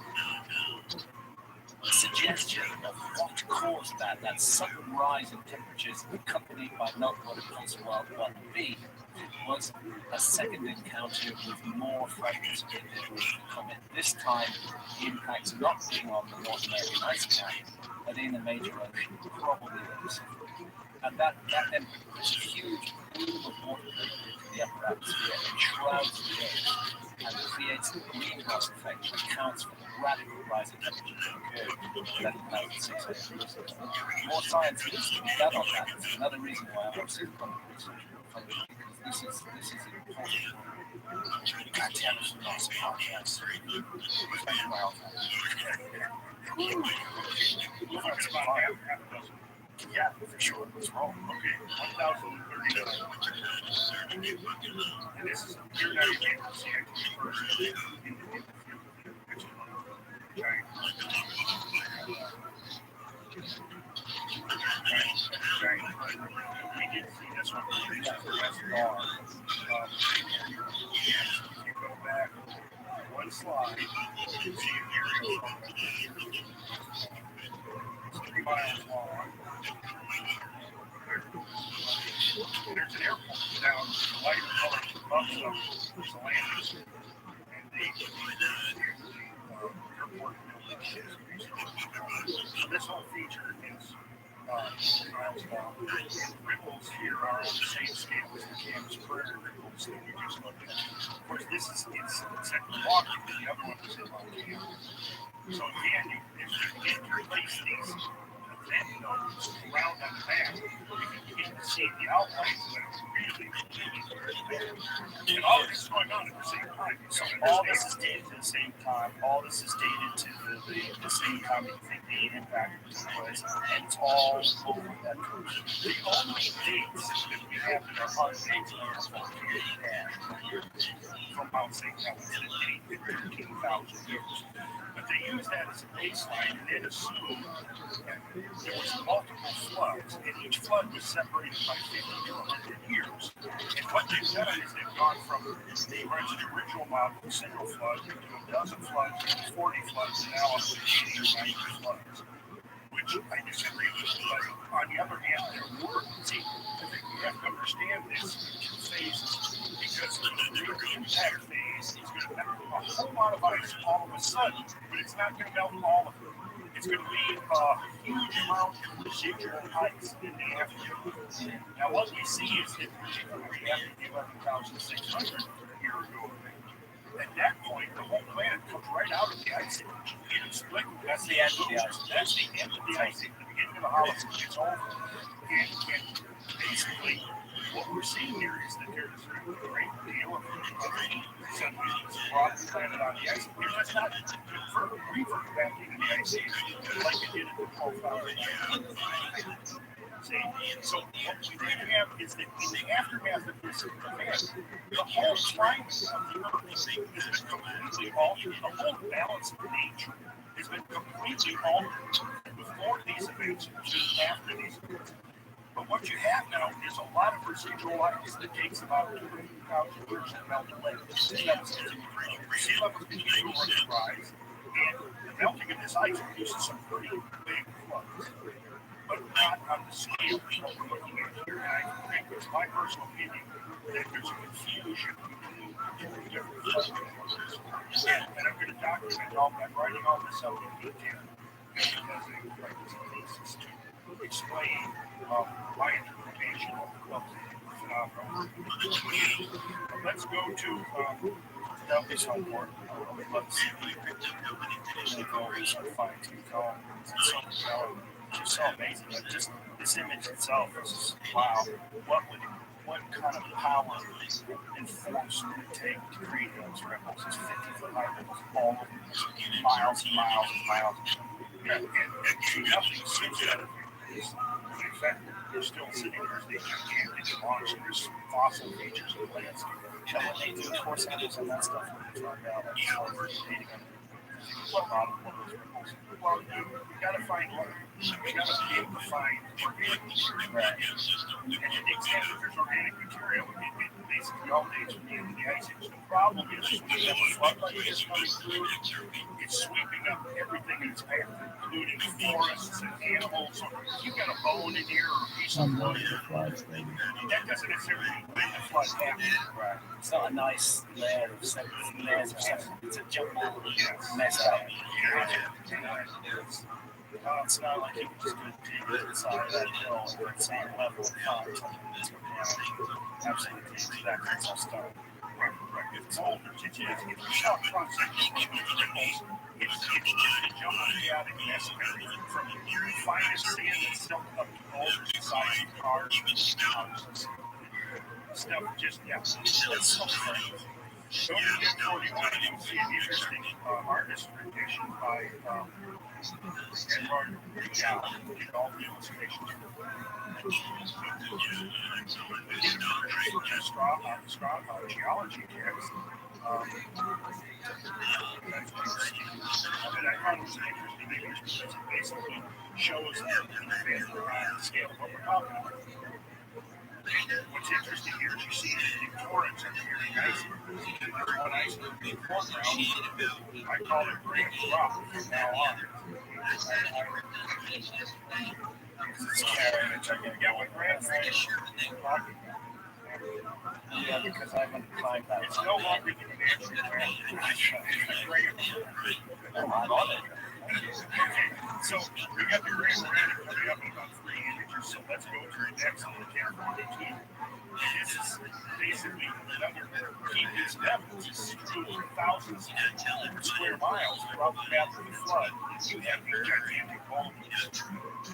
D: suggestion of what caused that sudden rise in temperatures accompanied by meltwater across World War B was a second encounter with more fragments of the debris comet. This time, the impact's not being on the North American ice cap, but in a major ocean, probably the Pacific. And that then puts a huge plume of water vapor into the upper atmosphere and shrouds the earth and creates the greenhouse effect that accounts for the radical rise in temperature that occurred 11,600 years ago. More science needs to be done on that. It's another reason why I want to see the research funding, because this is important.
B: You got to have some awesome podcasts.
E: That's about half a dozen.
B: Yeah, for sure. What's wrong?
E: Okay, 1,039. And this is, you're not even able to see it first. Okay. Right. We did see this one. That's bar. If you go back one slide, you can see an area it's 3 miles long. There's an airport down the lighter color above the landing. And the airport building is so this whole feature is 3 miles long. And ripples here are on the same scale as the Campus Prairie ripples that we just looked at. Of course, this is at Milwaukee, but the other one is in Montana. So again, if you get to replace these event nodes around on the map, you can see the outlines of it really, really bad. And all of this is going on at the same time.
B: So all this is dated at the same time. All this is dated to the same time that you think the impact took place. And it's all over that coast.
E: The only dates that we have that are undated are from Mount St. Helens that date 13,000 years. But they use that as a baseline and then assume that there was multiple floods, and each flood was separated by 50 to 100 years. And what they've done is they've gone from the original model, a single flood, to a dozen floods, 40 floods, and now up to 80 or 90 floods, which I disagree with. But on the other hand, there were, see, I think we have to understand this in 2 phases, because the impact phase is going to melt a whole lot of ice all of a sudden, but it's not going to melt all of it. It's going to leave a huge amount of residual ice in the aftermath. Now, what we see is that particularly after the 11,600 year ago event, at that point, the whole planet comes right out of the ice age. It is split. That's the end of the ice. That's the end of the ice age. The beginning of the Holocene is over. And basically, what we're seeing here is that there's a great deal of suddenly brought the planet on the ice. It does not revert back into the ice age like it did in the 12,000 years. See? So what we then have is that in the aftermath of this event, the whole climate of the Earth has been completely altered. The whole balance of nature has been completely altered before these events and after these events. But what you have now is a lot of residual ice that takes about 2,000 years to melt away. Sea levels continue to rise, and the melting of this ice produces some pretty big floods, but not on the scale that we're looking at here. And I think it's my personal opinion that there's a confusion between the different flood controls. And I'm going to document all that, writing all this up in detail as a thesis to explain my interpretation of the phenomenon. Let's go to
B: That'll be so important. Let's really go over some fine-tooth comb. It's so compelling. It's just so amazing. Like just this image itself is just, wow. What kind of power and force would it take to create those ripples? It's 50-foot high ripples all over miles and miles and miles.
E: and nothing seems out of it. In fact, we're still sitting here as they gigantic monstrous fossil features of the landscape.
B: You know, when they do tornadoes and that stuff, when they find out like dating them,
E: Well, we got to find one. We got to be able to find organic material.
B: right?
E: And to the extent that there's organic material, it basically all dates from the end of the ice age. The problem is when you have a flood like this coming through, it's sweeping up everything in its path, including forests and animals. So if you got a bone in here or a piece of wood, that doesn't necessarily mean when the flood happened.
B: Right. It's not a nice layer of layers of sediment. It's a jumbled mess up. It's not like you can just go dig inside that hill or at some level of contact and just go down. Absolutely, exactly. It's all stone.
E: Right. It's older. It's a short process. It's just a jumbled chaotic mess of everything from finest sand that's stuck up to boulders inside of cars and houses. Stuff just, it's so crazy. So you get 41, you can see an interesting artist rendition by Edward did all the illustrations for geology text. And I found it was an interesting image because it basically shows the scale of what we're talking about. What's interesting here is you see the torrents are carrying ice. There's one ice in the foreground. I call it Grand Rock from now on.
B: It's carrying it.
E: What Grand Rock?
B: Yeah, because I haven't climbed that.
E: It's no longer the natural ground. It's a Grand
B: I'm on it.
E: So we got the Grand Rock coming up in about 3 images. So let's go to the next one, the 1042. This is basically another key piece of evidence. This is true for thousands of square miles throughout the path of the flood. You have these gigantic boulders.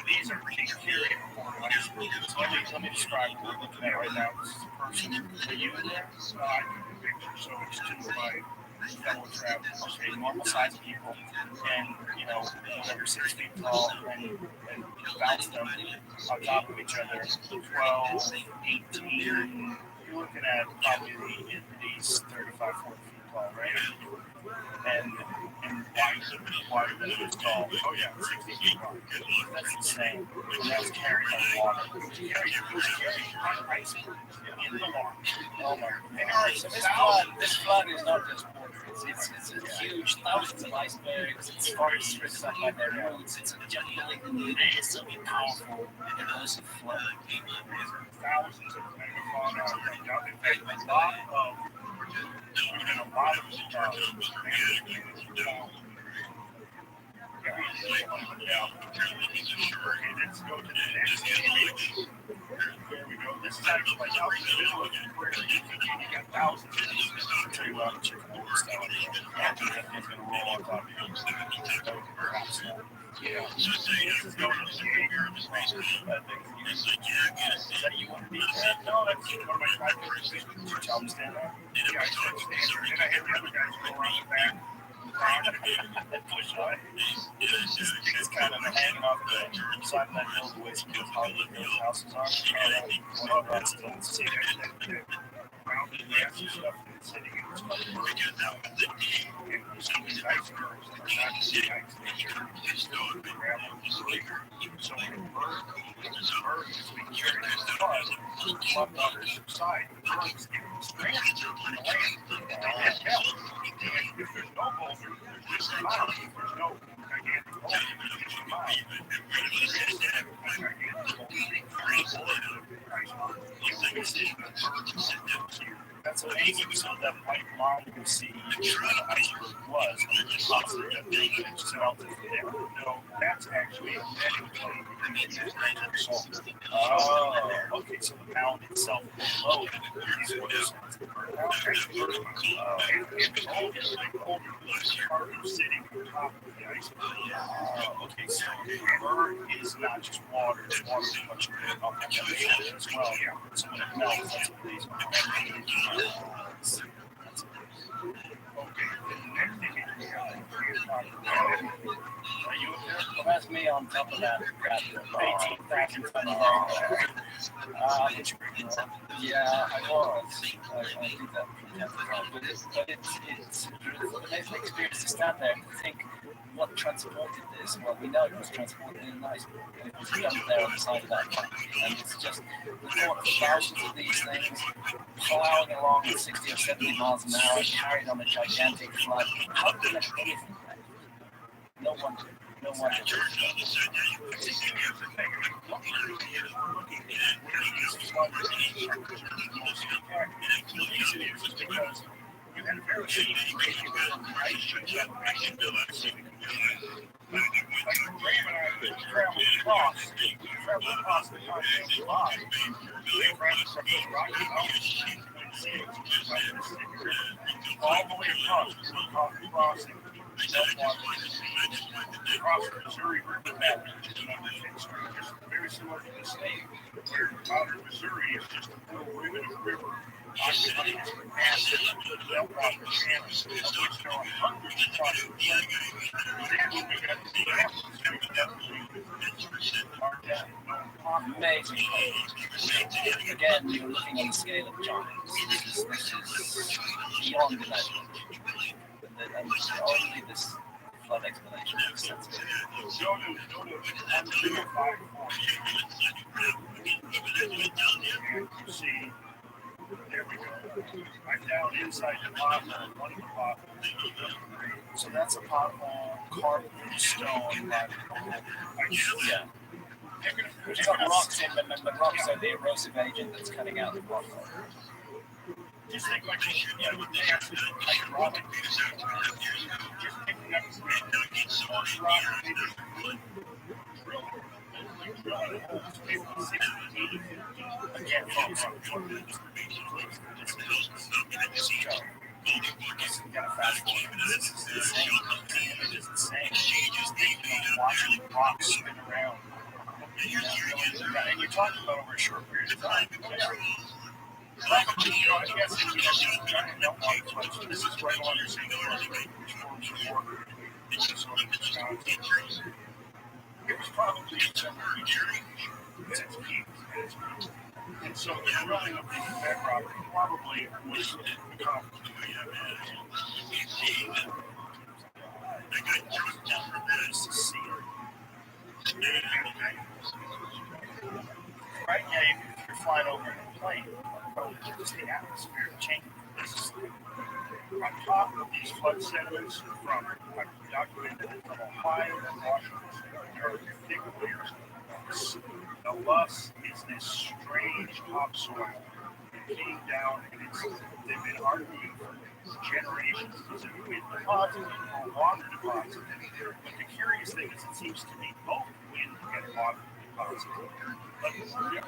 E: These are big carrying ice.
B: So let me describe what we're looking at right now. This is a person. Are you in there?
E: I took a picture, so it's two of my fellow travelers.
B: Okay, normal size people, and you know, whatever 6 feet tall, and bounce them on top of each other. 12, 18. You're looking at probably these 35, 40 feet tall, right? And why is tall?
E: Oh yeah, 60 feet long.
B: That's insane. And that was carried by water.
E: Carried on ice in the water.
B: Oh my
E: And
B: God. So this flood is not just water. It's a huge, thousands of icebergs. It's forests ripped up by their roots. It's a jumbling, massively powerful, erosive flood.
E: Thousands of megafauna are down. In fact, there's been a lot of let's go to the next image. There we go. This is actually like out in the middle of the prairie. You got thousands of these.
B: I'll tell you what, chicken wings stuff. That thing's gonna roll on top of you. Perhaps not.
E: Yeah. This is going to the Jaeger.
B: Is that you want to be?
E: No, that's one of my favorite things.
B: Did you tell him to stand there?
E: Yeah, I said stand. And I had the other guys go around the back.
B: Push on. It's kind of hanging off the side of that hill the way some of those Hollywood houses are. One of the rest of them.
E: See that mountain grass and stuff that's sitting in this and some of these icebergs are not just the ice, they're gravel. So when a bird is being carried in the flood, flood waters subside, the birds get stranded in the land. And that helps. And if there's no boulder, there's just a mountain. If there's no gigantic boulder, there's just a mountain.
B: curious if that's amazing. So that white line you see where the iceberg was, possibly that they just melted from there. No, that's actually a bedding plate. Oh, okay. So the mound itself below is what is the bird mound. And all the cargo sitting on top of the iceberg. Okay, so the bird is not just water, it's water with a bunch of up as well. Yeah. So when it melts, that's what these are. Okay, the next thing is you
D: Well, that's me on top of that.
B: 18,000 ton
D: Yeah, I was. I did that from time to time. But it's an amazing experience to stand there and think what transported this. Well, we know it was transported in an iceberg. And it was dumped there on the side of that tank. And it's just the thought of thousands of these things plowing along at 60 or 70 miles an hour, carried on a gigantic flood. How did they let anything back? No one. No one.
B: The reason is because you had a very cheap ratio from the ice sheet elevation to the Pacific Ocean. Like Graham and I traveled across the continental divide. They traveled from the Rocky Mountains all the way across crossing across the Missouri River valley, which is another 10th Street, just very similar to the state, where modern Missouri is just a little ribbon of river. Occupying this massive meltwater channel, of which there are hundreds across the country. Then when we got to the Atlas, we definitely are down.
D: Amazing. Again, you're looking on the scale of giants. This is beyond imagination. And only this flood explanation makes sense.
B: Go to 105 and you see, there we go. I'm down inside the pothole, one of the potholes.
D: So that's a pothole carved in stone. Yeah. It's got rocks in them, and the rocks are the erosive agent that's cutting out the pothole.
B: Just think like massive hydraulic. Just picking up again, folks, you gotta fast forward. This is insane. It is insane. Watching rocks spin around. And you're talking about over a short period of time. I guess if you have giant meltwater floods, this is right along your St. Louis, which forms the border between Minnesota and Wisconsin. It was probably somewhere at its peak. And so the drilling of the bedrock probably was accomplished. Right now, if you're flying over in a plane, just the atmosphere changes. On top of these flood sediments from documented from Ohio and Washington, there are thick layers of loess. The loess is this strange topsoil that came down, and they've been arguing for generations. Is it wind deposited or water deposited? But the curious thing is, it seems to be both wind and water deposited. But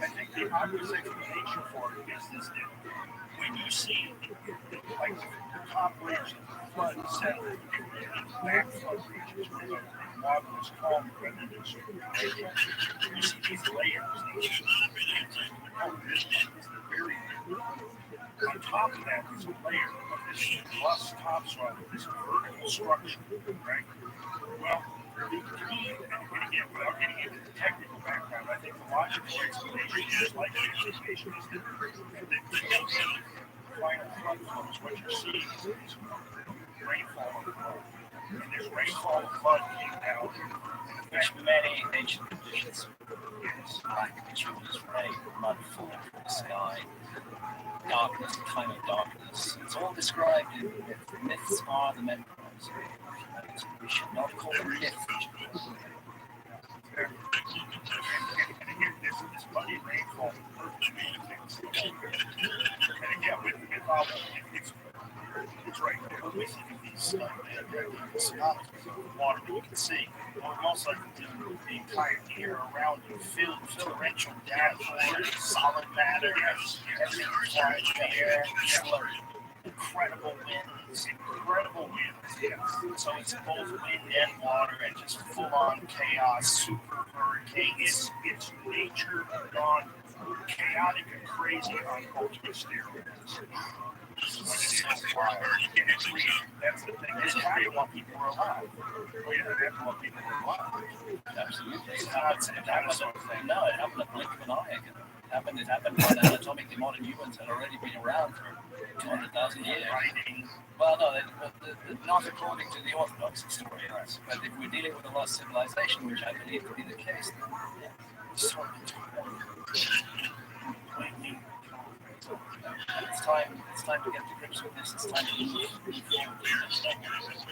B: I think the obvious explanation for it is this: that when you see like the top layers of the flood settle in back flood regions where the water is calm rather than circulation, you see these layers. Very on top of that is a layer of this loess topsoil, this vertical structure, right? Well, and again, without getting into the technical background, I think the logical explanation is like the explanation is that final flood flows, what you're seeing is rainfall of flood. And this rainfall of flood came down,
D: Which many ancient traditions, black rituals, rain, mud falling from the sky, darkness, time of darkness. It's all described in myths. Myths are the memories. We should not call them myths.
B: and again, this muddy rainfall things. see. We're most likely doing the entire year around you, filled with torrential downpours, solid matter, everything flying in the air, slurry. Incredible winds. Yes. So it's both wind and water and just full-on chaos, super hurricanes.
E: It's nature gone chaotic and crazy on ultimate steroids.
B: So wild.
E: And it's real. That's the thing.
B: It's happy while people are alive.
E: Oh yeah, that's what people are alive.
D: Absolutely.
B: It's not a dinosaur thing.
D: No, it happened at the blink of an eye. It happened when anatomically modern humans had already been around for 200,000 years.
E: Writing.
D: Well, no, not according to the Orthodox story. Yes. But if we're dealing with a lost civilization, which I believe to be the case, then yeah.
B: So
D: It's time to get to grips with this. It's time to move forward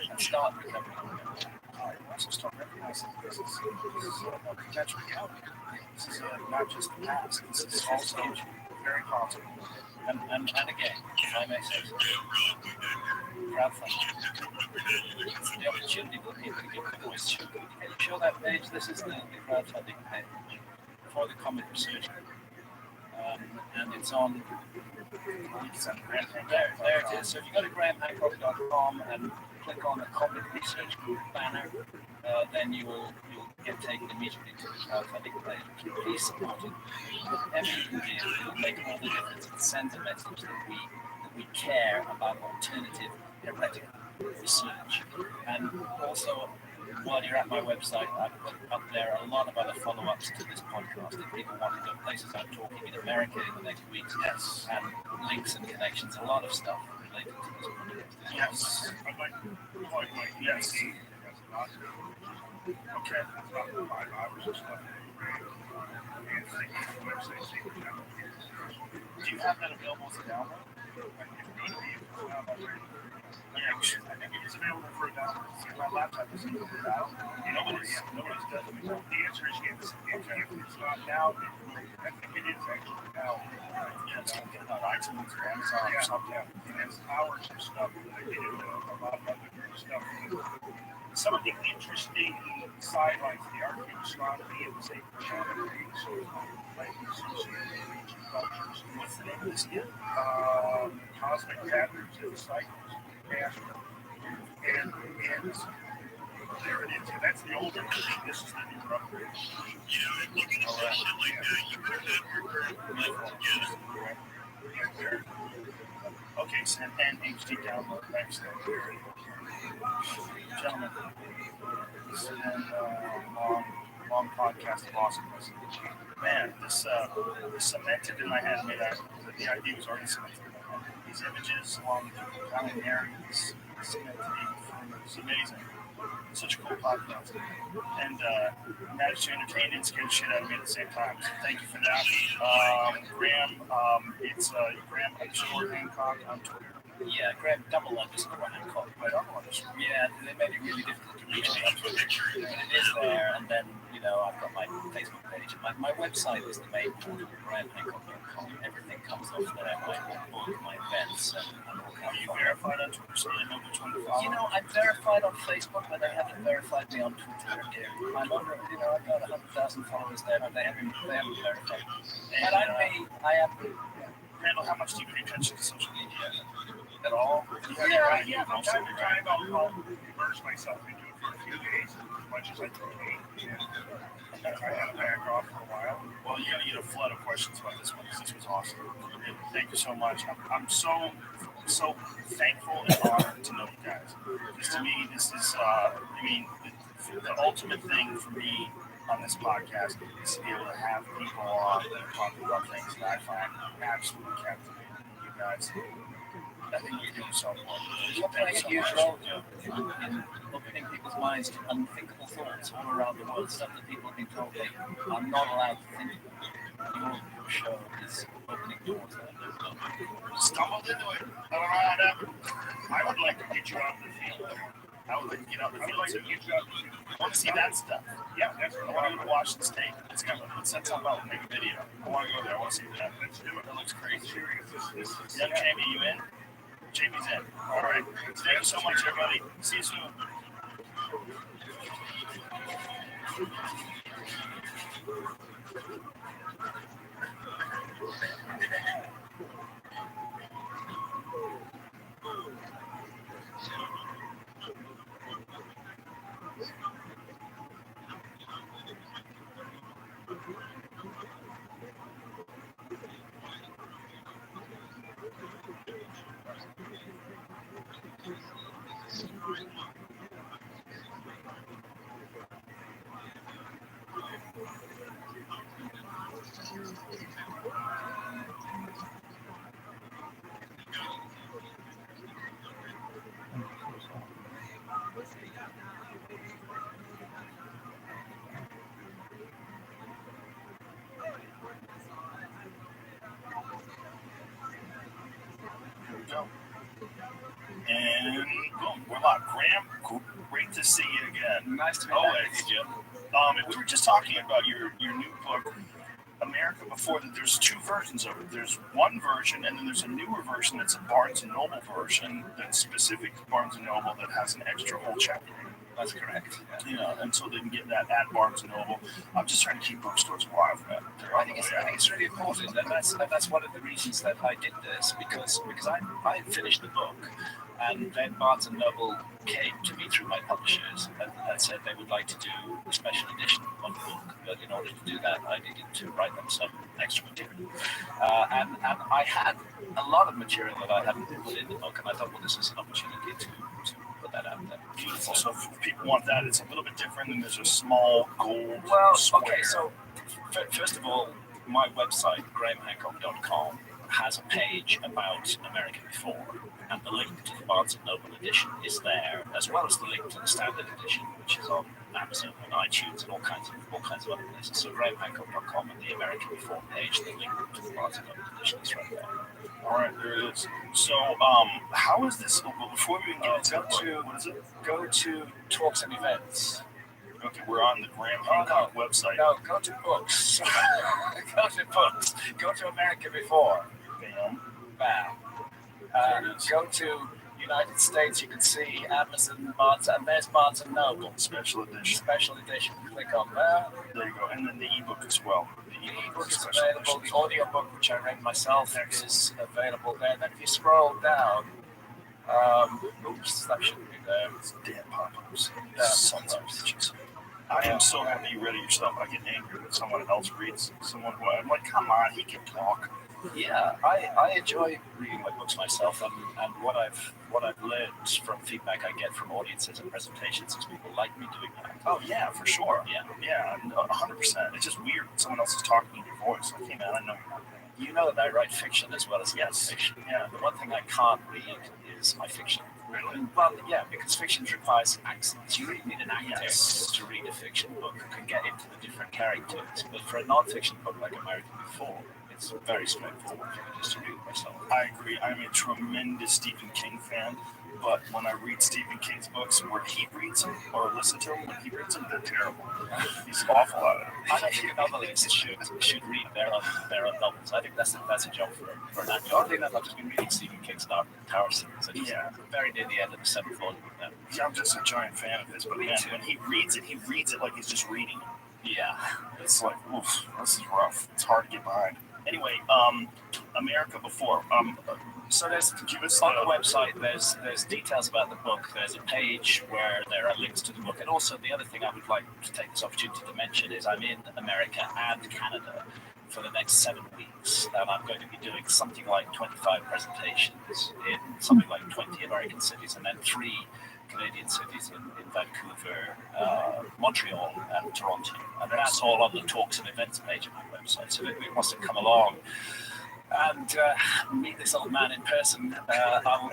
D: and start recovering.
B: I also start recognizing this is a potential reality. This is not just the past. This is also very possible.
D: And again, if I may say so, crowdfunding. It's the opportunity for people to give a voice. Can you show that page? This is the crowdfunding page for the comic research. And it's on. There it is. So if you go to grahamhancock.com and click on the comic research group banner, then you'll get taken immediately to the crowdfunding page. Please support it. Whatever you can do, it'll make all the difference. It sends a message that we care about alternative heretical research. And also, while you're at my website, I put up there a lot of other follow-ups to this podcast. If people want to go places I'm talking in America in the next weeks, yes, and links and connections, a lot of stuff related to this podcast.
E: Yes. I'd like yes. Okay. That's about 5 hours of stuff. And think of the website, see what channel it is.
B: Do you have that available as a download?
E: I think it is available for a download.
B: My laptop isn't able to download.
E: Nobody's does. The answer is yes. If it's not now, I think it is actually now.
B: Yeah, it's going to get on iTunes or Amazon or something.
E: And there's hours of stuff that I did a lot of other good stuff. Some of the interesting sidelines of the art of astronomy and the sacred geometry, so like associated with ancient cultures.
B: What's the name of this again?
E: Cosmic patterns and cycles, astro. And there it is. And that's the older version. This is the newer upgrade. All right.
B: Okay, so and HD download. Excellent. Gentlemen, this has been a long podcast of awesomeness. Man, this cemented in my head. I mean, the idea was already cemented in my head. These images along the TRILLIONAIRE, this cemented it's amazing. Such a cool podcast. And managed to entertain and scare the shit out of me at the same time. So thank you for that. Graham, it's Graham_Hancock on Twitter.
D: Yeah, Graham __ Hancock. Yeah, they made it really difficult to reach me on Twitter. But it is there, and then, I've got my Facebook page. My website is the main portal, GrahamHancock.com. Everything comes off there, my book, my events, and all kinds of
B: Are you verified on Twitter so they know which one to follow?
D: I'm verified on Facebook, but they haven't verified me on Twitter. I'm over, I've got 100,000 followers there, but they haven't verified me. But I am.
B: Randall, how much do you pay attention to social media?
D: At all?
E: Yeah, from time to time I'll immerse myself into it for a few days, as much as I can. I had to back off for a while.
B: Well, you're going to get a flood of questions about this one, because this was awesome. Really, thank you so much. I'm so thankful and honored to know you guys. Because to me, this is, the ultimate thing for me on this podcast is to be able to have people on that are talking about things that I find absolutely captivating. You guys, I think you're doing so important.
D: You're playing a huge role in opening people's minds to unthinkable thoughts all around the world, stuff that people have been told they are not allowed to think about. Your show is opening doors that
B: Stumbled into it. I don't know how that happened. I would like to get you out in the field. I would like to get out in the field too. I want to see that stuff. Yeah, that's what I want to go to Washington State. Let's set something up and make a video. I want to go there. I want to see what that. Let's do it. That looks crazy. Young Jamie, you in? Jamie's in. All right. Thank you so much, everybody. See you soon. Here we go. And boom, we're live. Graham, great to see you again.
D: Nice to be
B: Always.
D: back, Jim.
B: And we were just talking about your new book, America Before. That there's two versions of it. There's one version, and then there's a newer version that's a Barnes & Noble version that's specific to Barnes & Noble that has an extra whole chapter.
D: That's correct.
B: Yeah, and so they can get that at Barnes & Noble. I'm just trying to keep bookstores alive, man.
D: I think it's really important, and that's one of the reasons that I did this, because I finished the book, and then Barnes & Noble came to me through my publishers and said they would like to do a special edition of the book, but in order to do that, I needed to write them some extra material. And I had a lot of material that I hadn't put in the book, and I thought, well, this is an opportunity to put that out there.
B: Beautiful. So if people want that, it's a little bit different, and there's a small gold
D: Well,
B: square.
D: okay, so first of all, my website, grahamhancock.com, has a page about America Before, and the link to the Barnes & Noble edition is there, as well as the link to the standard edition, which is on Amazon and iTunes and all kinds of other places. So grahamhancock.com and the America Before page, the link to the Barnes & Noble edition is right there.
B: All right, there it is. So, how is this? Well, before we even get into it, what is it?
D: Go to Talks and Events.
B: Okay, we're on the Graham Hancock website.
D: No, go to books. Go to books. Go to America Before.
B: Bam.
D: Bam. Go to United States. You can see Amazon, Barnes, and there's Barnes & Noble.
B: Special edition.
D: Special edition. Click on there.
B: There you go. And then the ebook as well.
D: The ebook is available. The audiobook, which I read myself, is available there. Then if you scroll down, oops, that shouldn't be there.
B: It's damn pop-ups.
D: Yeah.
B: Sons of bitches. I am so happy you read it yourself. I get angry when someone else reads someone who I'm like, come on, he can talk.
D: Yeah, I enjoy reading my books myself, and what I've learned from feedback I get from audiences and presentations is people like me doing that.
B: Oh yeah, for sure.
D: Yeah,
B: 100%. It's just weird when someone else is talking in your voice. Like, hey man, I know you're not.
D: you know that I write fiction as well as fiction.
B: Yeah.
D: The one thing I can't read is my fiction.
B: Really?
D: Well, yeah, because fiction requires accents. You really need an actor
B: Yes.
D: to read a fiction book who can get into the different characters. But for a non-fiction book like America Before, it's very straightforward for me just to read myself.
B: I agree. I'm a tremendous Stephen King fan, but when I read Stephen King's books where he reads them or listen to them when he reads them, they're terrible. He's awful at it.
D: I don't think novelists should read their own novels. I think that's a job for an actor. Oddly enough, I've just been reading Stephen King's Dark Tower series. And
B: Yeah.
D: very near the end of the seventh volume now.
B: Yeah, I'm just a giant fan of his, but man, when he reads it like he's just reading it.
D: Yeah.
B: It's like, oof, this is rough. It's hard to get behind. Anyway, America Before.
D: So there's
B: Give us
D: on the website. There's details about the book. There's a page where there are links to the book, and also the other thing I would like to take this opportunity to mention is I'm in America and Canada for the next 7 weeks, and I'm going to be doing something like 25 presentations in something like 20 American cities, and then 3 Canadian cities in Vancouver, Montreal, and Toronto. And that's all on the Talks and Events page of my website. So if you want to come along and meet this old man in person, I'll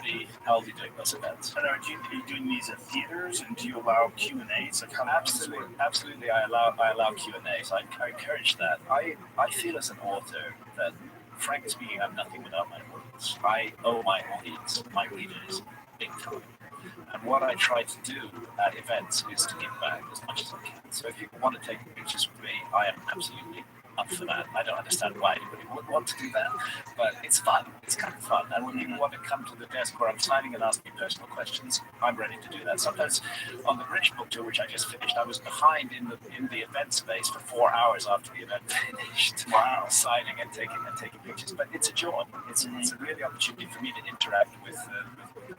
D: be doing those events.
B: And are you doing these at theaters, and do you allow Q&As? Like, how
D: Absolutely, I allow Q&As. I encourage that. I feel as an author that, frankly speaking, I'm nothing without my words. I owe my audience, my readers, big time. And what I try to do at events is to give back as much as I can. So if you want to take pictures with me, I am absolutely up for that. I don't understand why anybody would want to do that, but it's fun. It's kind of fun. And when people want to come to the desk where I'm signing and ask me personal questions, I'm ready to do that. Sometimes on the British book tour, which I just finished, I was behind in the event space for 4 hours after the event finished. Wow, signing and taking pictures. But it's a joy. It's a really opportunity for me to interact with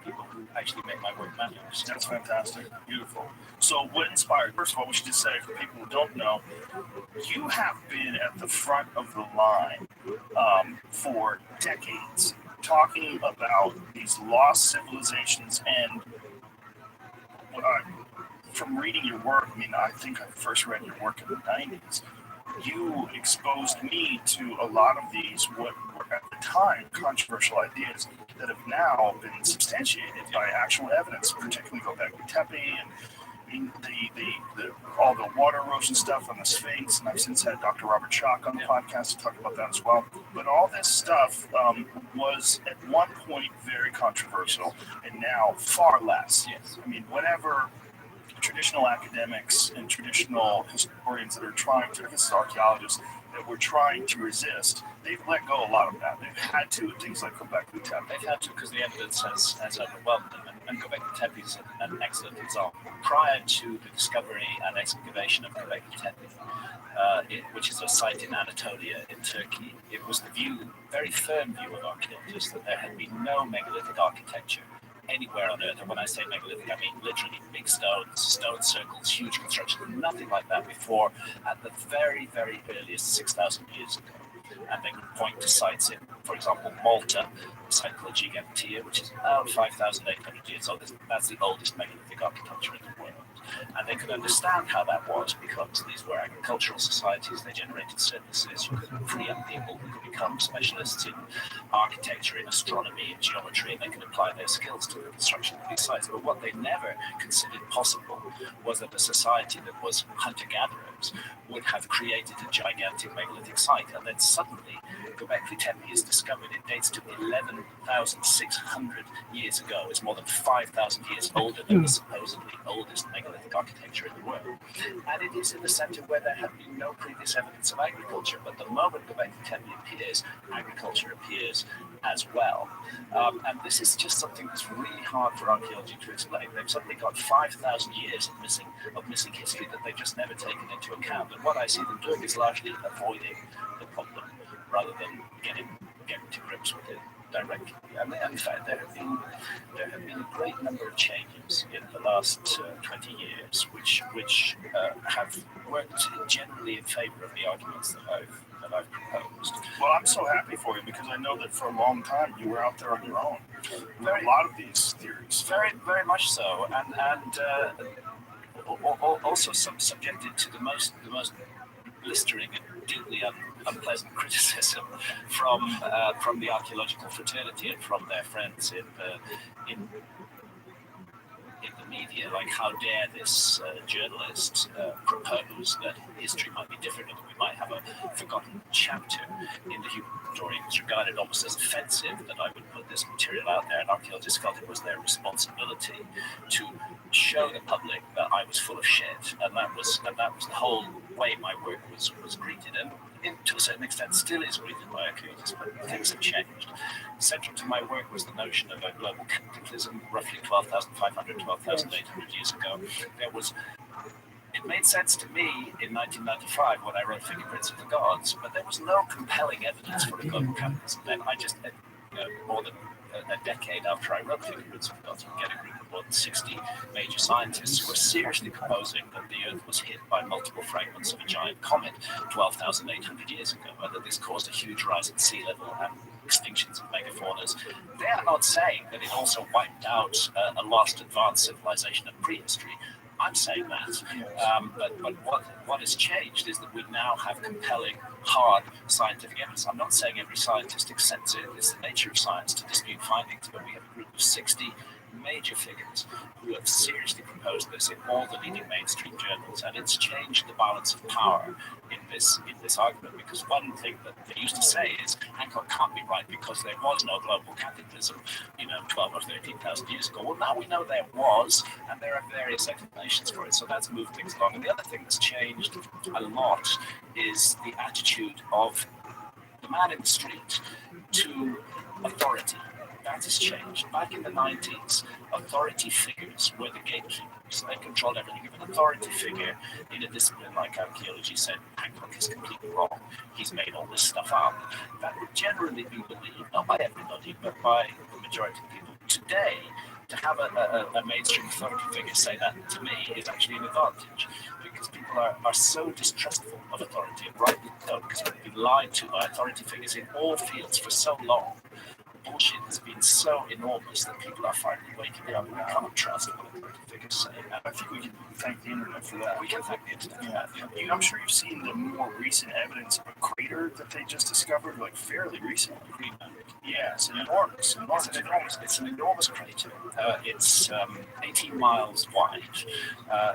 D: people who actually make my work matter.
B: That's fantastic. Beautiful. So what inspired? First of all, we should just say for people who don't know, you have been at the front of the line for decades, talking about these lost civilizations. And from reading your work, I mean, I think I first read your work in the 90s. You exposed me to a lot of these, what were at the time controversial ideas that have now been substantiated by actual evidence, particularly Göbekli Tepe and all the water erosion stuff on the Sphinx. And I've since had Dr. Robert Schock on the podcast to talk about that as well. But all this stuff was at one point very controversial, and now far less.
D: Yes.
B: I mean, whatever traditional academics and traditional historians that are trying to, I guess archaeologists, that were trying to resist, they've let go a lot of that. They've had to, things like Göbekli Tepe.
D: They've had to because the evidence has overwhelmed them. And Göbekli Tepe is an excellent example. Prior to the discovery and excavation of Göbekli Tepe, which is a site in Anatolia in Turkey, it was the very firm view of archaeologists that there had been no megalithic architecture anywhere on Earth. And when I say megalithic, I mean literally big stones, stone circles, huge construction, nothing like that before at the very, very earliest 6,000 years ago. And they could point to sites in, for example, Malta, a site called Gigantia, which is about 5,800 years old. That's the oldest megalithic architecture in the world. And they could understand how that was because these were agricultural societies. They generated services. You could free up people who could become specialists in architecture, in astronomy, in geometry, and they could apply their skills to the construction of these sites. But what they never considered possible was that a society that was hunter-gatherers would have created a gigantic megalithic site. And then suddenly, Göbekli Tepe is discovered. It dates to 11,600 years ago. It's more than 5,000 years older than the supposedly oldest megalithic architecture in the world. And it is in the center where there had been no previous evidence of agriculture. But the moment Göbekli Tepe appears, agriculture appears as well. And this is just something that's really hard for archaeology to explain. They've suddenly got 5,000 years of missing history that they've just never taken into account. And what I see them doing is largely avoiding the problem rather than getting to grips with it directly. And in fact, there have been a great number of changes in the last 20 years, which have worked generally in favor of the arguments that I've proposed.
B: Well, I'm so happy for you because I know that for a long time you were out there on your own with a lot of these theories.
D: Very, very much so, and also subjected to the most blistering and deeply unpleasant criticism from the archaeological fraternity and from their friends in the media, like how dare this journalist propose that history might be different and we might have a forgotten chapter in the human story. It was regarded almost as offensive that I would put this material out there, and archaeologists felt it was their responsibility to show the public that I was full of shit, and that was the whole way my work was greeted, and to a certain extent still is greeted by archaeologists, but things have changed. Central to my work was the notion of a global cataclysm roughly 12,500, 12,800 years ago. It made sense to me in 1995 when I wrote Fingerprints of the Gods, but there was no compelling evidence for a global cataclysm. Then I just, more than a decade after I wrote Fingerprints of the Gods, we get a group of more than 60 major scientists who were seriously proposing that the Earth was hit by multiple fragments of a giant comet 12,800 years ago, and that this caused a huge rise in sea level and extinctions of megafaunas. They are not saying that it also wiped out a lost advanced civilization of prehistory. I'm saying that, but what has changed is that we now have compelling, hard scientific evidence. I'm not saying every scientist accepts it. It's the nature of science to dispute findings, but we have a group of 60 major figures who have seriously proposed this in all the leading mainstream journals, and it's changed the balance of power in this argument. Because one thing that they used to say is Hancock can't be right because there was no global cataclysm, 12 or 13,000 years ago. Well, now we know there was, and there are various explanations for it. So that's moved things along. And the other thing that's changed a lot is the attitude of the man in the street to authority. That has changed. Back in the 90s, authority figures were the gatekeepers. They controlled everything. If an authority figure in a discipline like archaeology said Hancock is completely wrong, he's made all this stuff up, that would generally be believed, not by everybody, but by the majority of people. Today, to have a mainstream authority figure say that to me is actually an advantage, because people are so distrustful of authority, and rightly so, because they've been lied to by authority figures in all fields for so long. Bullshit has been so enormous that people are finally waking up. We can't trust what authority figures say.
B: I think we can thank the internet for that.
D: We can thank the internet for that.
B: I'm sure you've seen the more recent evidence of a crater that they just discovered, like fairly recently.
D: Greenland.
B: Yeah, it's enormous.
D: It's an enormous crater. It's 18 miles wide.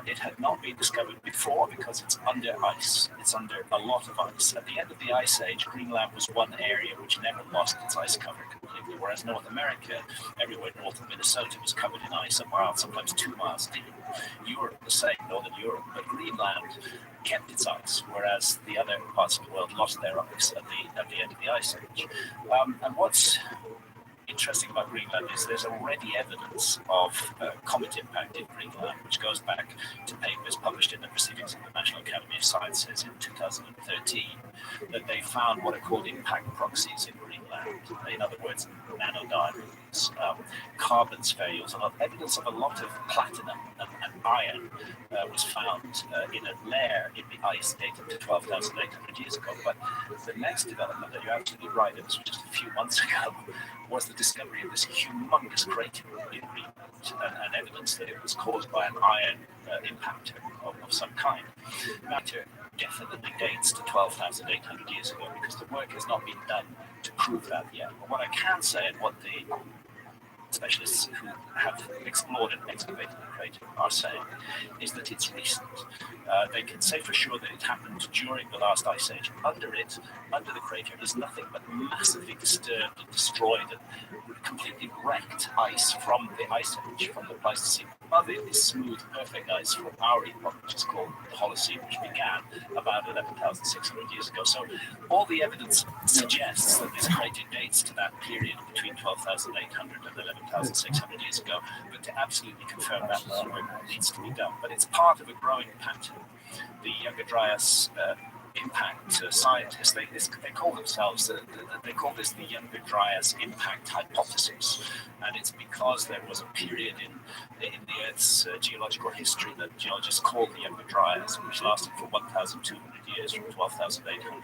D: It had not been discovered before because it's under ice. It's under a lot of ice. At the end of the Ice Age, Greenland was one area which never lost its ice cover completely, whereas North America, everywhere north of Minnesota, was covered in ice a mile, sometimes 2 miles deep. Europe, the same, Northern Europe, but Greenland kept its ice, whereas the other parts of the world lost their ice at the end of the Ice Age. And what's interesting about Greenland is there's already evidence of comet impact in Greenland, which goes back to papers published in the Proceedings of the National Academy of Sciences in 2013, that they found what are called impact proxies in Greenland. In other words, nanodiamonds, carbon spherules, and evidence of a lot of platinum and iron was found in a layer in the ice dated to 12,800 years ago. But the next development, that you're absolutely right, it was just a few months ago, was the discovery of this humongous crater in Greenland, and evidence that it was caused by an iron impact of some kind. Matter definitely dates to 12,800 years ago, because the work has not been done to prove that yet. But what I can say, and what the specialists who have explored and excavated the crater are saying, is that it's recent. They can say for sure that it happened during the last ice age. Under the crater, is nothing but massively disturbed and destroyed and completely wrecked ice from the ice age, from the Pleistocene. Above it is smooth, perfect ice from our epoch, which is called the Holocene, which began about 11,600 years ago. So all the evidence suggests that this crater dates to that period between 12,800 and 11,600 years ago, but to absolutely confirm that work needs to be done. But it's part of a growing pattern. The Younger Dryas impact scientists, they call themselves, they call this the Younger Dryas impact hypothesis, and it's because there was a period in the Earth's geological history that geologists call the Younger Dryas, which lasted for 1,200 years, from 12,800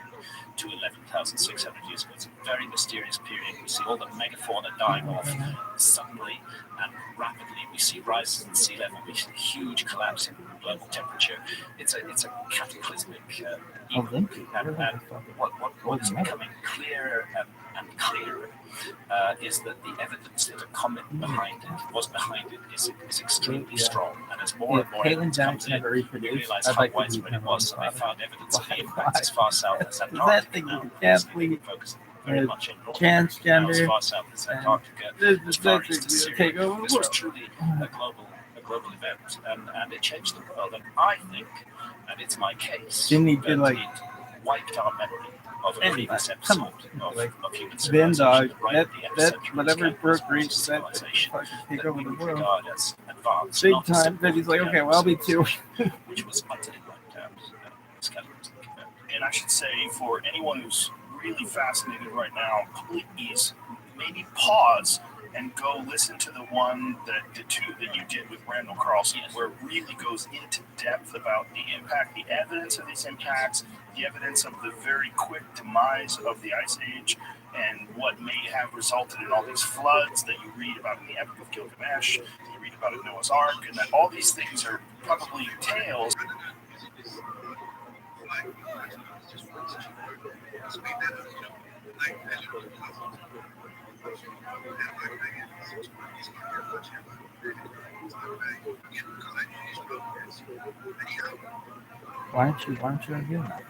D: to 11,600 years ago. It's a very mysterious period. We see all the megafauna dying off suddenly and rapidly. We see rises in sea level. We see a huge collapse in global temperature. It's a cataclysmic event, and what's becoming clearer and clearer is that the evidence that a comet was behind it is extremely strong, and as more and more evidence comes in, we realize how widespread it was. So they found evidence of the impact as far south as Antarctica now. Focusing very much on North America now, as far south as Antarctica, as far east as Syria. This was truly a global event, and it changed the world. And I think, and it's my case, that it wiped our memory of a previous episode of human civilization, right at the epicenter
F: whatever
D: of
F: broke
D: this
F: Greece, that
D: civilization
F: take
D: that
F: over
D: we
F: the
D: would
F: world.
D: regard as advanced,
F: Big
D: not a
F: time.
D: simple
F: Then he's like, okay, well, I'll be too.
D: which was utterly wiped out. This cataclysmic event.
B: And I should say, for anyone who's really fascinated right now, please maybe pause and go listen to the one that you did with Randall Carlson, where it really goes into depth about the impact, the evidence of these impacts, the evidence of the very quick demise of the Ice Age, and what may have resulted in all these floods that you read about in the Epic of Gilgamesh, that you read about in Noah's Ark, and that all these things are probably tales.
C: Why aren't you reviewing that?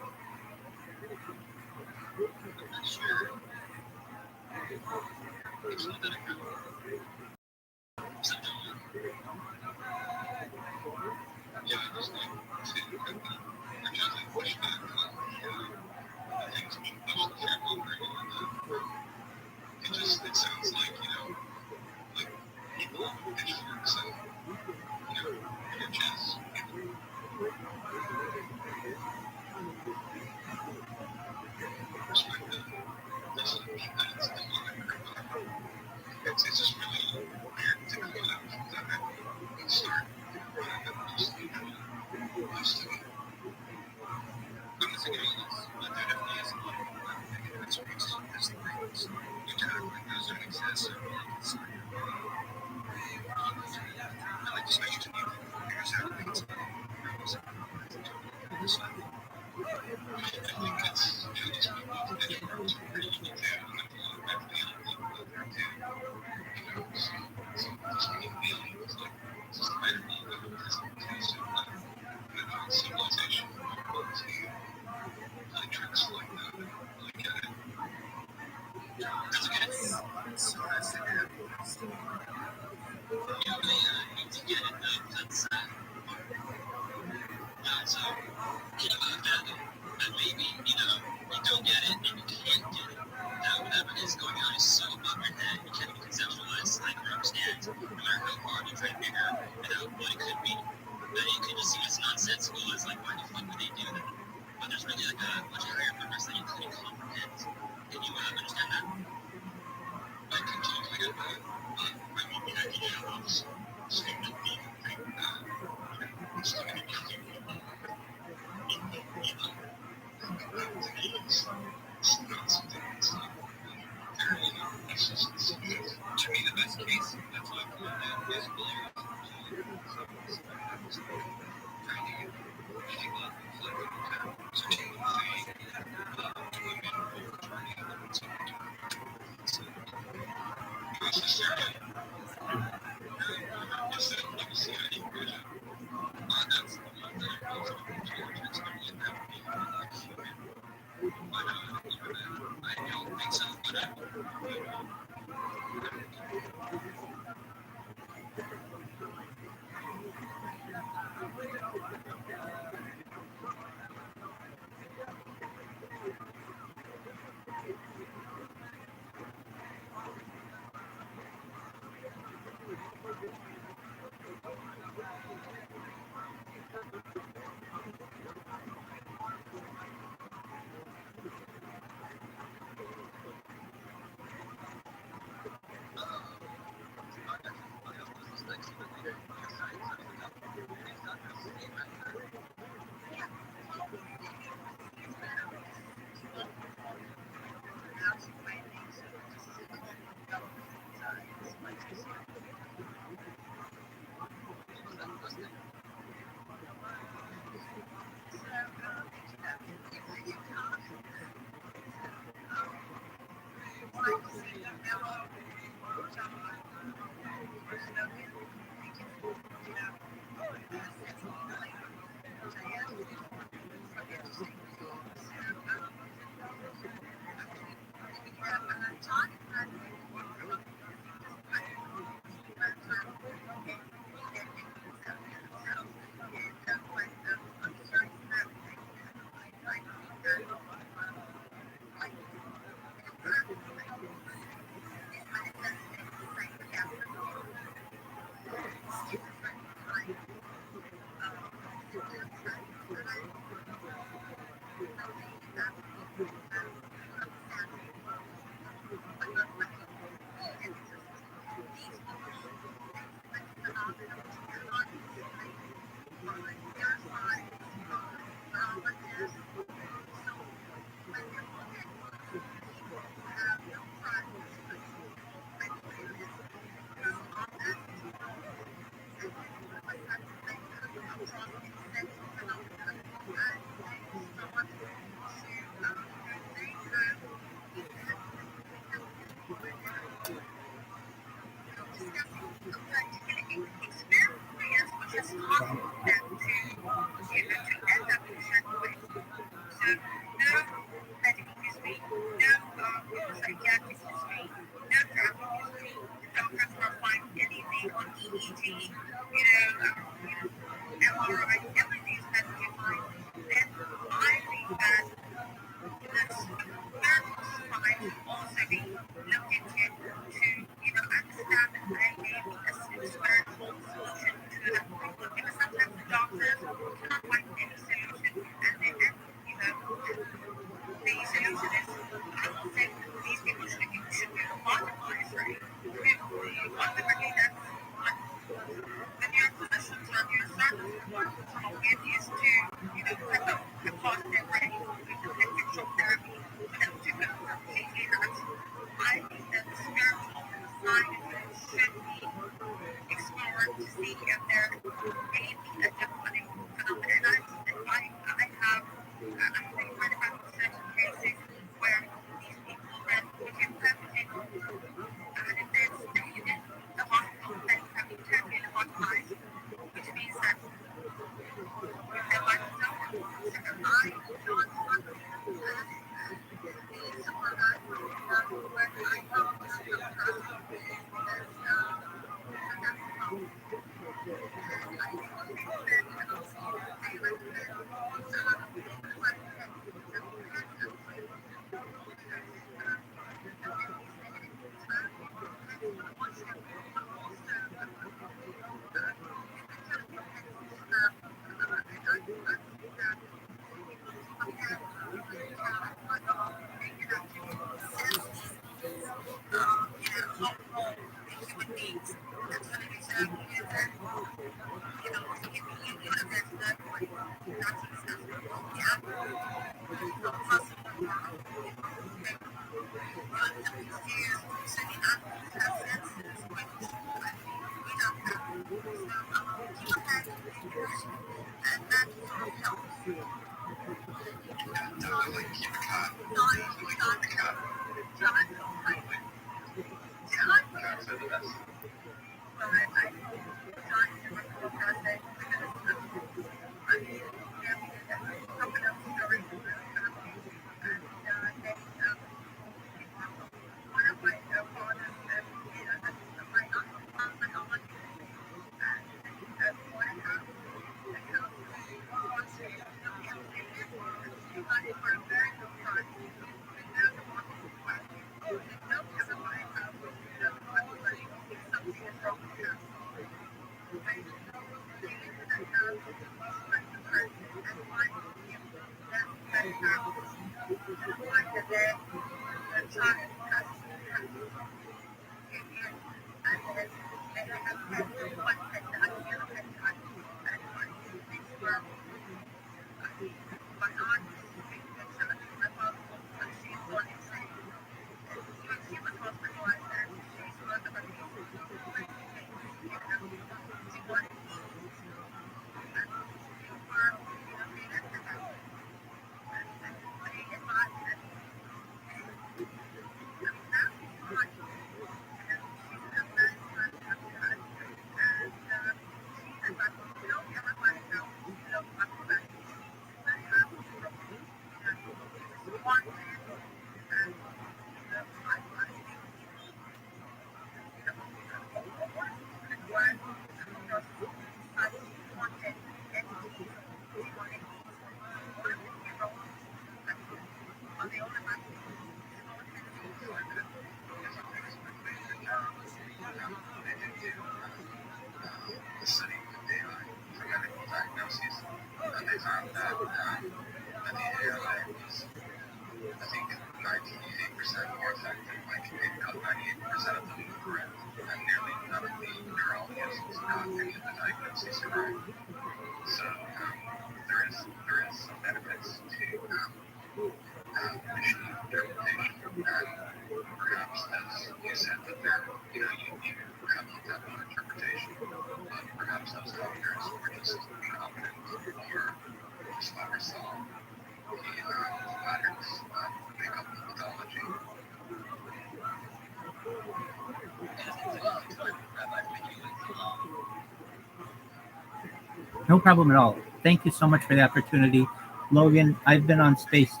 C: No problem at all. Thank you so much for the opportunity, Logan. I've been on Spaces.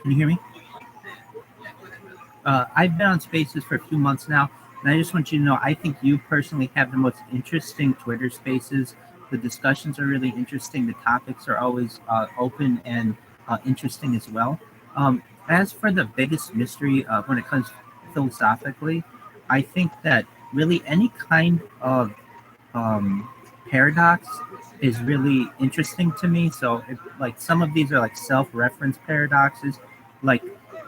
C: Can you hear me? I've been on Spaces for a few months now, and I just want you to know I think you personally have the most interesting Twitter Spaces. The discussions are really interesting. The topics are always open and interesting as well. As for the biggest mystery when it comes philosophically, I think that really any kind of paradox is really interesting to me. So, like some of these are like self-reference paradoxes, like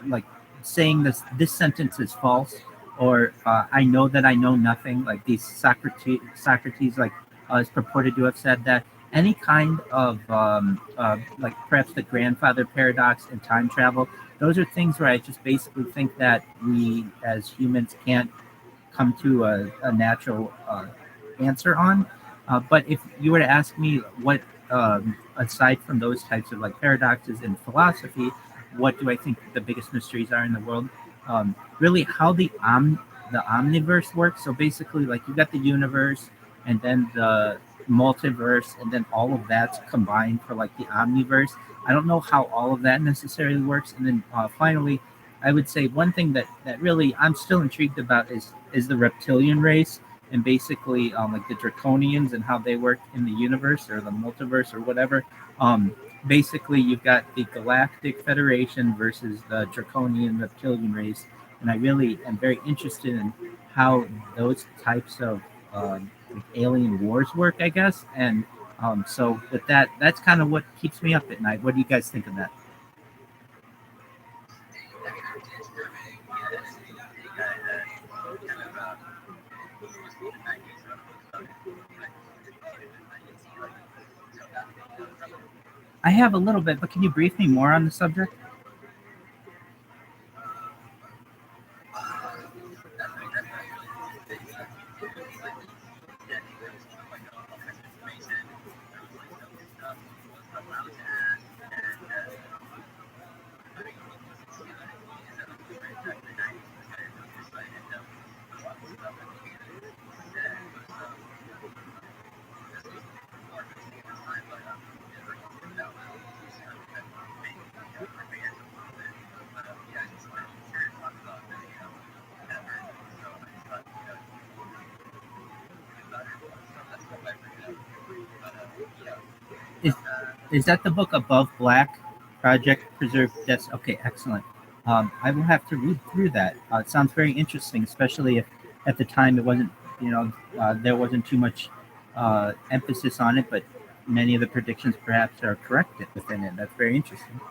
C: like saying this sentence is false, or I know that I know nothing. Like these Socrates is purported to have said that. Any kind of like perhaps the grandfather paradox and time travel. Those are things where I just basically think that we as humans can't come to a natural answer on. But if you were to ask me what, aside from those types of like paradoxes in philosophy, what do I think the biggest mysteries are in the world? Really, how the omniverse works. So basically, like you got the universe, and then the multiverse, and then all of that's combined for like the omniverse. I don't know how all of that necessarily works. And then finally, I would say one thing that really I'm still intrigued about is the reptilian race, and basically like the draconians and how they work in the universe or the multiverse or whatever. Basically, you've got the Galactic Federation versus the draconian reptilian race, and I really am very interested in how those types of like alien wars work, I guess. And so with that's kind of what keeps me up at night. What do you guys think of that? I have a little bit, but can you brief me more on the subject? Is that the book Above Black, Project Preserve Deaths? Okay, excellent. I will have to read through that. It sounds very interesting, especially if at the time it wasn't, there wasn't too much emphasis on it, but many of the predictions perhaps are correct within it. That's very interesting.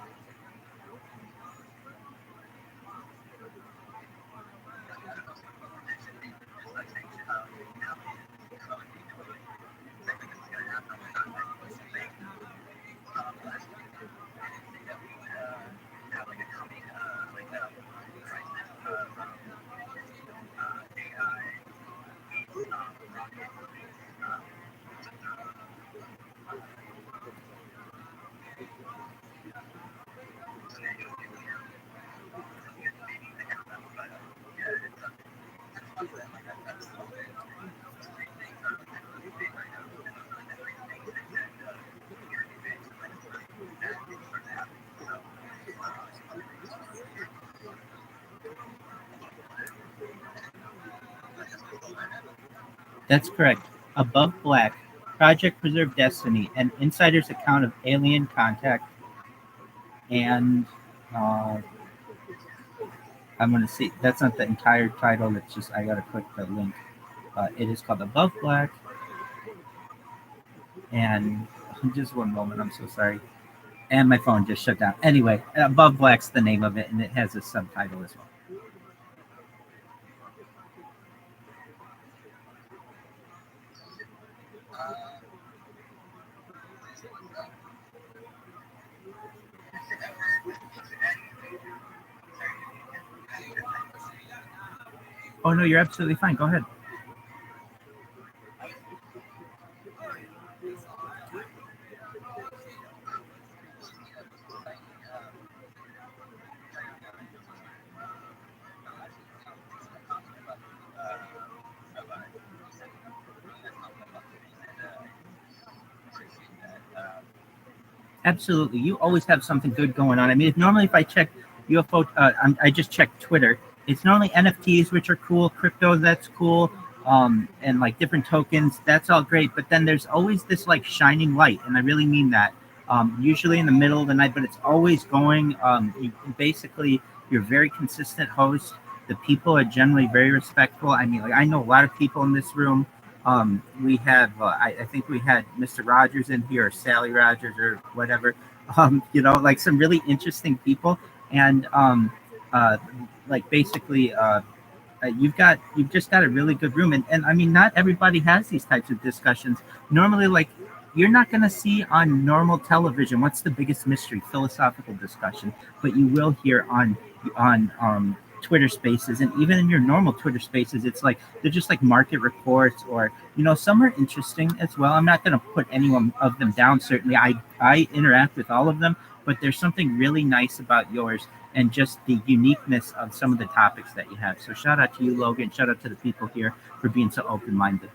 C: That's correct. Above Black, Project Preserve Destiny, an insider's account of alien contact, and I'm going to see. That's not the entire title. It's just I got to click the link. It is called Above Black, and just one moment. I'm so sorry. And my phone just shut down. Anyway, Above Black's the name of it, and it has a subtitle as well. Oh, no, you're absolutely fine. Go ahead. Absolutely. You always have something good going on. I mean, if I check UFO, I just check Twitter. It's normally NFTs, which are cool, crypto, that's cool, and like different tokens, that's all great. But then there's always this like shining light, and I really mean that. Usually in the middle of the night, but it's always going. You're a very consistent host. The people are generally very respectful. I mean, like I know a lot of people in this room. We have, I think we had Mr. Rogers in here, or Sally Rogers, or whatever. Like some really interesting people, and like basically, you've just got a really good room, and I mean, not everybody has these types of discussions. Normally, like you're not going to see on normal television. What's the biggest mystery? Philosophical discussion, but you will hear on Twitter Spaces, and even in your normal Twitter Spaces, it's like they're just like market reports, or some are interesting as well. I'm not going to put any one of them down. Certainly, I interact with all of them, but there's something really nice about yours and just the uniqueness of some of the topics that you have. So shout out to you, Logan. Shout out to the people here for being so open-minded.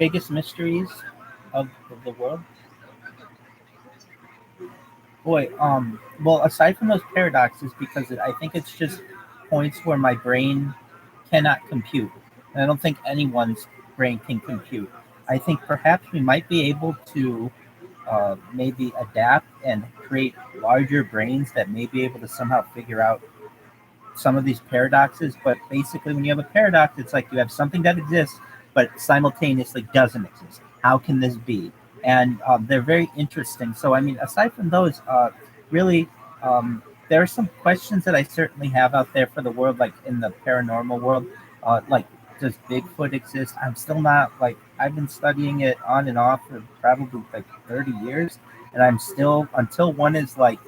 C: biggest mysteries of the world. Boy, well, aside from those paradoxes, because I think it's just points where my brain cannot compute. And I don't think anyone's brain can compute. I think perhaps we might be able to maybe adapt and create larger brains that may be able to somehow figure out some of these paradoxes. But basically, when you have a paradox, it's like you have something that exists but simultaneously doesn't exist. How can this be? And they're very interesting. So, I mean, aside from those, really, there are some questions that I certainly have out there for the world, like in the paranormal world. Like, does Bigfoot exist? I'm still not, like, I've been studying it on and off for probably like 30 years. And I'm still, until one is like,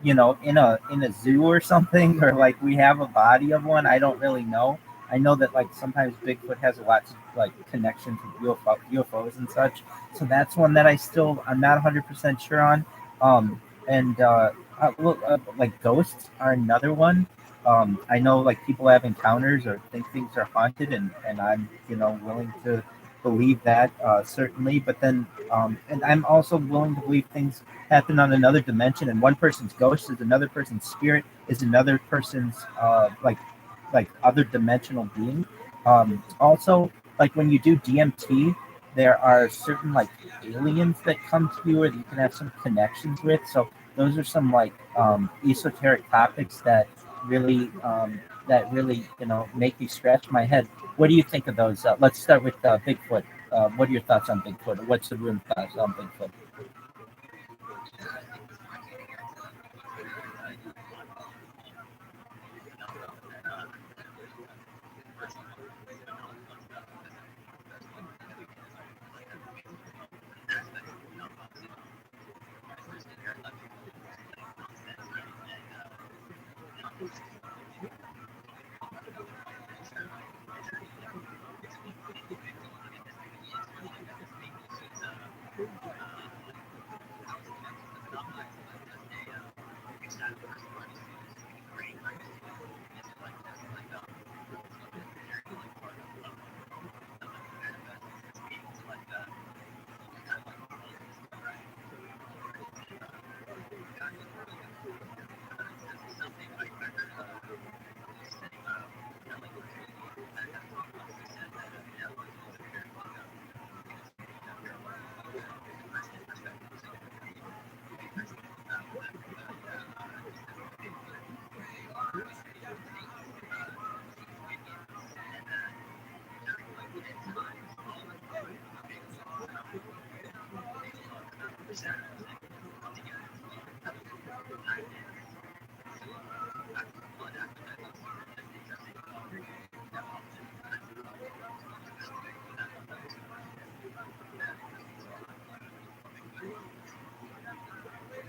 C: in a zoo or something, or like we have a body of one, I don't really know. I know that like sometimes Bigfoot has lots of like connections with UFOs and such. So that's one that I'm not 100% sure on. And like ghosts are another one. I know like people have encounters or think things are haunted, and I'm willing to believe that certainly. But then and I'm also willing to believe things happen on another dimension, and one person's ghost is another person's spirit, is another person's like other dimensional being. Also, like when you do DMT, there are certain like aliens that come to you or that you can have some connections with. So those are some like esoteric topics that really make me scratch my head. What do you think of those? Let's start with Bigfoot. What are your thoughts on Bigfoot? What's the room thoughts on Bigfoot?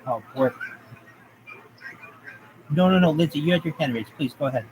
C: Oh, work. No, Lindsay, you had your hand raised. Please go ahead.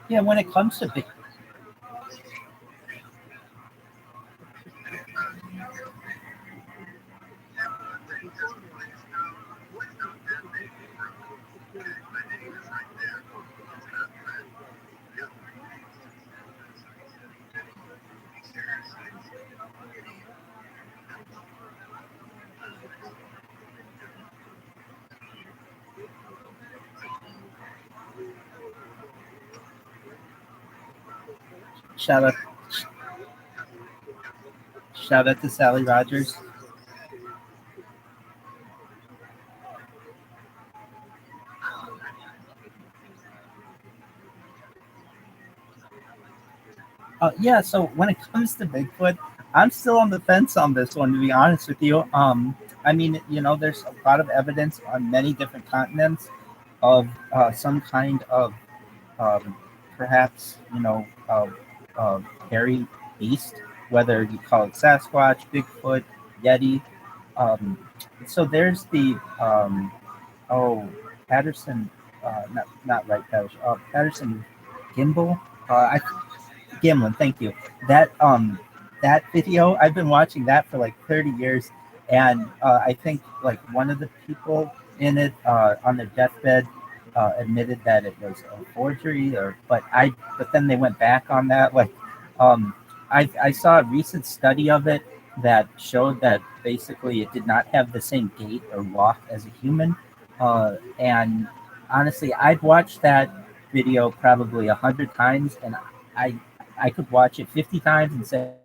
C: Yeah, when it comes to big, shout out, shout out to Sally Rogers. Yeah, so when it comes to Bigfoot, I'm still on the fence on this one, to be honest with you. I mean, there's a lot of evidence on many different continents of some kind of um, perhaps, hairy beast, whether you call it Sasquatch, Bigfoot, Yeti. Um, so there's the Patterson, not right Patterson, Patterson Gimbal. I Gimlin, thank you. That video, I've been watching that for like 30 years, and I think like one of the people in it on their deathbed admitted that it was a forgery, but then they went back on that. Um, I saw a recent study of it that showed that basically it did not have the same gait or walk as a human, and honestly, I've watched that video probably 100 times, and I I could watch it 50 times and say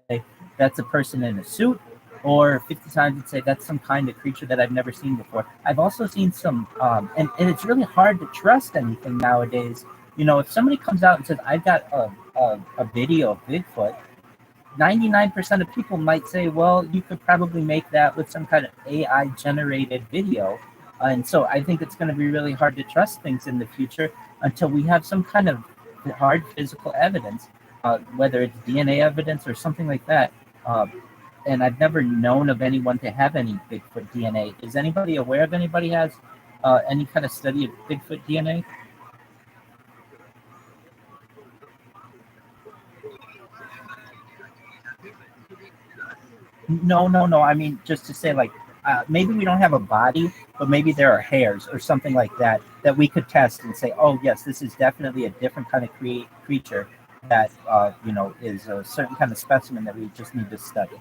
C: that's a person in a suit, or 50 times and say that's some kind of creature that I've never seen before. I've also seen some, and it's really hard to trust anything nowadays. If somebody comes out and says, I've got a video of Bigfoot, 99% of people might say, well, you could probably make that with some kind of AI generated video. And so I think it's going to be really hard to trust things in the future until we have some kind of hard physical evidence, whether it's DNA evidence or something like that. Uh, and I've never known of anyone to have any Bigfoot DNA. Is anybody aware of anybody has any kind of study of Bigfoot DNA? No, no, no. I mean, just to say, like, maybe we don't have a body, but maybe there are hairs or something like that that we could test and say, oh, yes, this is definitely a different kind of creature that, is a certain kind of specimen that we just need to study.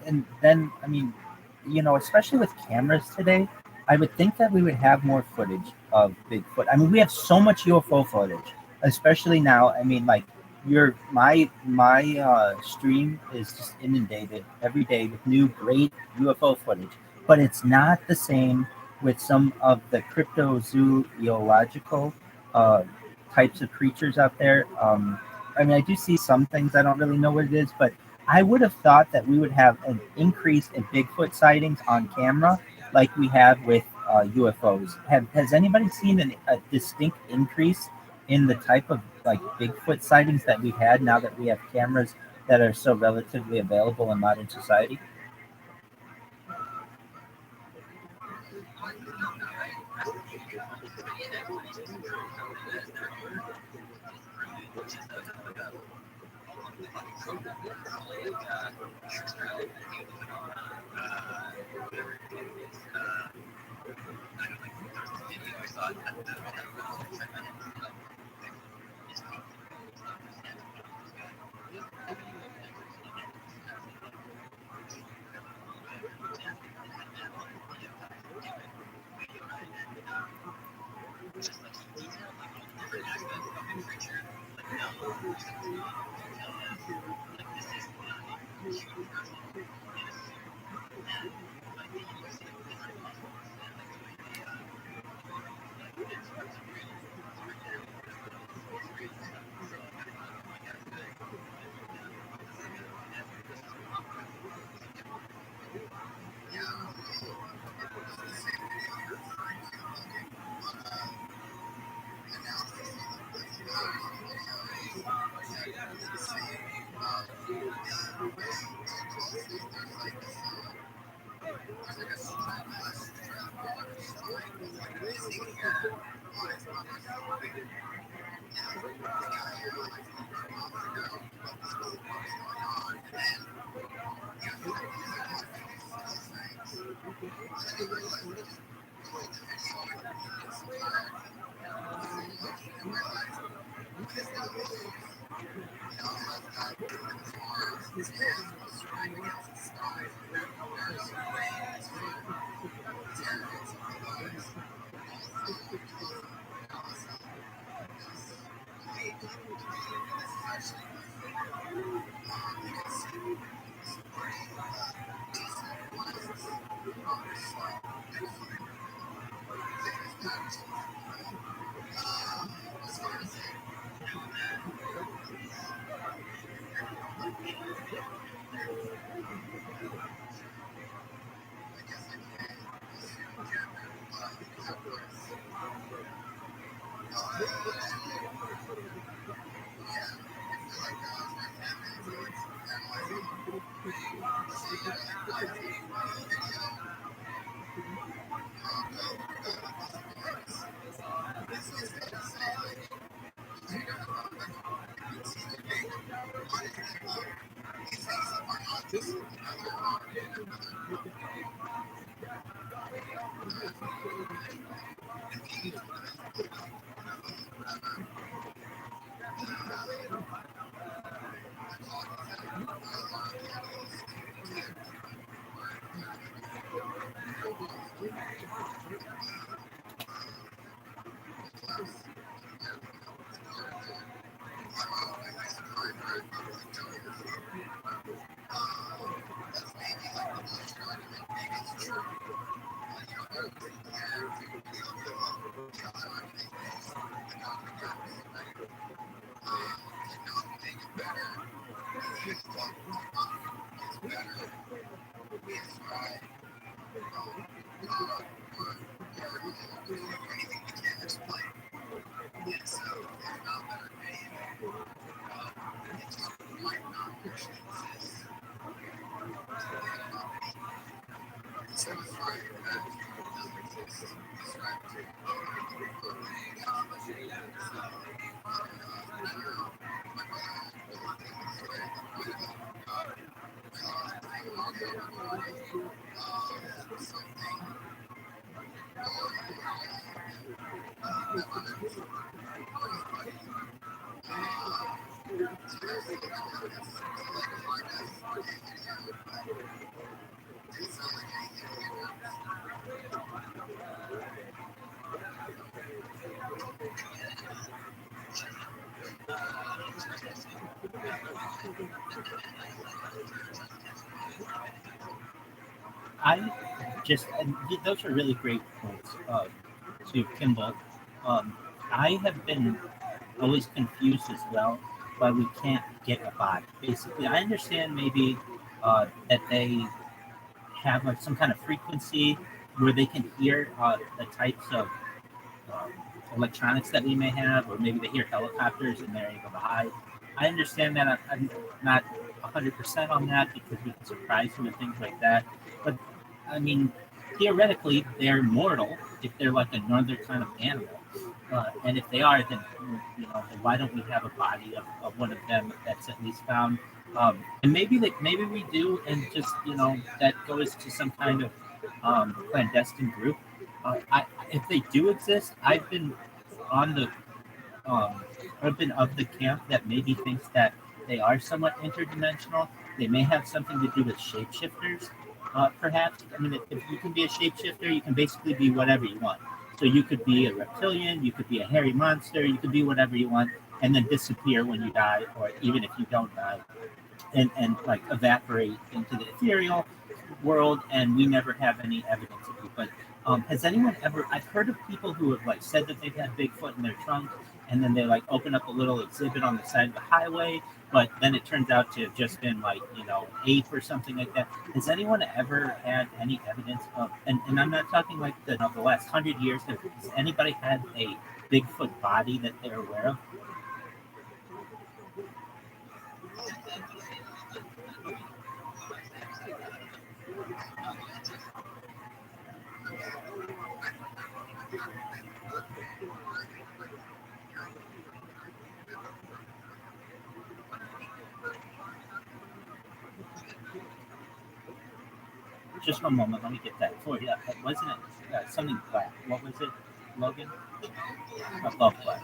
C: And then, I mean, especially with cameras today, I would think that we would have more footage of Bigfoot. I mean, we have so much UFO footage, especially now. I mean, like my stream is just inundated every day with new great UFO footage, but it's not the same with some of the cryptozoological uh, types of creatures out there. I mean, I do see some things. I don't really know what it is, but I would have thought that we would have an increase in Bigfoot sightings on camera, like we have with UFOs. Has anybody seen a distinct increase in the type of like Bigfoot sightings that we've had now that we have cameras that are so relatively available in modern society? I just, and those are really great points to Kimball. Um, I have been always confused as well why we can't get a bot. Basically, I understand maybe that they have like some kind of frequency where they can hear the types of um, electronics that we may have, or maybe they hear helicopters and they're able to hide. I understand that. I'm not 100% on that because we can surprise them and things like that. But I mean, theoretically, they're mortal if they're like another kind of animal. And if they are, then then why don't we have a body of one of them that's at least found? And maybe we do, and just that goes to some kind of clandestine group. If they do exist, on the um, I've been of the camp that maybe thinks that they are somewhat interdimensional. They may have something to do with shapeshifters, perhaps. I mean, if you can be a shapeshifter, you can basically be whatever you want. So you could be a reptilian, you could be a hairy monster, you could be whatever you want, and then disappear when you die, or even if you don't die, and like evaporate into the ethereal world, and we never have any evidence of you. But has anyone ever? I've heard of people who have like said that they've had Bigfoot in their trunk, and then they like open up a little exhibit on the side of the highway, but then it turns out to have just been like ape or something like that. Has anyone ever had any evidence of? And I'm not talking like the last 100 years. Has anybody had a Bigfoot body that they're aware of? Just one moment. Let me get that for you. Wasn't it something black? What was it, Logan? Above black.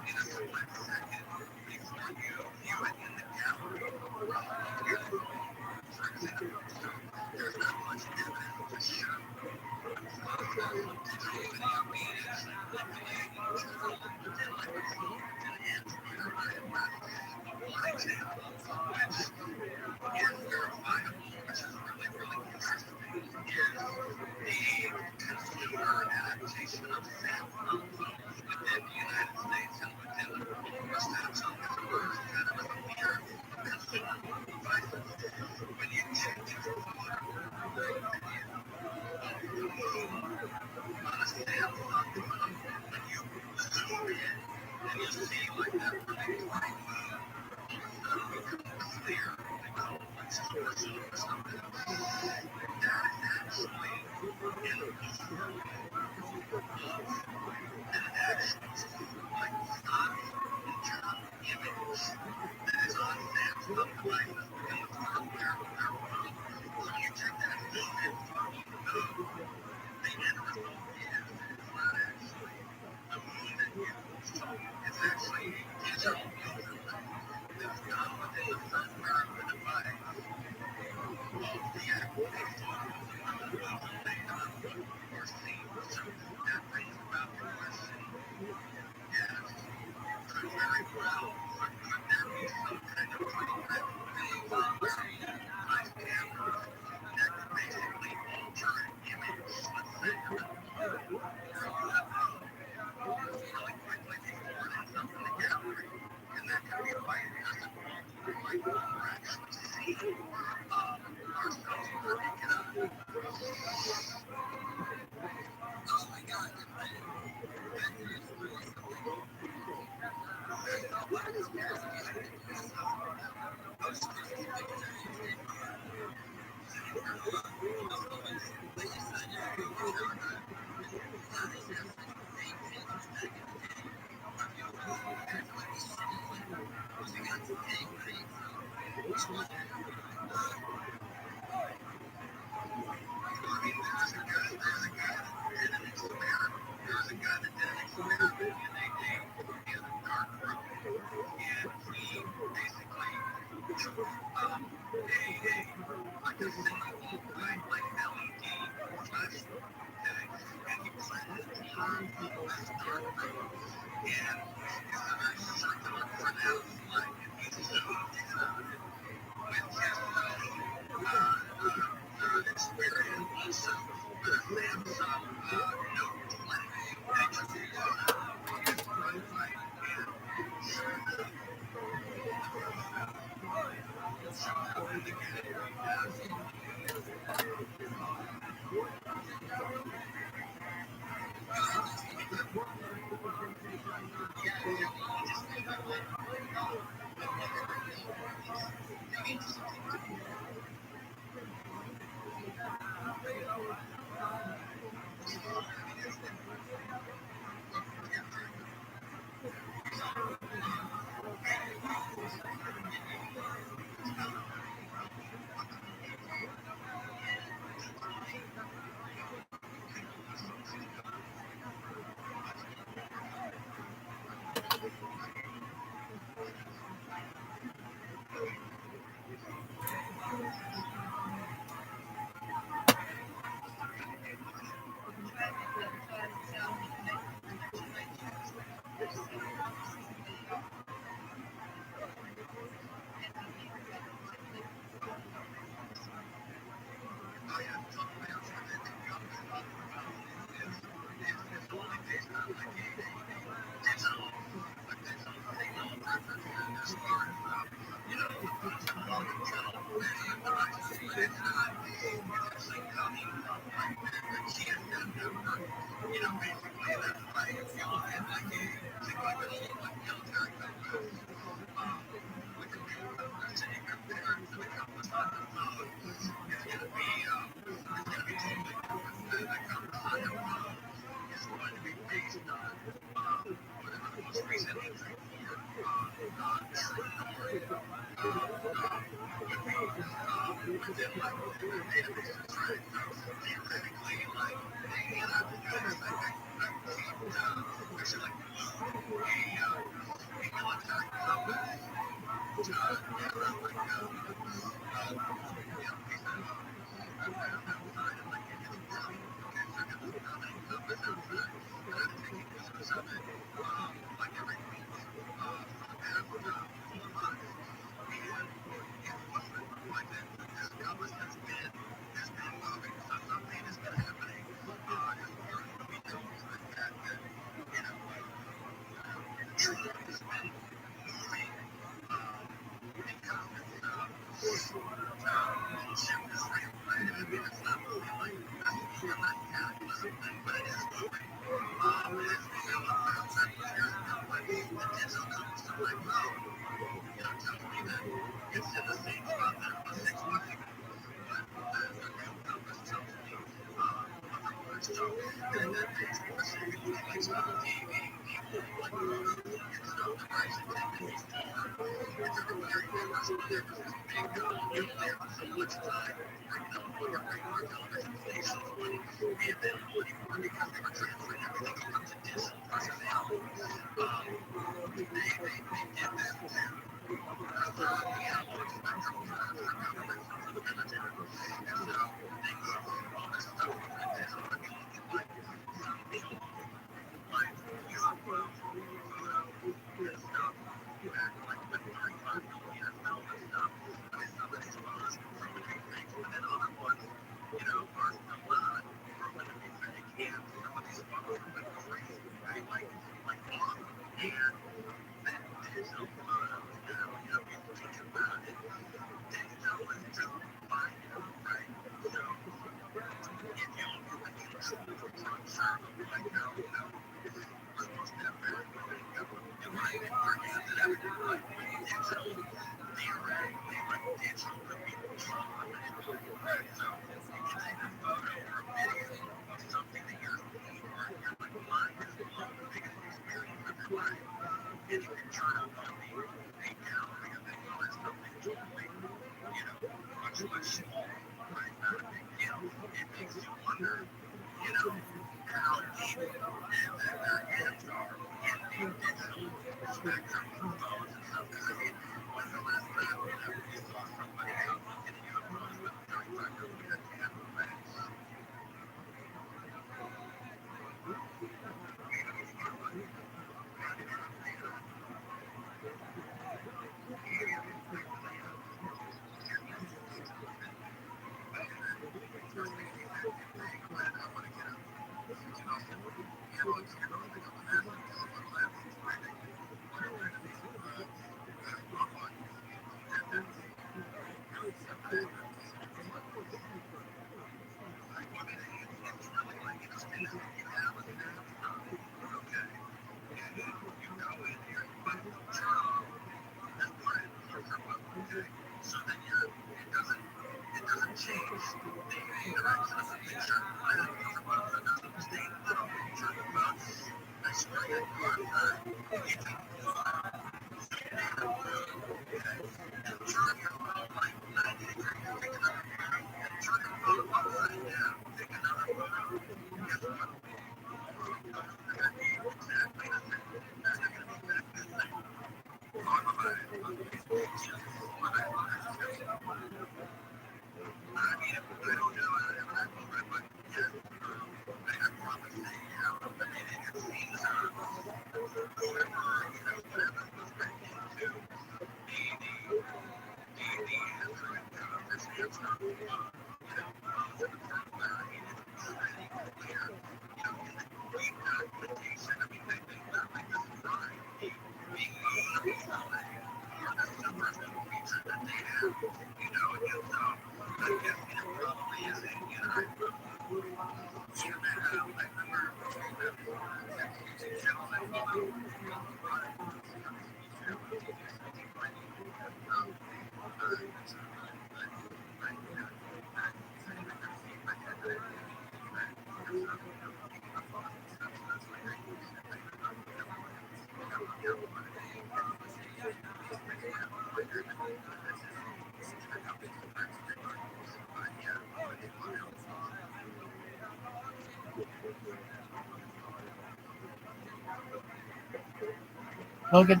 C: Logan,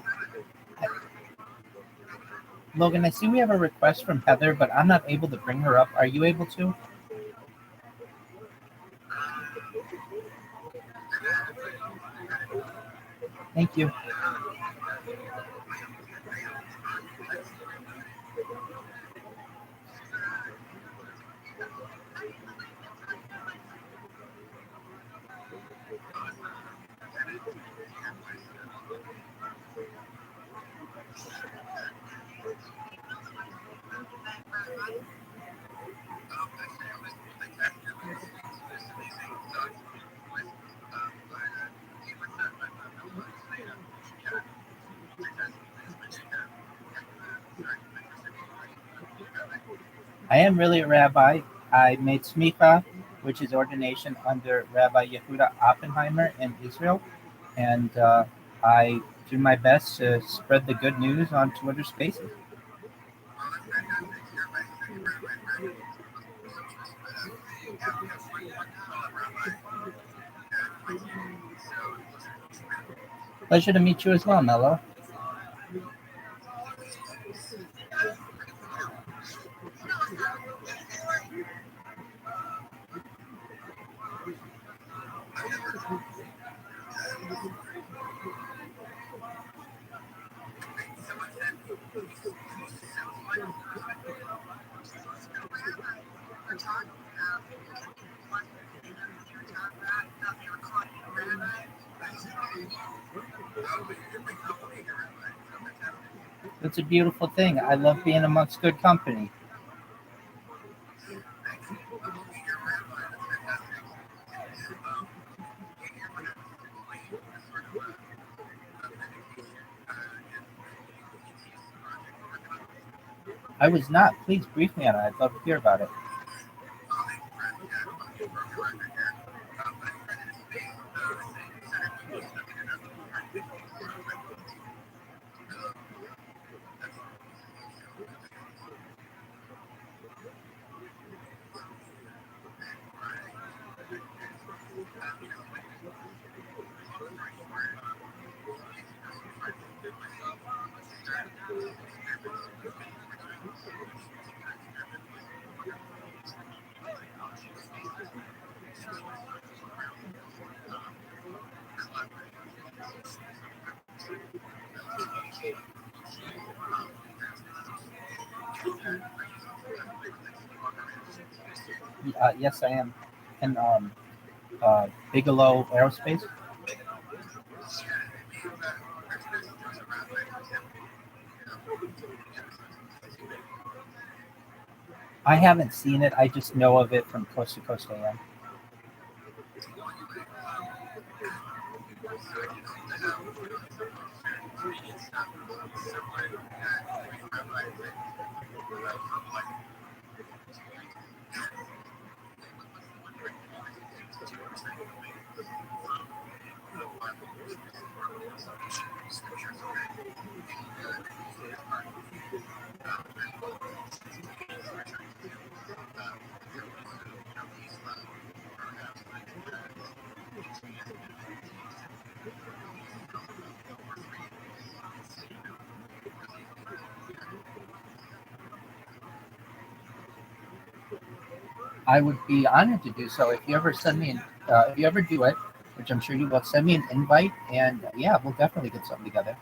C: Logan, I see we have a request from Heather, but I'm not able to bring her up. Are you able to? Thank you. I am really a rabbi. I made smicha, which is ordination under Rabbi Yehuda Oppenheimer in Israel, and I do my best to spread the good news on Twitter Spaces. Pleasure to meet you as well, Mello. It's a beautiful thing. I love being amongst good company. I was not. Please brief me on it. I'd love to hear about it. Yes, I am. And Bigelow Aerospace. I haven't seen it. I just know of it from Coast to Coast AM. I would be honored to do so if you ever send me, if you ever do it, which I'm sure you will. Send me an invite, and yeah, we'll definitely get something together.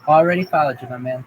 C: Already followed you, my man.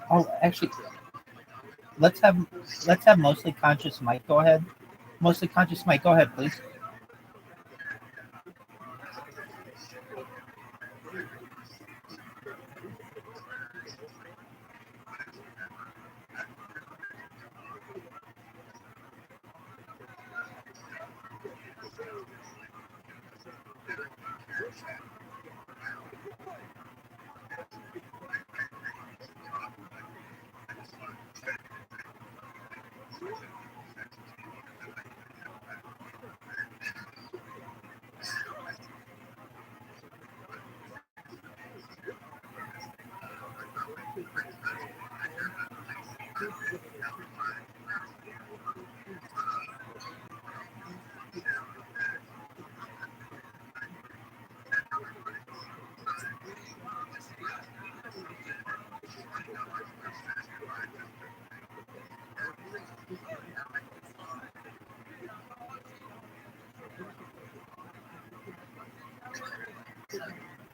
C: Oh, actually, let's have mostly conscious Mike go ahead. Mostly conscious Mike, go ahead, please.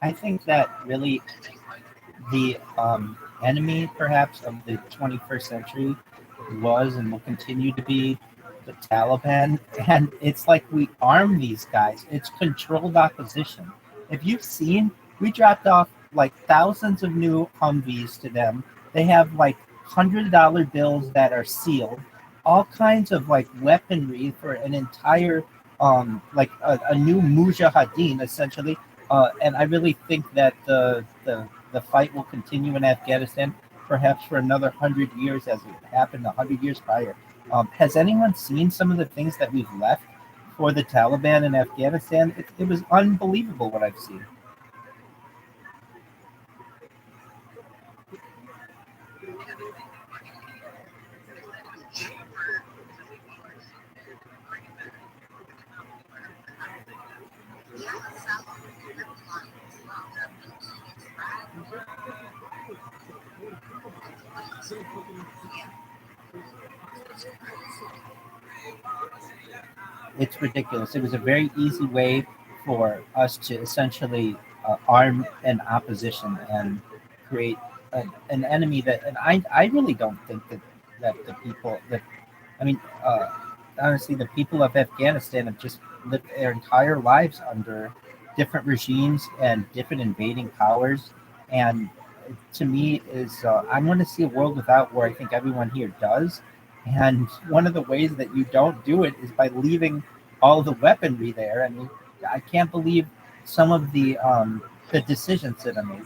C: I think that really the enemy, perhaps, of the 21st century was and will continue to be the Taliban. And it's like we arm these guys. It's controlled opposition. If you've seen, we dropped off like thousands of new Humvees to them. They have like $100 bills that are sealed, all kinds of like weaponry for an entire like a new mujahideen essentially. And I really think that the fight will continue in Afghanistan, perhaps for another 100 years, as it happened 100 years prior. Has anyone seen some of the things that we've left for the Taliban in Afghanistan? It was unbelievable what I've seen. It's ridiculous. It was a very easy way for us to essentially arm an opposition and create an enemy that, and I really don't think that the people that, I mean, honestly, the people of Afghanistan have just lived their entire lives under different regimes and different invading powers. And to me, is I want to see a world without war. I think everyone here does. And one of the ways that you don't do it is by leaving all the weaponry there. I mean, I can't believe some of the decisions that are made.